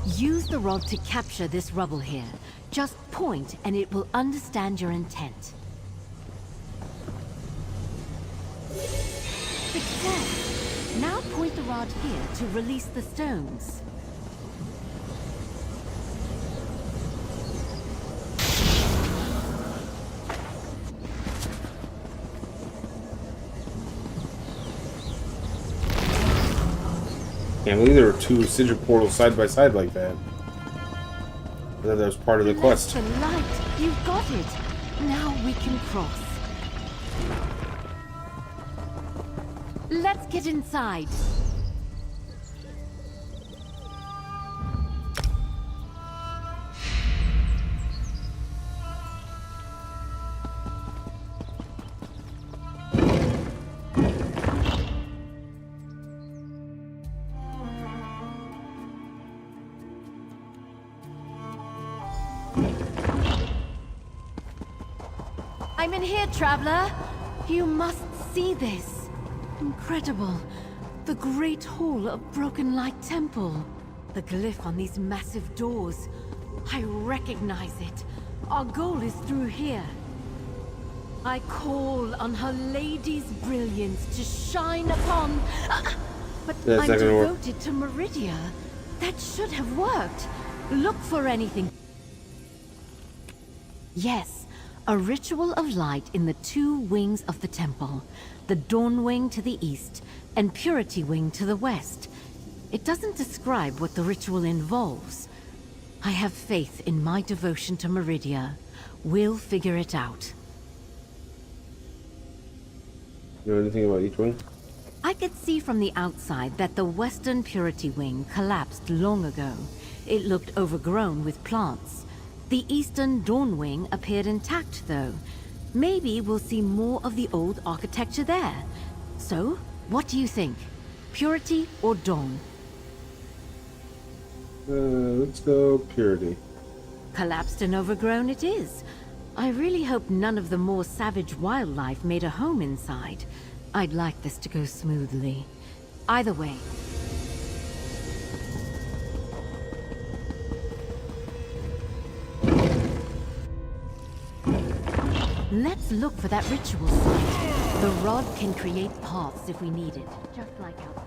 Use the rod to capture this rubble here. Just point and it will understand your intent. Success! Now point the rod here to release the stones. Can't believe there were two sigil portals side by side like that. I thought that was part of the quest. The light! You've got it! Now we can cross. Let's get inside. I'm in here, traveler. You must see this. Incredible. The Great Hall of Broken Light Temple. The glyph on these massive doors. I recognize it. Our goal is through here. I call on Her Lady's brilliance to shine upon... but I'm devoted to Meridia. That should have worked. Look for anything. Yes. A ritual of light in the two wings of the temple. The Dawn Wing to the east, and Purity Wing to the west. It doesn't describe what the ritual involves. I have faith in my devotion to Meridia. We'll figure it out. You know anything about each wing? I could see from the outside that the western Purity Wing collapsed long ago. It looked overgrown with plants. The eastern Dawn Wing appeared intact, though. Maybe we'll see more of the old architecture there. So, what do you think? Purity or Dawn? Let's go Purity. Collapsed and overgrown it is. I really hope none of the more savage wildlife made a home inside. I'd like this to go smoothly. Either way. Let's look for that ritual site. The rod can create paths if we need it, just like outside.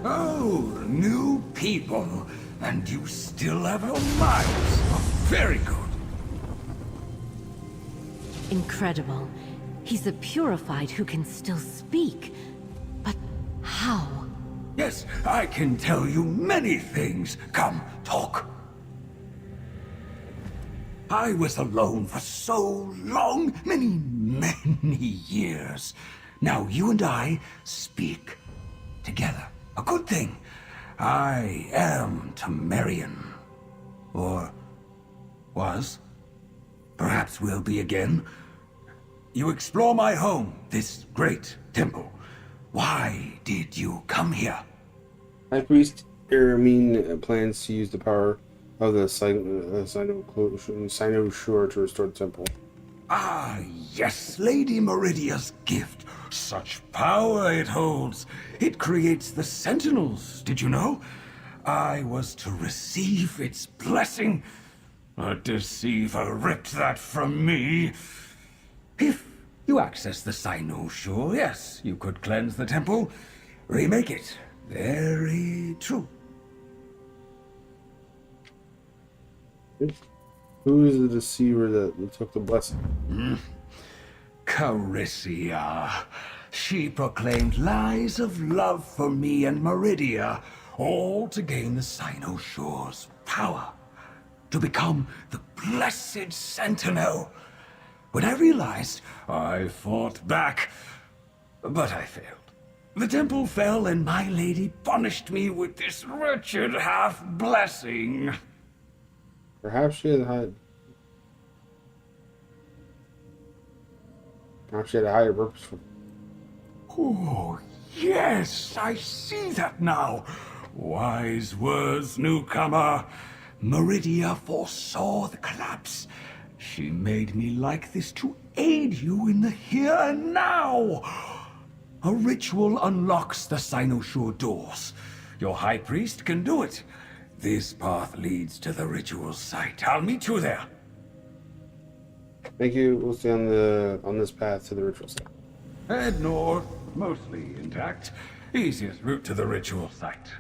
Oh, new people, and you still have your minds. Very good. Incredible. He's a purified who can still speak. But how? Yes, I can tell you many things. Come, talk. I was alone for so long, many years. Now you and I speak together. A good thing. I am Temerian. Or was. Perhaps we'll be again. You explore my home, this great temple. Why did you come here? High Priest Eramine plans to use the power of the Cynosure to restore the temple. Ah, yes, Lady Meridia's gift. Such power it holds. It creates the Sentinels, did you know? I was to receive its blessing. A deceiver ripped that from me. If you access the Cynosure, yes, you could cleanse the temple, remake it. Very true. Who is the deceiver that took the blessing? Carisia. She proclaimed lies of love for me and Meridia, all to gain the Cynosure's power. To become the blessed sentinel. When I realized, I fought back, but I failed. The temple fell and my lady punished me with this wretched half-blessing. Perhaps she had a higher purpose for. Oh, yes, I see that now. Wise words, newcomer. Meridia foresaw the collapse. She made me like this to aid you in the here and now. A ritual unlocks the Cynosure doors. Your High Priest can do it. This path leads to the ritual site. I'll meet you there. Thank you. We'll stay on this path to the ritual site. Head north, mostly intact. Easiest route to the ritual site.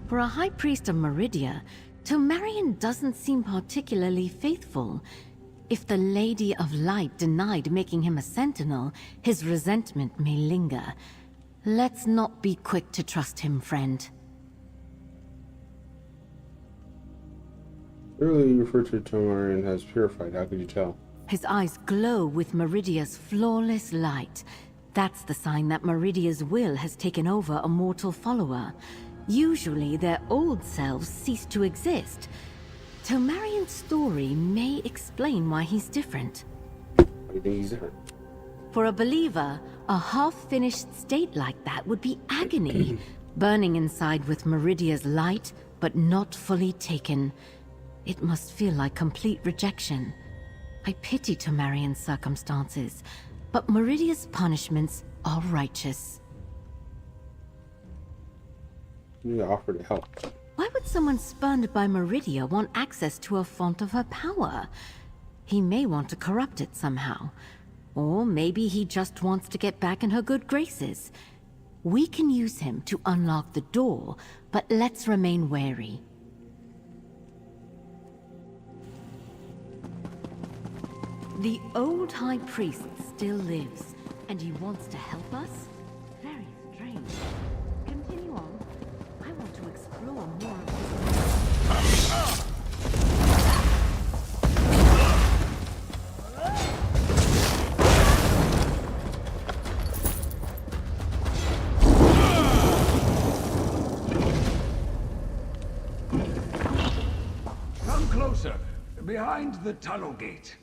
For a High Priest of Meridia, Tomarion doesn't seem particularly faithful. If the Lady of Light denied making him a sentinel, his resentment may linger. Let's not be quick to trust him, friend. Earlier you referred to Tomarion as purified. How could you tell? His eyes glow with Meridia's flawless light. That's the sign that Meridia's will has taken over a mortal follower. Usually their old selves cease to exist. Tomarion's story may explain why he's different. Why do you think he's different? For a believer, a half-finished state like that would be agony. Burning inside with Meridia's light, but not fully taken. It must feel like complete rejection. I pity Tomarion's circumstances, but Meridia's punishments are righteous. You offer to help. Why would someone spurned by Meridia want access to a font of her power? He may want to corrupt it somehow. Or maybe he just wants to get back in her good graces. We can use him to unlock the door, but let's remain wary. The old High Priest still lives, and he wants to help us? Very strange. Continue on. I want to explore more of this. Come closer, behind the tunnel gate.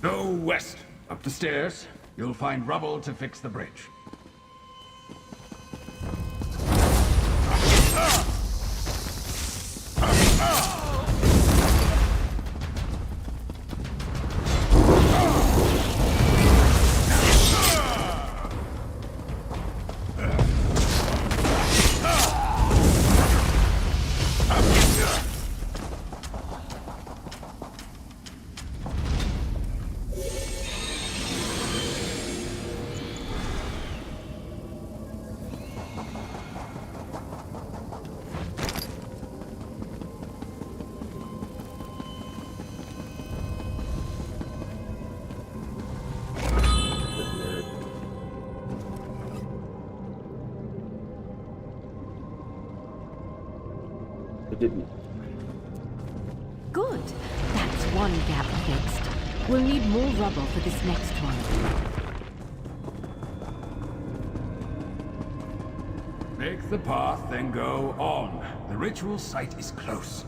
Go west, up the stairs. You'll find rubble to fix the bridge. Didn't. Good. That's one gap fixed. We'll need more rubble for this next one. Make the path, then go on. The ritual site is close.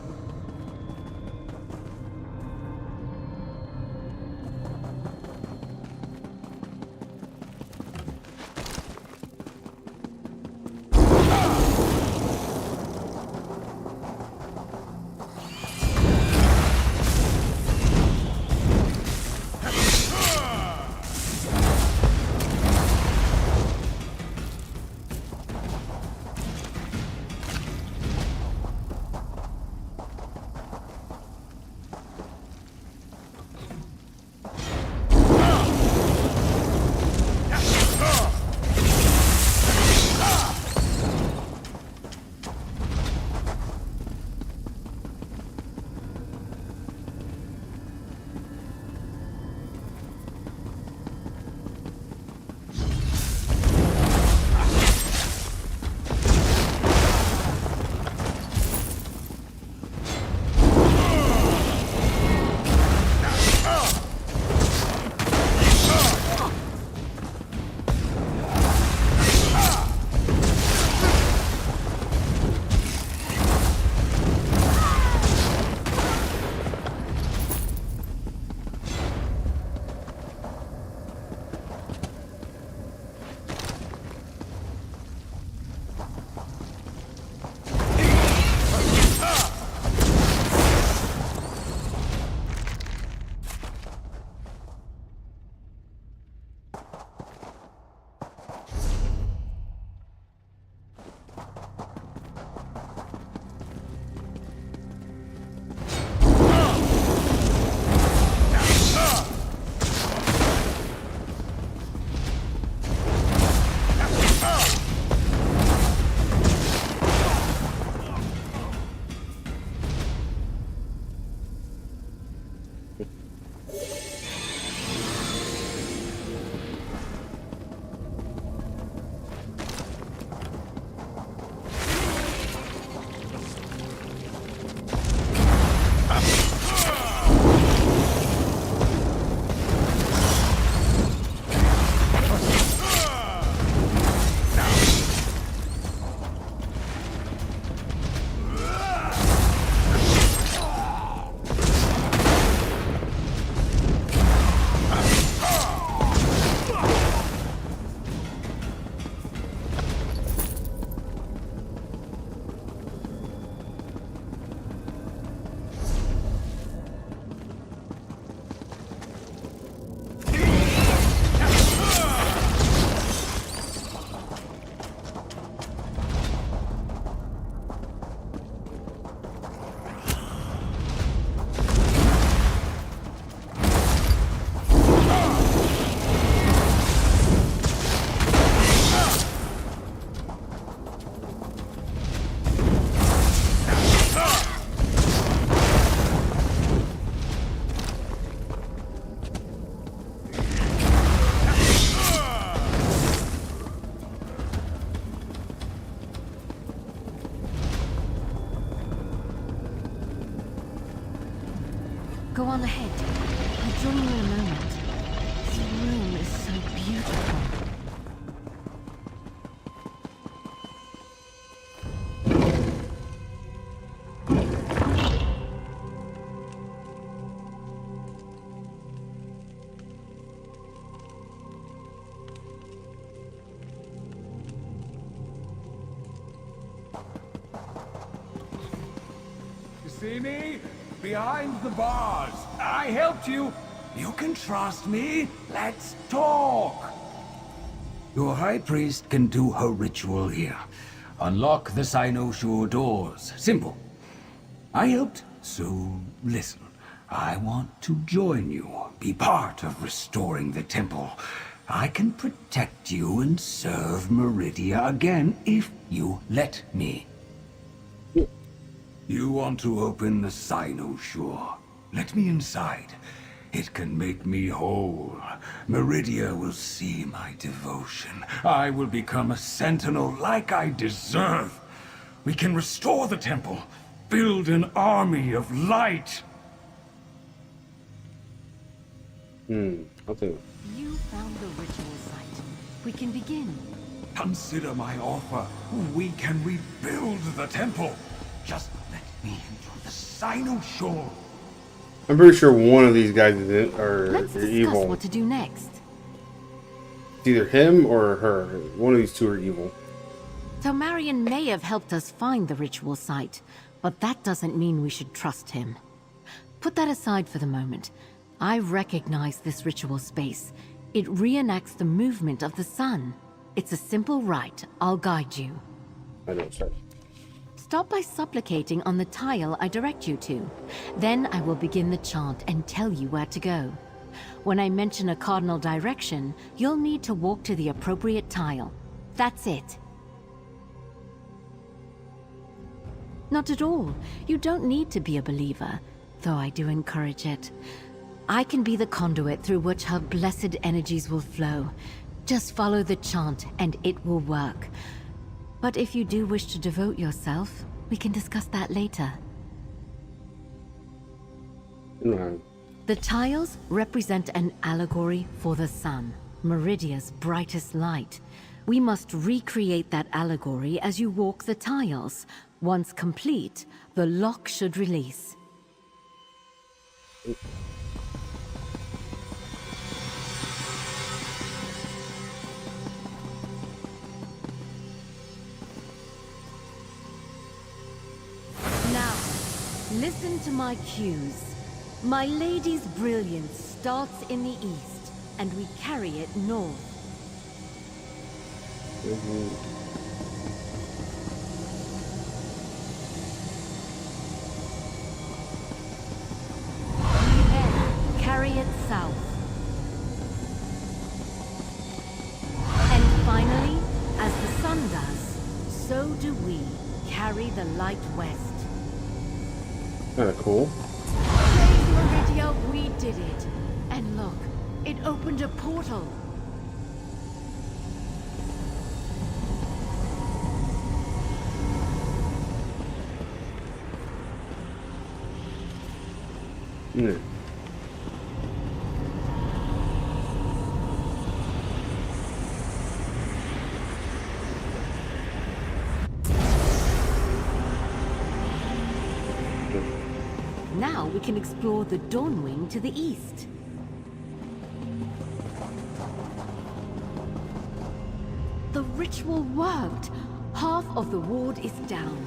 on ahead. I'll join you in a moment. This room is so beautiful. You see me? Behind the bars. I helped you. You can trust me. Let's talk. Your High Priest can do her ritual here. Unlock the Cynosure doors. Simple. I helped, so listen. I want to join you, be part of restoring the temple. I can protect you and serve Meridia again if you let me. You want to open the Cynosure? Let me inside. It can make me whole. Meridia will see my devotion. I will become a sentinel like I deserve. We can restore the temple, build an army of light. Okay. You found the ritual site. We can begin. Consider my offer. We can rebuild the temple. Just let me into the Cynosure. I'm pretty sure one of these guys are Let's discuss evil. what to do next. It's either him or her. One of these two are evil. So Marion may have helped us find the ritual site, but that doesn't mean we should trust him. Put that aside for the moment. I recognize this ritual space. It reenacts the movement of the sun. It's a simple rite. I'll guide you. I know, sorry. Stop by supplicating on the tile I direct you to. Then I will begin the chant and tell you where to go. When I mention a cardinal direction, you'll need to walk to the appropriate tile. That's it. Not at all. You don't need to be a believer, though I do encourage it. I can be the conduit through which her blessed energies will flow. Just follow the chant and it will work. But if you do wish to devote yourself, we can discuss that later. No. The tiles represent an allegory for the sun, Meridia's brightest light. We must recreate that allegory as you walk the tiles. Once complete, the lock should release. Now, listen to my cues. My lady's brilliance starts in the east, and we carry it north. Then carry it south. And finally, as the sun does, so do we carry the light west. Kinda cool. Meridia, we did it. And look, it opened a portal. Mm. Now we can explore the Dawnwing to the east. The ritual worked. Half of the ward is down.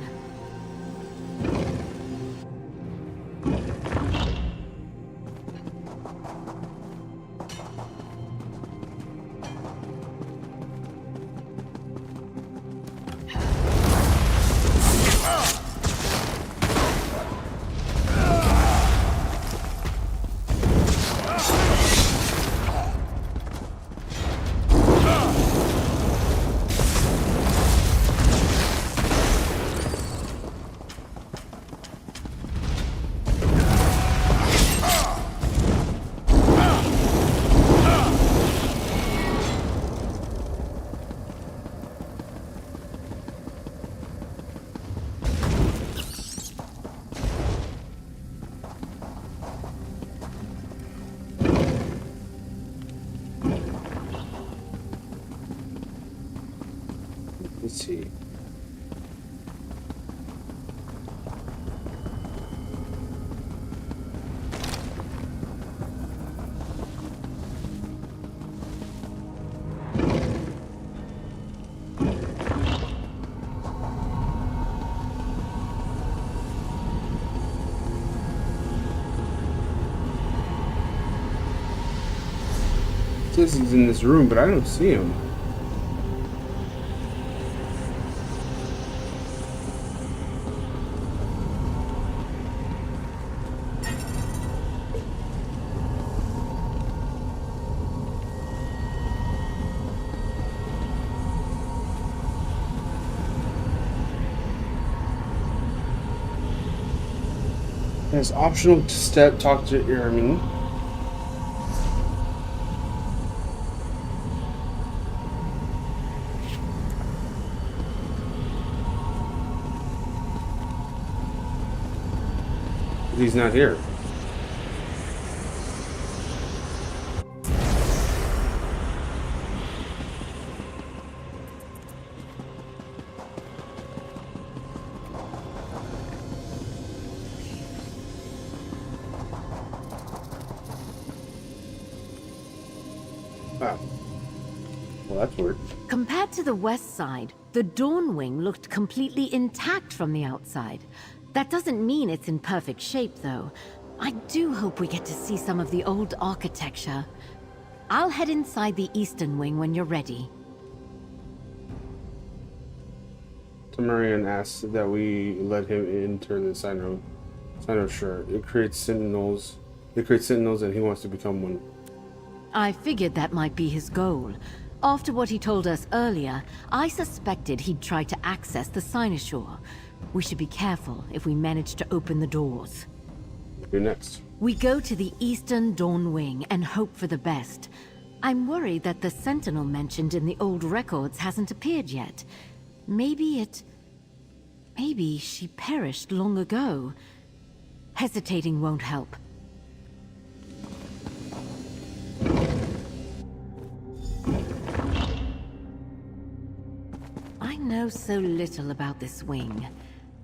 Let's see. Says he's in this room, but I don't see him. It's optional to talk to Irmin. He's not here. Wow. Well, that's weird. Compared to the west side, the Dawn Wing looked completely intact from the outside. That doesn't mean it's in perfect shape, though. I do hope we get to see some of the old architecture. I'll head inside the eastern wing when you're ready. Tamarian asks that we let him enter the Sino shirt. It creates sentinels. And he wants to become one. I figured that might be his goal. After what he told us earlier, I suspected he'd try to access the Cynosure. We should be careful if we manage to open the doors. What do next? We go to the Eastern Dawn Wing and hope for the best. I'm worried that the Sentinel mentioned in the old records hasn't appeared yet. Maybe she perished long ago. Hesitating won't help. I know so little about this wing.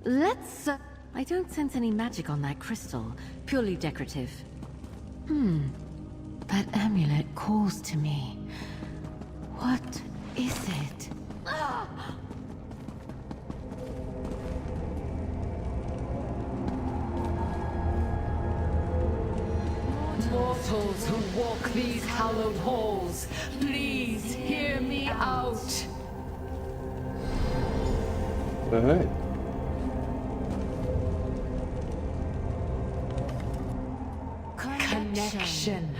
Let's... I don't sense any magic on that crystal. Purely decorative. That amulet calls to me. What is it? Mortals who walk these hallowed halls, please hear me out. Alright. Connection.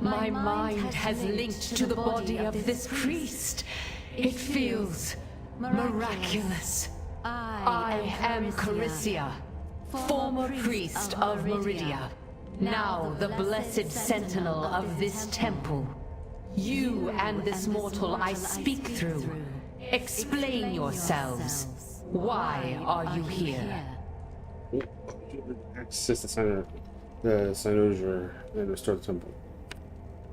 My mind has linked to the body of this priest. It feels miraculous. I am Cartia, former priest of Meridia, now the blessed sentinel of this temple. You and this mortal I speak through. Explain yourselves. Why are you here? Access the Cynosure and restore the temple.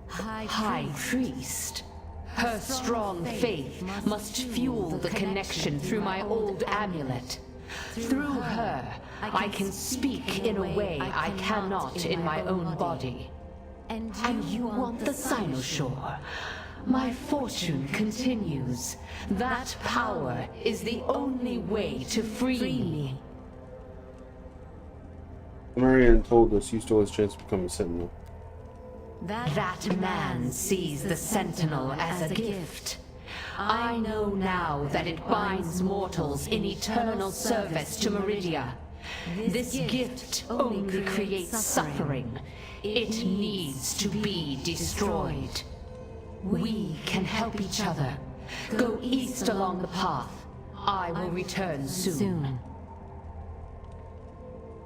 High Priest. Her strong faith must fuel the connection through my old amulet. Through her, I can speak in a way I cannot in my own body. And you want the Cynosure. My fortune continues. That power is the only way to free me. Marianne told us you stole his chance to become a sentinel. That man sees the Sentinel as a gift. I know now that it binds mortals in eternal service to Meridia. This gift only creates suffering. It needs to be destroyed. We can help each other. Go east along the path. I will return soon.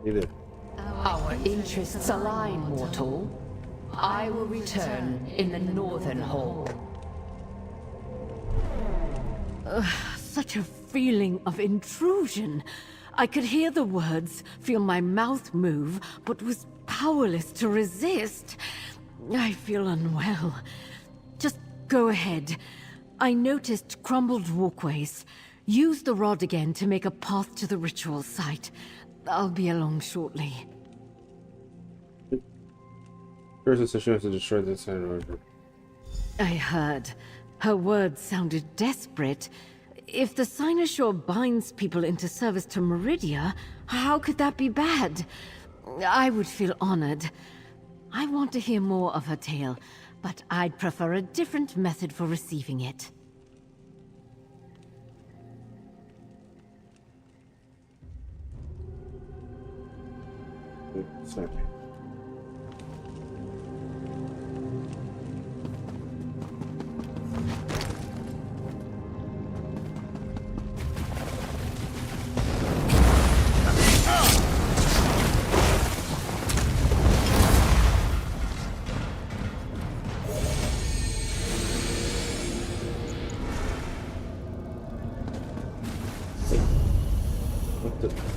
You did. Our interests align, mortal. I will return in the northern hall. Such a feeling of intrusion. I could hear the words, feel my mouth move, but was powerless to resist. I feel unwell. Just go ahead. I noticed crumbled walkways. Use the rod again to make a path to the ritual site. I'll be along shortly. Person says she wants to destroy the center. I heard. Her words sounded desperate. If the Cynosure binds people into service to Meridia, how could that be bad? I would feel honored. I want to hear more of her tale, but I'd prefer a different method for receiving it. Sorry. What the?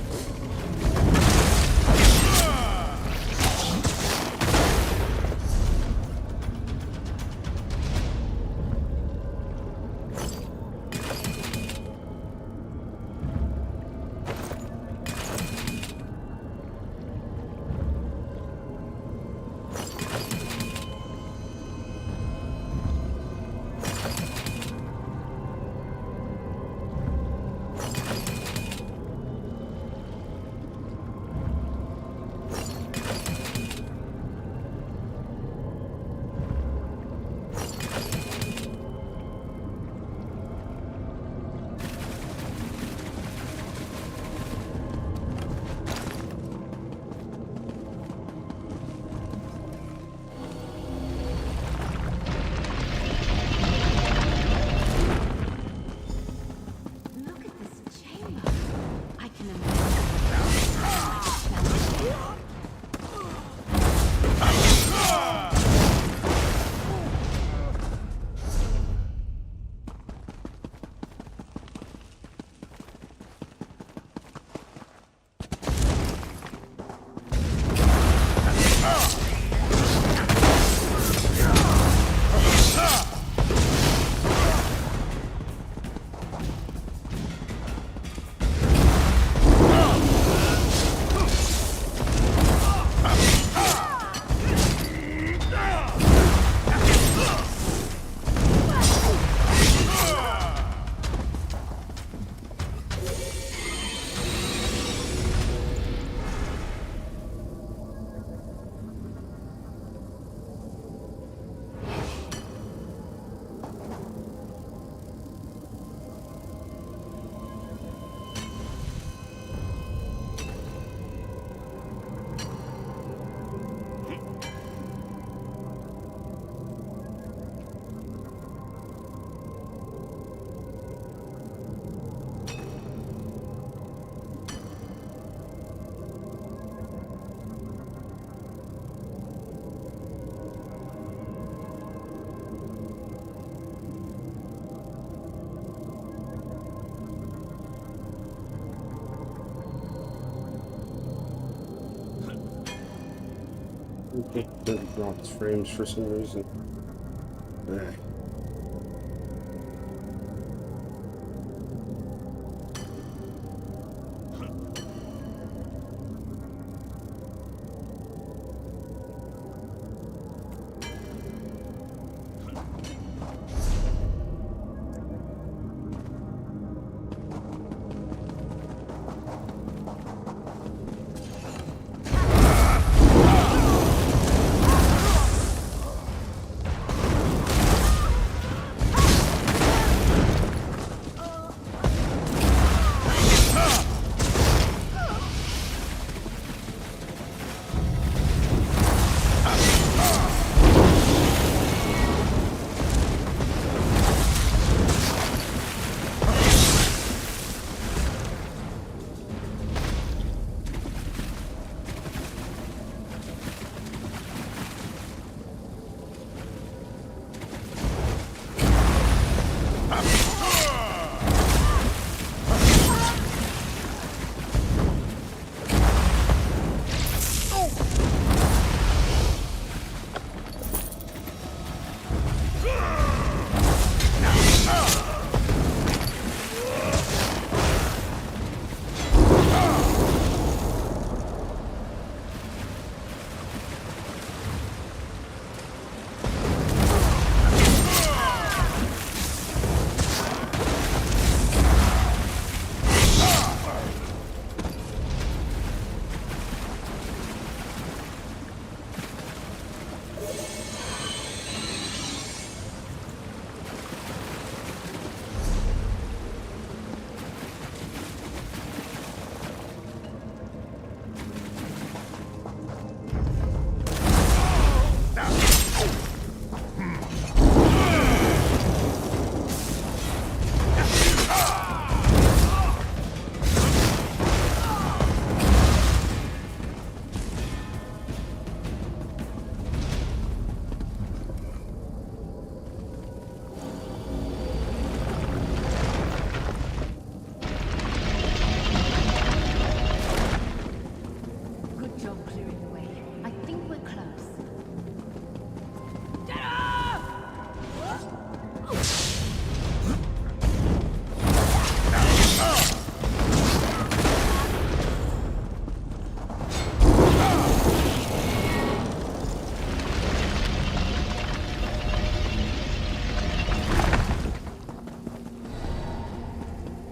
Okay, that dropped frames for some reason.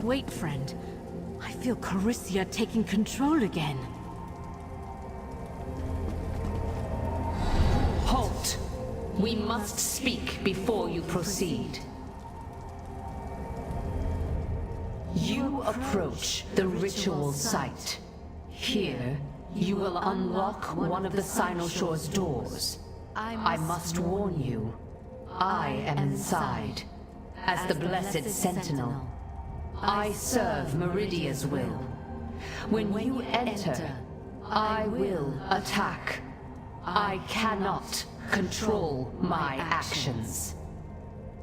Wait, friend. I feel Carisia taking control again. Halt! We must speak before you proceed. You approach the ritual site. Here, you will unlock one of the Sinoshore's doors. I must warn you, I am inside. As the Blessed Sentinel, I serve Meridia's will. When you enter, I will attack. I cannot control my actions.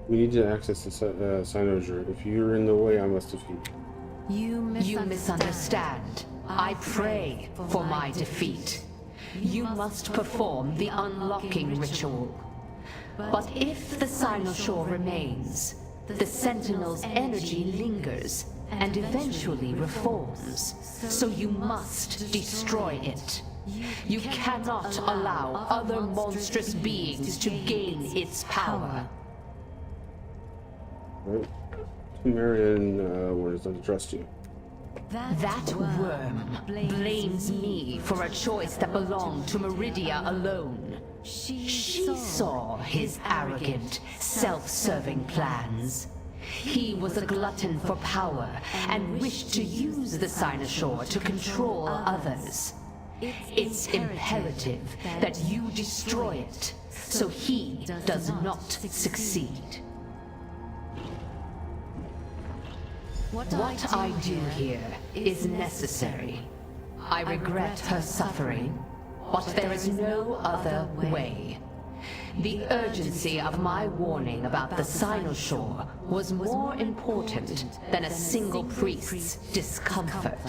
We need to access the Sinosure. If you're in the way, I must defeat. You misunderstand. I pray for my defeat. You must perform the unlocking ritual. But if the Sinoshore remains, the Sentinel's energy lingers and eventually reforms. So you must destroy it. You cannot allow other monstrous beings to gain its power. Right. Marion warns not to trust you. That worm blames me for a choice that belonged to Meridia alone. She saw his arrogant, self-serving plans. He was a glutton for power and wished to use the Sinosure to control others. It's imperative that you destroy it, so he does not succeed. What I do here is necessary. I regret her suffering, but there is no other way. The urgency of my warning about the Sinosure was more important than a single priest's discomfort.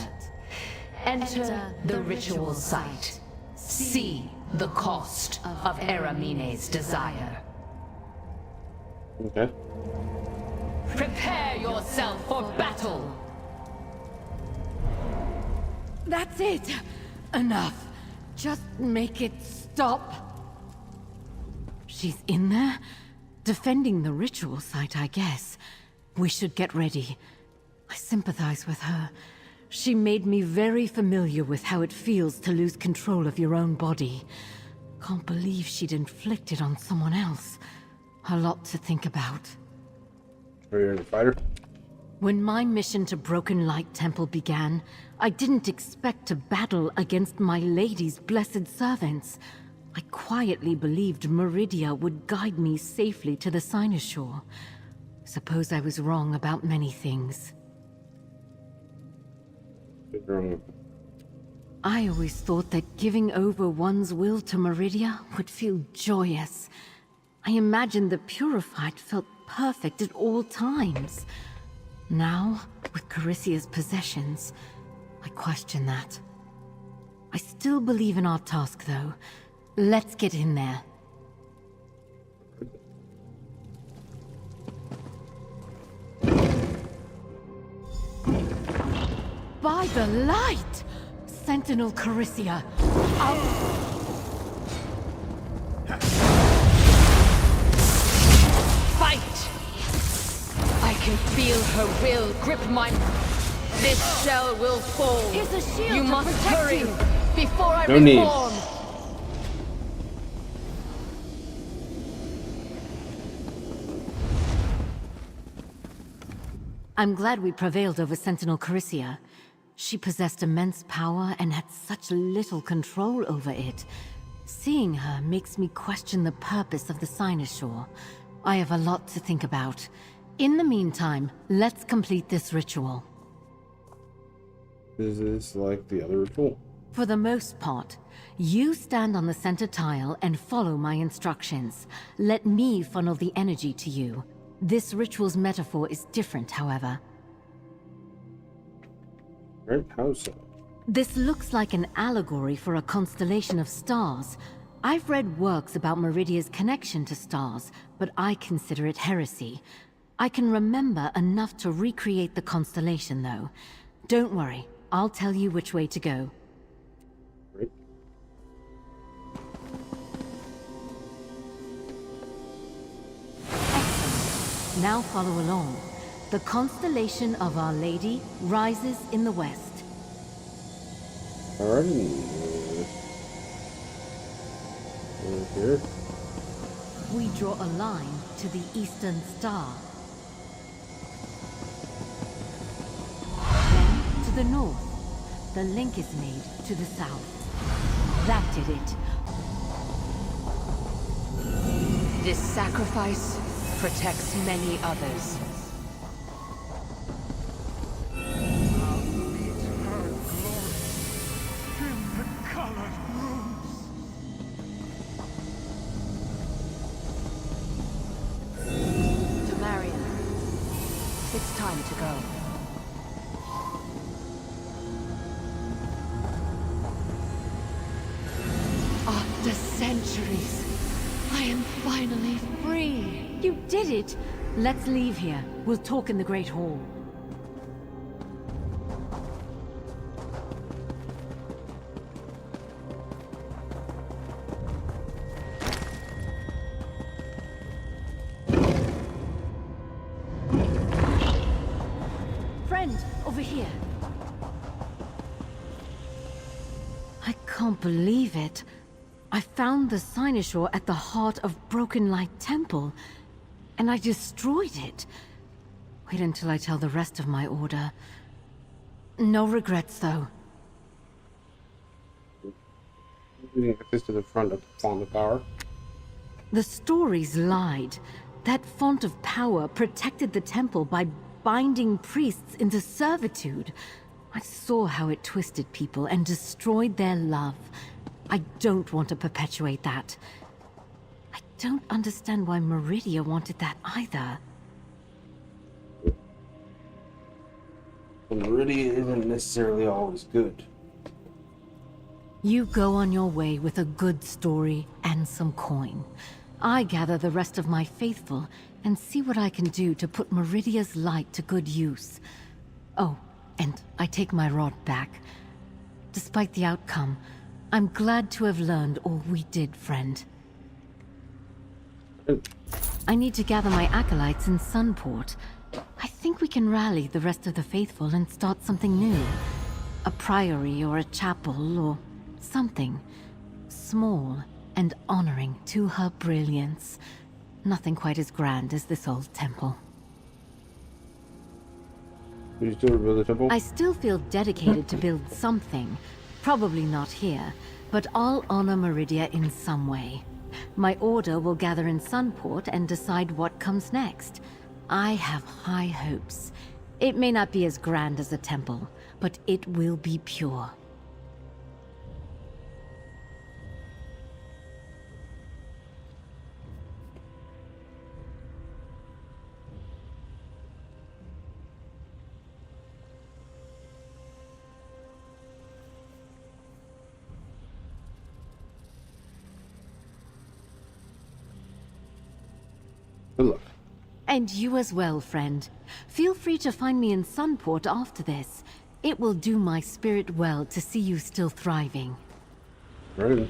Enter the ritual site. See the cost of Eramine's desire. Okay. Prepare yourself for battle! That's it! Enough. Just make it stop. She's in there? Defending the ritual site, I guess. We should get ready. I sympathize with her. She made me very familiar with how it feels to lose control of your own body. Can't believe she'd inflict it on someone else. A lot to think about. Are you a fighter? When my mission to Broken Light Temple began, I didn't expect to battle against my lady's blessed servants. I quietly believed Meridia would guide me safely to the Sinosure. Suppose I was wrong about many things. I always thought that giving over one's will to Meridia would feel joyous. I imagined the Purified felt perfect at all times. Now, with Carisia's possessions, I question that. I still believe in our task, though. Let's get in there. By the light! Sentinel Carisia, Fight! I can feel her will grip my... This shell will fall. Here's a shield you to must protect hurry you. before I No need. reform. I'm glad we prevailed over Sentinel Carisia. She possessed immense power and had such little control over it. Seeing her makes me question the purpose of the Sinosure. I have a lot to think about. In the meantime, let's complete this ritual. Is this like the other ritual? For the most part, you stand on the center tile and follow my instructions. Let me funnel the energy to you. This ritual's metaphor is different, however. Right, how so? This looks like an allegory for a constellation of stars. I've read works about Meridia's connection to stars, but I consider it heresy. I can remember enough to recreate the constellation, though. Don't worry, I'll tell you which way to go. Right. Now follow along. The constellation of Our Lady rises in the west. Alright. Here. We draw a line to the eastern star. Then, to the north, the link is made to the south. That did it. This sacrifice protects many others. It's time to go. After centuries, I am finally free. You did it! Let's leave here. We'll talk in the Great Hall. Over here. I can't believe it. I found the Cynosure at the heart of Broken Light Temple, and I destroyed it. Wait until I tell the rest of my order. No regrets, though. We didn't get this to the front of the Font of Power. The stories lied. That Font of Power protected the temple by binding priests into servitude. I saw how it twisted people and destroyed their love. I don't want to perpetuate that. I don't understand why Meridia wanted that either. Well, Meridia isn't necessarily always good. You go on your way with a good story and some coin. I gather the rest of my faithful and see what I can do to put Meridia's light to good use. Oh, and I take my rod back. Despite the outcome, I'm glad to have learned all we did, friend. I need to gather my acolytes in Sunport. I think we can rally the rest of the faithful and start something new. A priory or a chapel or something. Small and honoring to her brilliance. Nothing quite as grand as this old temple. Will you still rebuild the temple? I still feel dedicated to build something. Probably not here, but I'll honor Meridia in some way. My order will gather in Sunport and decide what comes next. I have high hopes. It may not be as grand as a temple, but it will be pure. Good luck. And you as well, friend. Feel free to find me in Sunport after this. It will do my spirit well to see you still thriving. Right.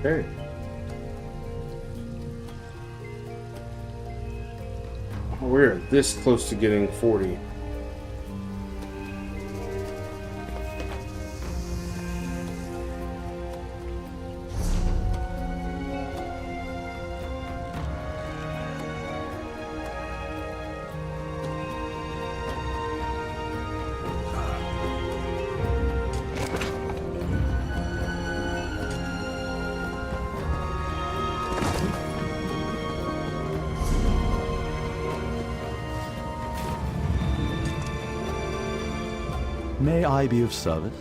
Okay. We're this close to getting 40. May I be of service?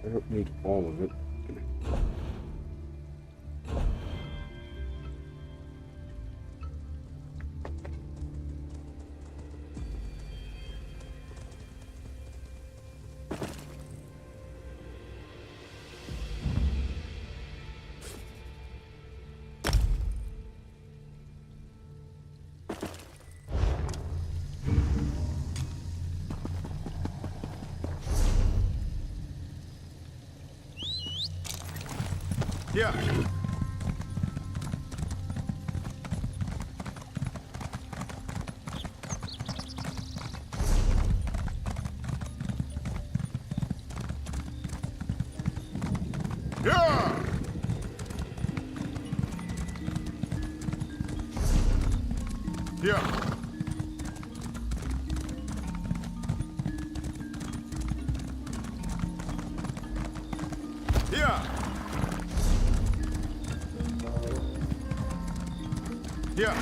I don't need all of it. Yeah. Yeah. Yeah. Yeah. Yeah.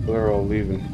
They're all leaving.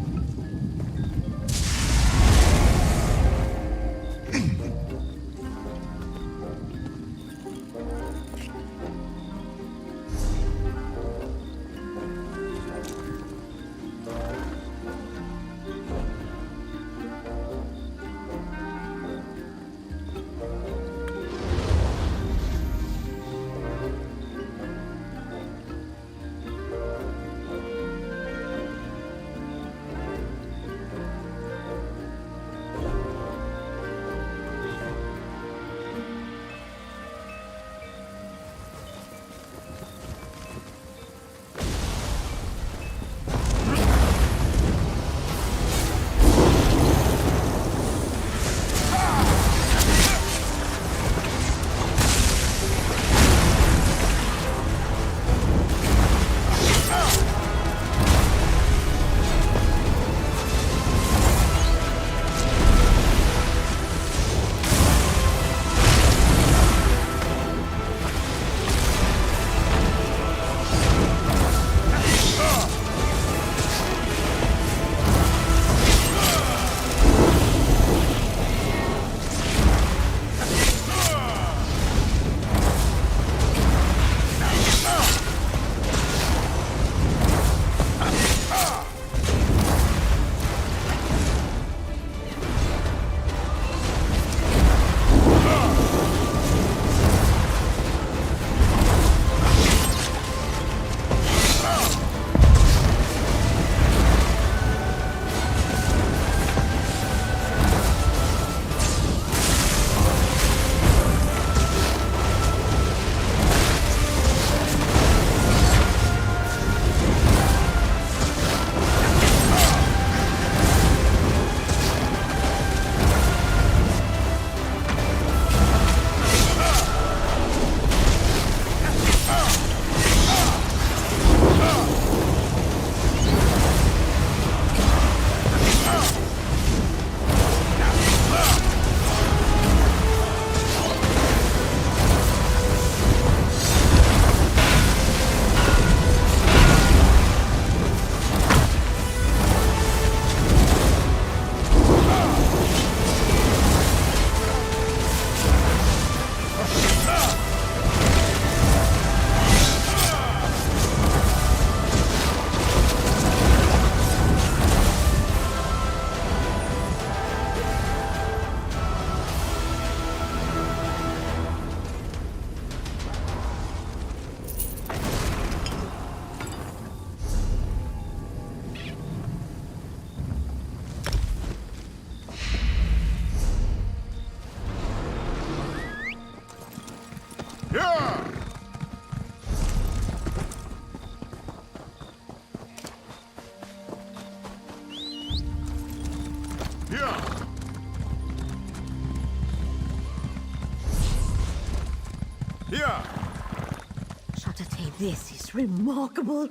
This is remarkable.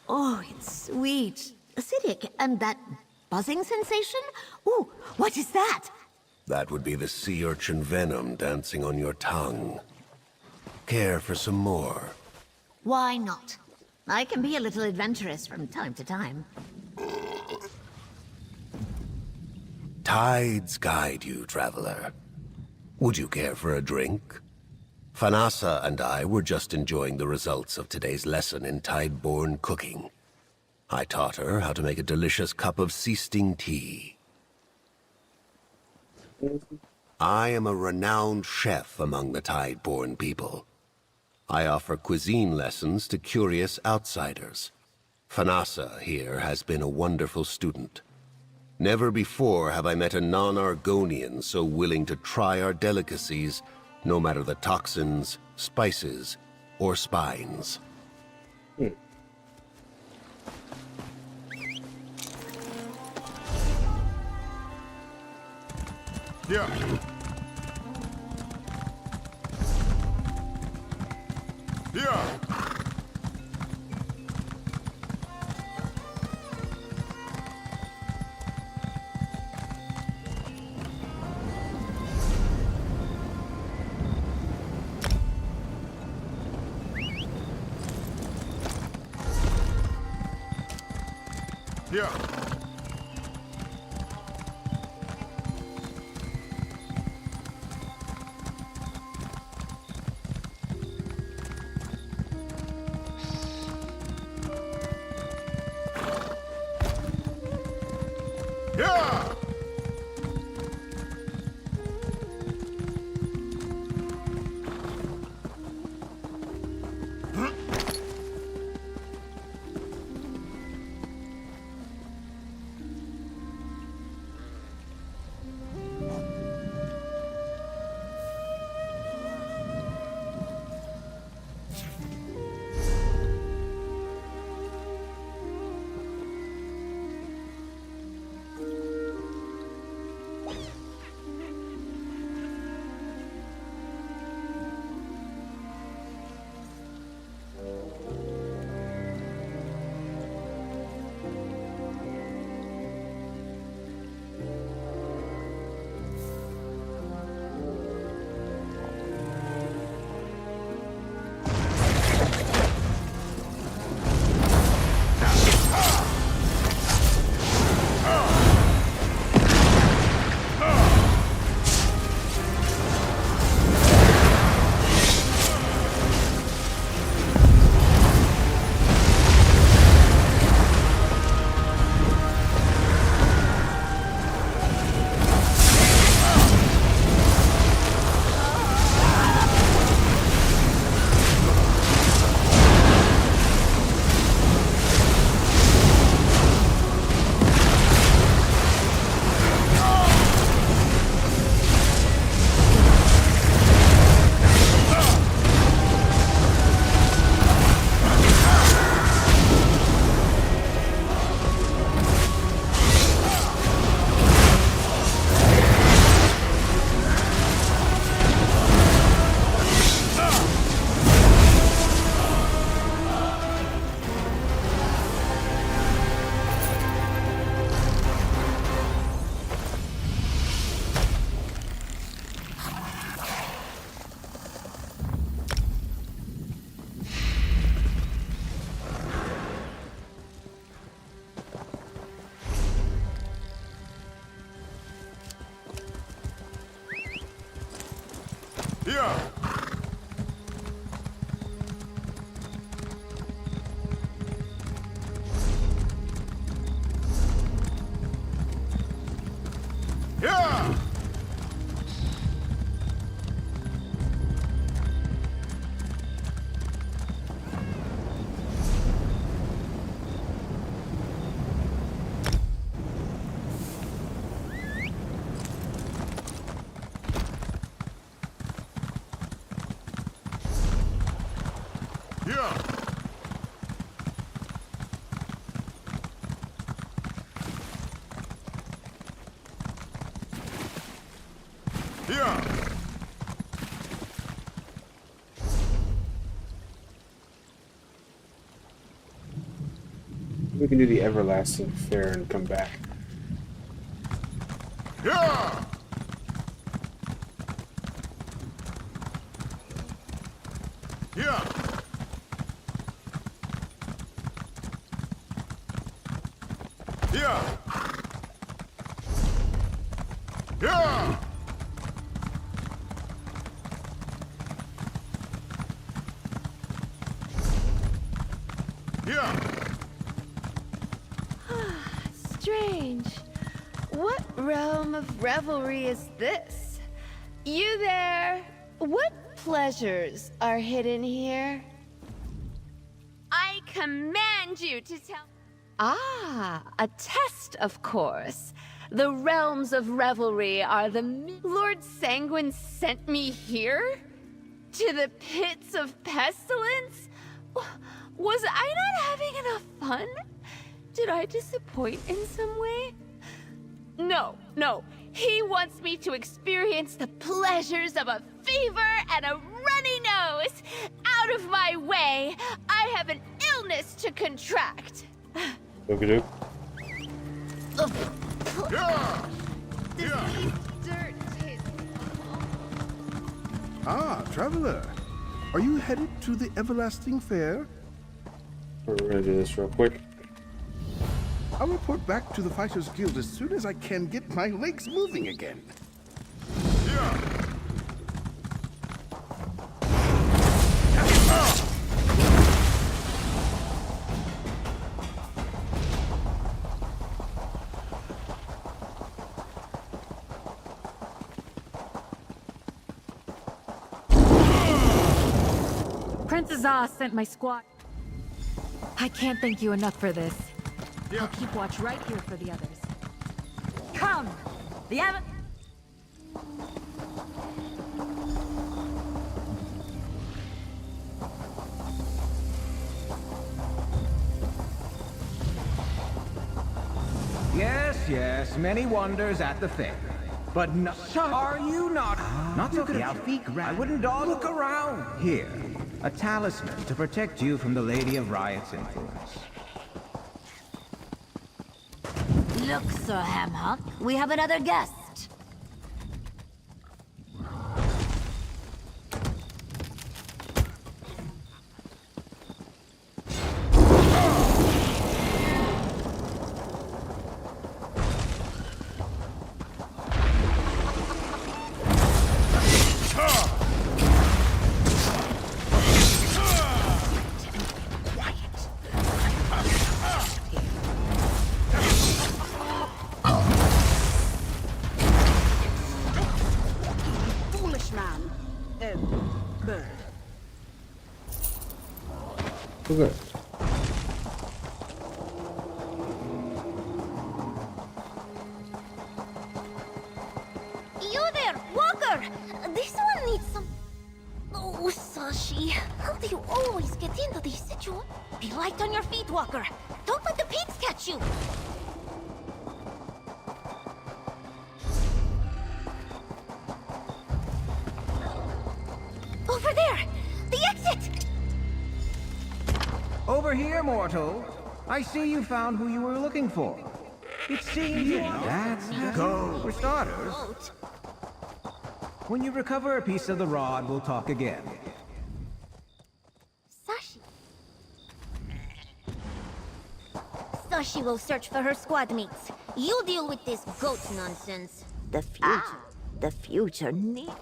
Oh, it's sweet, acidic, and that buzzing sensation? Ooh, what is that? That would be the sea urchin venom dancing on your tongue. Care for some more? Why not? I can be a little adventurous from time to time. Tides guide you, traveler. Would you care for a drink? Fanasa and I were just enjoying the results of today's lesson in Tideborn cooking. I taught her how to make a delicious cup of sea sting tea. I am a renowned chef among the Tideborn people. I offer cuisine lessons to curious outsiders. Fanasa here has been a wonderful student. Never before have I met a non-Argonian so willing to try our delicacies, no matter the toxins, spices, or spines. Yeah. Yeah. Yeah. Yeah. Yeah. Yeah. Yeah. Yeah. We can do the everlasting fair and come back. Yeah! Yeah! Yeah! Yeah! Yeah! Strange. What realm of revelry is this? You there? What pleasures are hidden here? I command you to tell... Ah, a test, of course. The realms of revelry are the... Lord Sanguine sent me here? To the pits of pestilence? Was I not having enough fun? Did I disappoint in some way? No. He wants me to experience the pleasures of a fever and a runny nose. Out of my way. I have an illness to contract. Okey-doke. Ah, traveler. Are you headed to the Everlasting Fair? We're gonna do this real quick. I'll report back to the Fighters Guild as soon as I can get my legs moving again. Princess Oz sent my squad. I can't thank you enough for this. I'll keep watch right here for the others. Come! The Ever... Yes, many wonders at the fair. But no, are you not? Not so good. I wouldn't look around. Here, a talisman to protect you from the Lady of Riot's influence. Look, Sir Hamhock, we have another guest. Okay. You there, Walker! This one needs some... Oh, Sashii, how do you always get into these situations? Be light on your feet, Walker. Don't let the pigs catch you. Over there! The exit! Over here, mortal. I see you found who you were looking for. It seems that's go. For starters, when you recover a piece of the rod, we'll talk again. Sashii will search for her squad mates. You deal with this goat nonsense. The future needs...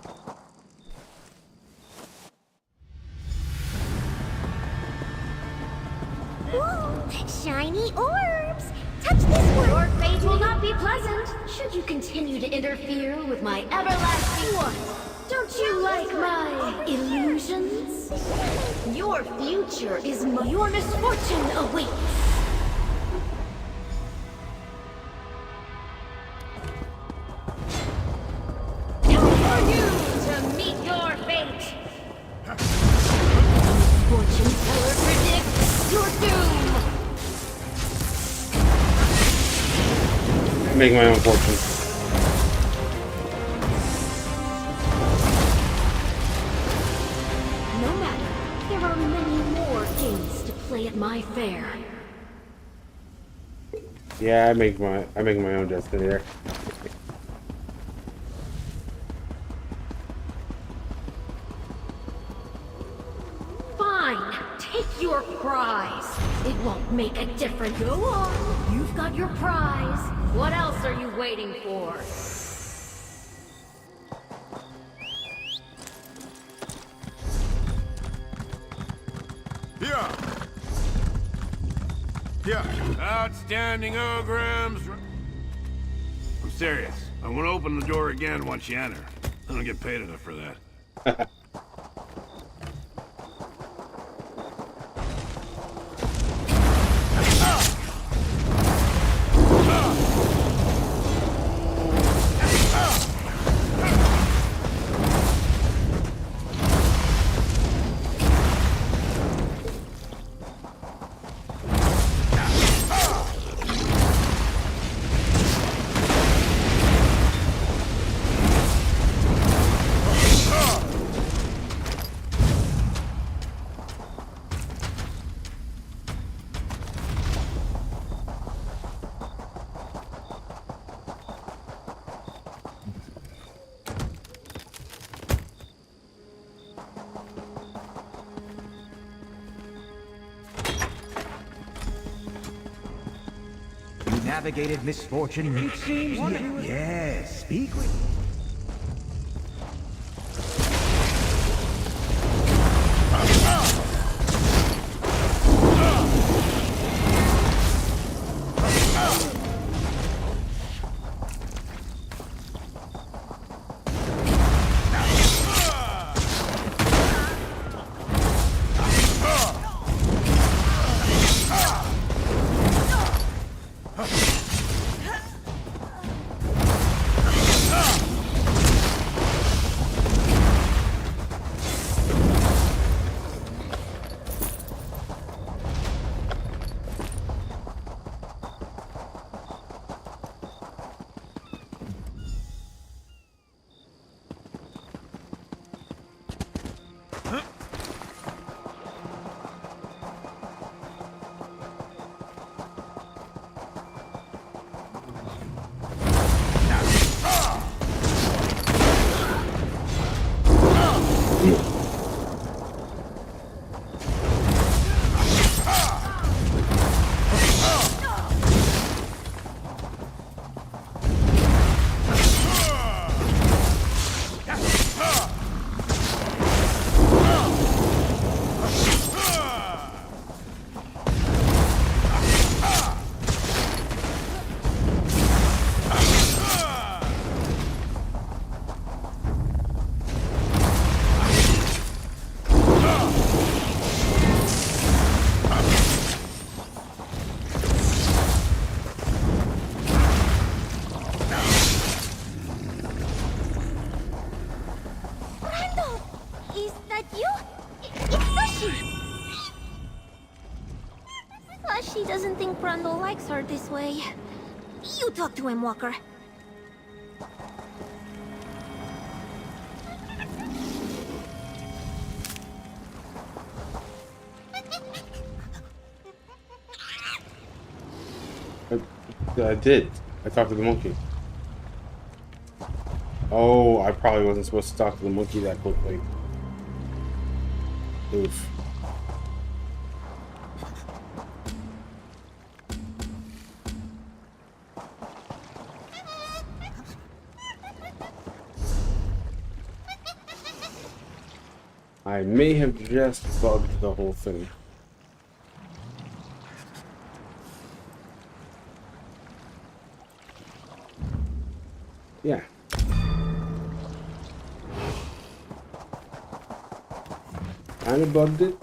Ooh, shiny orbs! Touch this one! Your fate will not be pleasant should you continue to interfere with my everlasting one. Don't you like my illusions? Your future is your misfortune awaits. Time for you to meet your fate. Misfortune Teller predicts your doom. Make my own fortune. No matter, there are many more games to play at my fair. Yeah, I make my own destiny there. take your prize. It won't make a difference. Go on. You've got your prize. What else are you waiting for? Here! Here! Outstanding Ogrims! I'm serious. I won't open the door again once you enter. I don't get paid enough for that. Navigated misfortune. It seems. Yes, speak with me. Sashii doesn't think Brundle likes her this way. You talk to him, Walker. I did. I talked to the monkey. Oh, I probably wasn't supposed to talk to the monkey that quickly. Oof. I may have just bugged the whole thing. Yeah. Kinda bugged it.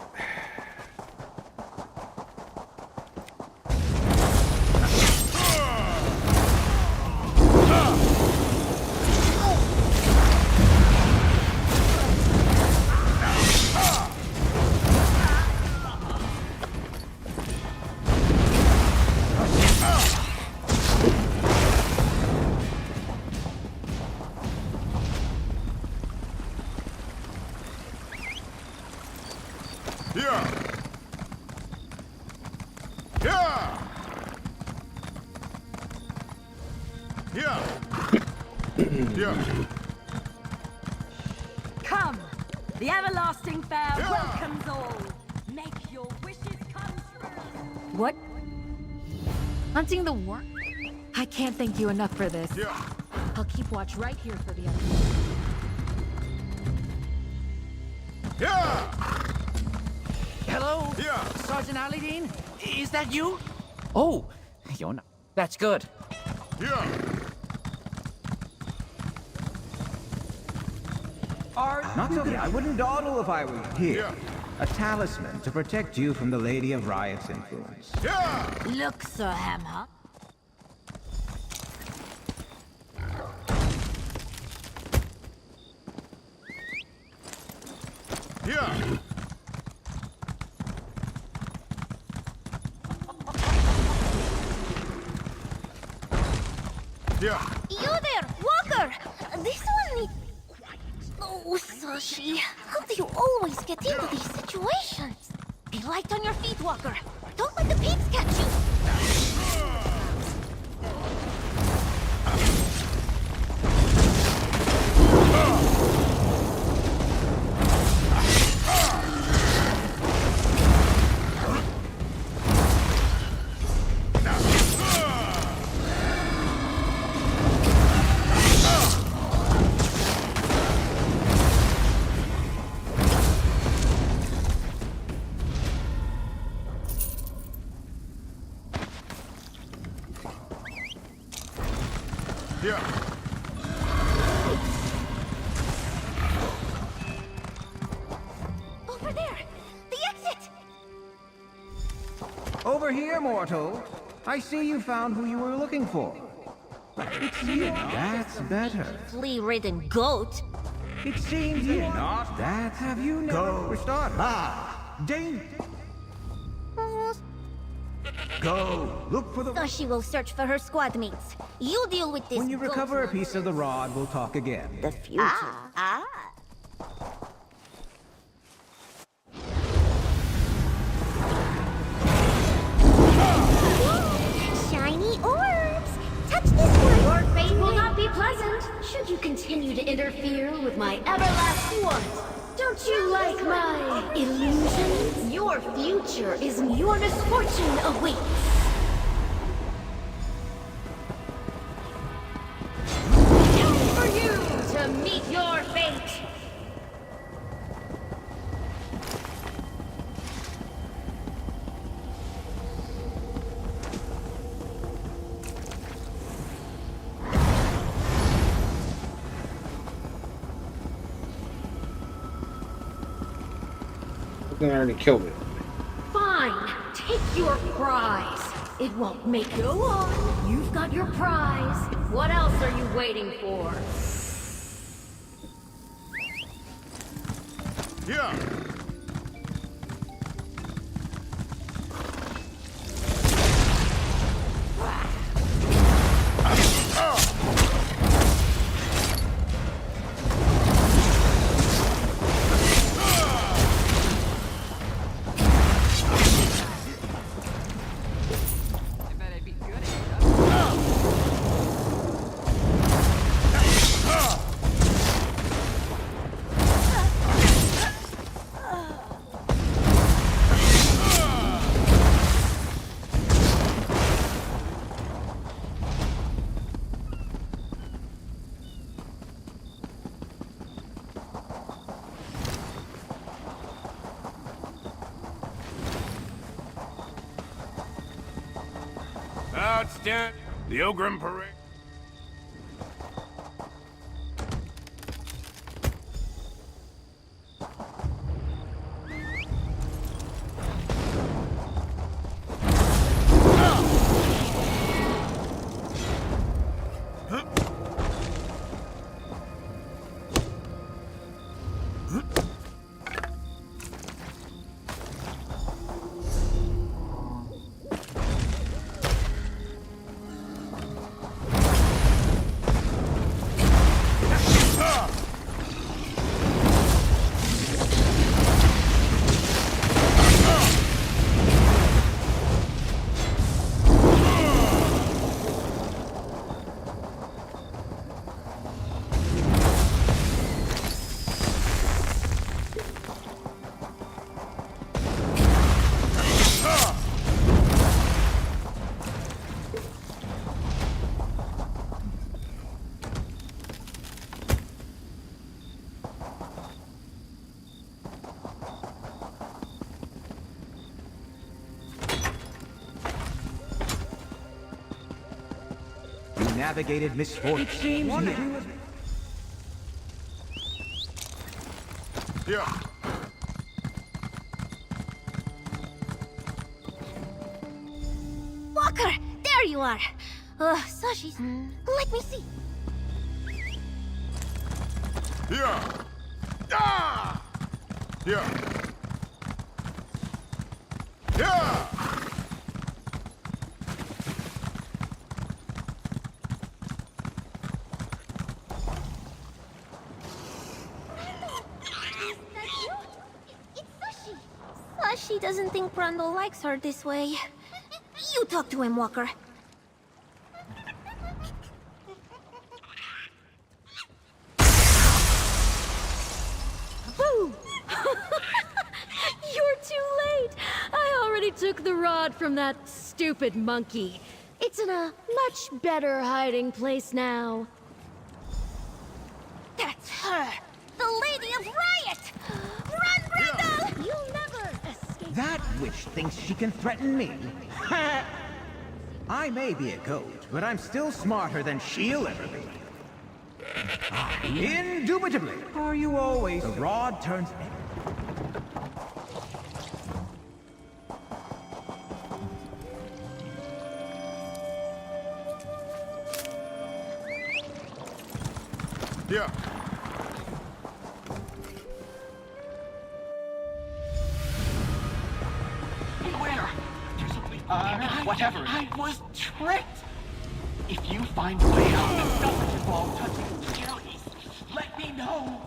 Come! The everlasting fair welcomes all! Make your wishes come true. What? Hunting the worm? I can't thank you enough for this. Yeah. I'll keep watch right here for the others. Yeah! Hello? Yeah. Sergeant Aladine? Is that you? Oh, you're not. That's good. Yeah. Not so. I wouldn't dawdle if I were here. Yeah. A talisman to protect you from the Lady of Riot's influence. Yeah! Look, Sir Hammer. Yeah! Yeah! You there, Walker! This one needs... Oh, Sashii, how do you always get into these situations? Be light on your feet, Walker. Don't let the pigs catch you. Yeah! Over there! The exit! Over here, mortal. I see you found who you were looking for. It's you. That's better. Flea-ridden goat. It seems you're not that. Have you never restarted? Dang. Go. Look for the... Sashii will search for her squad mates. You deal with this When you goat recover a monster. piece of the rod, we'll talk again. The future. Shiny orbs! Touch this one! Your fate will not be pleasant should you continue to interfere with my everlasting want. Don't you like my illusions? Your future is your misfortune awaits. Time for you to meet your fate. They already killed it. Fine, take your prize. It won't make go on. You've got your prize. What else are you waiting for? Yeah! Outstanding. The Ogrim Parade. navigated misfortune. It seems Yeah. Walker, there you are. Sashii's. Let me see. Yeah. Ah! Yeah. Yeah. Sashii doesn't think Brundle likes her this way. You talk to him, Walker. Boo! You're too late! I already took the rod from that stupid monkey. It's in a much better hiding place now. That's her! The Lady of Riot! Run, Brundle! You'll never escape. That witch thinks she can threaten me. I may be a goat, but I'm still smarter than she'll ever be. Indubitably. Are you always? The rod turns. Yeah. Beware! There's something. Whatever. I was tricked! If you find a way out that doesn't involve touching the cherries, let me know!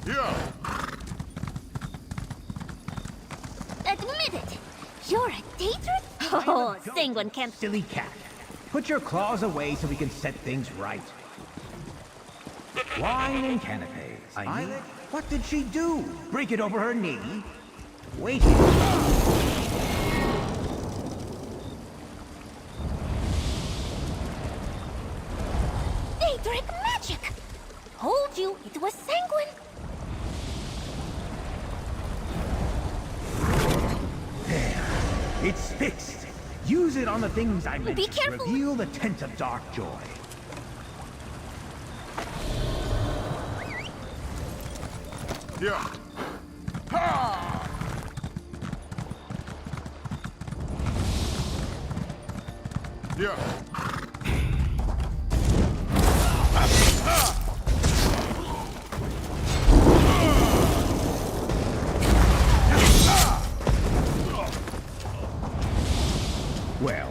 Yeah. Admit it! You're a Deetra? Oh, Sanguine can't. Silly cat. Put your claws away so we can set things right. Wine and canapes. Islet? What did she do? Break it over her knee? Wait here. Daedric magic! Told you it was Sanguine. There. It's fixed. Use it on the things I mentioned. Be careful. Reveal the tent of dark joy. Yeah. Ha! Yeah. Well,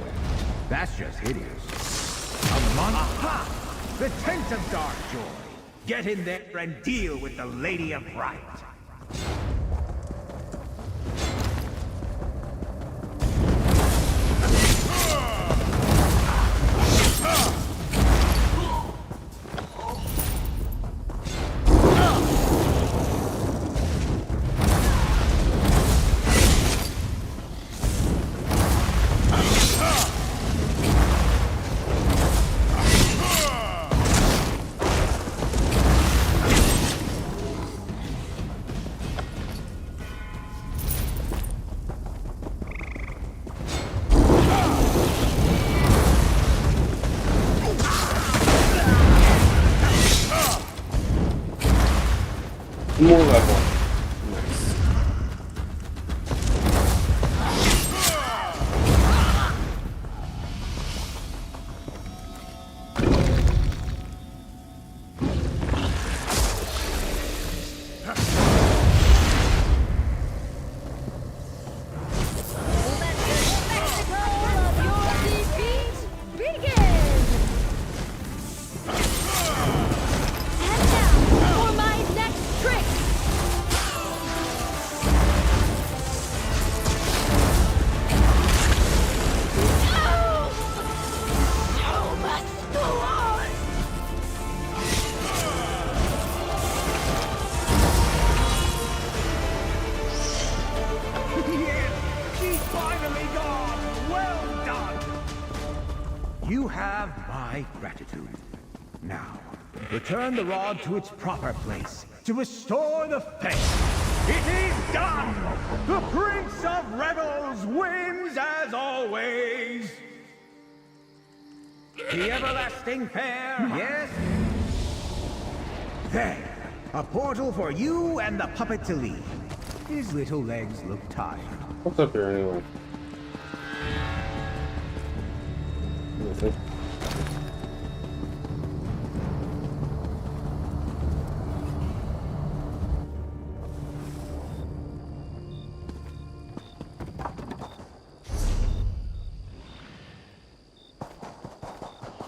that's just hideous. A monster? Aha! The tent of dark joy. Get in there and deal with the Lady of Riot. More level. Nice. my gratitude. Now, return the rod to its proper place to restore the faith. It is done! The Prince of Rebels wins as always! The everlasting fair, yes? There! A portal for you and the puppet to lead. His little legs look tired. What's up here anyway? Nothing.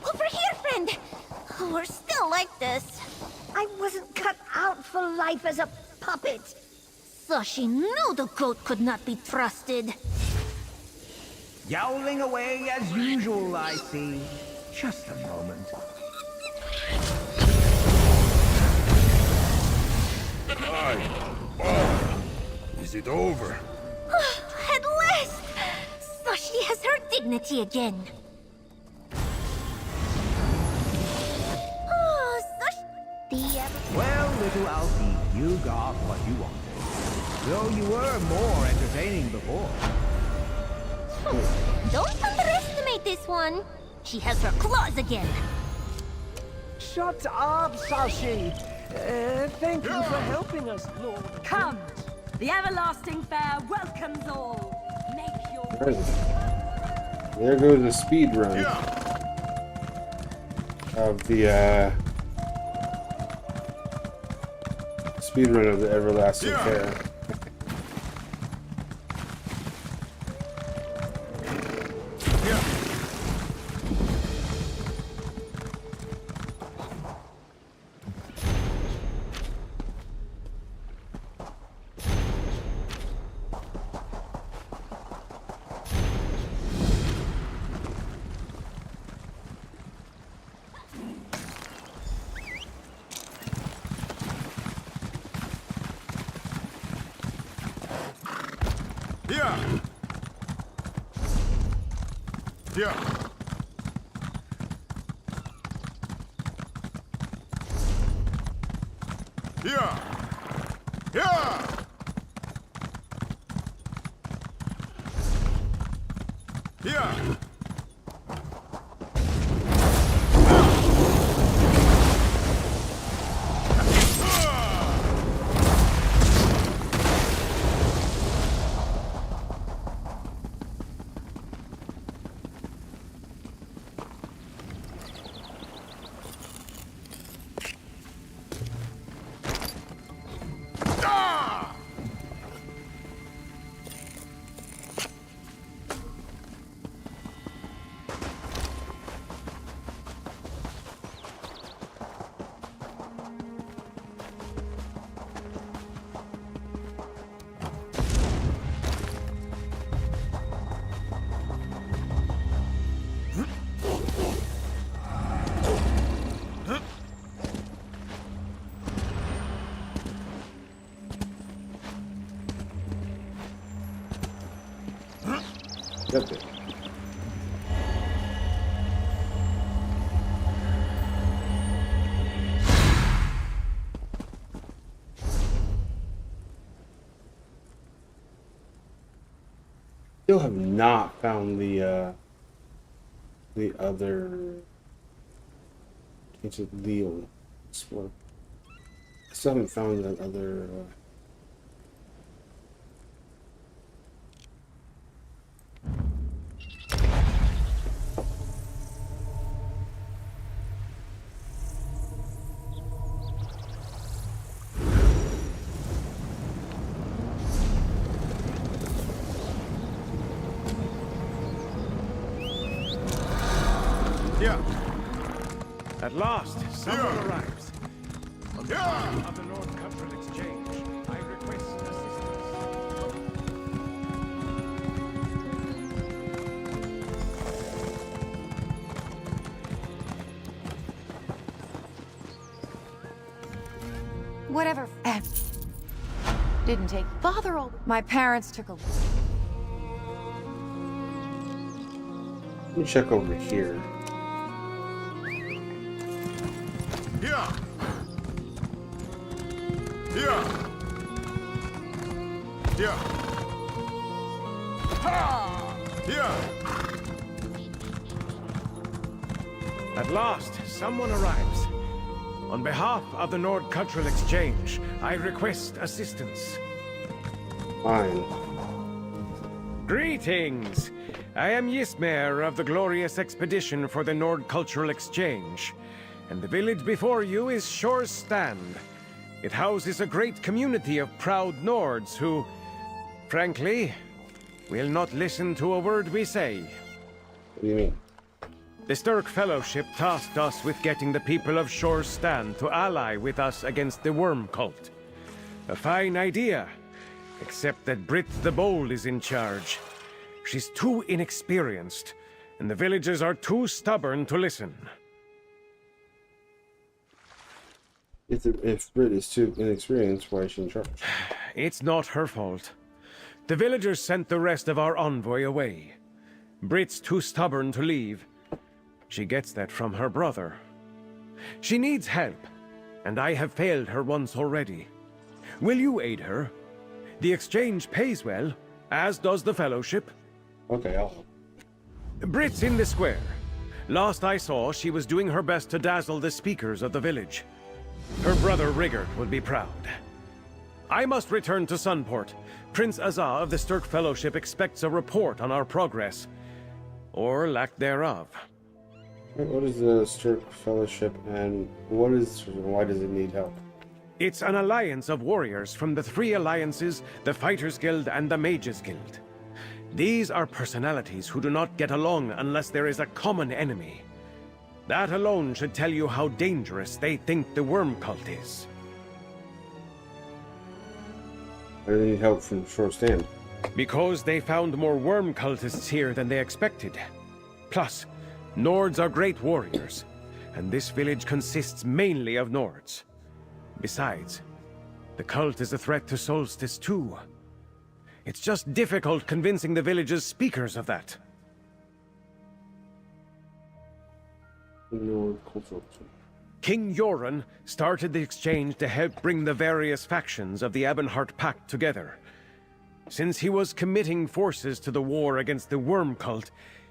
Over here, friend! We're still like this. I wasn't cut out for life as a puppet. Sashii knew the goat could not be trusted. Yowling away as usual, I see. Just a moment. Is it over? At last! Sashii has her dignity again. Oh, Sashii... Well, little Alfie, you got what you wanted. Though you were more entertaining before. Don't underestimate this one. She has her claws again. Shut up, Sashii. Thank you for helping us, Lord. Come! The everlasting fair welcomes all. Make your There goes the speed run of the speed run of the everlasting fair. Got it. Still have not found the other ancient Leo sport. I still haven't found that other. At last, someone arrives. On behalf of the North Cultural Exchange, I request assistance. Whatever. Didn't take father. My parents took a. Let me check over here. Yeah. Yeah. Yeah. Ha! Yeah. At last, someone arrives. On behalf of the Nord Cultural Exchange, I request assistance. Fine. Greetings! I am Ysmer of the glorious expedition for the Nord Cultural Exchange, and the village before you is Shore's Stand. It houses a great community of proud Nords who, frankly, will not listen to a word we say. What do you mean? The Stirk Fellowship tasked us with getting the people of Shore's Stand to ally with us against the Worm Cult. A fine idea, except that Brit the Bold is in charge. She's too inexperienced, and the villagers are too stubborn to listen. If Brit is too inexperienced, why is she in charge? It's not her fault. The villagers sent the rest of our envoy away. Brit's too stubborn to leave. She gets that from her brother. She needs help, and I have failed her once already. Will you aid her? The exchange pays well, as does the fellowship. Okay, I'll help. Brit's in the square. Last I saw, she was doing her best to dazzle the speakers of the village. Her brother Rigert would be proud. I must return to Sunport. Prince Azza of the Stirk Fellowship expects a report on our progress. Or lack thereof. What is the Stirk Fellowship, and why does it need help? It's an alliance of warriors from the 3 alliances, the Fighters Guild and the Mages Guild. These are personalities who do not get along unless there is a common enemy. That alone should tell you how dangerous they think the Worm Cult is. Why do they need help from Short Stand? Because they found more Worm Cultists here than they expected. Plus, Nords are great warriors, and this village consists mainly of Nords. Besides, the cult is a threat to Solstice too. It's just difficult convincing the village's speakers of that. King Yoren started the exchange to help bring the various factions of the Ebonheart Pact together. Since he was committing forces to the war against the Worm Cult,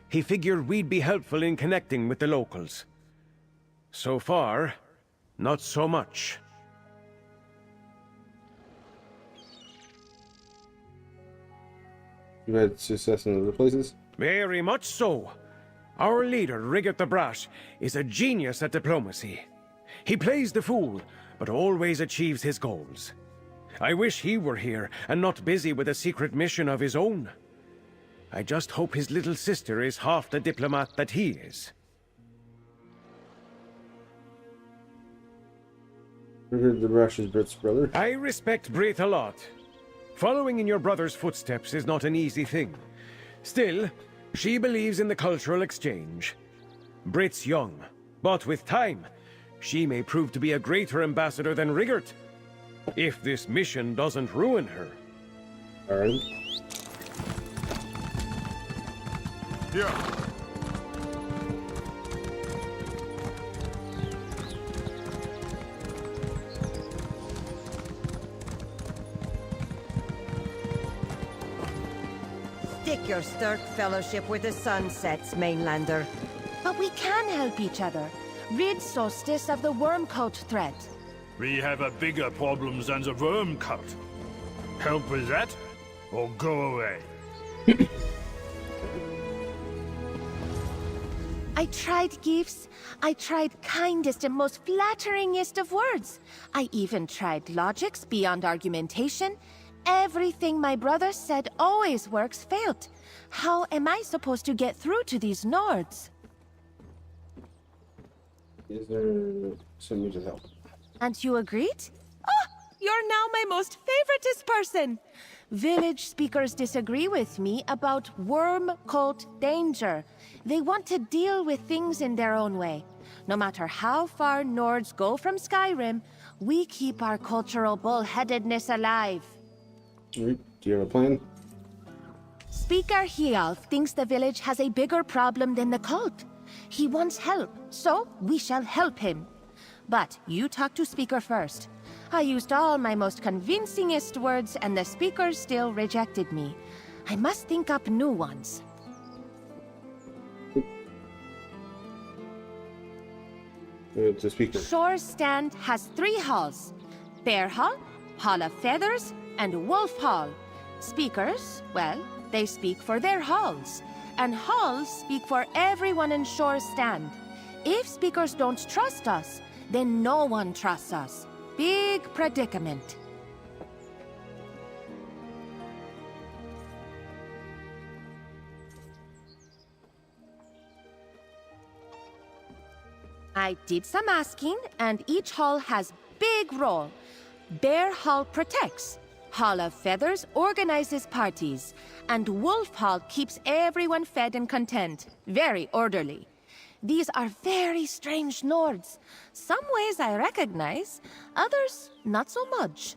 he figured we'd be helpful in connecting with the locals. So far, not so much. You had success in other places? Very much so. Our leader, Rigert the Brash, is a genius at diplomacy. He plays the fool, but always achieves his goals. I wish he were here, and not busy with a secret mission of his own. I just hope his little sister is half the diplomat that he is. Rigert the Brash is Brit's brother? I respect Brit a lot. Following in your brother's footsteps is not an easy thing. Still, she believes in the cultural exchange. Brit's young, but with time, she may prove to be a greater ambassador than Rigert. If this mission doesn't ruin her. Alright. Yeah. Stick your Stirk Fellowship where the sun sets, Mainlander. But we can help each other. Rid Solstice of the Worm Cult threat. We have a bigger problem than the Worm Cult. Help with that, or go away. I tried gifts. I tried kindest and most flatteringest of words. I even tried logics beyond argumentation. Everything my brother said always works failed. How am I supposed to get through to these Nords? Is there some need of help? And you agreed? Oh, you're now my most favoritist person. Village speakers disagree with me about Worm Cult danger. They want to deal with things in their own way. No matter how far Nords go from Skyrim, we keep our cultural bullheadedness alive. Do you have a plan? Speaker Hialf thinks the village has a bigger problem than the cult. He wants help, so we shall help him. But you talk to speaker first. I used all my most convincingest words and the speaker still rejected me. I must think up new ones. The speaker. Shore Stand has 3 halls. Bear Hall, Hall of Feathers, and Wolf Hall. Speakers, well, they speak for their halls. And halls speak for everyone in Shore Stand. If speakers don't trust us, then no one trusts us. Big predicament. I did some asking, and each hall has big role. Bear Hall protects. Hall of Feathers organizes parties. And Wolf Hall keeps everyone fed and content. Very orderly. These are very strange Nords. Some ways I recognize, others not so much.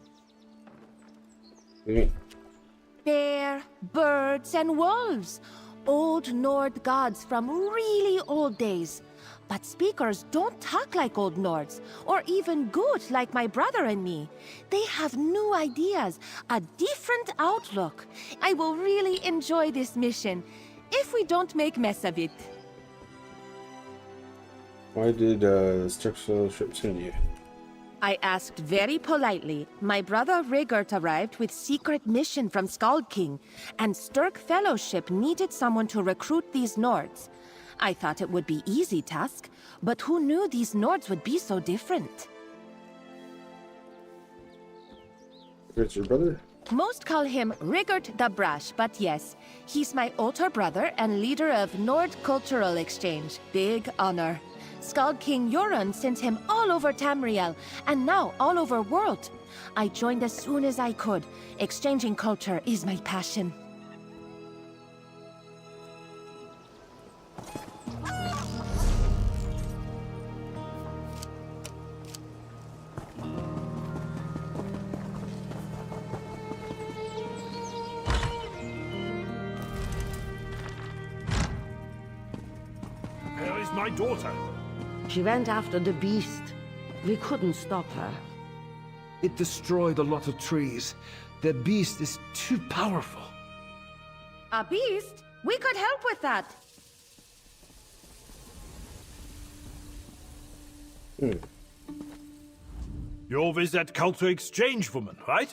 Bear, birds, and wolves. Old Nord gods from really old days. But speakers don't talk like old Nords, or even good like my brother and me. They have new ideas, a different outlook. I will really enjoy this mission, if we don't make mess of it. Why did Stark Fellowship send you? I asked very politely. My brother Rigert arrived with secret mission from Skald King, and Sturk Fellowship needed someone to recruit these Nords. I thought it would be easy task, but who knew these Nords would be so different? It's your brother? Most call him Rigert the Brash, but yes, he's my older brother and leader of Nord Cultural Exchange. Big honor. Skald King Euron sent him all over Tamriel, and now all over world. I joined as soon as I could. Exchanging culture is my passion. Where is my daughter? She went after the beast. We couldn't stop her. It destroyed a lot of trees. The beast is too powerful. A beast? We could help with that. You're with that culture exchange woman, right?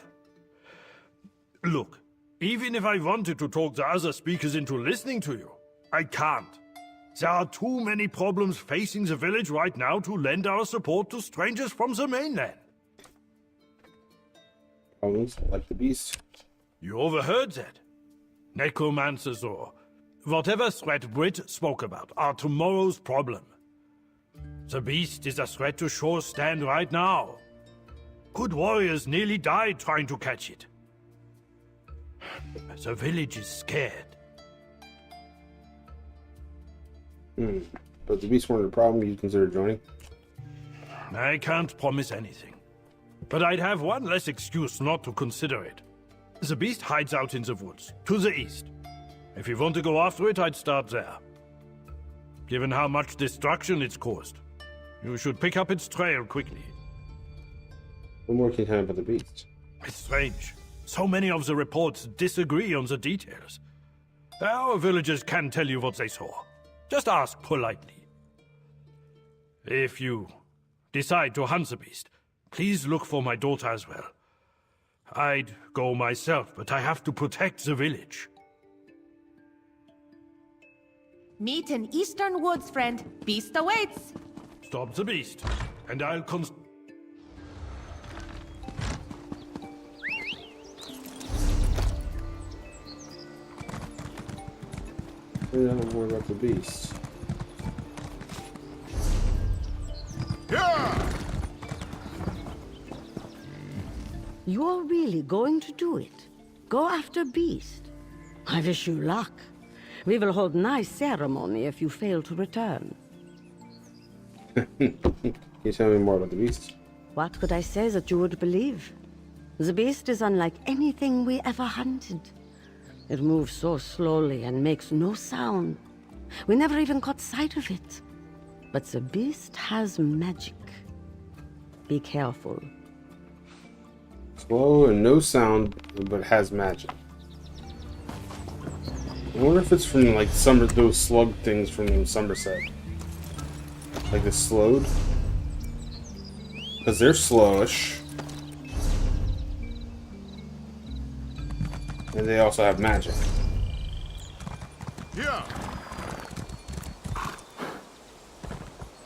Look, even if I wanted to talk the other speakers into listening to you, I can't. There are too many problems facing the village right now to lend our support to strangers from the mainland. Problems like the beast. You overheard that. Necromancers or whatever threat Brit spoke about are tomorrow's problem. The beast is a threat to Shore Stand right now. Good warriors nearly died trying to catch it. The village is scared. But the beast weren't a problem, you'd consider joining? I can't promise anything. But I'd have one less excuse not to consider it. The beast hides out in the woods, to the east. If you want to go after it, I'd start there. Given how much destruction it's caused, you should pick up its trail quickly. What more can you tell me about the beast? It's strange. So many of the reports disagree on the details. Our villagers can tell you what they saw. Just ask politely. If you decide to hunt the beast, please look for my daughter as well. I'd go myself, but I have to protect the village. Meet in Eastern Woods, friend. Beast awaits. Stop the beast, and I'll I don't worry about the beast. You're really going to do it? Go after beast? I wish you luck. We will hold nice ceremony if you fail to return. Can you tell me more about the beast? What could I say that you would believe? The beast is unlike anything we ever hunted. It moves so slowly and makes no sound. We never even caught sight of it. But the beast has magic. Be careful. Slow and no sound, but has magic. I wonder if it's from like those slug things from Somerset. Like the slowed. Because they're slowish. And they also have magic. Yeah.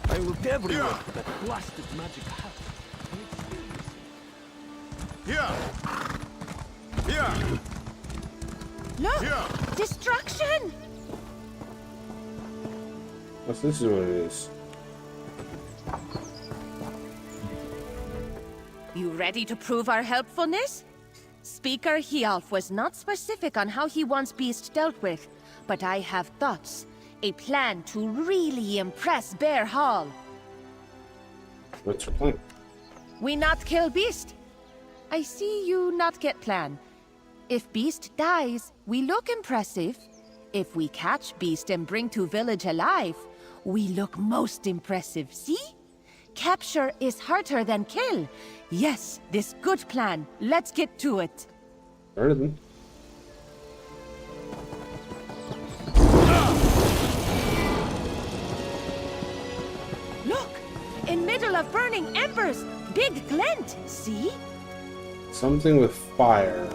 I looked everywhere for that blasted magic hat. Yeah. Yeah. Look! Yeah. Destruction! This is what it is. You ready to prove our helpfulness? Speaker Hialf was not specific on how he wants Beast dealt with, but I have thoughts. A plan to really impress Bear Hall. What's your plan? We not kill Beast. I see you not get plan. If Beast dies, we look impressive. If we catch Beast and bring to village alive, we look most impressive, see? Capture is harder than kill. Yes, this good plan. Let's get to it. Better than. Look! In middle of burning embers! Big glint, see? Something with fire.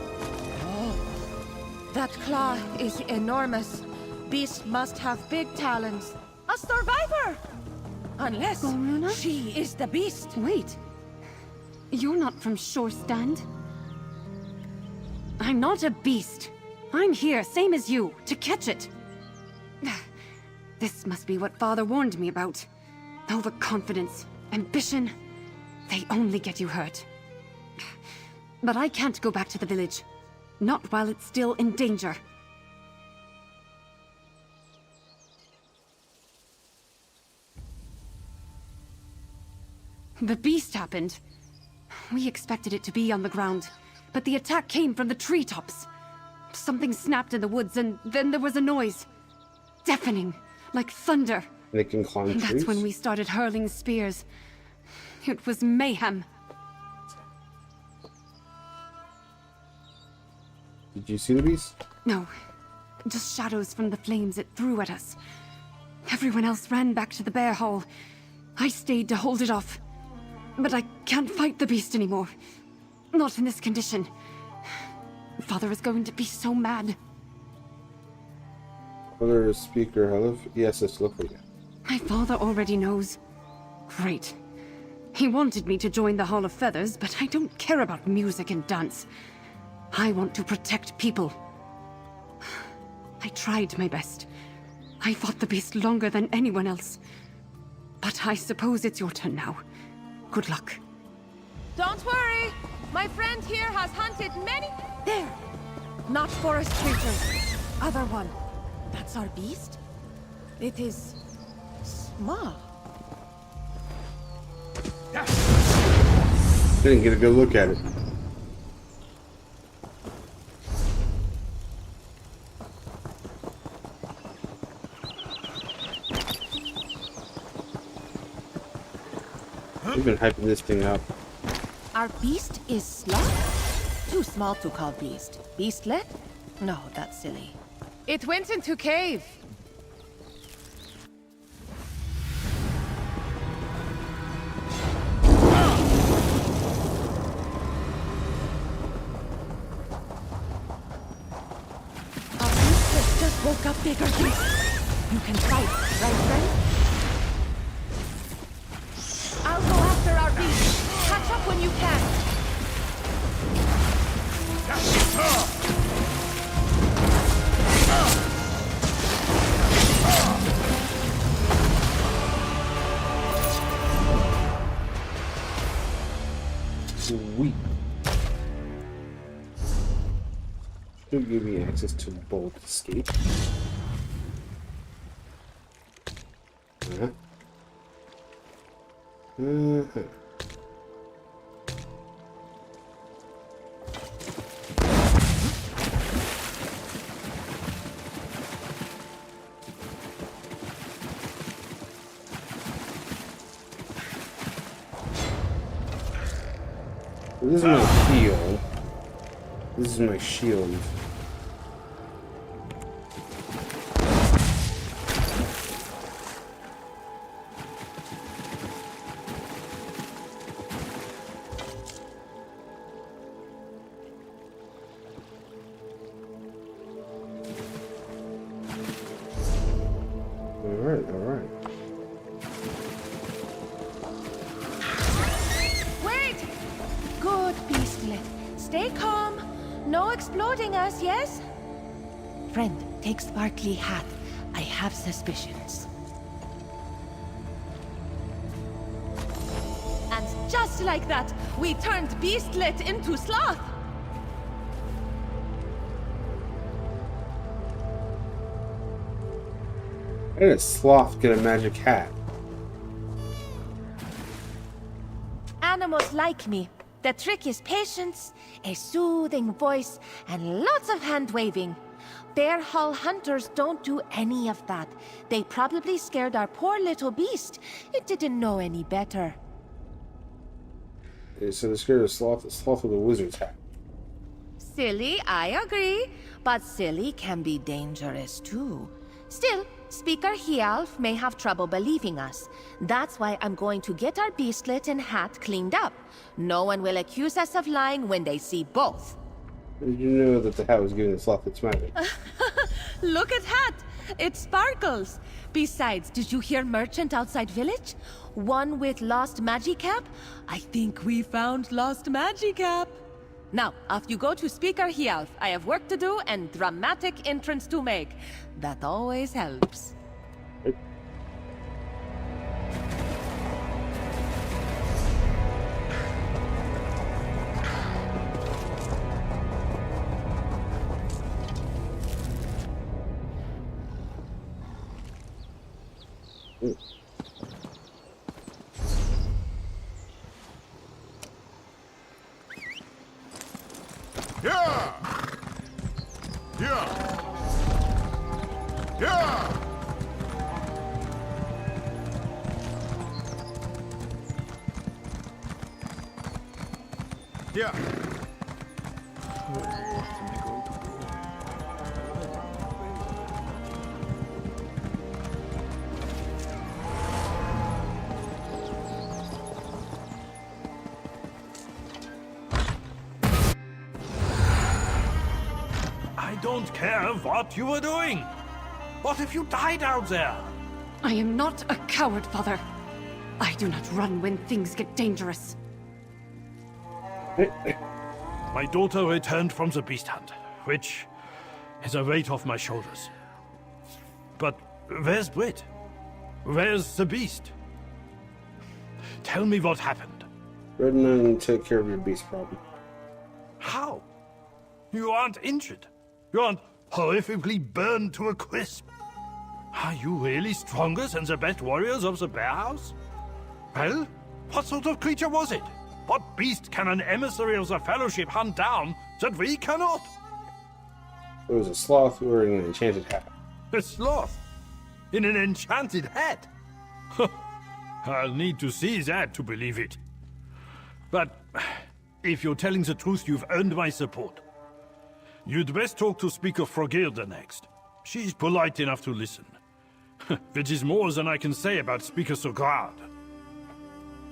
That claw is enormous. Beast must have big talons. A survivor! Unless she is the beast. Wait. You're not from Shore Stand. I'm not a beast. I'm here, same as you, to catch it. This must be what Father warned me about. Overconfidence, ambition, they only get you hurt. But I can't go back to the village. Not while it's still in danger. The beast happened. We expected it to be on the ground, but the attack came from the treetops. Something snapped in the woods, and then there was a noise. Deafening, like thunder. They can climb trees? That's when we started hurling spears. It was mayhem. Did you see the beast? No, just shadows from the flames it threw at us. Everyone else ran back to the bear hall. I stayed to hold it off. But I can't fight the beast anymore. Not in this condition. Father is going to be so mad. Other speaker, hello? Yes, it's looking. My father already knows. Great. He wanted me to join the Hall of Feathers, but I don't care about music and dance. I want to protect people. I tried my best. I fought the beast longer than anyone else. But I suppose it's your turn now. Good luck. Don't worry! My friend here has hunted many... There! Not forest creatures. Other one. That's our beast? It is... small. Didn't get a good look at it. We've been hyping this thing up. Our beast is sloth? Too small to call beast. Beastlet? No, that's silly. It went into cave. Our beastlet just woke up bigger beast. You can fight, right friend? I'll go after our beast. Catch up when you can. Sweet. Should give me access to bolt escape. This is my heal. This is my shield. Alright. Wait! Good, Beastlet. Stay calm. No exploding us, yes? Friend, take sparkly hat. I have suspicions. And just like that, we turned Beastlet into Sloth! How did a sloth get a magic hat? Animals like me. The trick is patience, a soothing voice, and lots of hand-waving. Bear Hull hunters don't do any of that. They probably scared our poor little beast. It didn't know any better. So they're scared of the sloth with a wizard's hat. Silly, I agree. But silly can be dangerous too. Still, Speaker Hialf may have trouble believing us. That's why I'm going to get our beastlet and hat cleaned up. No one will accuse us of lying when they see both. Did you know that the hat was giving the sloth its magic? Look at hat! It sparkles! Besides, did you hear merchant outside village? One with lost magicap? I think we found lost magicap. Now, off you go to Speaker Hialf. I have work to do and dramatic entrance to make. That always helps. Yeah! Yeah! Yeah! Yeah! I don't care what you were doing. What if you died out there? I am not a coward, Father. I do not run when things get dangerous. My daughter returned from the beast hunt, which is a weight off my shoulders. But where's Brit? Where's the beast? Tell me what happened. Red Nun take care of your beast problem. How? You aren't injured. You aren't horrifically burned to a crisp. Are you really stronger than the best warriors of the Bear House? Well, what sort of creature was it? What beast can an emissary of the Fellowship hunt down that we cannot? It was a sloth wearing an enchanted hat. A sloth? In an enchanted hat? I'll need to see that to believe it. But if you're telling the truth, you've earned my support. You'd best talk to Speaker Frogilda next. She's polite enough to listen. Which is more than I can say about Speaker Sograd.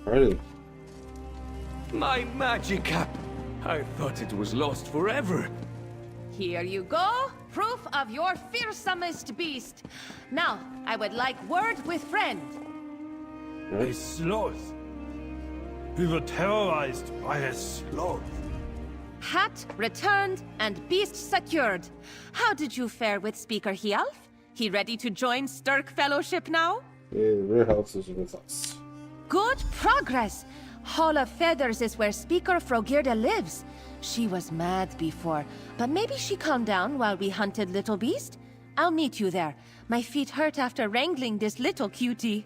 Right. My magicap! I thought it was lost forever. Here you go. Proof of your fearsomest beast. Now, I would like word with friend. A sloth? We were terrorized by a sloth. Hat returned and beast secured. How did you fare with Speaker Hialf? He ready to join Stirk Fellowship now? Yeah, the real house is with us. Good progress. Hall of Feathers is where Speaker Frogirda lives. She was mad before, but maybe she calmed down while we hunted Little Beast. I'll meet you there. My feet hurt after wrangling this little cutie.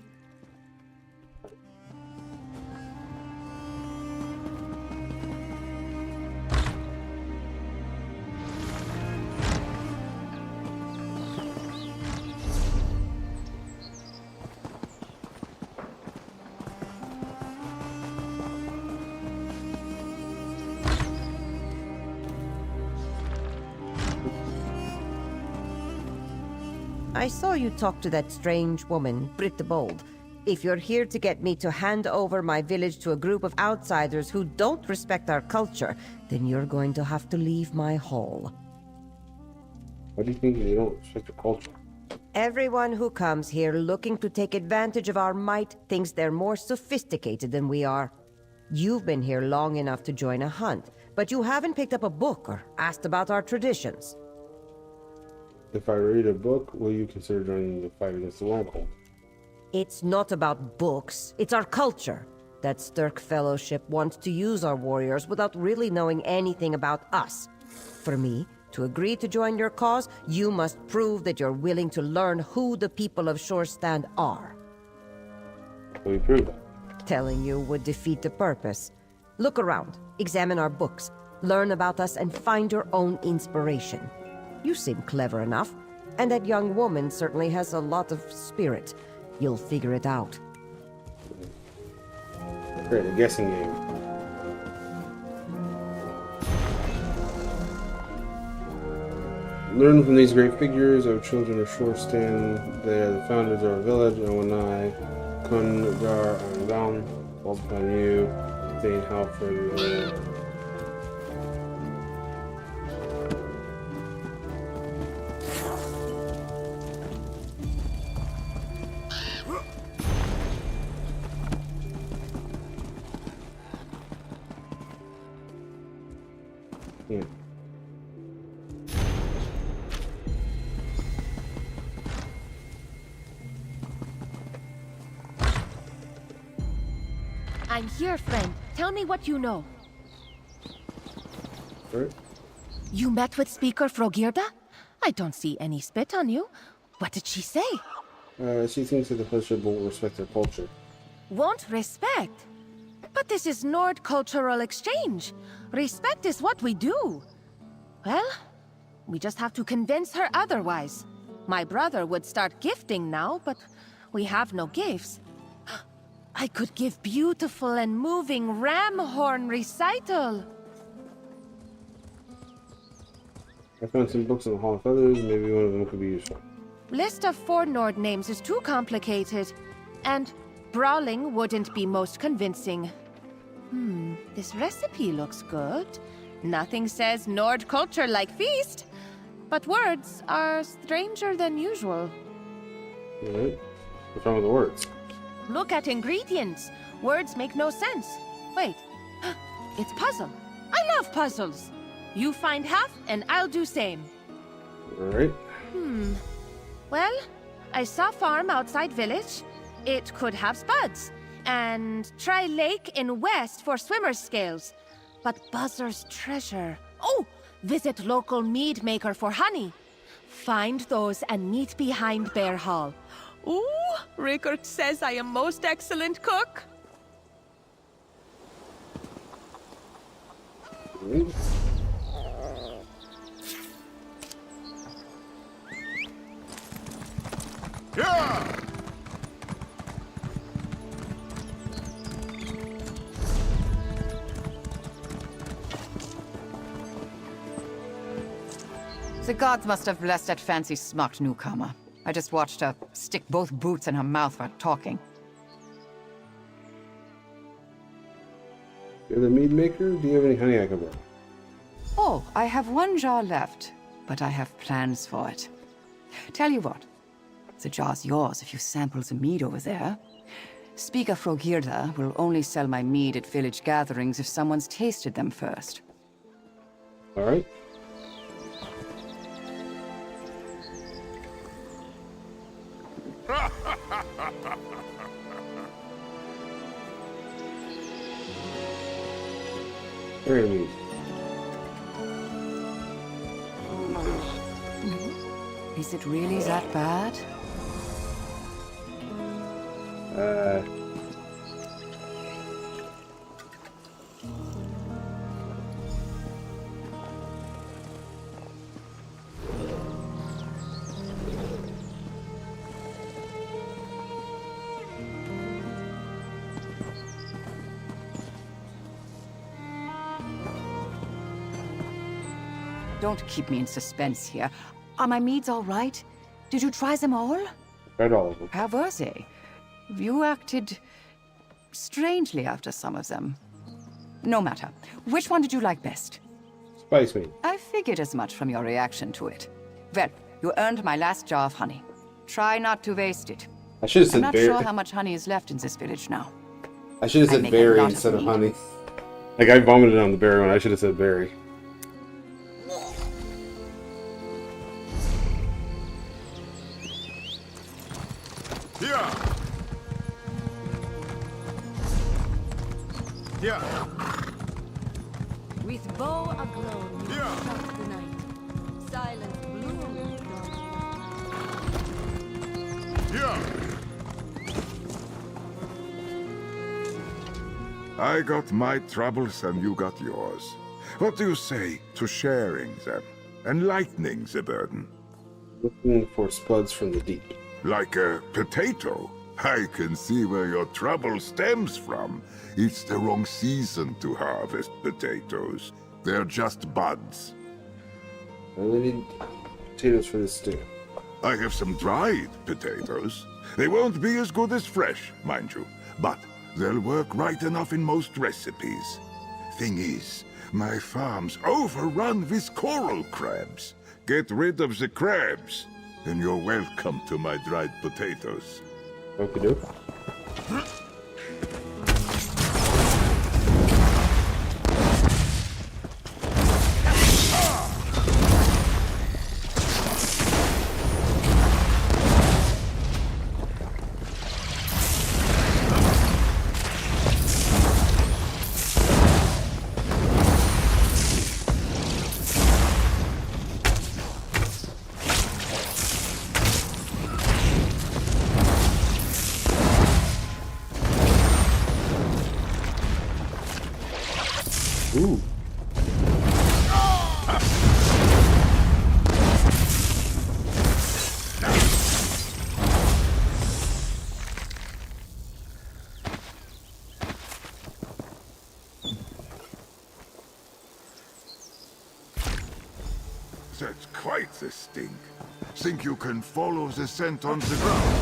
I saw you talk to that strange woman, Britt the Bold. If you're here to get me to hand over my village to a group of outsiders who don't respect our culture, then you're going to have to leave my hall. Why do you think they don't respect the culture? Everyone who comes here looking to take advantage of our might thinks they're more sophisticated than we are. You've been here long enough to join a hunt, but you haven't picked up a book or asked about our traditions. If I read a book, will you consider joining the fight against the Worm Cult? It's not about books, it's our culture. That Stirk Fellowship wants to use our warriors without really knowing anything about us. For me, to agree to join your cause, you must prove that you're willing to learn who the people of Shorestand are. Will you prove that? Telling you would defeat the purpose. Look around, examine our books, learn about us, and find your own inspiration. You seem clever enough, and that young woman certainly has a lot of spirit. You'll figure it out. Great, a guessing game. Learn from these great figures, O children of Shorestand. They are the founders of our village, and when I, Kun, Gar, and Down, falls upon you, Thane Halford, yeah. I'm here, friend. Tell me what you know. Right. You met with Speaker Frogirda? I don't see any spit on you. What did she say? She thinks that the Fellowship won't respect their culture. Won't respect? But this is Nord cultural exchange. Respect is what we do. Well, we just have to convince her otherwise. My brother would start gifting now, but we have no gifts. I could give beautiful and moving ram horn recital. I found some books on the Hall of Feathers. Maybe one of them could be useful. List of 4 Nord names is too complicated. And brawling wouldn't be most convincing. This recipe looks good. Nothing says Nord culture like feast. But words are stranger than usual. Alright. What's wrong with the words? Look at ingredients. Words make no sense. Wait. It's puzzle. I love puzzles. You find half and I'll do same. Alright. Well, I saw farm outside village. It could have spuds. And try lake in west for swimmer's scales. But buzzer's treasure. Oh! Visit local mead maker for honey. Find those and meet behind Bear Hall. Ooh, Rickert says I am most excellent cook. Yeah! The gods must have blessed that fancy smocked newcomer. I just watched her stick both boots in her mouth while talking. You're the mead maker? Do you have any honey I can borrow? Oh, I have 1 jar left, but I have plans for it. Tell you what, the jar's yours if you sample the mead over there. Speaker Frogirda will only sell my mead at village gatherings if someone's tasted them first. Alright. Very neat. Is it really that bad? Don't keep me in suspense here. Are my meads all right? Did you try them all? Tried all of them. How were they? You acted strangely after some of them. No matter. Which one did you like best? Spice me. I figured as much from your reaction to it. Well, you earned my last jar of honey. Try not to waste it. I should have said I'm not sure how much honey is left in this village now. I should have said berry instead of honey. Like, I vomited on the berry one. I should have said berry. Yeah. Yeah. With bow aglow, you shock the night. Silent bloom. Yeah. I got my troubles and you got yours. What do you say to sharing them and lightening the burden? Looking for spuds from the deep. Like a potato. I can see where your trouble stems from. It's the wrong season to harvest potatoes. They're just buds. I only need potatoes for this stew. I have some dried potatoes. They won't be as good as fresh, mind you, but they'll work right enough in most recipes. Thing is, my farm's overrun with coral crabs. Get rid of the crabs, and you're welcome to my dried potatoes. Okie doke. Ooh. That's quite the stink. Think you can follow the scent on the ground?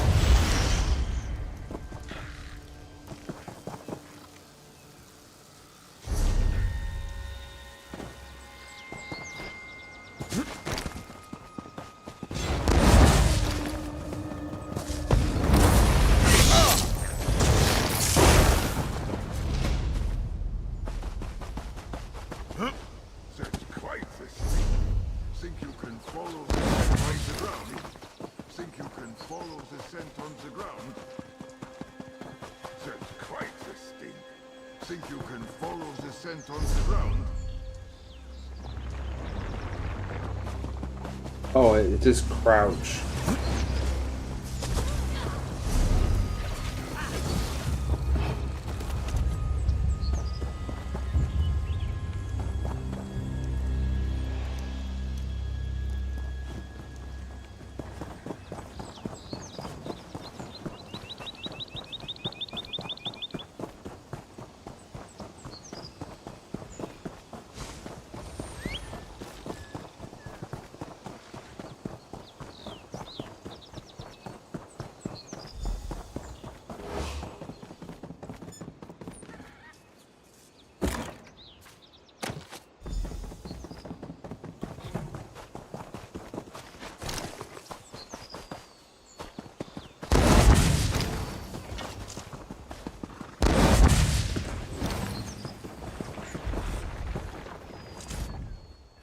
Oh, it just crouch.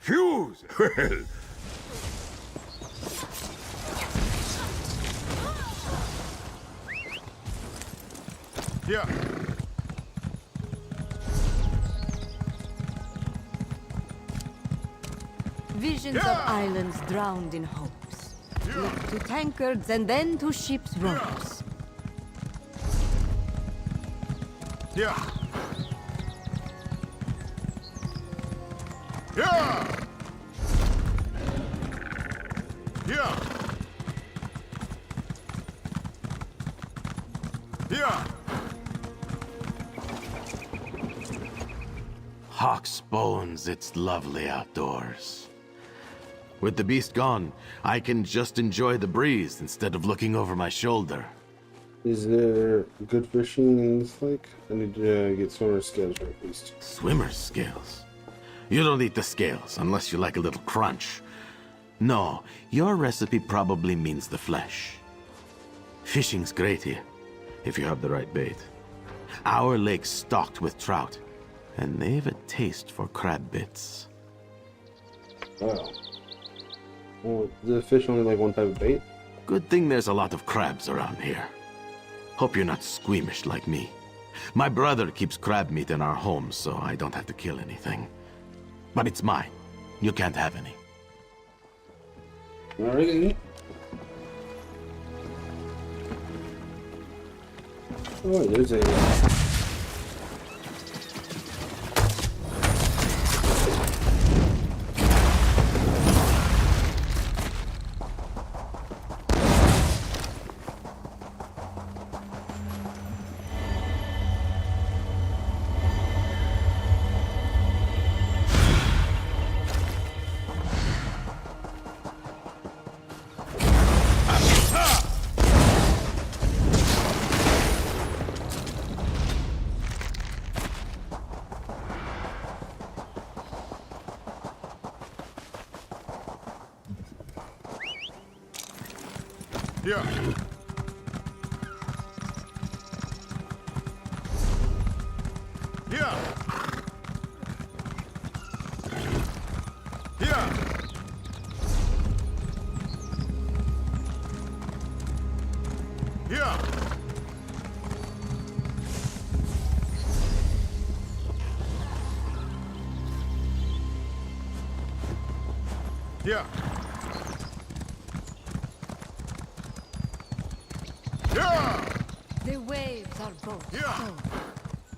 Fuse! Well... Yeah. Visions of islands drowned in hopes. Look to tankards and then to ships' ropes. Yeah. Yeah. Yeah. Yeah. Hawk's bones, it's lovely outdoors. With the beast gone, I can just enjoy the breeze instead of looking over my shoulder. Is there good fishing in this lake? I need to get swimmer's scales right at least. Swimmer's scales? You don't eat the scales unless you like a little crunch. No, your recipe probably means the flesh. Fishing's great here, if you have the right bait. Our lake's stocked with trout, and they've a taste for crab bits. Wow. Well, the fish only like one type of bait? Good thing there's a lot of crabs around here. Hope you're not squeamish like me. My brother keeps crab meat in our home, so I don't have to kill anything. But it's mine. You can't have any. Alrighty. Oh, there's a... Yeah. Yeah. Yeah. Yeah. Yeah. The waves are both full.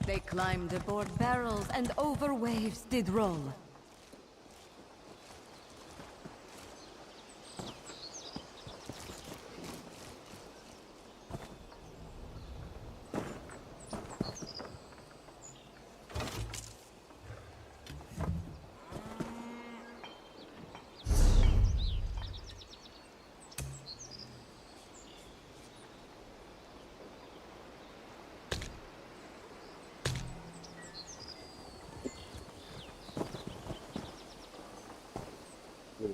They climbed aboard barrels and over waves did roll.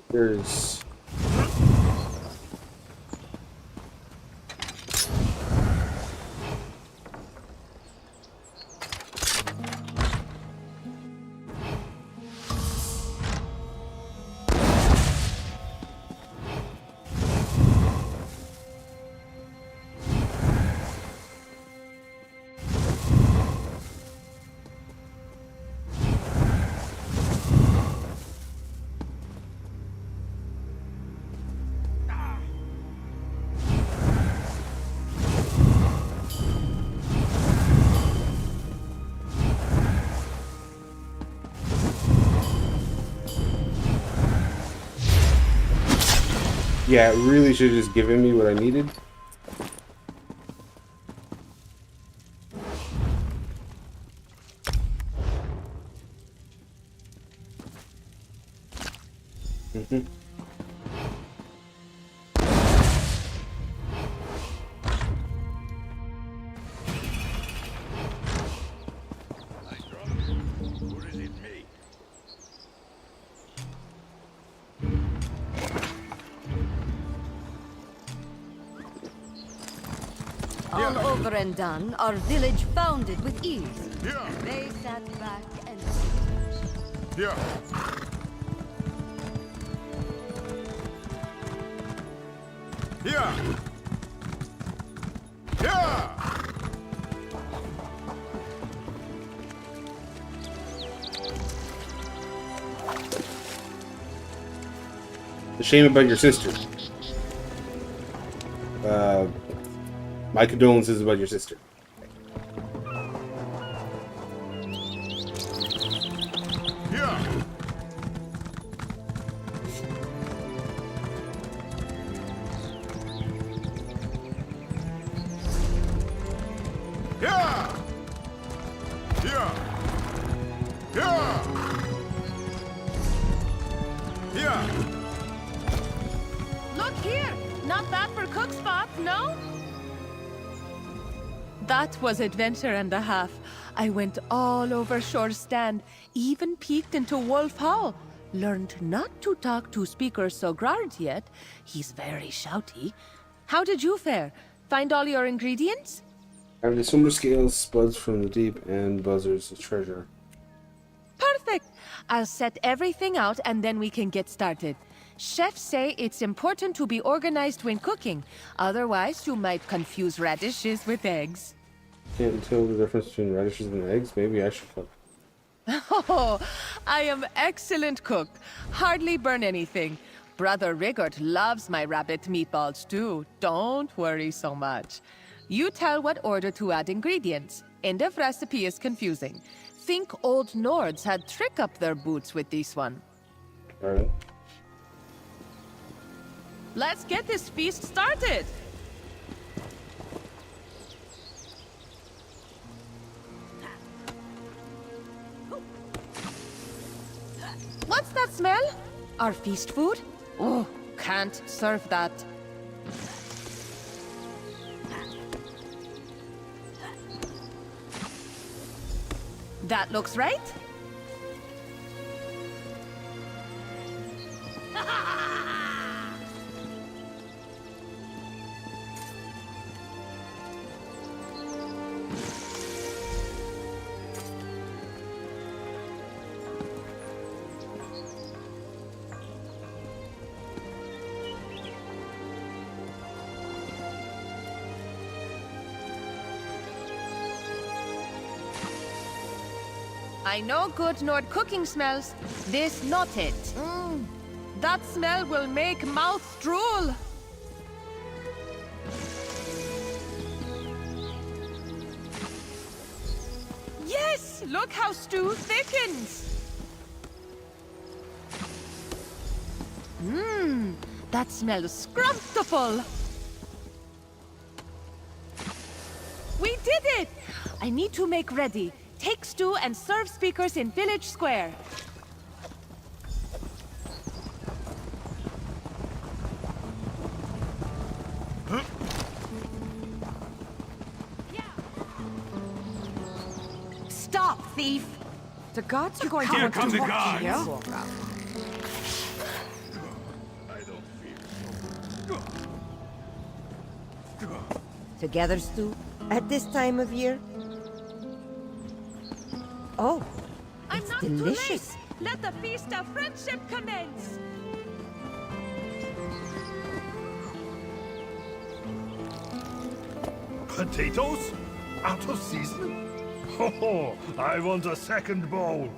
There's... Yeah, it really should have just given me what I needed. All over and done, our village founded with ease. They sat back and... Yeah. Yeah. Yeah. The shame about your sister. My condolences about your sister. Yeah. Yeah. Yeah. Yeah. Yeah. Not bad for cook spot, no? That was adventure and a half. I went all over Shore's stand, even peeked into Wolf Hall. Learned not to talk to Speaker Sogrard yet. He's very shouty. How did you fare? Find all your ingredients? I have the silver scales, spuds from the deep, and buzzards of treasure. Perfect! I'll set everything out and then we can get started. Chefs say it's important to be organized when cooking. Otherwise, you might confuse radishes with eggs. Can't tell the difference between radishes and eggs. Maybe I should cook. Oh, I am excellent cook. Hardly burn anything. Brother Rigord loves my rabbit meatballs too. Don't worry so much. You tell what order to add ingredients. End of recipe is confusing. Think old Nords had trick up their boots with this one. Alright. Let's get this feast started! What's that smell? Our feast food? Oh, can't serve that. That looks right. I know good Nord cooking smells. This not it. That smell will make mouth drool. Yes! Look how stew thickens. That smells scrumptible. We did it! I need to make ready. Take stew and serve speakers in Village Square. Stop, thief! The gods are going to Here want come to the talk to gods. you. Together, Stu, at this time of year? Oh, I'm it's not delicious. too late. Let the feast of friendship commence. Potatoes? Out of season? Oh, I want a second bowl.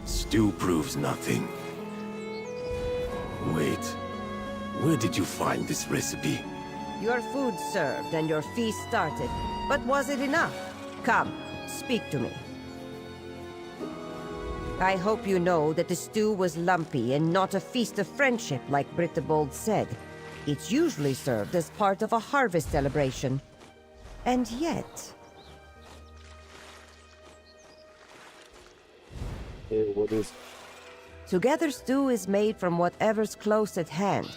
Stew proves nothing. Wait, where did you find this recipe? Your food served and your feast started. But was it enough? Come, speak to me. I hope you know that the stew was lumpy and not a feast of friendship like Brittabold said. It's usually served as part of a harvest celebration. And yet... Hey, what is... Together stew is made from whatever's close at hand.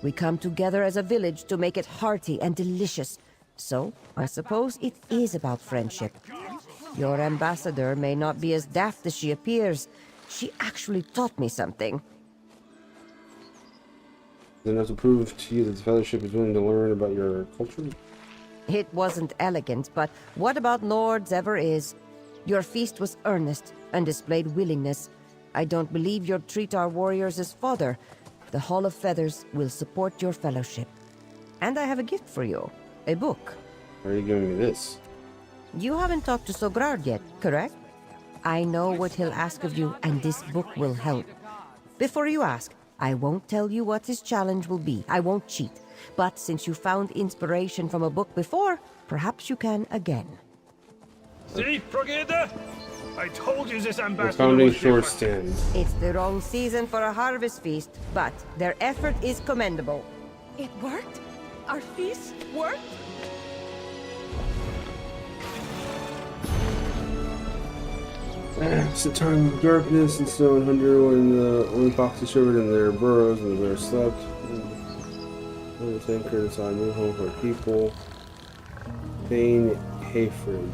We come together as a village to make it hearty and delicious. So, I suppose it is about friendship. Your ambassador may not be as daft as she appears. She actually taught me something. Is enough to prove to you that the Fellowship is willing to learn about your culture? It wasn't elegant, but what about Nords ever is? Your feast was earnest and displayed willingness. I don't believe you'll treat our warriors as fodder. The Hall of Feathers will support your fellowship. And I have a gift for you. A book. Why are you giving me this? You haven't talked to Sogrard yet, correct? I know what he'll ask of you, and this book will help. Before you ask, I won't tell you what his challenge will be. I won't cheat. But since you found inspiration from a book before, perhaps you can again. See, Brigadier? I told you this We're ambassador founding was short different. stand. It's the wrong season for a harvest feast, but their effort is commendable. It worked? Our feast worked? It's a time of darkness and snow and thunder when the only foxes shivered in their burrows and the bears slept. Let's anchor inside, move home for people. Thane Hayford.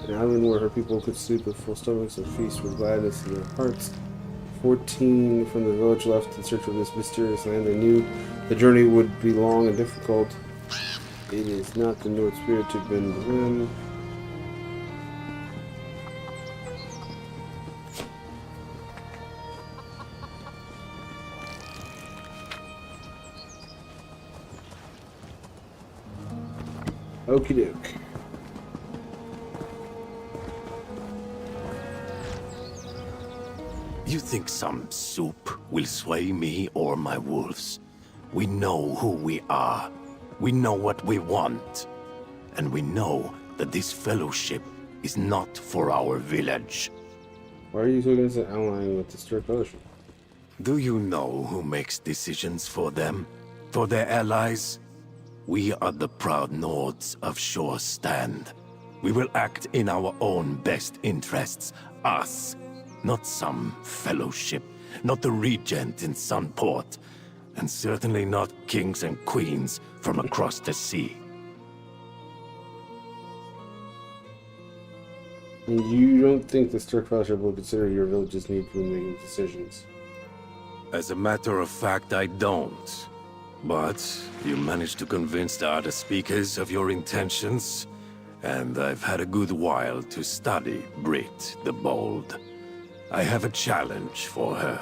An island where her people could sleep with full stomachs and feast with gladness in their hearts. 14 from the village left in search of this mysterious land. They knew the journey would be long and difficult. It is not the North Spirit to bend the wind. Okie doke. You think some soup will sway me or my wolves? We know who we are. We know what we want. And we know that this fellowship is not for our village. Why are you so against allying with the Strict Fellowship? Do you know who makes decisions for them? For their allies? We are the proud Nords of Shore Stand. We will act in our own best interests. Us. Not some fellowship. Not the regent in Sunport. And certainly not kings and queens from across the sea. And you don't think the Strict Fellowship will consider your village's need when making decisions? As a matter of fact, I don't. But you managed to convince the other speakers of your intentions, and I've had a good while to study Brit the Bold. I have a challenge for her.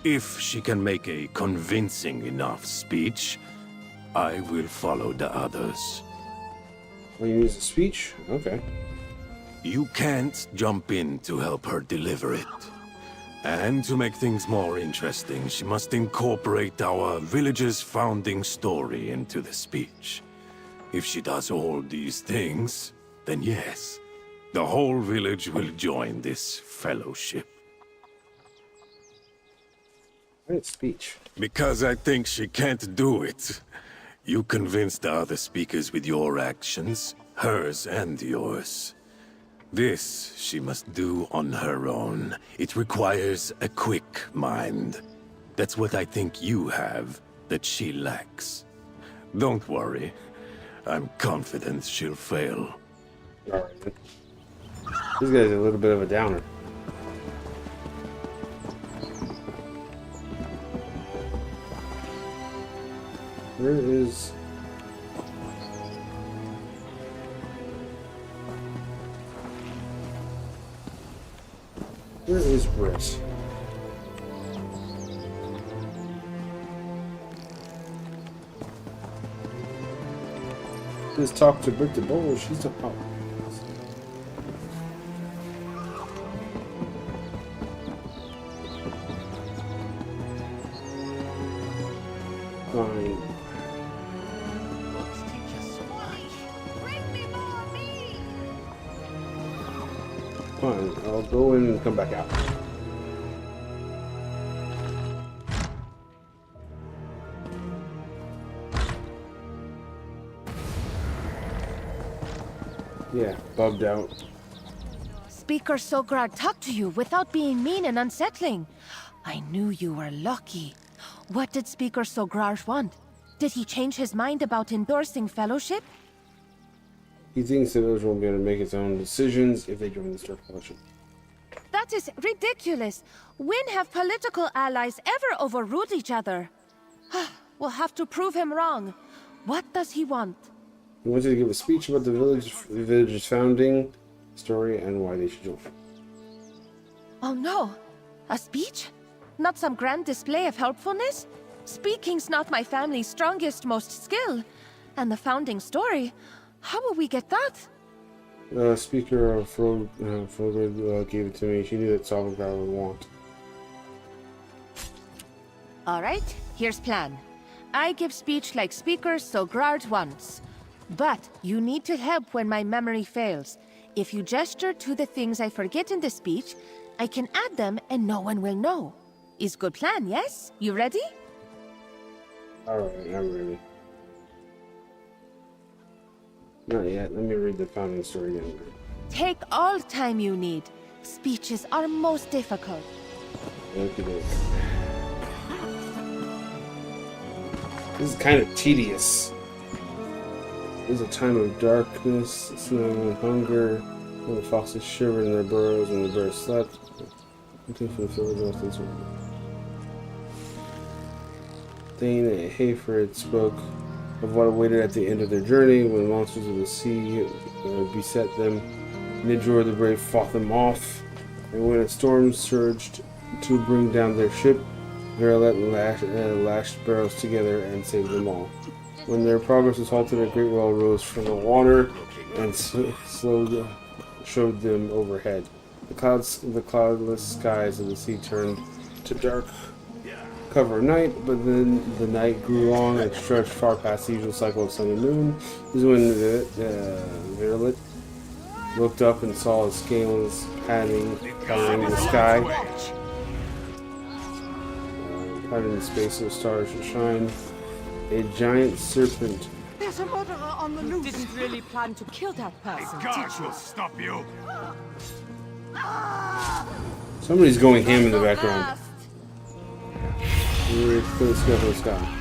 If she can make a convincing enough speech, I will follow the others. Well, you use a speech? Okay. You can't jump in to help her deliver it. And to make things more interesting, she must incorporate our village's founding story into the speech. If she does all these things, then yes, the whole village will join this fellowship. Great speech. Because I think she can't do it. You convinced the other speakers with your actions, hers and yours. This she must do on her own. It requires a quick mind. That's what I think you have, that she lacks. Don't worry. I'm confident she'll fail. Alright. This guy's a little bit of a downer. Where is... Where is Britt? Let's talk to Britt the Bowl. She's a pop. Fine. Fine, I'll go in and come back out. Yeah, bugged out. Speaker Sograd talked to you without being mean and unsettling. I knew you were lucky. What did Speaker Sograd want? Did he change his mind about endorsing fellowship? He thinks the village won't be able to make its own decisions if they join the Strict Fellowship. That is ridiculous. When have political allies ever overruled each other? We'll have to prove him wrong. What does he want? He wanted to give a speech about the village's founding story and why they should join. Oh no! A speech? Not some grand display of helpfulness? Speaking's not my family's strongest, most skill. And the founding story? How will we get that? Speaker Frogred gave it to me. She knew that Salvagar would want. Alright, here's plan. I give speech like Speaker Sograd wants. But you need to help when my memory fails. If you gesture to the things I forget in the speech, I can add them and no one will know. Is good plan, yes? You ready? Alright, I'm ready. Not yet. Let me read the founding story again. Take all time you need. Speeches are most difficult. Okay. This is kind of tedious. It is a time of darkness, snow, and hunger. When the foxes shivered in their burrows and the bears slept. Looking for the village often surrounded. Thane and Hayford spoke of what awaited at the end of their journey when monsters of the sea beset them. Nidror the Brave fought them off, and when a storm surged to bring down their ship, Verilette lashed barrels together and saved them all. When their progress was halted, a great whale rose from the water and showed them overhead. The cloudless skies of the sea turned to dark cover of night, but then the night grew long and stretched far past the usual cycle of sun and moon. This is when Verilette looked up and saw his scales padding the sky. Padding in space so stars should shine. A giant serpent. There's a murderer on the loose. Didn't really plan to kill that person, did you? Stop you! Somebody's going ham in the background. Let's go for the sky.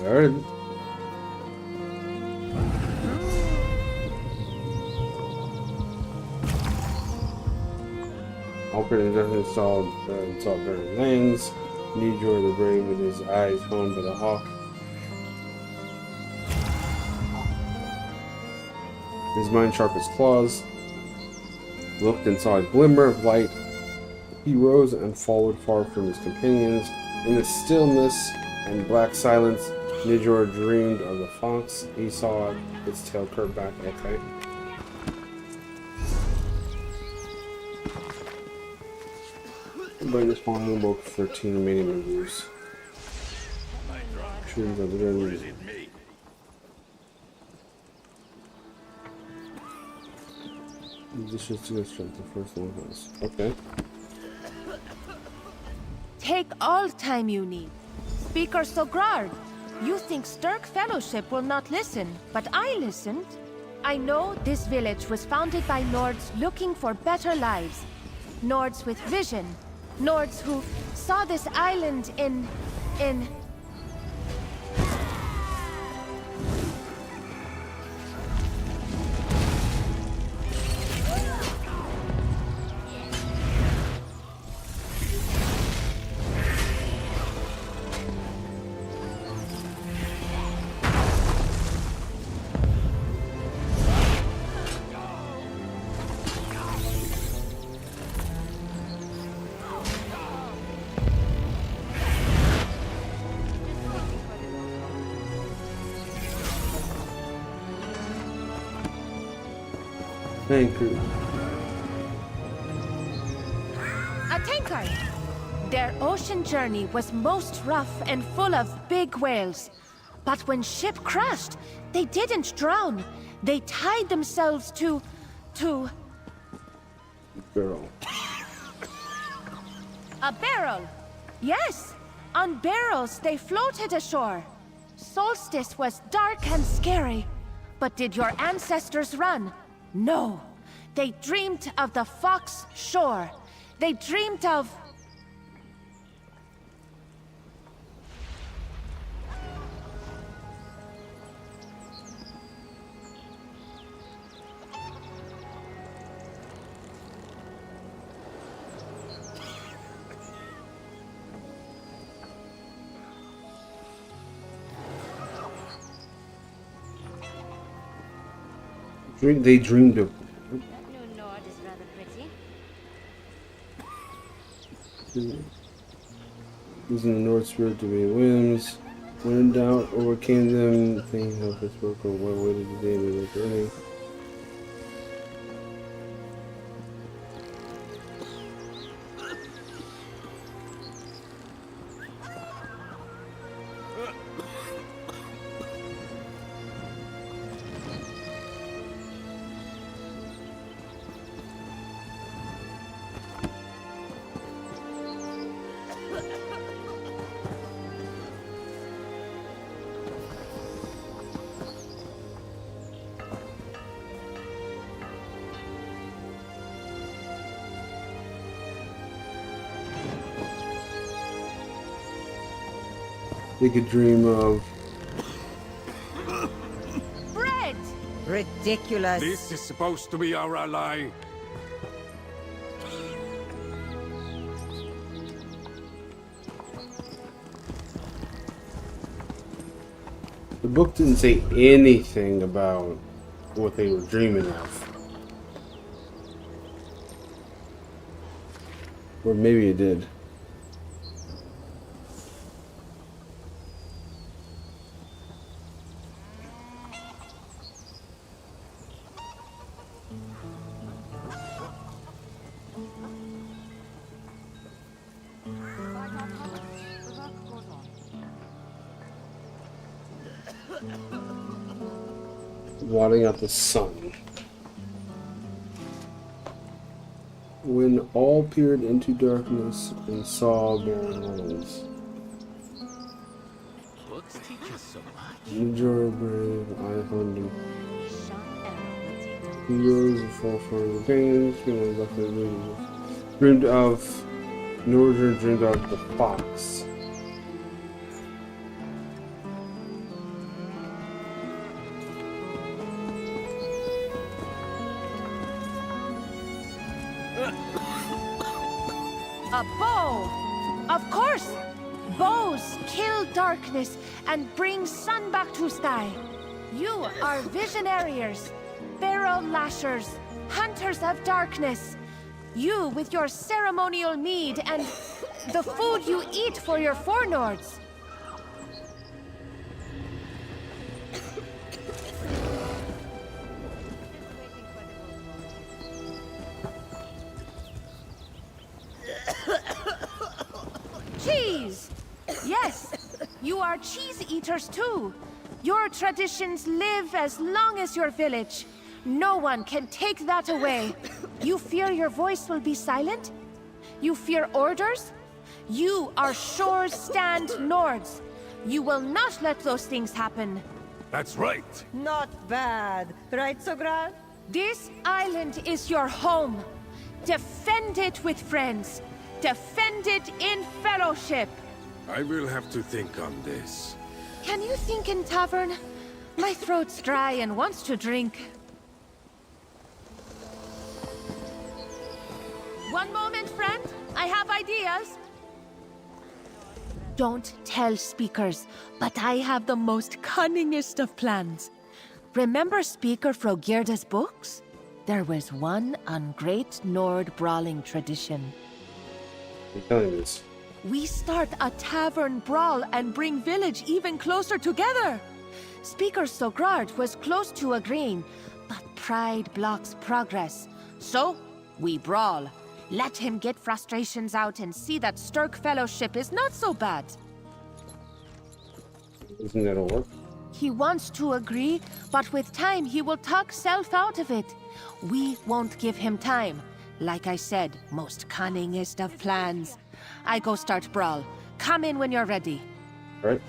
Alright. Operating just installed better lanes. Nidror the Brave with his eyes honed by the hawk. His mind sharp as claws. Looked and saw a glimmer of light. He rose and followed far from his companions. In the stillness and black silence, Nidror dreamed of the fox. He saw its tail curve back. Okay. By responding to book 13 remaining reviews. Shootings of the gun. This is to strength the first one was. Okay. Take all time you need. Speaker Sogrard, you think Sturk Fellowship will not listen, but I listened. I know this village was founded by Nords looking for better lives. Nords with vision. Nords who saw this island in... Thank you. Atenkai! Their ocean journey was most rough and full of big whales. But when ship crashed, they didn't drown. They tied themselves to... Barrel. A barrel! Yes! On barrels, they floated ashore. Solstice was dark and scary. But did your ancestors run? No. They dreamed of the Fox Shore. They dreamed of... They dreamed of... That new Nord is rather pretty. Using the North Spirit to be whims. When in doubt, overcame them. Things help us work on what way to the day they were journey. They could dream of. Bread! Ridiculous. This is supposed to be our ally. The book didn't say anything about what they were dreaming of. Or maybe it did. Blotting out the sun. When all peered into darkness and saw barren lands. Books teach us so much. Major brave, I hunting. Heroes fall from the pains, dreamed of Northern, dreamed of the fox. A bow! Of course! Bows kill darkness and bring sun back to sky. You are visionaries, barrel lashers, hunters of darkness. You with your ceremonial mead and the food you eat for your forenords. Cheese! Yes, you are cheese eaters too. Your traditions live as long as your village. No one can take that away. You fear your voice will be silent? You fear orders? You are Shore's Stand Nords. You will not let those things happen. That's right. Not bad. Right, Sograd? This island is your home. Defend it with friends. Defend it in fellowship. I will have to think on this. Can you think in tavern? My throat's dry and wants to drink. One moment, friend. I have ideas. Don't tell speakers, but I have the most cunningest of plans. Remember Speaker Frogirda's books? There was one on Great Nord brawling tradition. I'm telling you this. We start a tavern brawl and bring village even closer together. Speaker Sograd was close to agreeing, but pride blocks progress. So, we brawl. Let him get frustrations out and see that Stirk Fellowship is not so bad. Isn't that'll work? He wants to agree, but with time he will talk self out of it. We won't give him time. Like I said, most cunningest of plans. I go start brawl. Come in when you're ready. Right.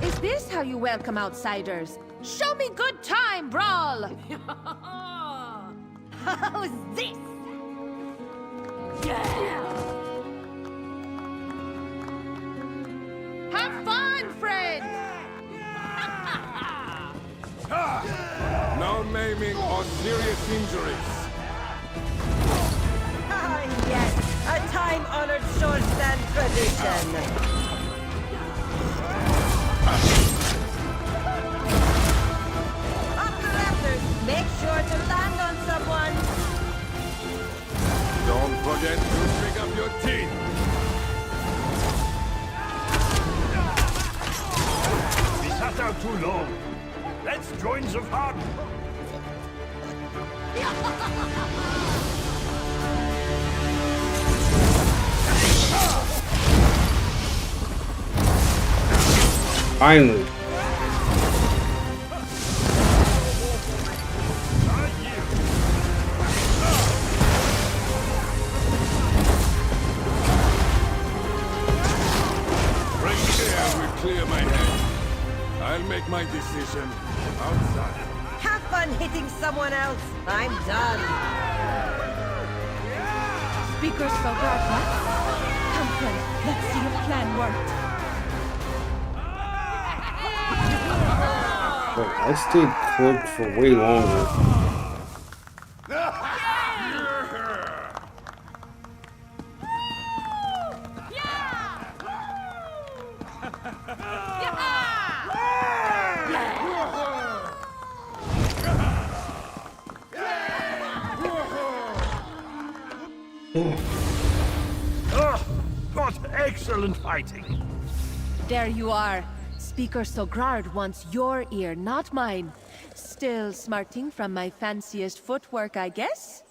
Is this how you welcome outsiders? Show me good time, brawl! How's this? Yeah! Have fun, friend! No maiming or serious injuries. Ah, yes, a time-honored short stand tradition. Up the rafters, make sure to land on someone. Don't forget to pick up your teeth. We sat out too long. Let's join the fun. Finally. Bring here I'll make my decision outside. Have fun hitting someone else. I'm done. Speakers so bad, what? Come, friend. Let's see if plan worked. But I stayed cloaked for way longer. Oh, what excellent fighting! There you are. Speaker Sogrard wants your ear, not mine. Still smarting from my fanciest footwork, I guess?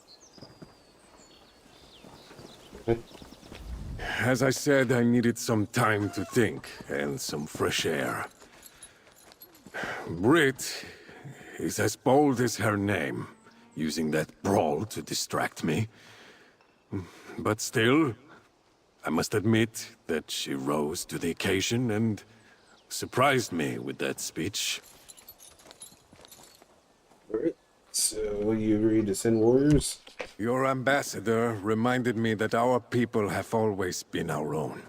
As I said, I needed some time to think and some fresh air. Brit is as bold as her name, using that brawl to distract me. But still, I must admit that she rose to the occasion and surprised me with that speech. Alright, so you agreed to send warriors? Your ambassador reminded me that our people have always been our own.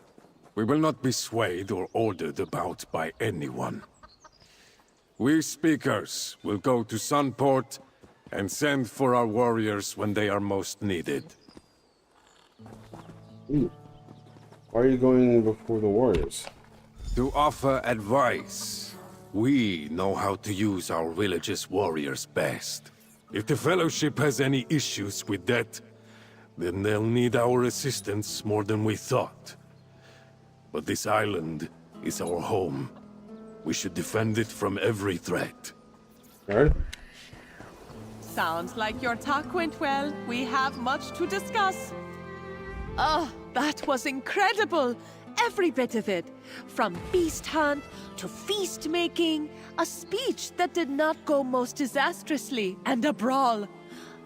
We will not be swayed or ordered about by anyone. We speakers will go to Sunport and send for our warriors when they are most needed. Why are you going before the warriors? To offer advice. We know how to use our village's warriors best. If the Fellowship has any issues with that, then they'll need our assistance more than we thought. But this island is our home. We should defend it from every threat. Alright. Sounds like your talk went well. We have much to discuss. Oh, that was incredible! Every bit of it. From beast hunt to feast making, a speech that did not go most disastrously, and a brawl.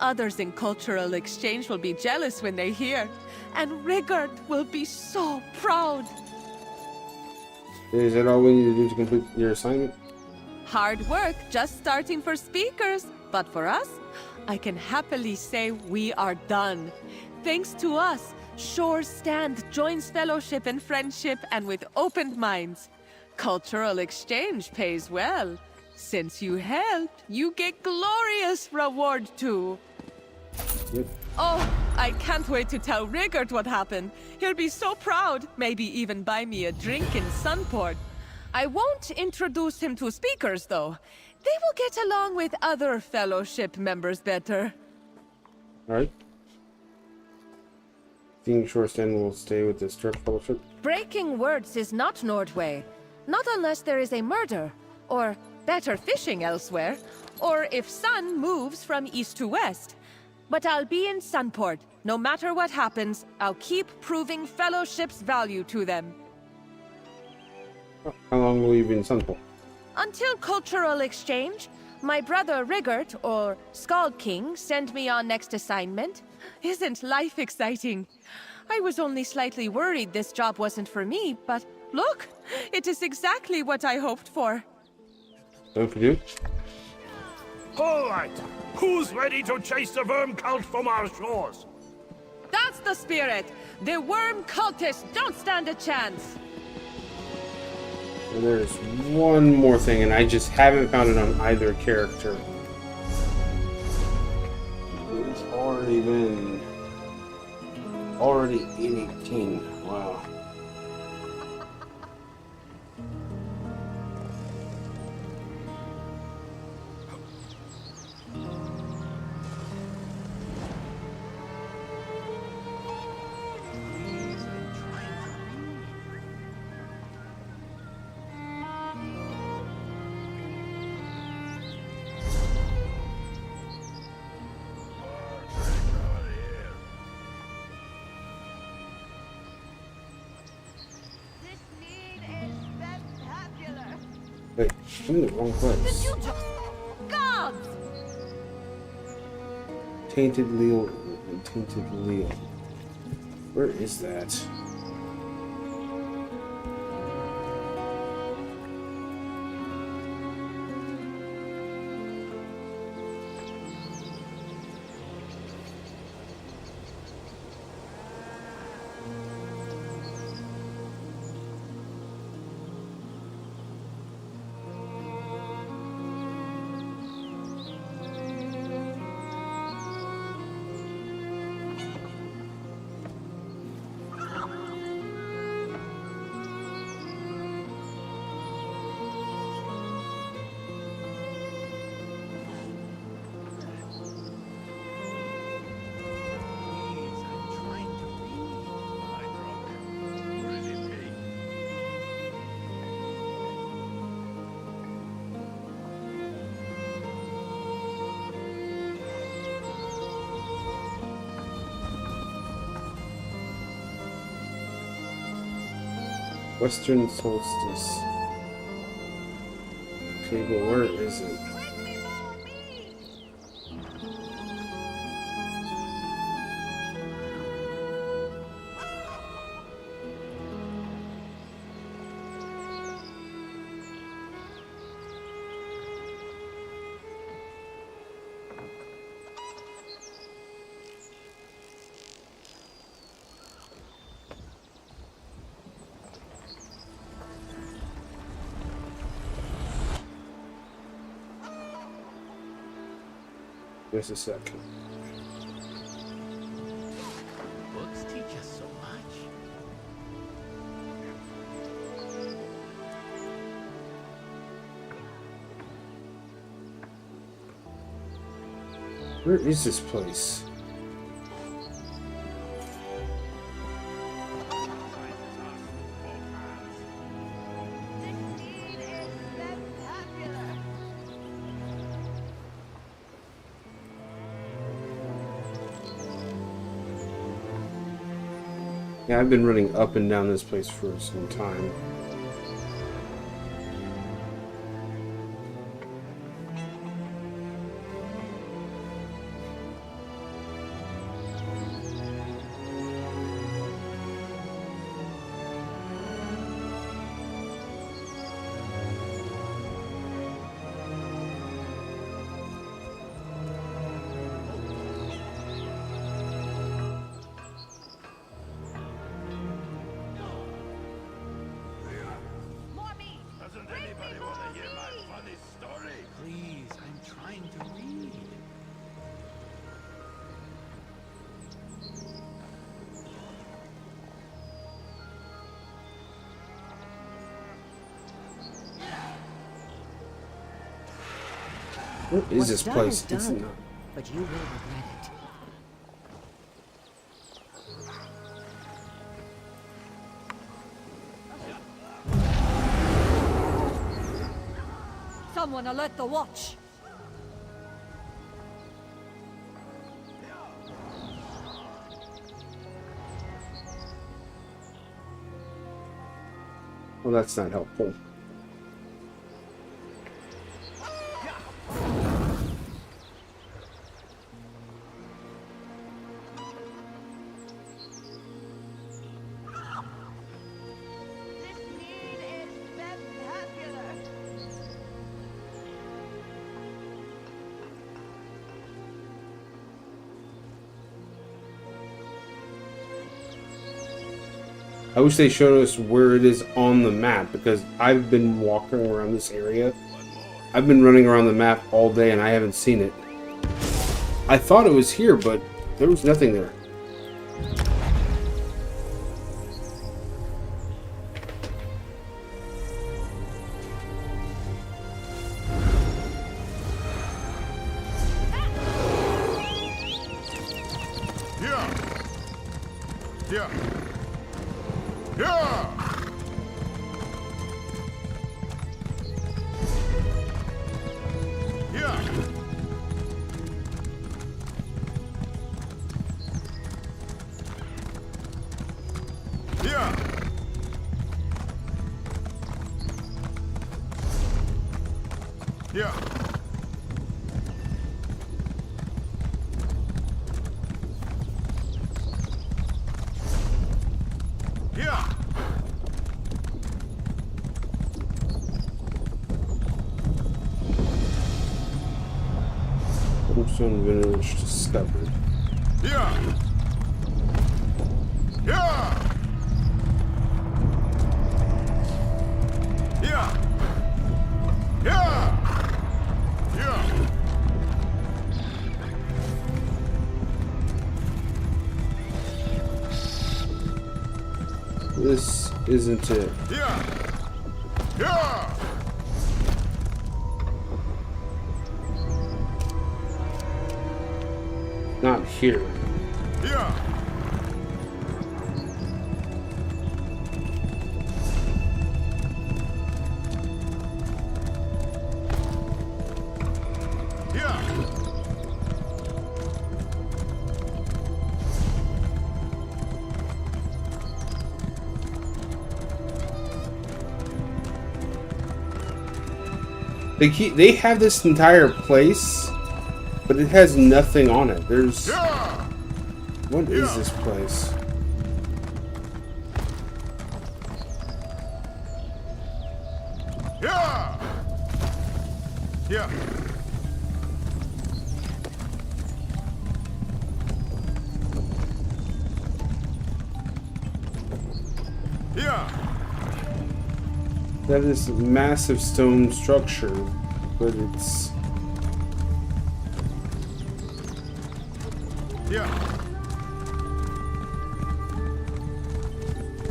Others in cultural exchange will be jealous when they hear, and Rigard will be so proud. Is that all we need to do to complete your assignment? Hard work, just starting for speakers. But for us, I can happily say we are done. Thanks to us, Shore's Stand joins fellowship and friendship and with opened minds. Cultural exchange pays well. Since you helped, you get glorious reward too. Yep. Oh, I can't wait to tell Rigard what happened. He'll be so proud, maybe even buy me a drink in Sunport. I won't introduce him to speakers though. They will get along with other fellowship members better. Alright. Think Shorestan will stay with the Sturk Fellowship? Breaking words is not Nordway. Not unless there is a murder, or better fishing elsewhere, or if Sun moves from east to west. But I'll be in Sunport. No matter what happens, I'll keep proving Fellowship's value to them. How long will you be in Sunport? Until cultural exchange, my brother Rigard, or Skald King, sent me on next assignment. Isn't life exciting? I was only slightly worried this job wasn't for me, but look, it is exactly what I hoped for. So for you? Alright, who's ready to chase the worm cult from our shores? That's the spirit! The worm cultists don't stand a chance! And there's one more thing, and I just haven't found it on either character. It's already 18. Wow. Wait, I'm in the wrong place. Gods! Tainted Leal. Where is that? Western Solstice. Okay, but where is it? Just a second. Books teach us so much. Where is this place? Yeah, I've been running up and down this place for some time. What is this place? It's not. But you will regret it. Someone alert the watch. Well, that's not helpful. I wish they showed us where it is on the map, because I've been walking around this area. I've been running around the map all day and I haven't seen it. I thought it was here, but there was nothing there. Stone village discovered. Yeah. This isn't it. Not here. They have this entire place, but it has nothing on it. There's... What is this place? Yeah. Yeah. That is a massive stone structure, but it's...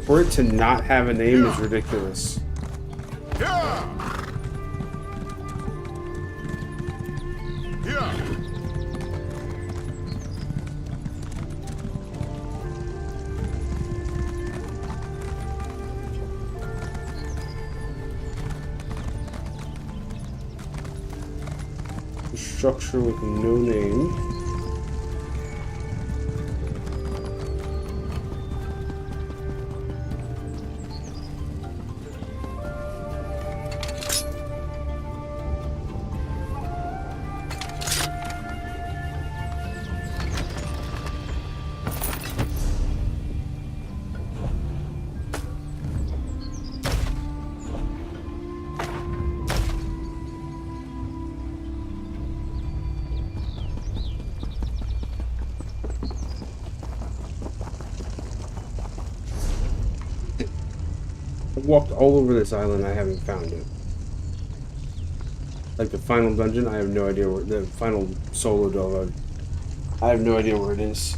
For it to not have a name is ridiculous. A structure with no name. I've walked all over this island, I haven't found it. Like the final dungeon, I have no idea where... The final solo delve, I have no idea where it is.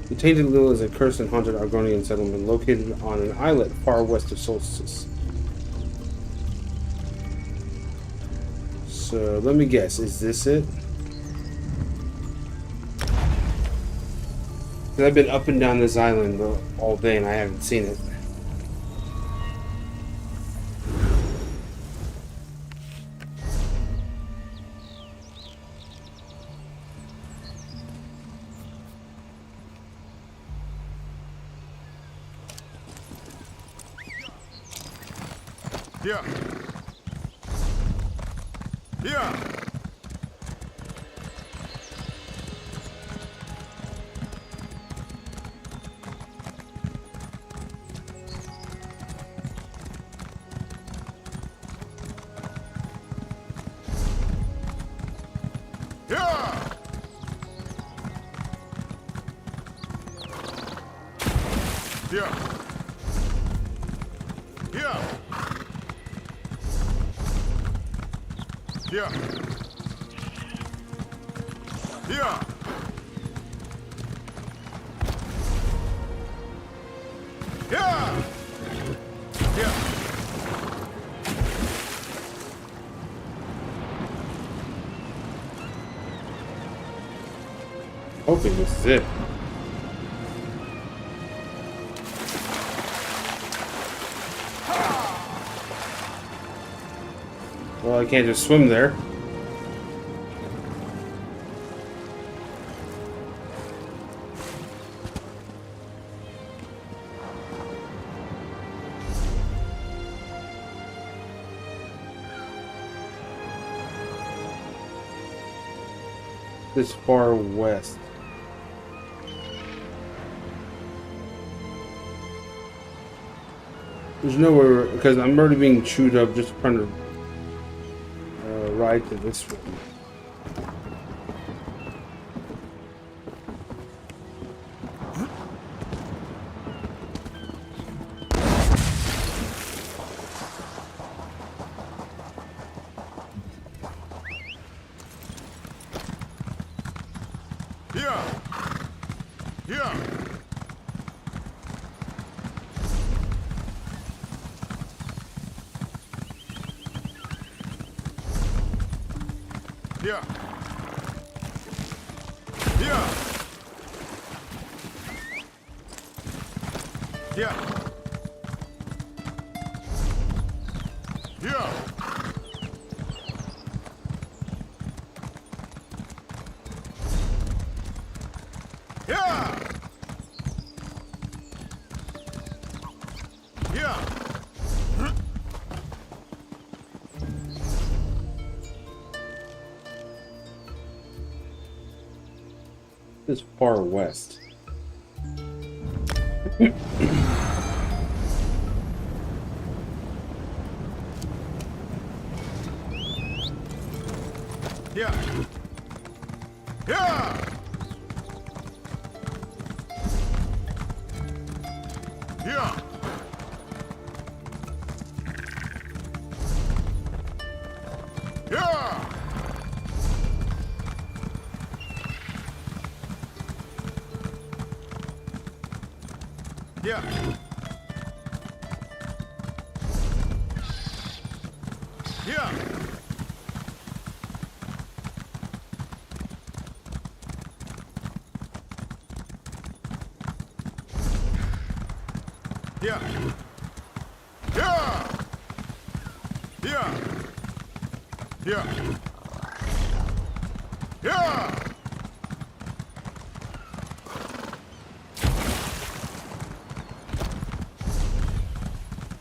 The Tainted Lil is a cursed and haunted Argonian settlement located on an islet far west of Solstice. So, let me guess, is this it? 'Cause I've been up and down this island all day and I haven't seen it. Yeah. Yeah. Yeah. Yeah. Yeah. Yeah. Yeah. Yeah. Yeah. Hoping this is it. Well, I can't just swim there. This far west. There's nowhere, because I'm already being chewed up just trying to ride to this one. Yeah. Yeah. Yeah. Yeah. Yeah. Yeah. This far west. Yeah. Yeah. Yeah. Yeah. Yeah. Yeah. Yeah. Yeah. Yeah. Yeah. Yeah.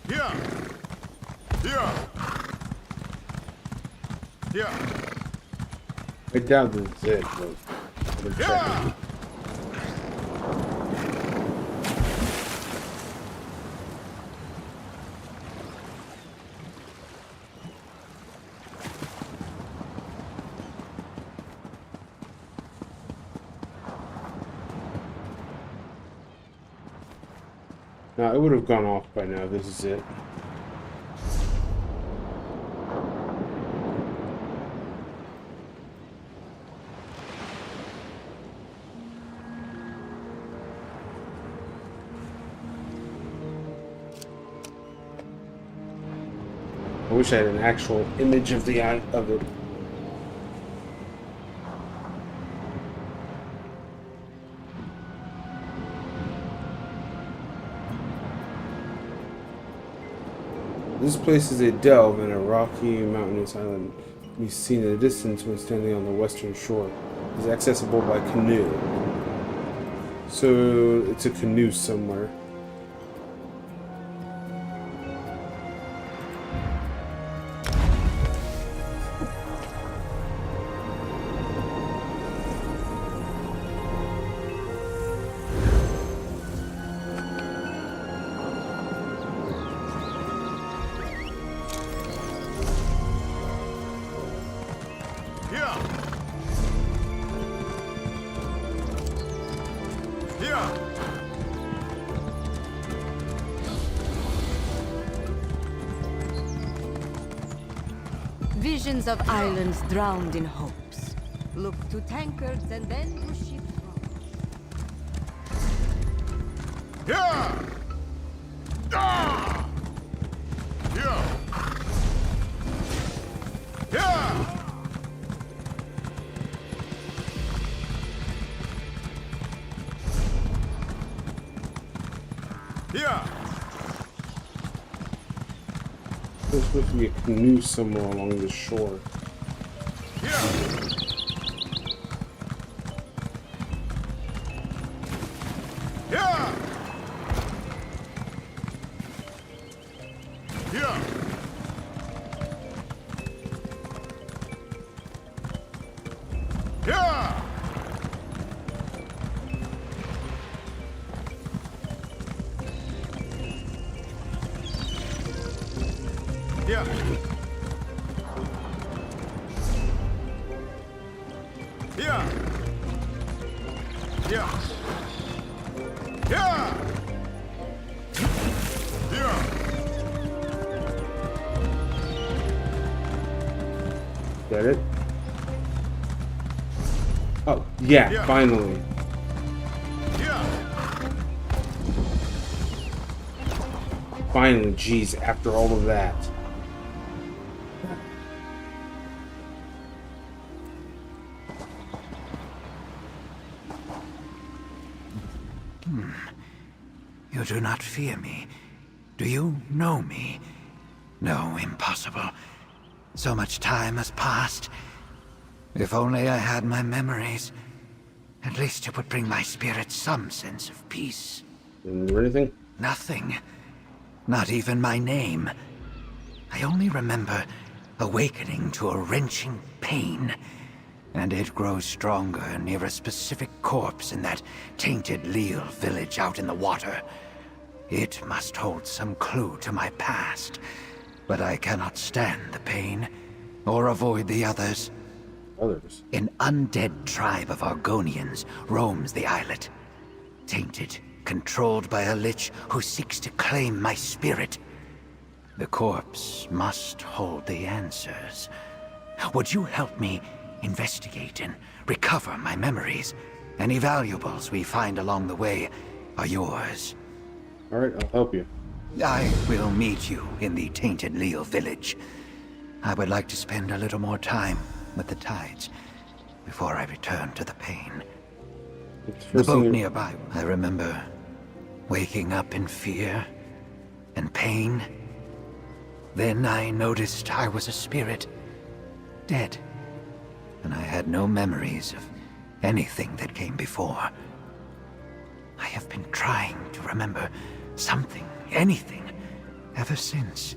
Yeah. Yeah. Yeah. I doubt that's it, but we're checking. No, it would have gone off by now. This is it. I wish I had an actual image of the of it. This place is a delve in a rocky mountainous island. It can be seen in the distance when standing on the western shore. It is accessible by canoe. So it's a canoe somewhere. Visions of islands drowned in hopes. Look to tankards and then to ships. Yeah! Ah! Yeah! Yeah! Yeah! There's supposed to be a canoe somewhere along the shore. Yeah! Yeah! Yeah! Yeah! Yeah! Yeah! Yeah! Yeah! Yeah! Get it? Oh, yeah, Yeah. finally. Yeah! Finally, geez, after all of that. You do not fear me. Do you know me? No, impossible. So much time has passed. If only I had my memories. At least it would bring my spirit some sense of peace. Remember anything? Nothing. Not even my name. I only remember awakening to a wrenching pain. And it grows stronger near a specific corpse in that tainted Leal village out in the water. It must hold some clue to my past, but I cannot stand the pain, or avoid the others. Others? An undead tribe of Argonians roams the islet. Tainted, controlled by a lich who seeks to claim my spirit. The corpse must hold the answers. Would you help me investigate and recover my memories? Any valuables we find along the way are yours. Alright, I'll help you. I will meet you in the Tainted Leal village. I would like to spend a little more time with the tides before I return to the pain. The boat nearby, I remember waking up in fear and pain. Then I noticed I was a spirit, dead, and I had no memories of anything that came before. I have been trying to remember something, anything, ever since.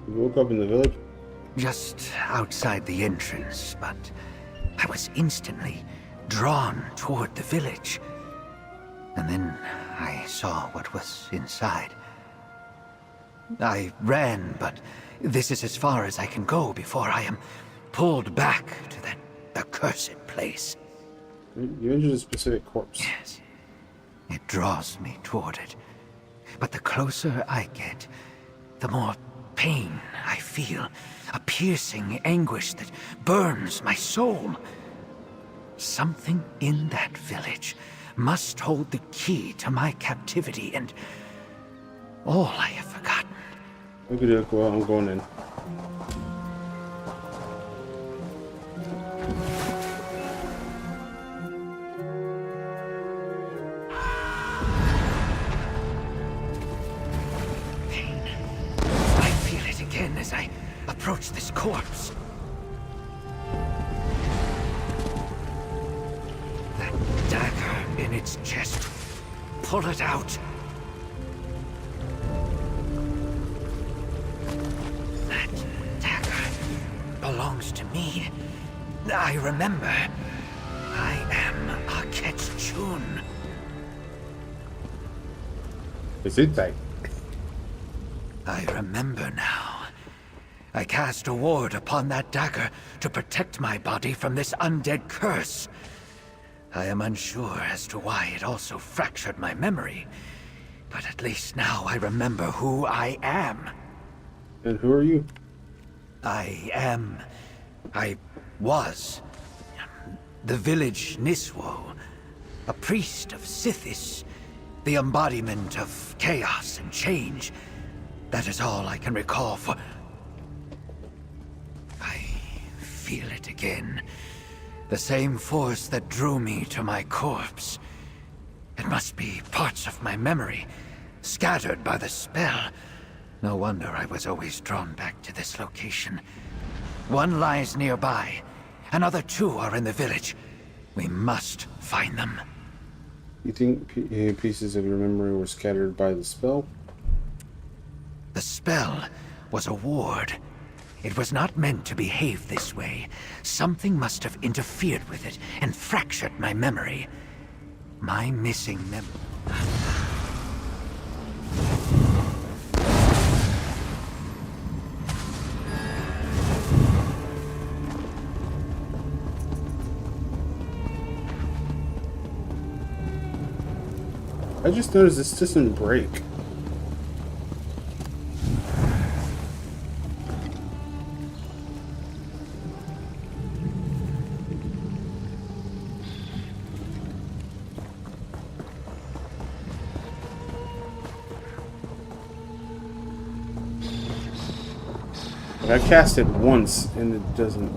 You woke up in the village? Just outside the entrance, but I was instantly drawn toward the village. And then I saw what was inside. I ran, but this is as far as I can go before I am pulled back to that accursed place. You injured a specific corpse. Yes. It draws me toward it. But the closer I get, the more pain I feel. A piercing anguish that burns my soul. Something in that village must hold the key to my captivity, and all I have forgotten. Okay, well, I'm going in. Pain. I feel it again as I approach this corpse. That dagger in its chest. Pull it out. That dagger belongs to me. I remember. I am a Ketchun. Is it tight? I remember now. I cast a ward upon that dagger to protect my body from this undead curse. I am unsure as to why it also fractured my memory, but at least now I remember who I am. And who are you? I was the village Niswo, a priest of Sithis, the embodiment of chaos and change. That is all I can recall for... I feel it again. The same force that drew me to my corpse. It must be parts of my memory, scattered by the spell. No wonder I was always drawn back to this location. One lies nearby. Another two are in the village. We must find them. You think pieces of your memory were scattered by the spell? The spell was a ward. It was not meant to behave this way. Something must have interfered with it and fractured my memory. My missing memory. I just noticed this doesn't break. I cast it once and it doesn't.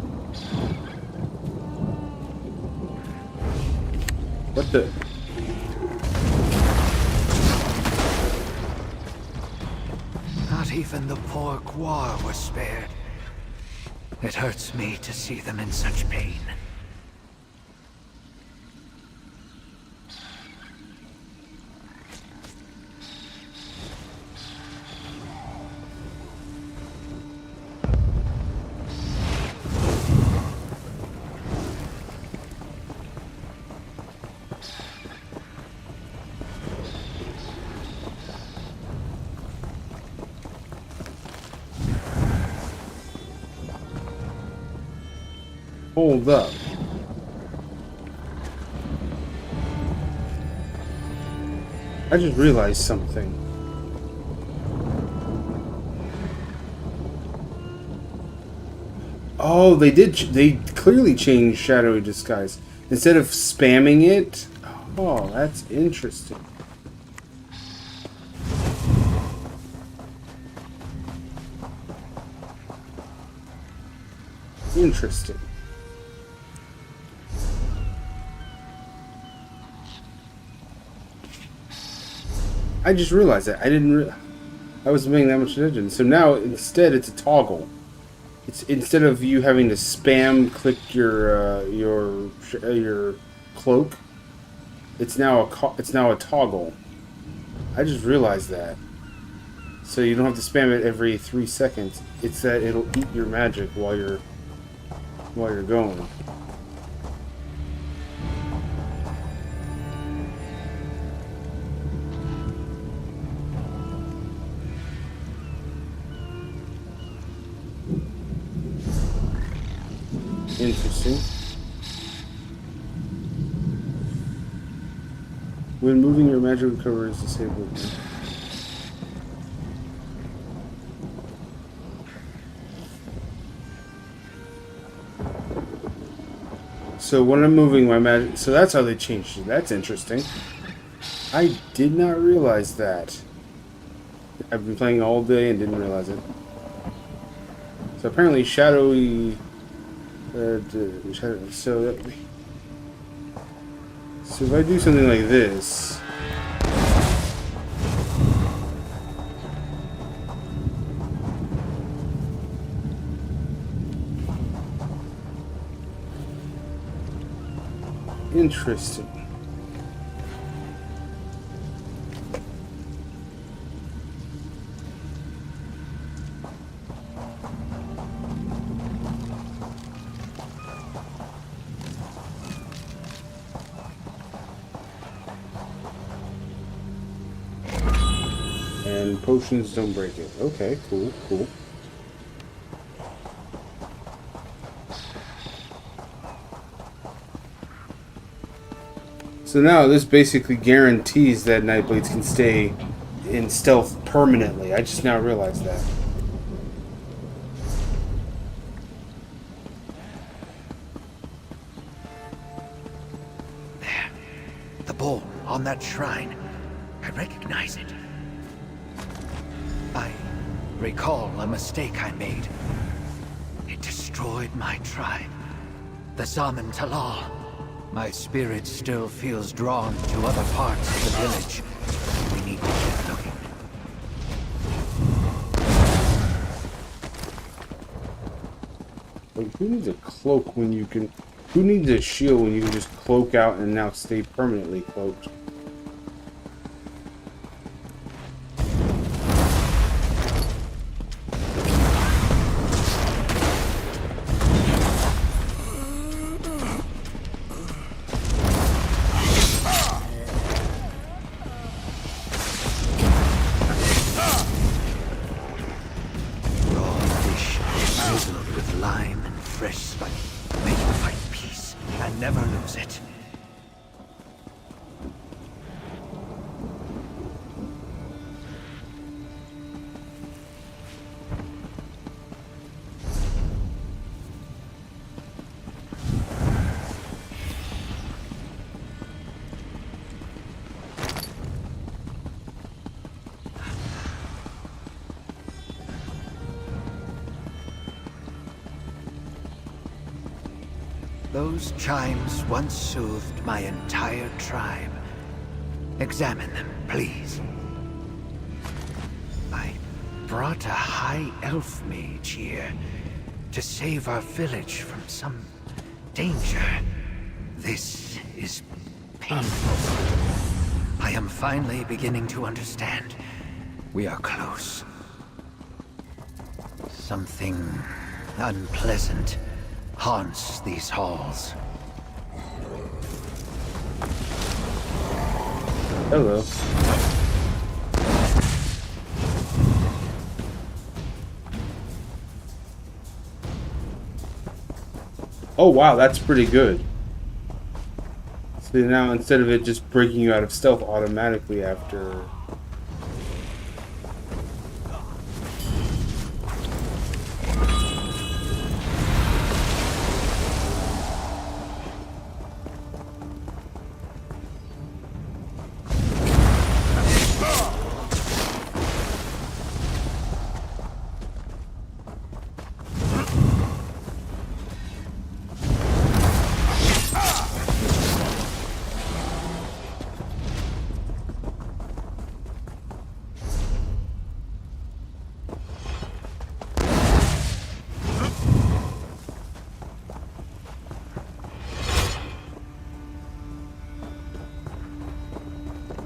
What the? even the poor Gwar were spared. It hurts me to see them in such pain. Hold up. I just realized something. Oh, they did. They clearly changed Shadowy Disguise. Instead of spamming it. Oh, that's interesting. Interesting. I just realized that. I wasn't paying that much attention. So now instead it's a toggle. It's instead of you having to spam click your cloak, it's now a toggle. I just realized that. So you don't have to spam it every 3 seconds. It's that it'll eat your magic while you're going. Interesting. When moving, your magic recovery is disabled. So when I'm moving my magic, so that's how they changed it. That's interesting. I did not realize that. I've been playing all day and didn't realize it. So apparently shadowy. So if I do something like this, interesting. And potions don't break it. Okay, cool, cool. So now this basically guarantees that Nightblades can stay in stealth permanently. I just now realized that. There. The ball on that shrine. I recognize it. I recall a mistake I made. It destroyed my tribe, the Zaman Talal. My spirit still feels drawn to other parts of the village. We need to keep looking. Like, who needs a cloak when you can... Who needs a shield when you can just cloak out and now stay permanently cloaked? Those chimes once soothed my entire tribe. Examine them, please. I brought a high elf mage here to save our village from some danger. This is painful. I am finally beginning to understand. We are close. Something unpleasant haunts these halls. Hello. Oh wow, that's pretty good. So now instead of it just breaking you out of stealth automatically after...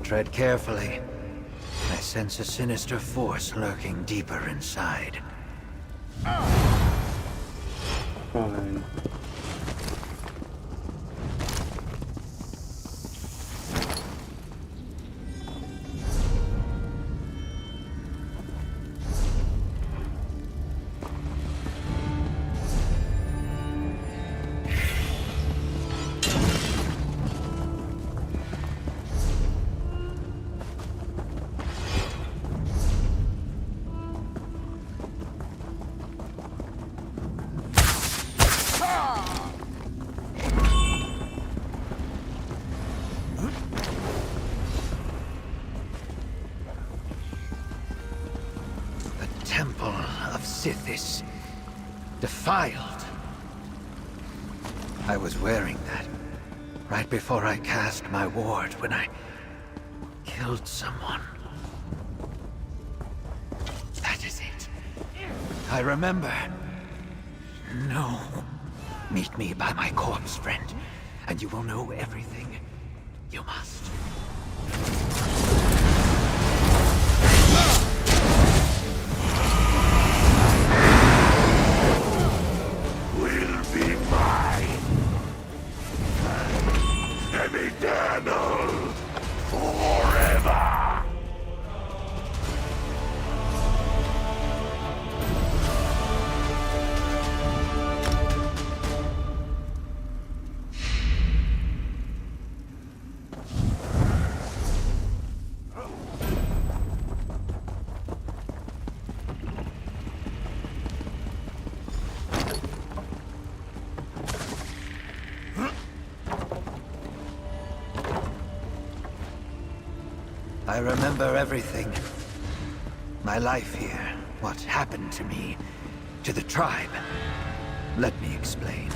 Tread carefully. I sense a sinister force lurking deeper inside. Fine. Defiled. I was wearing that right before I cast my ward when I killed someone. That is it. I remember. No. Meet me by my corpse, friend, and you will know everything you must. Eternal forever. I remember everything. My life here, what happened to me, to the tribe. Let me explain.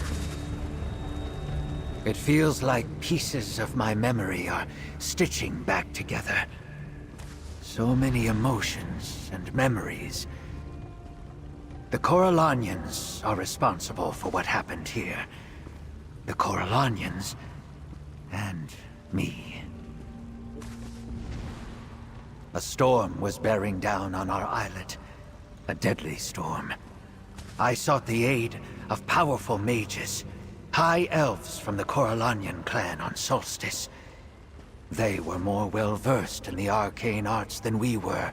It feels like pieces of my memory are stitching back together. So many emotions and memories. The Corelanyans are responsible for what happened here. The Corelanyans and me. A storm was bearing down on our islet. A deadly storm. I sought the aid of powerful mages, high elves from the Corelanyan clan on Solstice. They were more well-versed in the arcane arts than we were,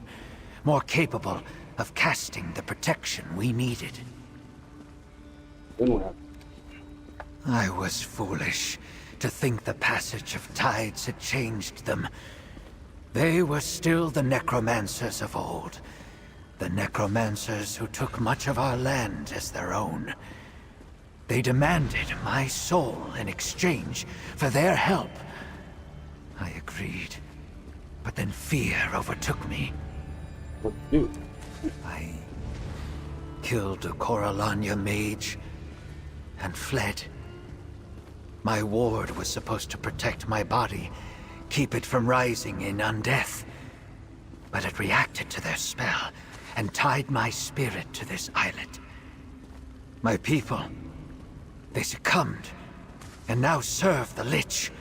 more capable of casting the protection we needed. I was foolish to think the passage of tides had changed them. They were still the necromancers of old. The necromancers who took much of our land as their own. They demanded my soul in exchange for their help. I agreed, but then fear overtook me. I killed a Corelanya mage and fled. My ward was supposed to protect my body, keep it from rising in undeath. But it reacted to their spell and tied my spirit to this islet. My people, they succumbed, and now serve the Lich.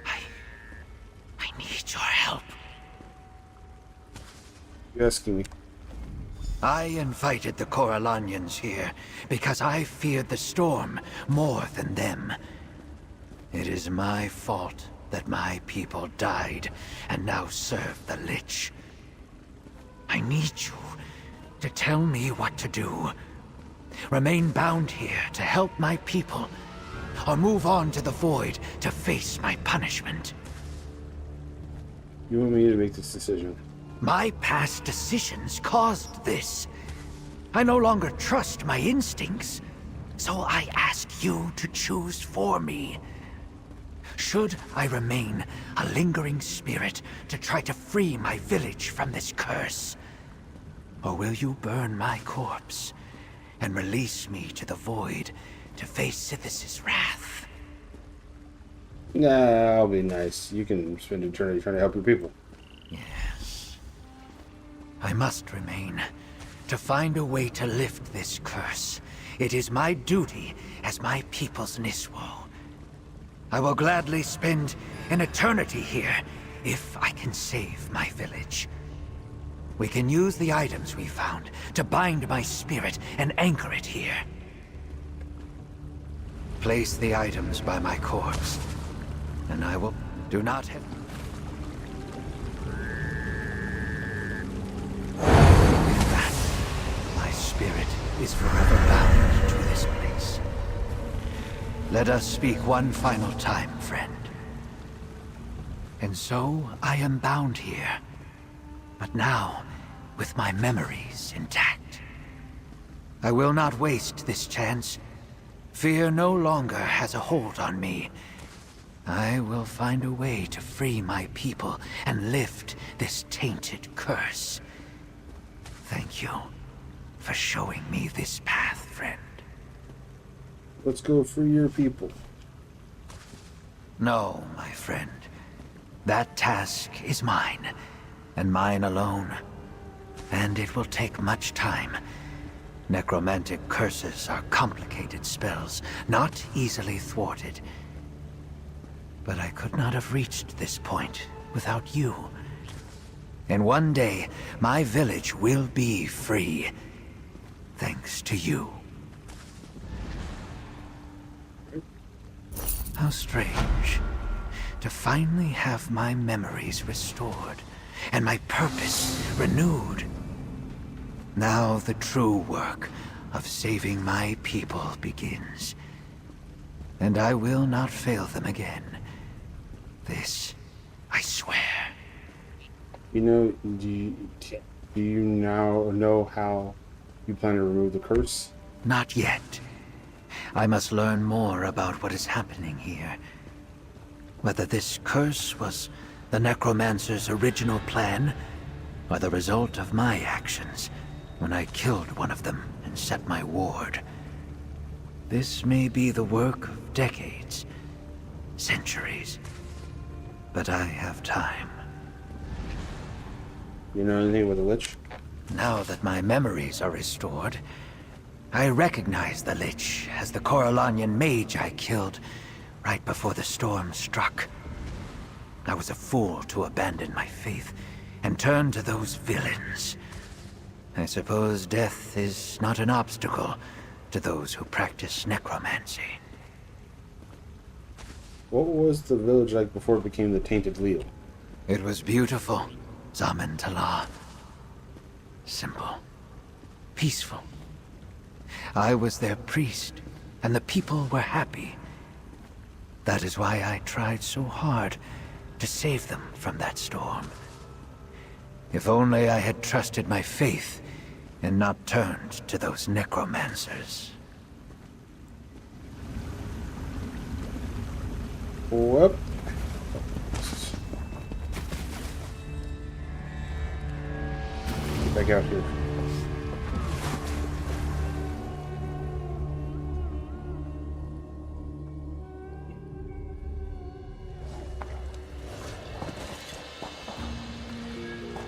I need your help. You asking me? I invited the Corelanyans here because I feared the storm more than them. It is my fault that my people died and now serve the Lich. I need you to tell me what to do. Remain bound here to help my people, or move on to the Void to face my punishment. You want me to make this decision? My past decisions caused this. I no longer trust my instincts, so I ask you to choose for me. Should I remain a lingering spirit to try to free my village from this curse? Or will you burn my corpse and release me to the Void to face Sithis' wrath? Nah, I'll be nice. You can spend eternity trying to help your people. Yes. I must remain to find a way to lift this curse. It is my duty as my people's Niswo. I will gladly spend an eternity here if I can save my village. We can use the items we found to bind my spirit and anchor it here. Place the items by my corpse, and I will... Do not have... With that, my spirit is forever bound to this place. Let us speak one final time, friend. And so, I am bound here. But now, with my memories intact. I will not waste this chance. Fear no longer has a hold on me. I will find a way to free my people and lift this tainted curse. Thank you for showing me this path, friend. Let's go free your people. No, my friend. That task is mine, and mine alone. And it will take much time. Necromantic curses are complicated spells, not easily thwarted. But I could not have reached this point without you. And one day, my village will be free. Thanks to you. How strange. To finally have my memories restored, and my purpose renewed. Now the true work of saving my people begins. And I will not fail them again. This, I swear. You know, do you now know how you plan to remove the curse? Not yet. I must learn more about what is happening here. Whether this curse was the Necromancer's original plan, or the result of my actions when I killed one of them and set my ward. This may be the work of decades, centuries, but I have time. You know anything about the Lich? Now that my memories are restored, I recognize the Lich as the Corelanyan mage I killed right before the storm struck. I was a fool to abandon my faith and turn to those villains. I suppose death is not an obstacle to those who practice necromancy. What was the village like before it became the Tainted Leo? It was beautiful, Zaman Tala. Simple. Peaceful. I was their priest, and the people were happy. That is why I tried so hard to save them from that storm. If only I had trusted my faith and not turned to those necromancers. Whoop. Get back out here.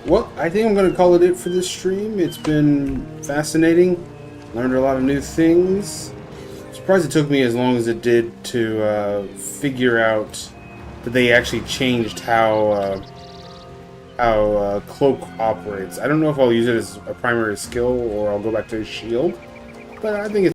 well, I think I'm going to call it for this stream. It's been fascinating. Learned a lot of new things. Surprised it took me as long as it did to figure out that they actually changed how Cloak operates. I don't know if I'll use it as a primary skill or I'll go back to his shield, but I think it's